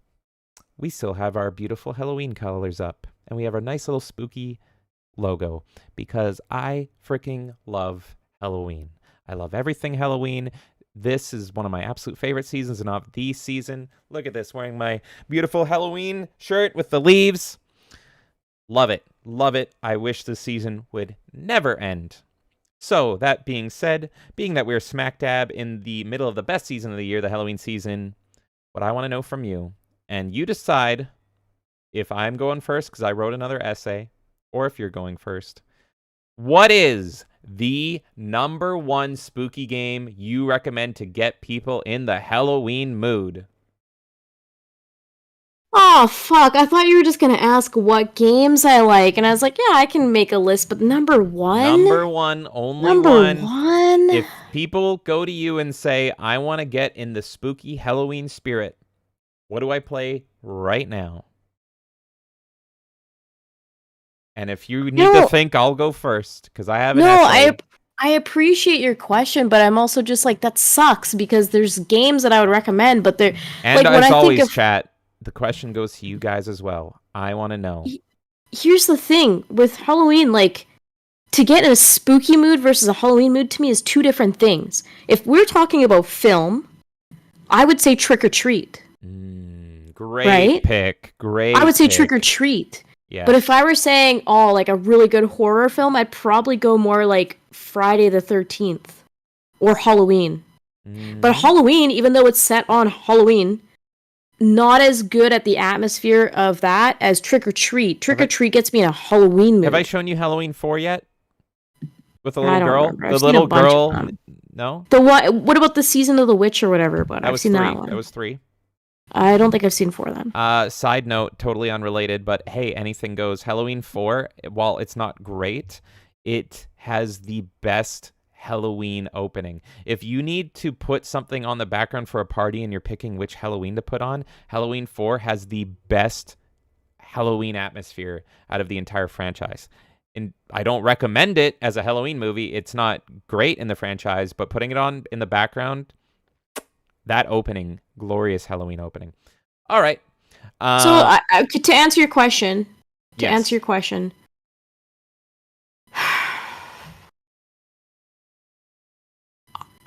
we still have our beautiful Halloween colors up, and we have our nice little spooky logo because I freaking love Halloween. I love everything Halloween. This is one of my absolute favorite seasons, and of the season. Look at this, wearing my beautiful Halloween shirt with the leaves. Love it. Love it. I wish the season would never end. So, that being said, being that we're smack dab in the middle of the best season of the year, the Halloween season, what I want to know from you, and you decide if I'm going first because I wrote another essay, or if you're going first, what is the #1 spooky game you recommend to get people in the Halloween mood? Oh, fuck. I thought you were just going to ask what games I like. And I was like, yeah, I can make a list. But #1? #1, only one. If people go to you and say, I want to get in the spooky Halloween spirit, what do I play right now? And if you need to think, I'll go first because I have an essay. I appreciate your question, but I'm also just like, that sucks because there's games that I would recommend, but they're... And like, as always, chat, the question goes to you guys as well. I want to know. Here's the thing. With Halloween, like, to get in a spooky mood versus a Halloween mood to me is two different things. If we're talking about film, I would say Trick or Treat. Great pick. Great I would say Trick or Treat. Yeah. But if I were saying, like a really good horror film, I'd probably go more like Friday the 13th or Halloween. But Halloween, even though it's set on Halloween, not as good at the atmosphere of that as Trick or Treat. Trick or Treat gets me in a Halloween mood. Have I shown you Halloween 4 yet? With the little girl? The little girl? No? The what about the Season of the Witch or whatever? But I've seen that one. That was 3. I don't think I've seen 4 then. Side note, totally unrelated, but hey, anything goes. Halloween 4, while it's not great, it has the best Halloween opening. If you need to put something on the background for a party and you're picking which Halloween to put on, Halloween 4 has the best Halloween atmosphere out of the entire franchise. And I don't recommend it as a Halloween movie. It's not great in the franchise, but putting it on in the background, that opening, glorious Halloween opening. All right. So to answer your question,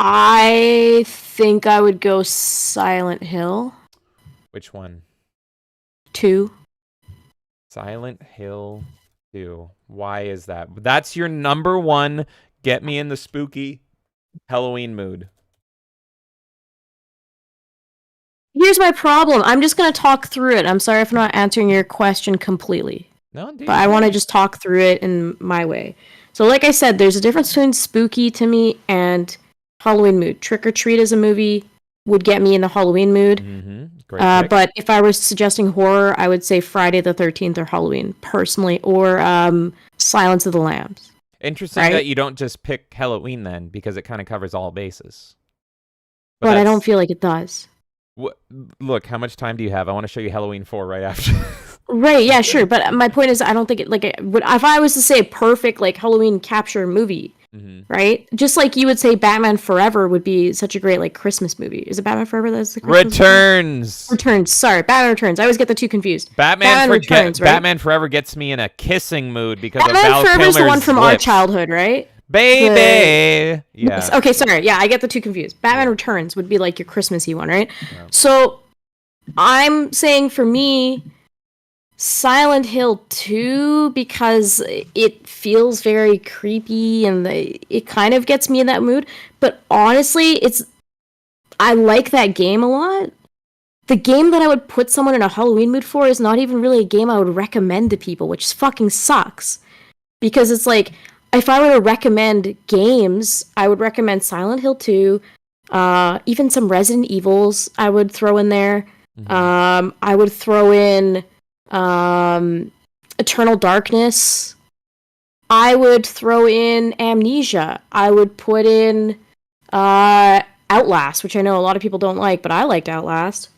I think I would go Silent Hill. Which one? 2. Silent Hill 2. Why is that? That's your #1. Get me in the spooky Halloween mood. Here's my problem. I'm just going to talk through it. I'm sorry if I'm not answering your question completely. No, dude. But I want to just talk through it in my way. So like I said, there's a difference between spooky to me and Halloween mood. Trick or Treat as a movie would get me in the Halloween mood. Great but if I was suggesting horror, I would say Friday the 13th or Halloween, personally, or Silence of the Lambs. Interesting that you don't just pick Halloween then, because it kind of covers all bases. But I don't feel like it does. Look, how much time do you have? I want to show you Halloween 4 right after. Right, yeah, sure. But my point is, I don't think it, like, if I was to say a perfect, like, Halloween capture movie, Hmm. right? Just like you would say Batman Forever would be such a great, like, Christmas movie. Is it Batman Forever that's the Christmas movie? Returns. Returns. Sorry, Batman Returns. I always get the two confused. Batman Returns, right? Batman Forever gets me in a kissing mood because of Batman Val Forever is the one Kilmer's from our lips. childhood, right? Baby. Yeah. Okay, sorry. Yeah, I get the two confused. Batman Returns would be like your Christmassy one, right? Yeah. So I'm saying for me, Silent Hill 2 because it feels very creepy and it kind of gets me in that mood. But honestly, I like that game a lot. The game that I would put someone in a Halloween mood for is not even really a game I would recommend to people, which fucking sucks. Because it's like, if I were to recommend games, I would recommend Silent Hill 2, even some Resident Evils I would throw in there. Mm-hmm. I would throw in Eternal Darkness. I would throw in Amnesia. I would put in Outlast, which I know a lot of people don't like, but I liked Outlast.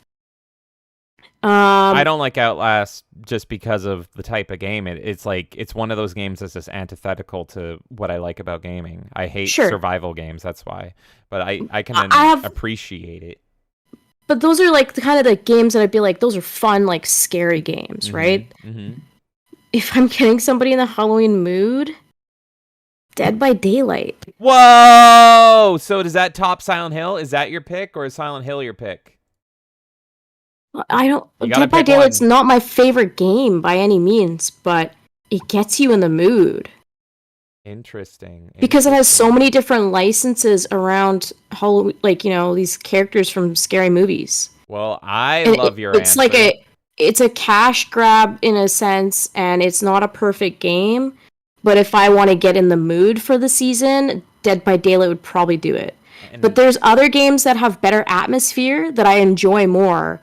I don't like Outlast just because of the type of game. It's like it's one of those games that's just antithetical to what I like about gaming. I hate survival games, that's why. But I can appreciate it. But those are like the kind of the games that I'd be like, those are fun, like scary games, Mm-hmm. right? Mm-hmm. If I'm getting somebody in the Halloween mood, Dead by Daylight. Whoa! So does that top Silent Hill? Is that your pick, or is Silent Hill your pick? I don't. Dead by Daylight's not my favorite game by any means, but it gets you in the mood. Interesting. Because it has so many different licenses around Halloween, like, you know, these characters from scary movies. Well, I love your answer. It's like it's a cash grab in a sense, and it's not a perfect game. But if I want to get in the mood for the season, Dead by Daylight would probably do it. But there's other games that have better atmosphere that I enjoy more.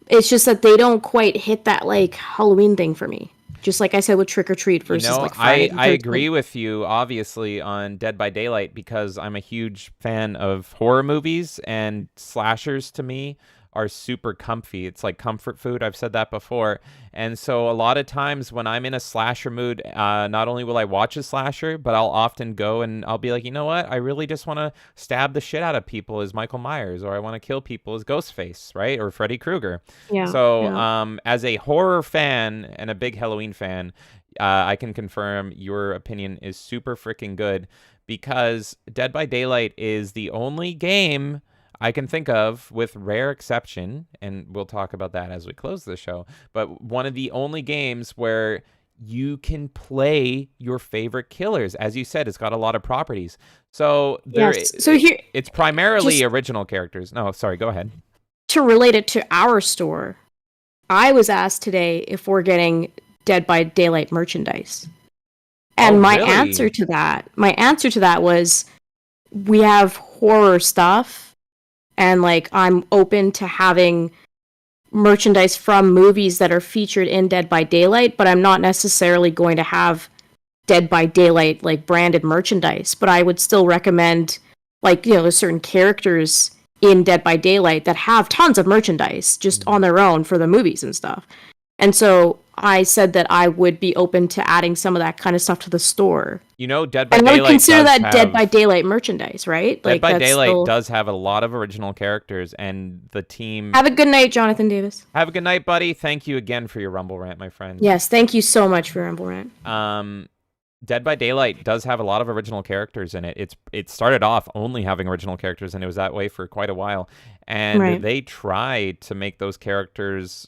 It's just that they don't quite hit that, like, Halloween thing for me. Just like I said with Trick or Treat versus like Friday. I agree with you, obviously, on Dead by Daylight because I'm a huge fan of horror movies, and slashers to me are super comfy. It's like comfort food. I've said that before. And so a lot of times when I'm in a slasher mood, not only will I watch a slasher, but I'll often go and I'll be like, you know what? I really just want to stab the shit out of people as Michael Myers, or I want to kill people as Ghostface, right? Or Freddy Krueger. Yeah. So as a horror fan and a big Halloween fan, I can confirm your opinion is super freaking good because Dead by Daylight is the only game I can think of, with rare exception, and we'll talk about that as we close the show, but one of the only games where you can play your favorite killers. As you said, it's got a lot of properties. So it's primarily original characters. No, sorry, go ahead. To relate it to our store, I was asked today if we're getting Dead by Daylight merchandise. And my answer to that was, we have horror stuff. And, like, I'm open to having merchandise from movies that are featured in Dead by Daylight, but I'm not necessarily going to have Dead by Daylight, like, branded merchandise. But I would still recommend, like, you know, there's certain characters in Dead by Daylight that have tons of merchandise just on their own for the movies and stuff. And so I said that I would be open to adding some of that kind of stuff to the store. You know, Dead by Daylight. I would consider that Dead by Daylight merchandise, right? Dead by Daylight does have a lot of original characters, and the team. Have a good night, Jonathan Davis. Have a good night, buddy. Thank you again for your Rumble rant, my friend. Yes, thank you so much for your Rumble rant. Dead by Daylight does have a lot of original characters in it. It started off only having original characters, and it was that way for quite a while. And they tried to make those characters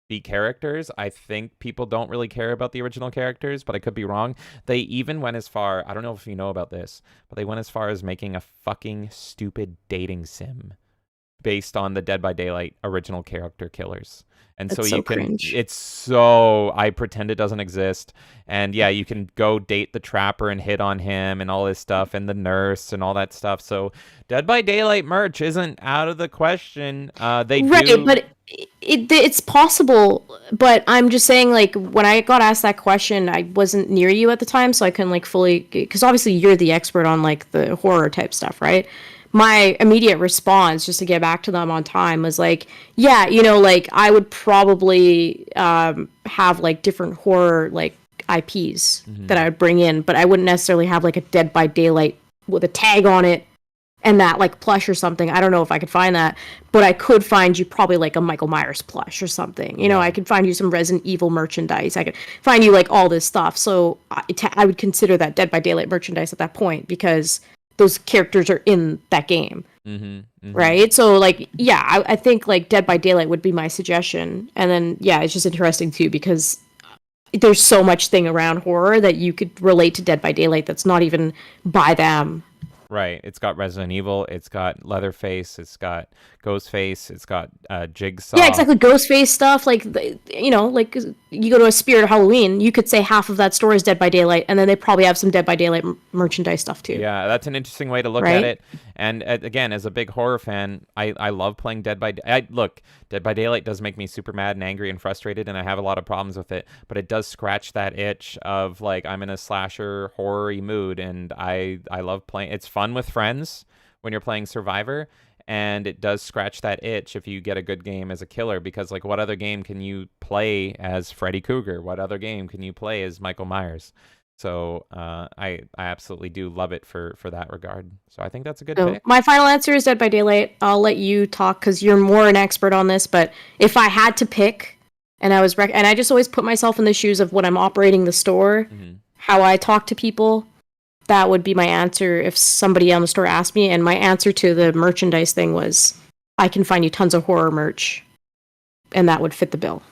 be characters. I think people don't really care about the original characters, but I could be wrong. They even went as far, I don't know if you know about this, but they went as far as making a fucking stupid dating sim based on the Dead by Daylight original character killers. And That's so you can, cringe. it's so, I pretend it doesn't exist. And yeah, you can go date the trapper and hit on him and all this stuff, and the nurse and all that stuff. So Dead by Daylight merch isn't out of the question. But it's possible. But I'm just saying, like, when I got asked that question, I wasn't near you at the time, so I couldn't, like, fully, because obviously you're the expert on, like, the horror type stuff, right? my immediate response, just to get back to them on time, was like, yeah, like I would probably have like different horror like IPs that I would bring in, but I wouldn't necessarily have like a Dead by Daylight with a tag on it and that like plush or something. I don't know if I could find that, but I could find you probably like a Michael Myers plush or something. I could find you some Resident Evil merchandise. I could find you like all this stuff. So I would consider that Dead by Daylight merchandise at that point because those characters are in that game. Right? So like, yeah, I think like Dead by Daylight would be my suggestion. And then, yeah, it's just interesting too because there's so much thing around horror that you could relate to Dead by Daylight that's not even by them. Right. It's got Resident Evil. It's got Leatherface. It's got Ghostface. It's got Jigsaw. Yeah, exactly. Ghostface stuff. Like, like you go to a Spirit of Halloween, you could say half of that store is Dead by Daylight, and then they probably have some Dead by Daylight merchandise stuff too. Yeah, that's an interesting way to look at it. And again, as a big horror fan, I love playing Dead by Look, Dead by Daylight does make me super mad and angry and frustrated, and I have a lot of problems with it. But it does scratch that itch of like I'm in a slasher horror-y mood, and I love playing. It's fun with friends when you're playing Survivor, and it does scratch that itch if you get a good game as a killer, because like what other game can you play as Freddy Krueger? What other game can you play as Michael Myers? So I absolutely do love it for that regard. So I think that's a good pick. My final answer is Dead by Daylight. I'll let you talk because you're more an expert on this. But if I had to pick, and I just always put myself in the shoes of when I'm operating the store, how I talk to people, that would be my answer if somebody on the store asked me. And my answer to the merchandise thing was, I can find you tons of horror merch, and that would fit the bill.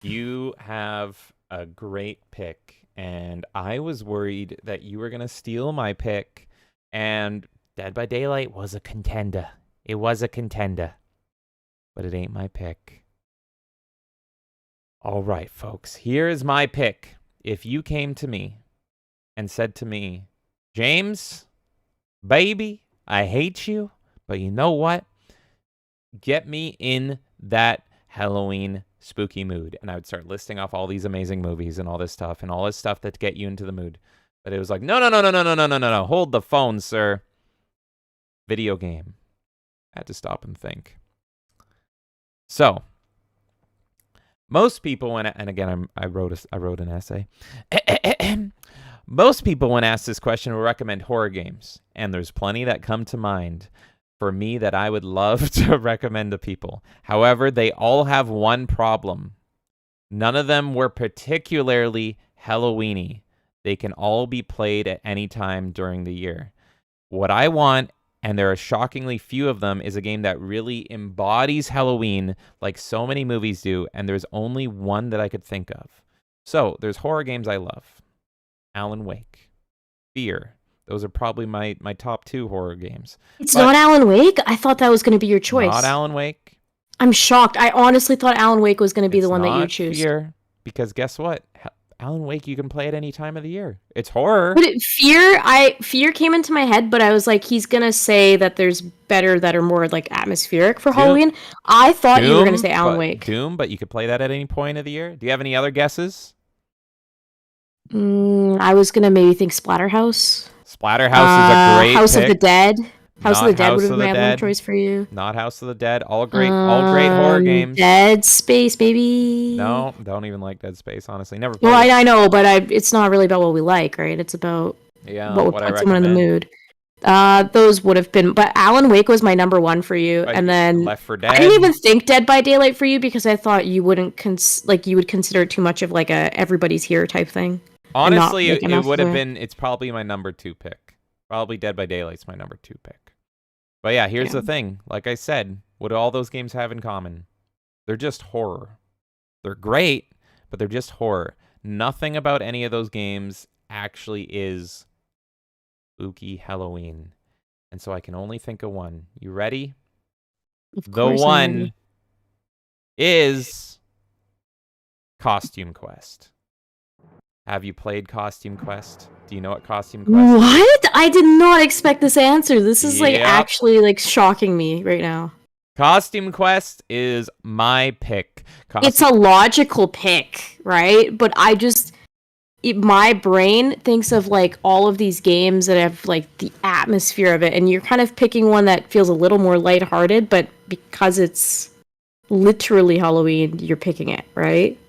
You have a great pick. And I was worried that you were going to steal my pick. And Dead by Daylight was a contender. It was a contender. But it ain't my pick. All right, folks. Here is my pick. If you came to me and said to me, James, baby, I hate you, but you know what? Get me in that Halloween spooky mood, and I would start listing off all these amazing movies and all this stuff that get you into the mood. But it was like, no, hold the phone, sir. Video game. I had to stop and think. So, most people when and again I wrote an essay. Most people when asked this question will recommend horror games, and there's plenty that come to mind for me that I would love to recommend to people. However, they all have one problem. None of them were particularly Halloween-y. They can all be played at any time during the year. What I want, and there are shockingly few of them, is a game that really embodies Halloween like so many movies do, and there's only one that I could think of. So, there's horror games I love. Alan Wake. Fear. Those are probably my top two horror games. It's not Alan Wake? I thought that was going to be your choice. Not Alan Wake. I'm shocked. I honestly thought Alan Wake was going to be the one that you choose. Fear, because guess what? Alan Wake you can play at any time of the year. It's horror. But Fear came into my head, but I was like, he's going to say that there's better that are more like atmospheric for Halloween. I thought you were going to say Alan Wake. Doom, but you could play that at any point of the year. Do you have any other guesses? I was going to maybe think Splatterhouse. Splatterhouse is a great House pick. of the Dead. House of the Dead House would have been my choice for you. Not House of the Dead. All great horror games. Dead Space, baby. No, don't even like Dead Space, honestly. Never played Well, I know, but it's not really about what we like, right? It's about what would put someone in the mood. Those would have been, but Alan Wake was my number one for you, and then Left 4 Dead. I didn't even think Dead by Daylight for you because I thought you wouldn't you would consider it too much of like a everybody's here type thing. Honestly, it would have been. It's probably my number 2 pick. Probably Dead by Daylight's my number 2 pick. But yeah, here's the thing. Like I said, what do all those games have in common? They're just horror. They're great, but they're just horror. Nothing about any of those games actually is spooky Halloween. And so I can only think of one. You ready? Of course the one is Costume Quest. Have you played Costume Quest? Do you know what Costume Quest is? What? I did not expect this answer. This is like actually like shocking me right now. Costume Quest is my pick. It's a logical pick, right? But I just my brain thinks of like all of these games that have like the atmosphere of it, and you're kind of picking one that feels a little more lighthearted, but because it's literally Halloween, you're picking it, right?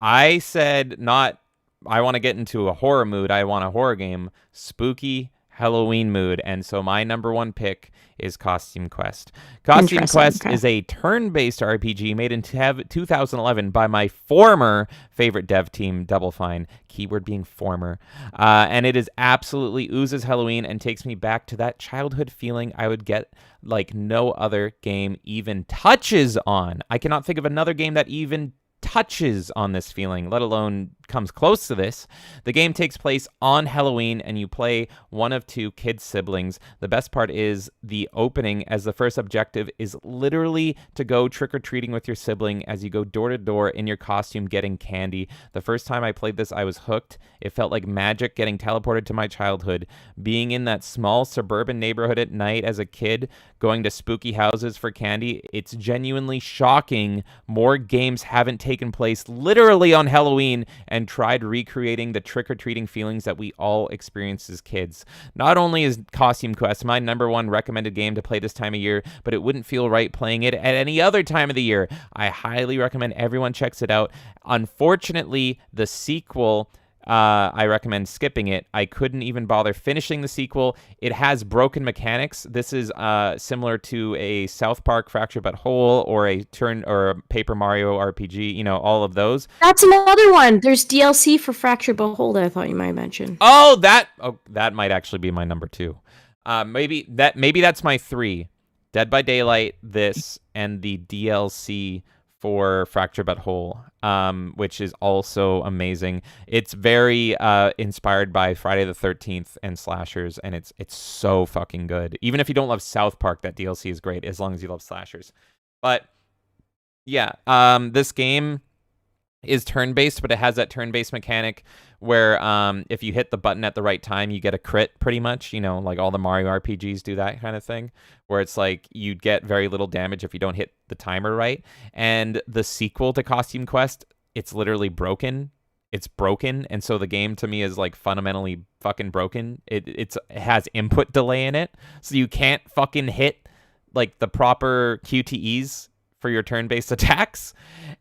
I said not. I want to get into a horror mood. I want a horror game, spooky Halloween mood, and so my number one pick is Costume Quest. Costume Interesting. Quest Okay. is a turn-based RPG made in 2011 by my former favorite dev team, Double Fine. Keyword being former, and it is absolutely oozes Halloween and takes me back to that childhood feeling I would get like no other game even touches on. I cannot think of another game that even touches on this feeling, let alone comes close to this. The game takes place on Halloween, and you play one of two kid siblings. The best part is the opening, as the first objective is literally to go trick-or-treating with your sibling as you go door to door in your costume getting candy. The first time I played this, I was hooked. It felt like magic getting teleported to my childhood. Being in that small suburban neighborhood at night as a kid, going to spooky houses for candy, it's genuinely shocking. More games haven't taken place literally on Halloween and tried recreating the trick-or-treating feelings that we all experienced as kids. Not only is Costume Quest my number one recommended game to play this time of year, but it wouldn't feel right playing it at any other time of the year. I highly recommend everyone checks it out. Unfortunately, the sequel, I recommend skipping it. I couldn't even bother finishing the sequel. It has broken mechanics. This is similar to a South Park Fracture But Whole or a Paper Mario RPG. You know, all of those. That's another one. There's DLC for Fractured But Whole that I thought you might mention. That might actually be my number two. Maybe that's my three. Dead by Daylight, this, and the DLC for Fracture But Whole, which is also amazing. It's very inspired by Friday the 13th and slashers, and it's so fucking good. Even if you don't love South Park, that DLC is great, as long as you love slashers. But yeah, this game is turn-based, but it has that turn-based mechanic where if you hit the button at the right time, you get a crit, pretty much. You know, like all the Mario RPGs do that kind of thing, where it's like you get very little damage if you don't hit the timer right. And the sequel to Costume Quest, it's literally broken. It's broken, and so the game to me is like fundamentally fucking broken. It has input delay in it, so you can't fucking hit like the proper QTEs for your turn-based attacks.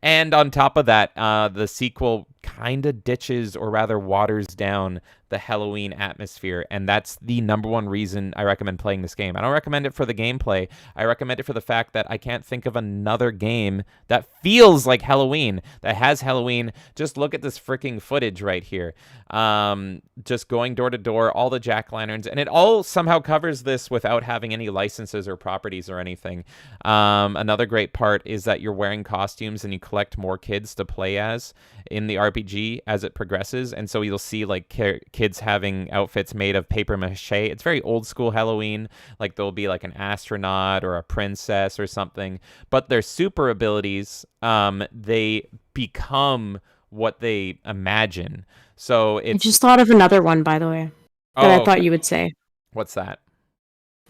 And on top of that, the sequel kind of ditches, or rather waters down, the Halloween atmosphere, and that's the number one reason I recommend playing this game. I don't recommend it for the gameplay. I recommend it for the fact that I can't think of another game that feels like Halloween, that has Halloween. Just look at this freaking footage right here. Just going door to door, all the jack-o'-lanterns, and it all somehow covers this without having any licenses or properties or anything. Another great part is that you're wearing costumes and you collect more kids to play as in the RPG as it progresses, and so you'll see like kids having outfits made of paper mache. It's very old school Halloween. Like there'll be like an astronaut or a princess or something, but their super abilities, they become what they imagine. So I it's just thought of another one, by the way, that I thought okay. you would say. What's that?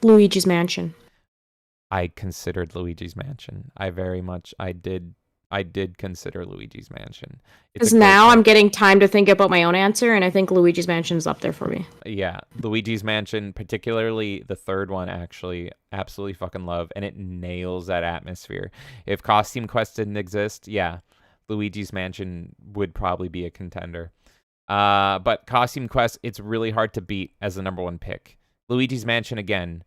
Luigi's Mansion. I considered Luigi's Mansion. I did consider Luigi's Mansion. It's a Because great now game. I'm getting time to think about my own answer, and I think Luigi's Mansion's up there for me. Yeah, Luigi's Mansion, particularly the third one, actually, absolutely fucking love, and it nails that atmosphere. If Costume Quest didn't exist, yeah, Luigi's Mansion would probably be a contender. But Costume Quest, it's really hard to beat as the number one pick. Luigi's Mansion, again,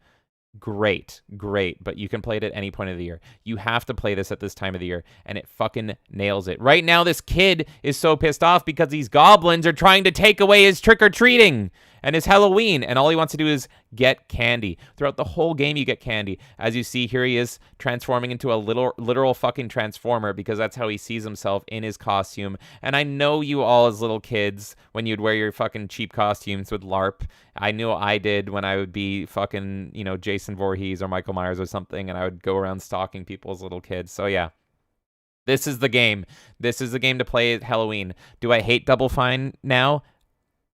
great, but you can play it at any point of the year. You have to play this at this time of the year, and it fucking nails it. Right now, this kid is so pissed off because these goblins are trying to take away his trick-or-treating and his Halloween, and all he wants to do is get candy. Throughout the whole game, you get candy. As you see, here he is transforming into a literal fucking transformer, because that's how he sees himself in his costume. And I know you all as little kids, when you'd wear your fucking cheap costumes, would LARP. I knew I did when I would be fucking, you know, Jason Voorhees or Michael Myers or something, and I would go around stalking people as little kids. So yeah, this is the game. This is the game to play at Halloween. Do I hate Double Fine now?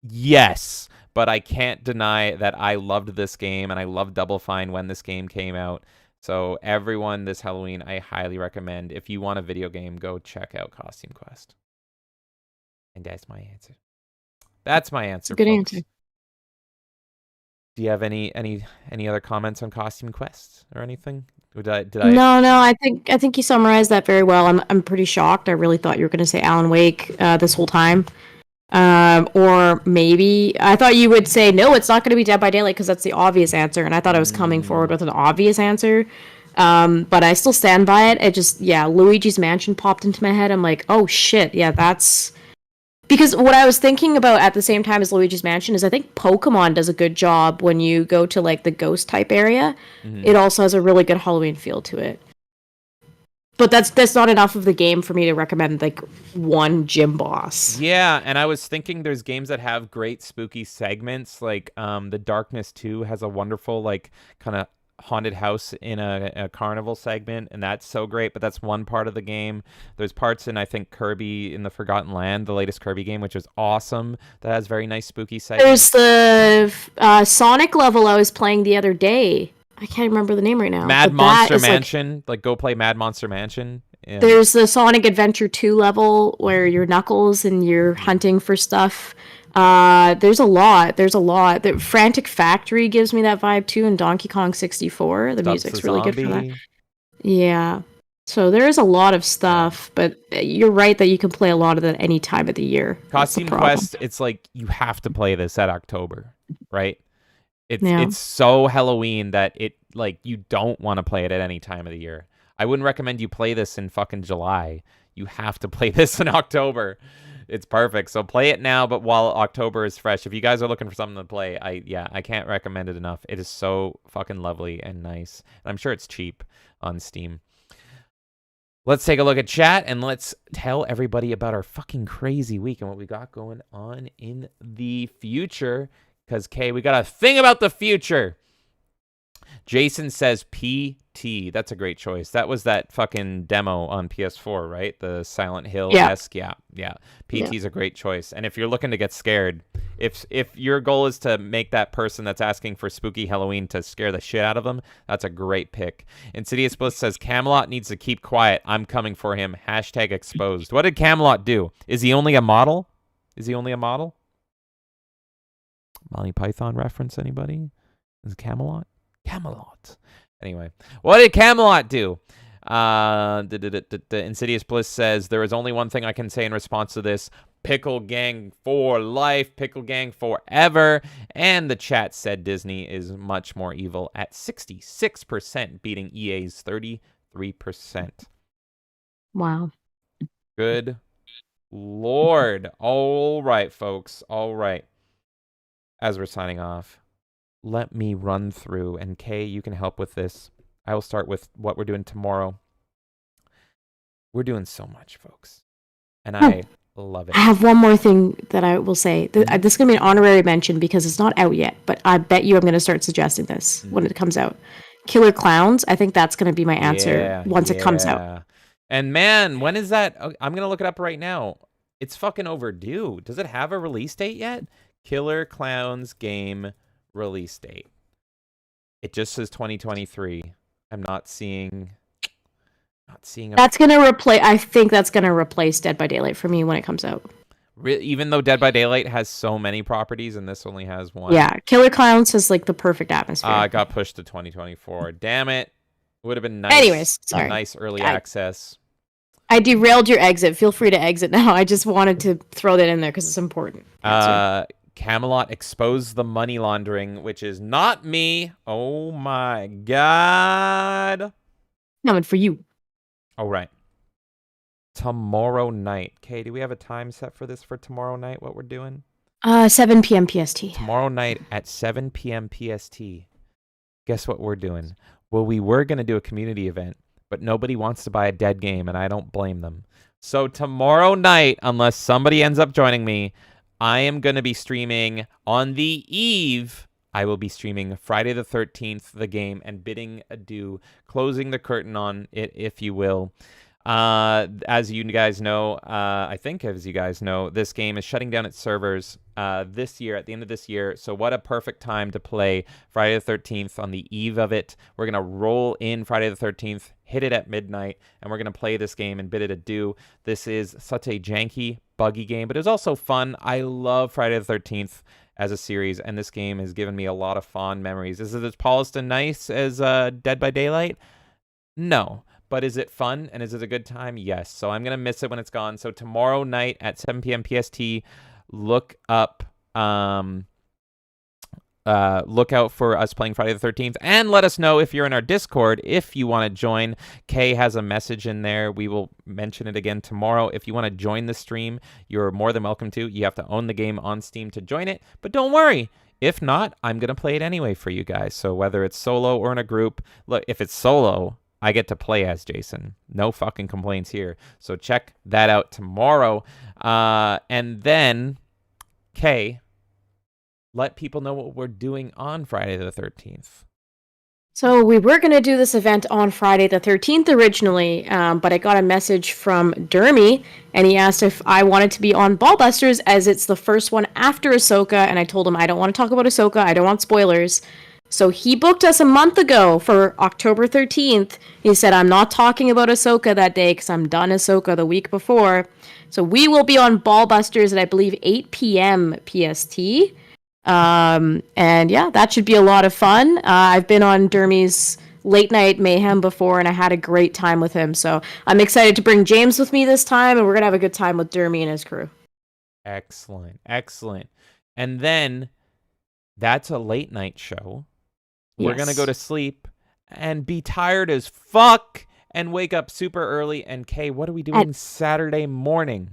Yes, but I can't deny that I loved this game, and I loved Double Fine when this game came out. So everyone, this Halloween, I highly recommend. If you want a video game, go check out Costume Quest. And that's my answer. That's my answer, Good folks. answer. Do you have any other comments on Costume Quest or anything? Or did I? No, I think you summarized that very well. I'm pretty shocked. I really thought you were going to say Alan Wake this whole time. Or maybe I thought you would say no, it's not going to be Dead by Daylight because that's the obvious answer, and I thought I was coming forward with an obvious answer. But I still stand by it. It just, yeah, Luigi's Mansion popped into my head. I'm like, oh shit, yeah, that's because what I was thinking about at the same time as Luigi's Mansion is I think Pokemon does a good job when you go to like the ghost type area. It also has a really good Halloween feel to it. But that's not enough of the game for me to recommend like one gym boss. Yeah, and I was thinking there's games that have great spooky segments, like The Darkness 2 has a wonderful like kind of haunted house in a carnival segment, and that's so great, but that's one part of the game. There's parts in, I think, Kirby in the Forgotten Land, the latest Kirby game, which is awesome, that has very nice spooky segments. There's the Sonic level I was playing the other day. I can't remember the name right now. Mad Monster Mansion, like go play Mad Monster Mansion. Yeah. There's the Sonic Adventure 2 level where you're Knuckles and you're hunting for stuff. There's a lot. The Frantic Factory gives me that vibe too, and Donkey Kong 64. The music's really good for that. Yeah. So there is a lot of stuff, but you're right that you can play a lot of that any time of the year. Costume Quest, it's like you have to play this at October, right? It's so Halloween that it like you don't want to play it at any time of the year. I wouldn't recommend you play this in fucking July. You have to play this in October. It's perfect. So play it now, but while October is fresh. If you guys are looking for something to play, I can't recommend it enough. It is so fucking lovely and nice. And I'm sure it's cheap on Steam. Let's take a look at chat and let's tell everybody about our fucking crazy week and what we got going on in the future. Because, Kay, we got a thing about the future. Jason says PT. That's a great choice. That was that fucking demo on PS4, right? The Silent Hill-esque. Yeah. PT's a great choice. And if you're looking to get scared, if your goal is to make that person that's asking for spooky Halloween to scare the shit out of them, that's a great pick. Insidious Bliss says, Camelot needs to keep quiet. I'm coming for him. #exposed. What did Camelot do? Is he only a model? Monty Python reference, anybody? Is it Camelot? Camelot. Anyway, what did Camelot do? Insidious Bliss says, there is only one thing I can say in response to this. Pickle Gang for life. Pickle Gang forever. And the chat said Disney is much more evil at 66%, beating EA's 33%. Wow. Good Lord. All right, folks. All right. As we're signing off, let me run through, and Kay, you can help with this. I will start with what we're doing tomorrow. We're doing so much, folks, and I love it. I have one more thing that I will say. This is going to be an honorary mention because it's not out yet, but I bet you I'm going to start suggesting this when it comes out. Killer Clowns, I think that's going to be my answer once it comes out. And man, when is that? I'm going to look it up right now. It's fucking overdue. Does it have a release date yet? Killer Clowns game release date. It just says 2023. I'm not seeing. That's gonna replace. I think that's gonna replace Dead by Daylight for me when it comes out. Even though Dead by Daylight has so many properties and this only has one. Yeah, Killer Clowns has like the perfect atmosphere. It got pushed to 2024. Damn it! Would have been nice. Anyways, sorry. Nice early access. I derailed your exit. Feel free to exit now. I just wanted to throw that in there because it's important. Camelot exposed the money laundering, which is not me. Oh my god. Coming for you. All right. Tomorrow night. Kay, do we have a time set for this for tomorrow night, what we're doing? 7 p.m. PST. Tomorrow night at 7 p.m. PST. Guess what we're doing? Well, we were going to do a community event, but nobody wants to buy a dead game, and I don't blame them. So tomorrow night, unless somebody ends up joining me, I am going to be streaming on the eve. I will be streaming Friday the 13th, the game, and bidding adieu, closing the curtain on it, if you will. As you guys know, I think as you guys know, this game is shutting down its servers this year, at the end of this year. So what a perfect time to play Friday the 13th on the eve of it. We're going to roll in Friday the 13th, hit it at midnight, and we're going to play this game and bid it adieu. This is such a janky, buggy game, but it's also fun. I love Friday the 13th as a series, and this game has given me a lot of fond memories. Is it as polished and nice as Dead by Daylight? No. But is it fun and is it a good time? Yes. So I'm going to miss it when it's gone. So tomorrow night at 7 p.m. PST, look up, look out for us playing Friday the 13th, and let us know if you're in our Discord if you want to join. Kay has a message in there. We will mention it again tomorrow. If you want to join the stream, you're more than welcome to. You have to own the game on Steam to join it, but don't worry. If not, I'm going to play it anyway for you guys. So whether it's solo or in a group, look, if it's solo, I get to play as Jason. No fucking complaints here. So check that out tomorrow. And then, Kay, let people know what we're doing on Friday the 13th. So we were going to do this event on Friday the 13th originally, but I got a message from Dermy, and he asked if I wanted to be on Ballbusters as it's the first one after Ahsoka, and I told him I don't want to talk about Ahsoka, I don't want spoilers. So he booked us a month ago for October 13th. He said, I'm not talking about Ahsoka that day because I'm done Ahsoka the week before. So we will be on Ballbusters at, I believe, 8 p.m. PST. And yeah, that should be a lot of fun. I've been on Dermy's Late Night Mayhem before, and I had a great time with him. So I'm excited to bring James with me this time, and we're going to have a good time with Dermy and his crew. Excellent. Excellent. And then that's a late night show. We're going to go to sleep and be tired as fuck and wake up super early. And Kay, what are we doing Saturday morning?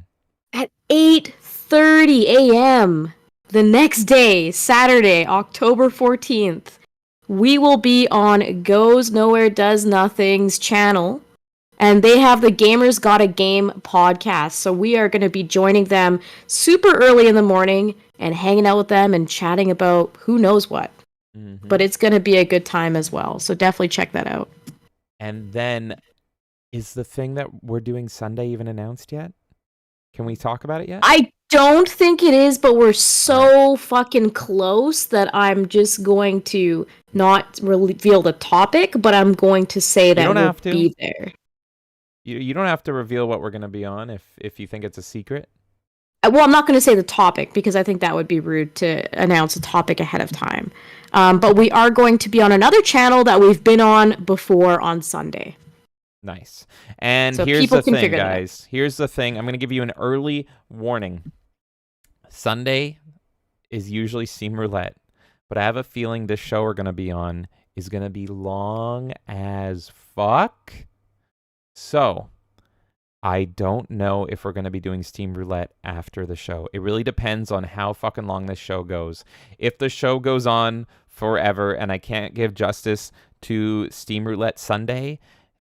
At 8:30 a.m. the next day, Saturday, October 14th, we will be on Goes Nowhere Does Nothing's channel. And they have the Gamers Got a Game podcast. So we are going to be joining them super early in the morning and hanging out with them and chatting about who knows what. Mm-hmm. But it's going to be a good time as well. So definitely check that out. And then, is the thing that we're doing Sunday even announced yet? Can we talk about it yet? I don't think it is, but we're so fucking close that I'm just going to not reveal the topic, but I'm going to say that we'll be there. You don't have to reveal what we're going to be on if you think it's a secret. Well, I'm not going to say the topic because I think that would be rude to announce a topic ahead of time. But we are going to be on another channel that we've been on before on Sunday. Nice. And so here's the thing, guys. Here's the thing. I'm going to give you an early warning. Sunday is usually Steam Roulette, but I have a feeling this show we're going to be on is going to be long as fuck. So I don't know if we're going to be doing Steam Roulette after the show. It really depends on how fucking long this show goes. If the show goes on forever and I can't give justice to Steam Roulette Sunday,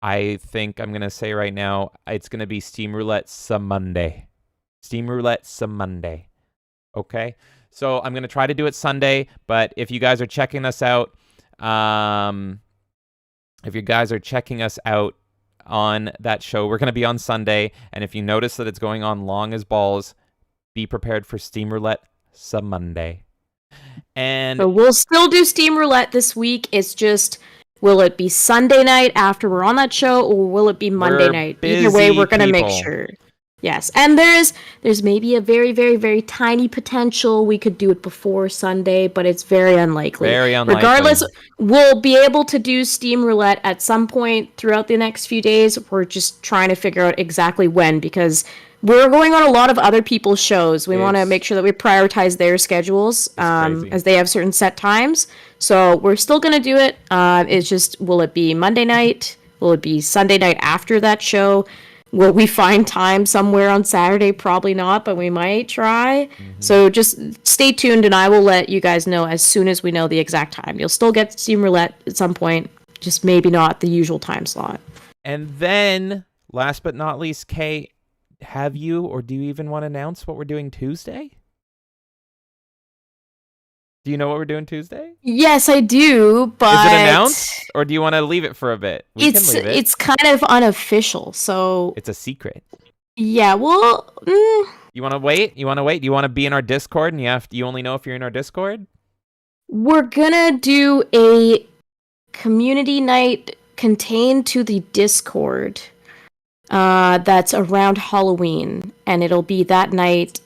I think I'm going to say right now, it's going to be Steam Roulette some Monday. Steam Roulette some Monday. Okay? So I'm going to try to do it Sunday, but if you guys are checking us out, on that show, we're going to be on Sunday, and if you notice that it's going on long as balls, be prepared for Steam Roulette some Monday. And so we'll still do Steam Roulette this week. It's just, will it be Sunday night after we're on that show, or will it be Monday night? Either way, we're going to make sure. Yes, and there's maybe a very, very, very tiny potential we could do it before Sunday, but it's very unlikely. Very unlikely. Regardless, we'll be able to do Steam Roulette at some point throughout the next few days. We're just trying to figure out exactly when, because we're going on a lot of other people's shows. We want to make sure that we prioritize their schedules as they have certain set times. So we're still going to do it. It's just, will it be Monday night? Will it be Sunday night after that show? Will we find time somewhere on Saturday? Probably not, but we might try. Mm-hmm. So just stay tuned, and I will let you guys know as soon as we know the exact time. You'll still get Steam Roulette at some point, just maybe not the usual time slot. And then, last but not least, Kay, have you, or do you even want to announce what we're doing Tuesday? Do you know what we're doing Tuesday? Yes, I do, but Is it announced, or do you want to leave it for a bit? We can leave it. It's kind of unofficial, so It's a secret. yeah. Well, You want to wait? Do you want to be in our Discord, and you only know if you're in our Discord? we're gonna do a community night contained to the Discord. That's around Halloween, and it'll be that night.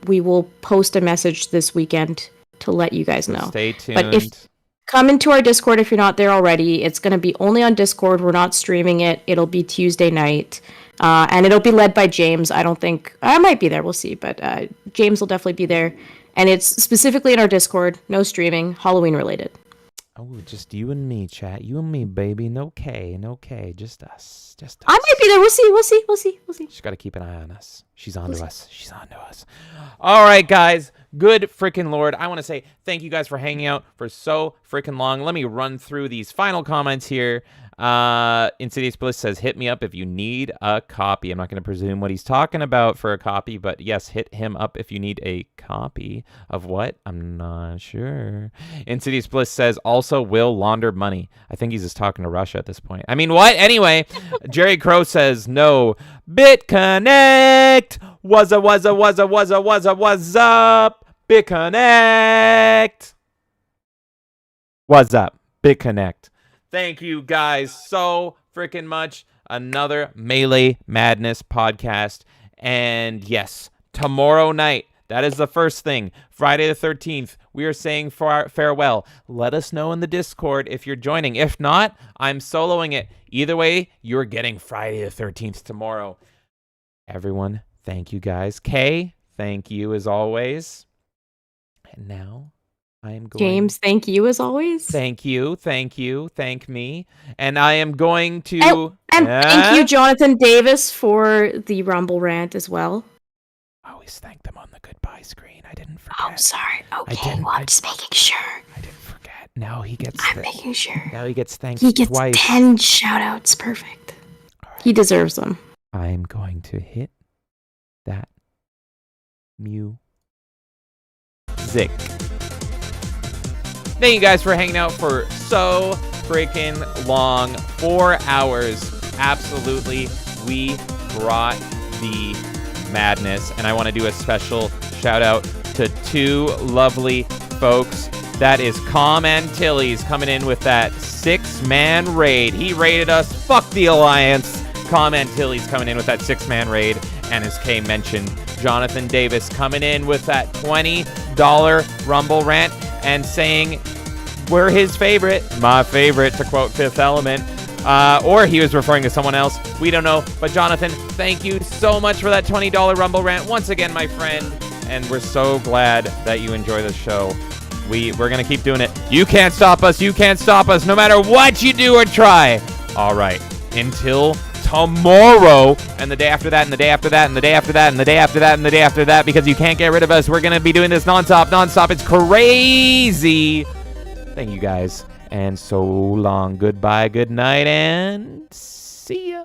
We will post a message this weekend to let you guys know. Stay tuned. But come into our Discord if you're not there already. It's going to be only on Discord. We're not streaming it. It'll be Tuesday night. And it'll be led by James. I don't think... I might be there. We'll see. But James will definitely be there. And it's specifically in our Discord. No streaming. Halloween related. Oh, just you and me, chat. You and me, baby. No K. Just us. I might be there. We'll see. She's got to keep an eye on us. She's on to us. All right, guys. Good freaking Lord. I want to say thank you guys for hanging out for so freaking long. Let me run through these final comments here. Insidious Bliss says, hit me up if you need a copy. I'm not going to presume what he's talking about for a copy, but yes, hit him up if you need a copy of what? I'm not sure. Insidious Bliss says, also will launder money. I think he's just talking to Russia at this point. I mean, what? Anyway, Jerry Crow says, no. BitConnect. What's up? BitConnect. What's up? BitConnect. Thank you guys so freaking much. Another Melee Madness podcast. And yes, tomorrow night, that is the first thing. Friday the 13th, we are saying farewell. Let us know in the Discord if you're joining. If not, I'm soloing it. Either way, you're getting Friday the 13th tomorrow. Everyone, thank you guys. Kay, thank you as always. And now I am going... James, thank you as always. Thank you. Thank me. And I am going to... And thank you, Jonathan Davis, for the Rumble rant as well. Always thank them on the goodbye screen. I didn't forget. Oh, sorry. Okay, I'm just making sure. I didn't forget. Now he gets... I'm making sure. Now he gets thanked He gets twice. 10 shout-outs. Perfect. Right. He deserves them. I'm going to hit that music. Thank you guys for hanging out for so freaking long. 4 hours. Absolutely. We brought the madness. And I want to do a special shout out to 2 lovely folks. That is Calm and Tilly's coming in with that 6-man raid. He raided us. Fuck the Alliance. Calm and Tilly's coming in with that 6-man raid. And as Kay mentioned, Jonathan Davis coming in with that $20 Rumble rant and saying we're his favorite, my favorite, to quote Fifth Element. Or he was referring to someone else. We don't know. But Jonathan, thank you so much for that $20 Rumble rant once again, my friend. And we're so glad that you enjoy the show. We're going to keep doing it. You can't stop us. You can't stop us no matter what you do or try. All right. Until tomorrow and the day after that and the day after that and the day after that and the day after that and the day after that, because you can't get rid of us. We're going to be doing this nonstop. It's crazy. Thank you guys. And so long. Goodbye, good night, and see ya.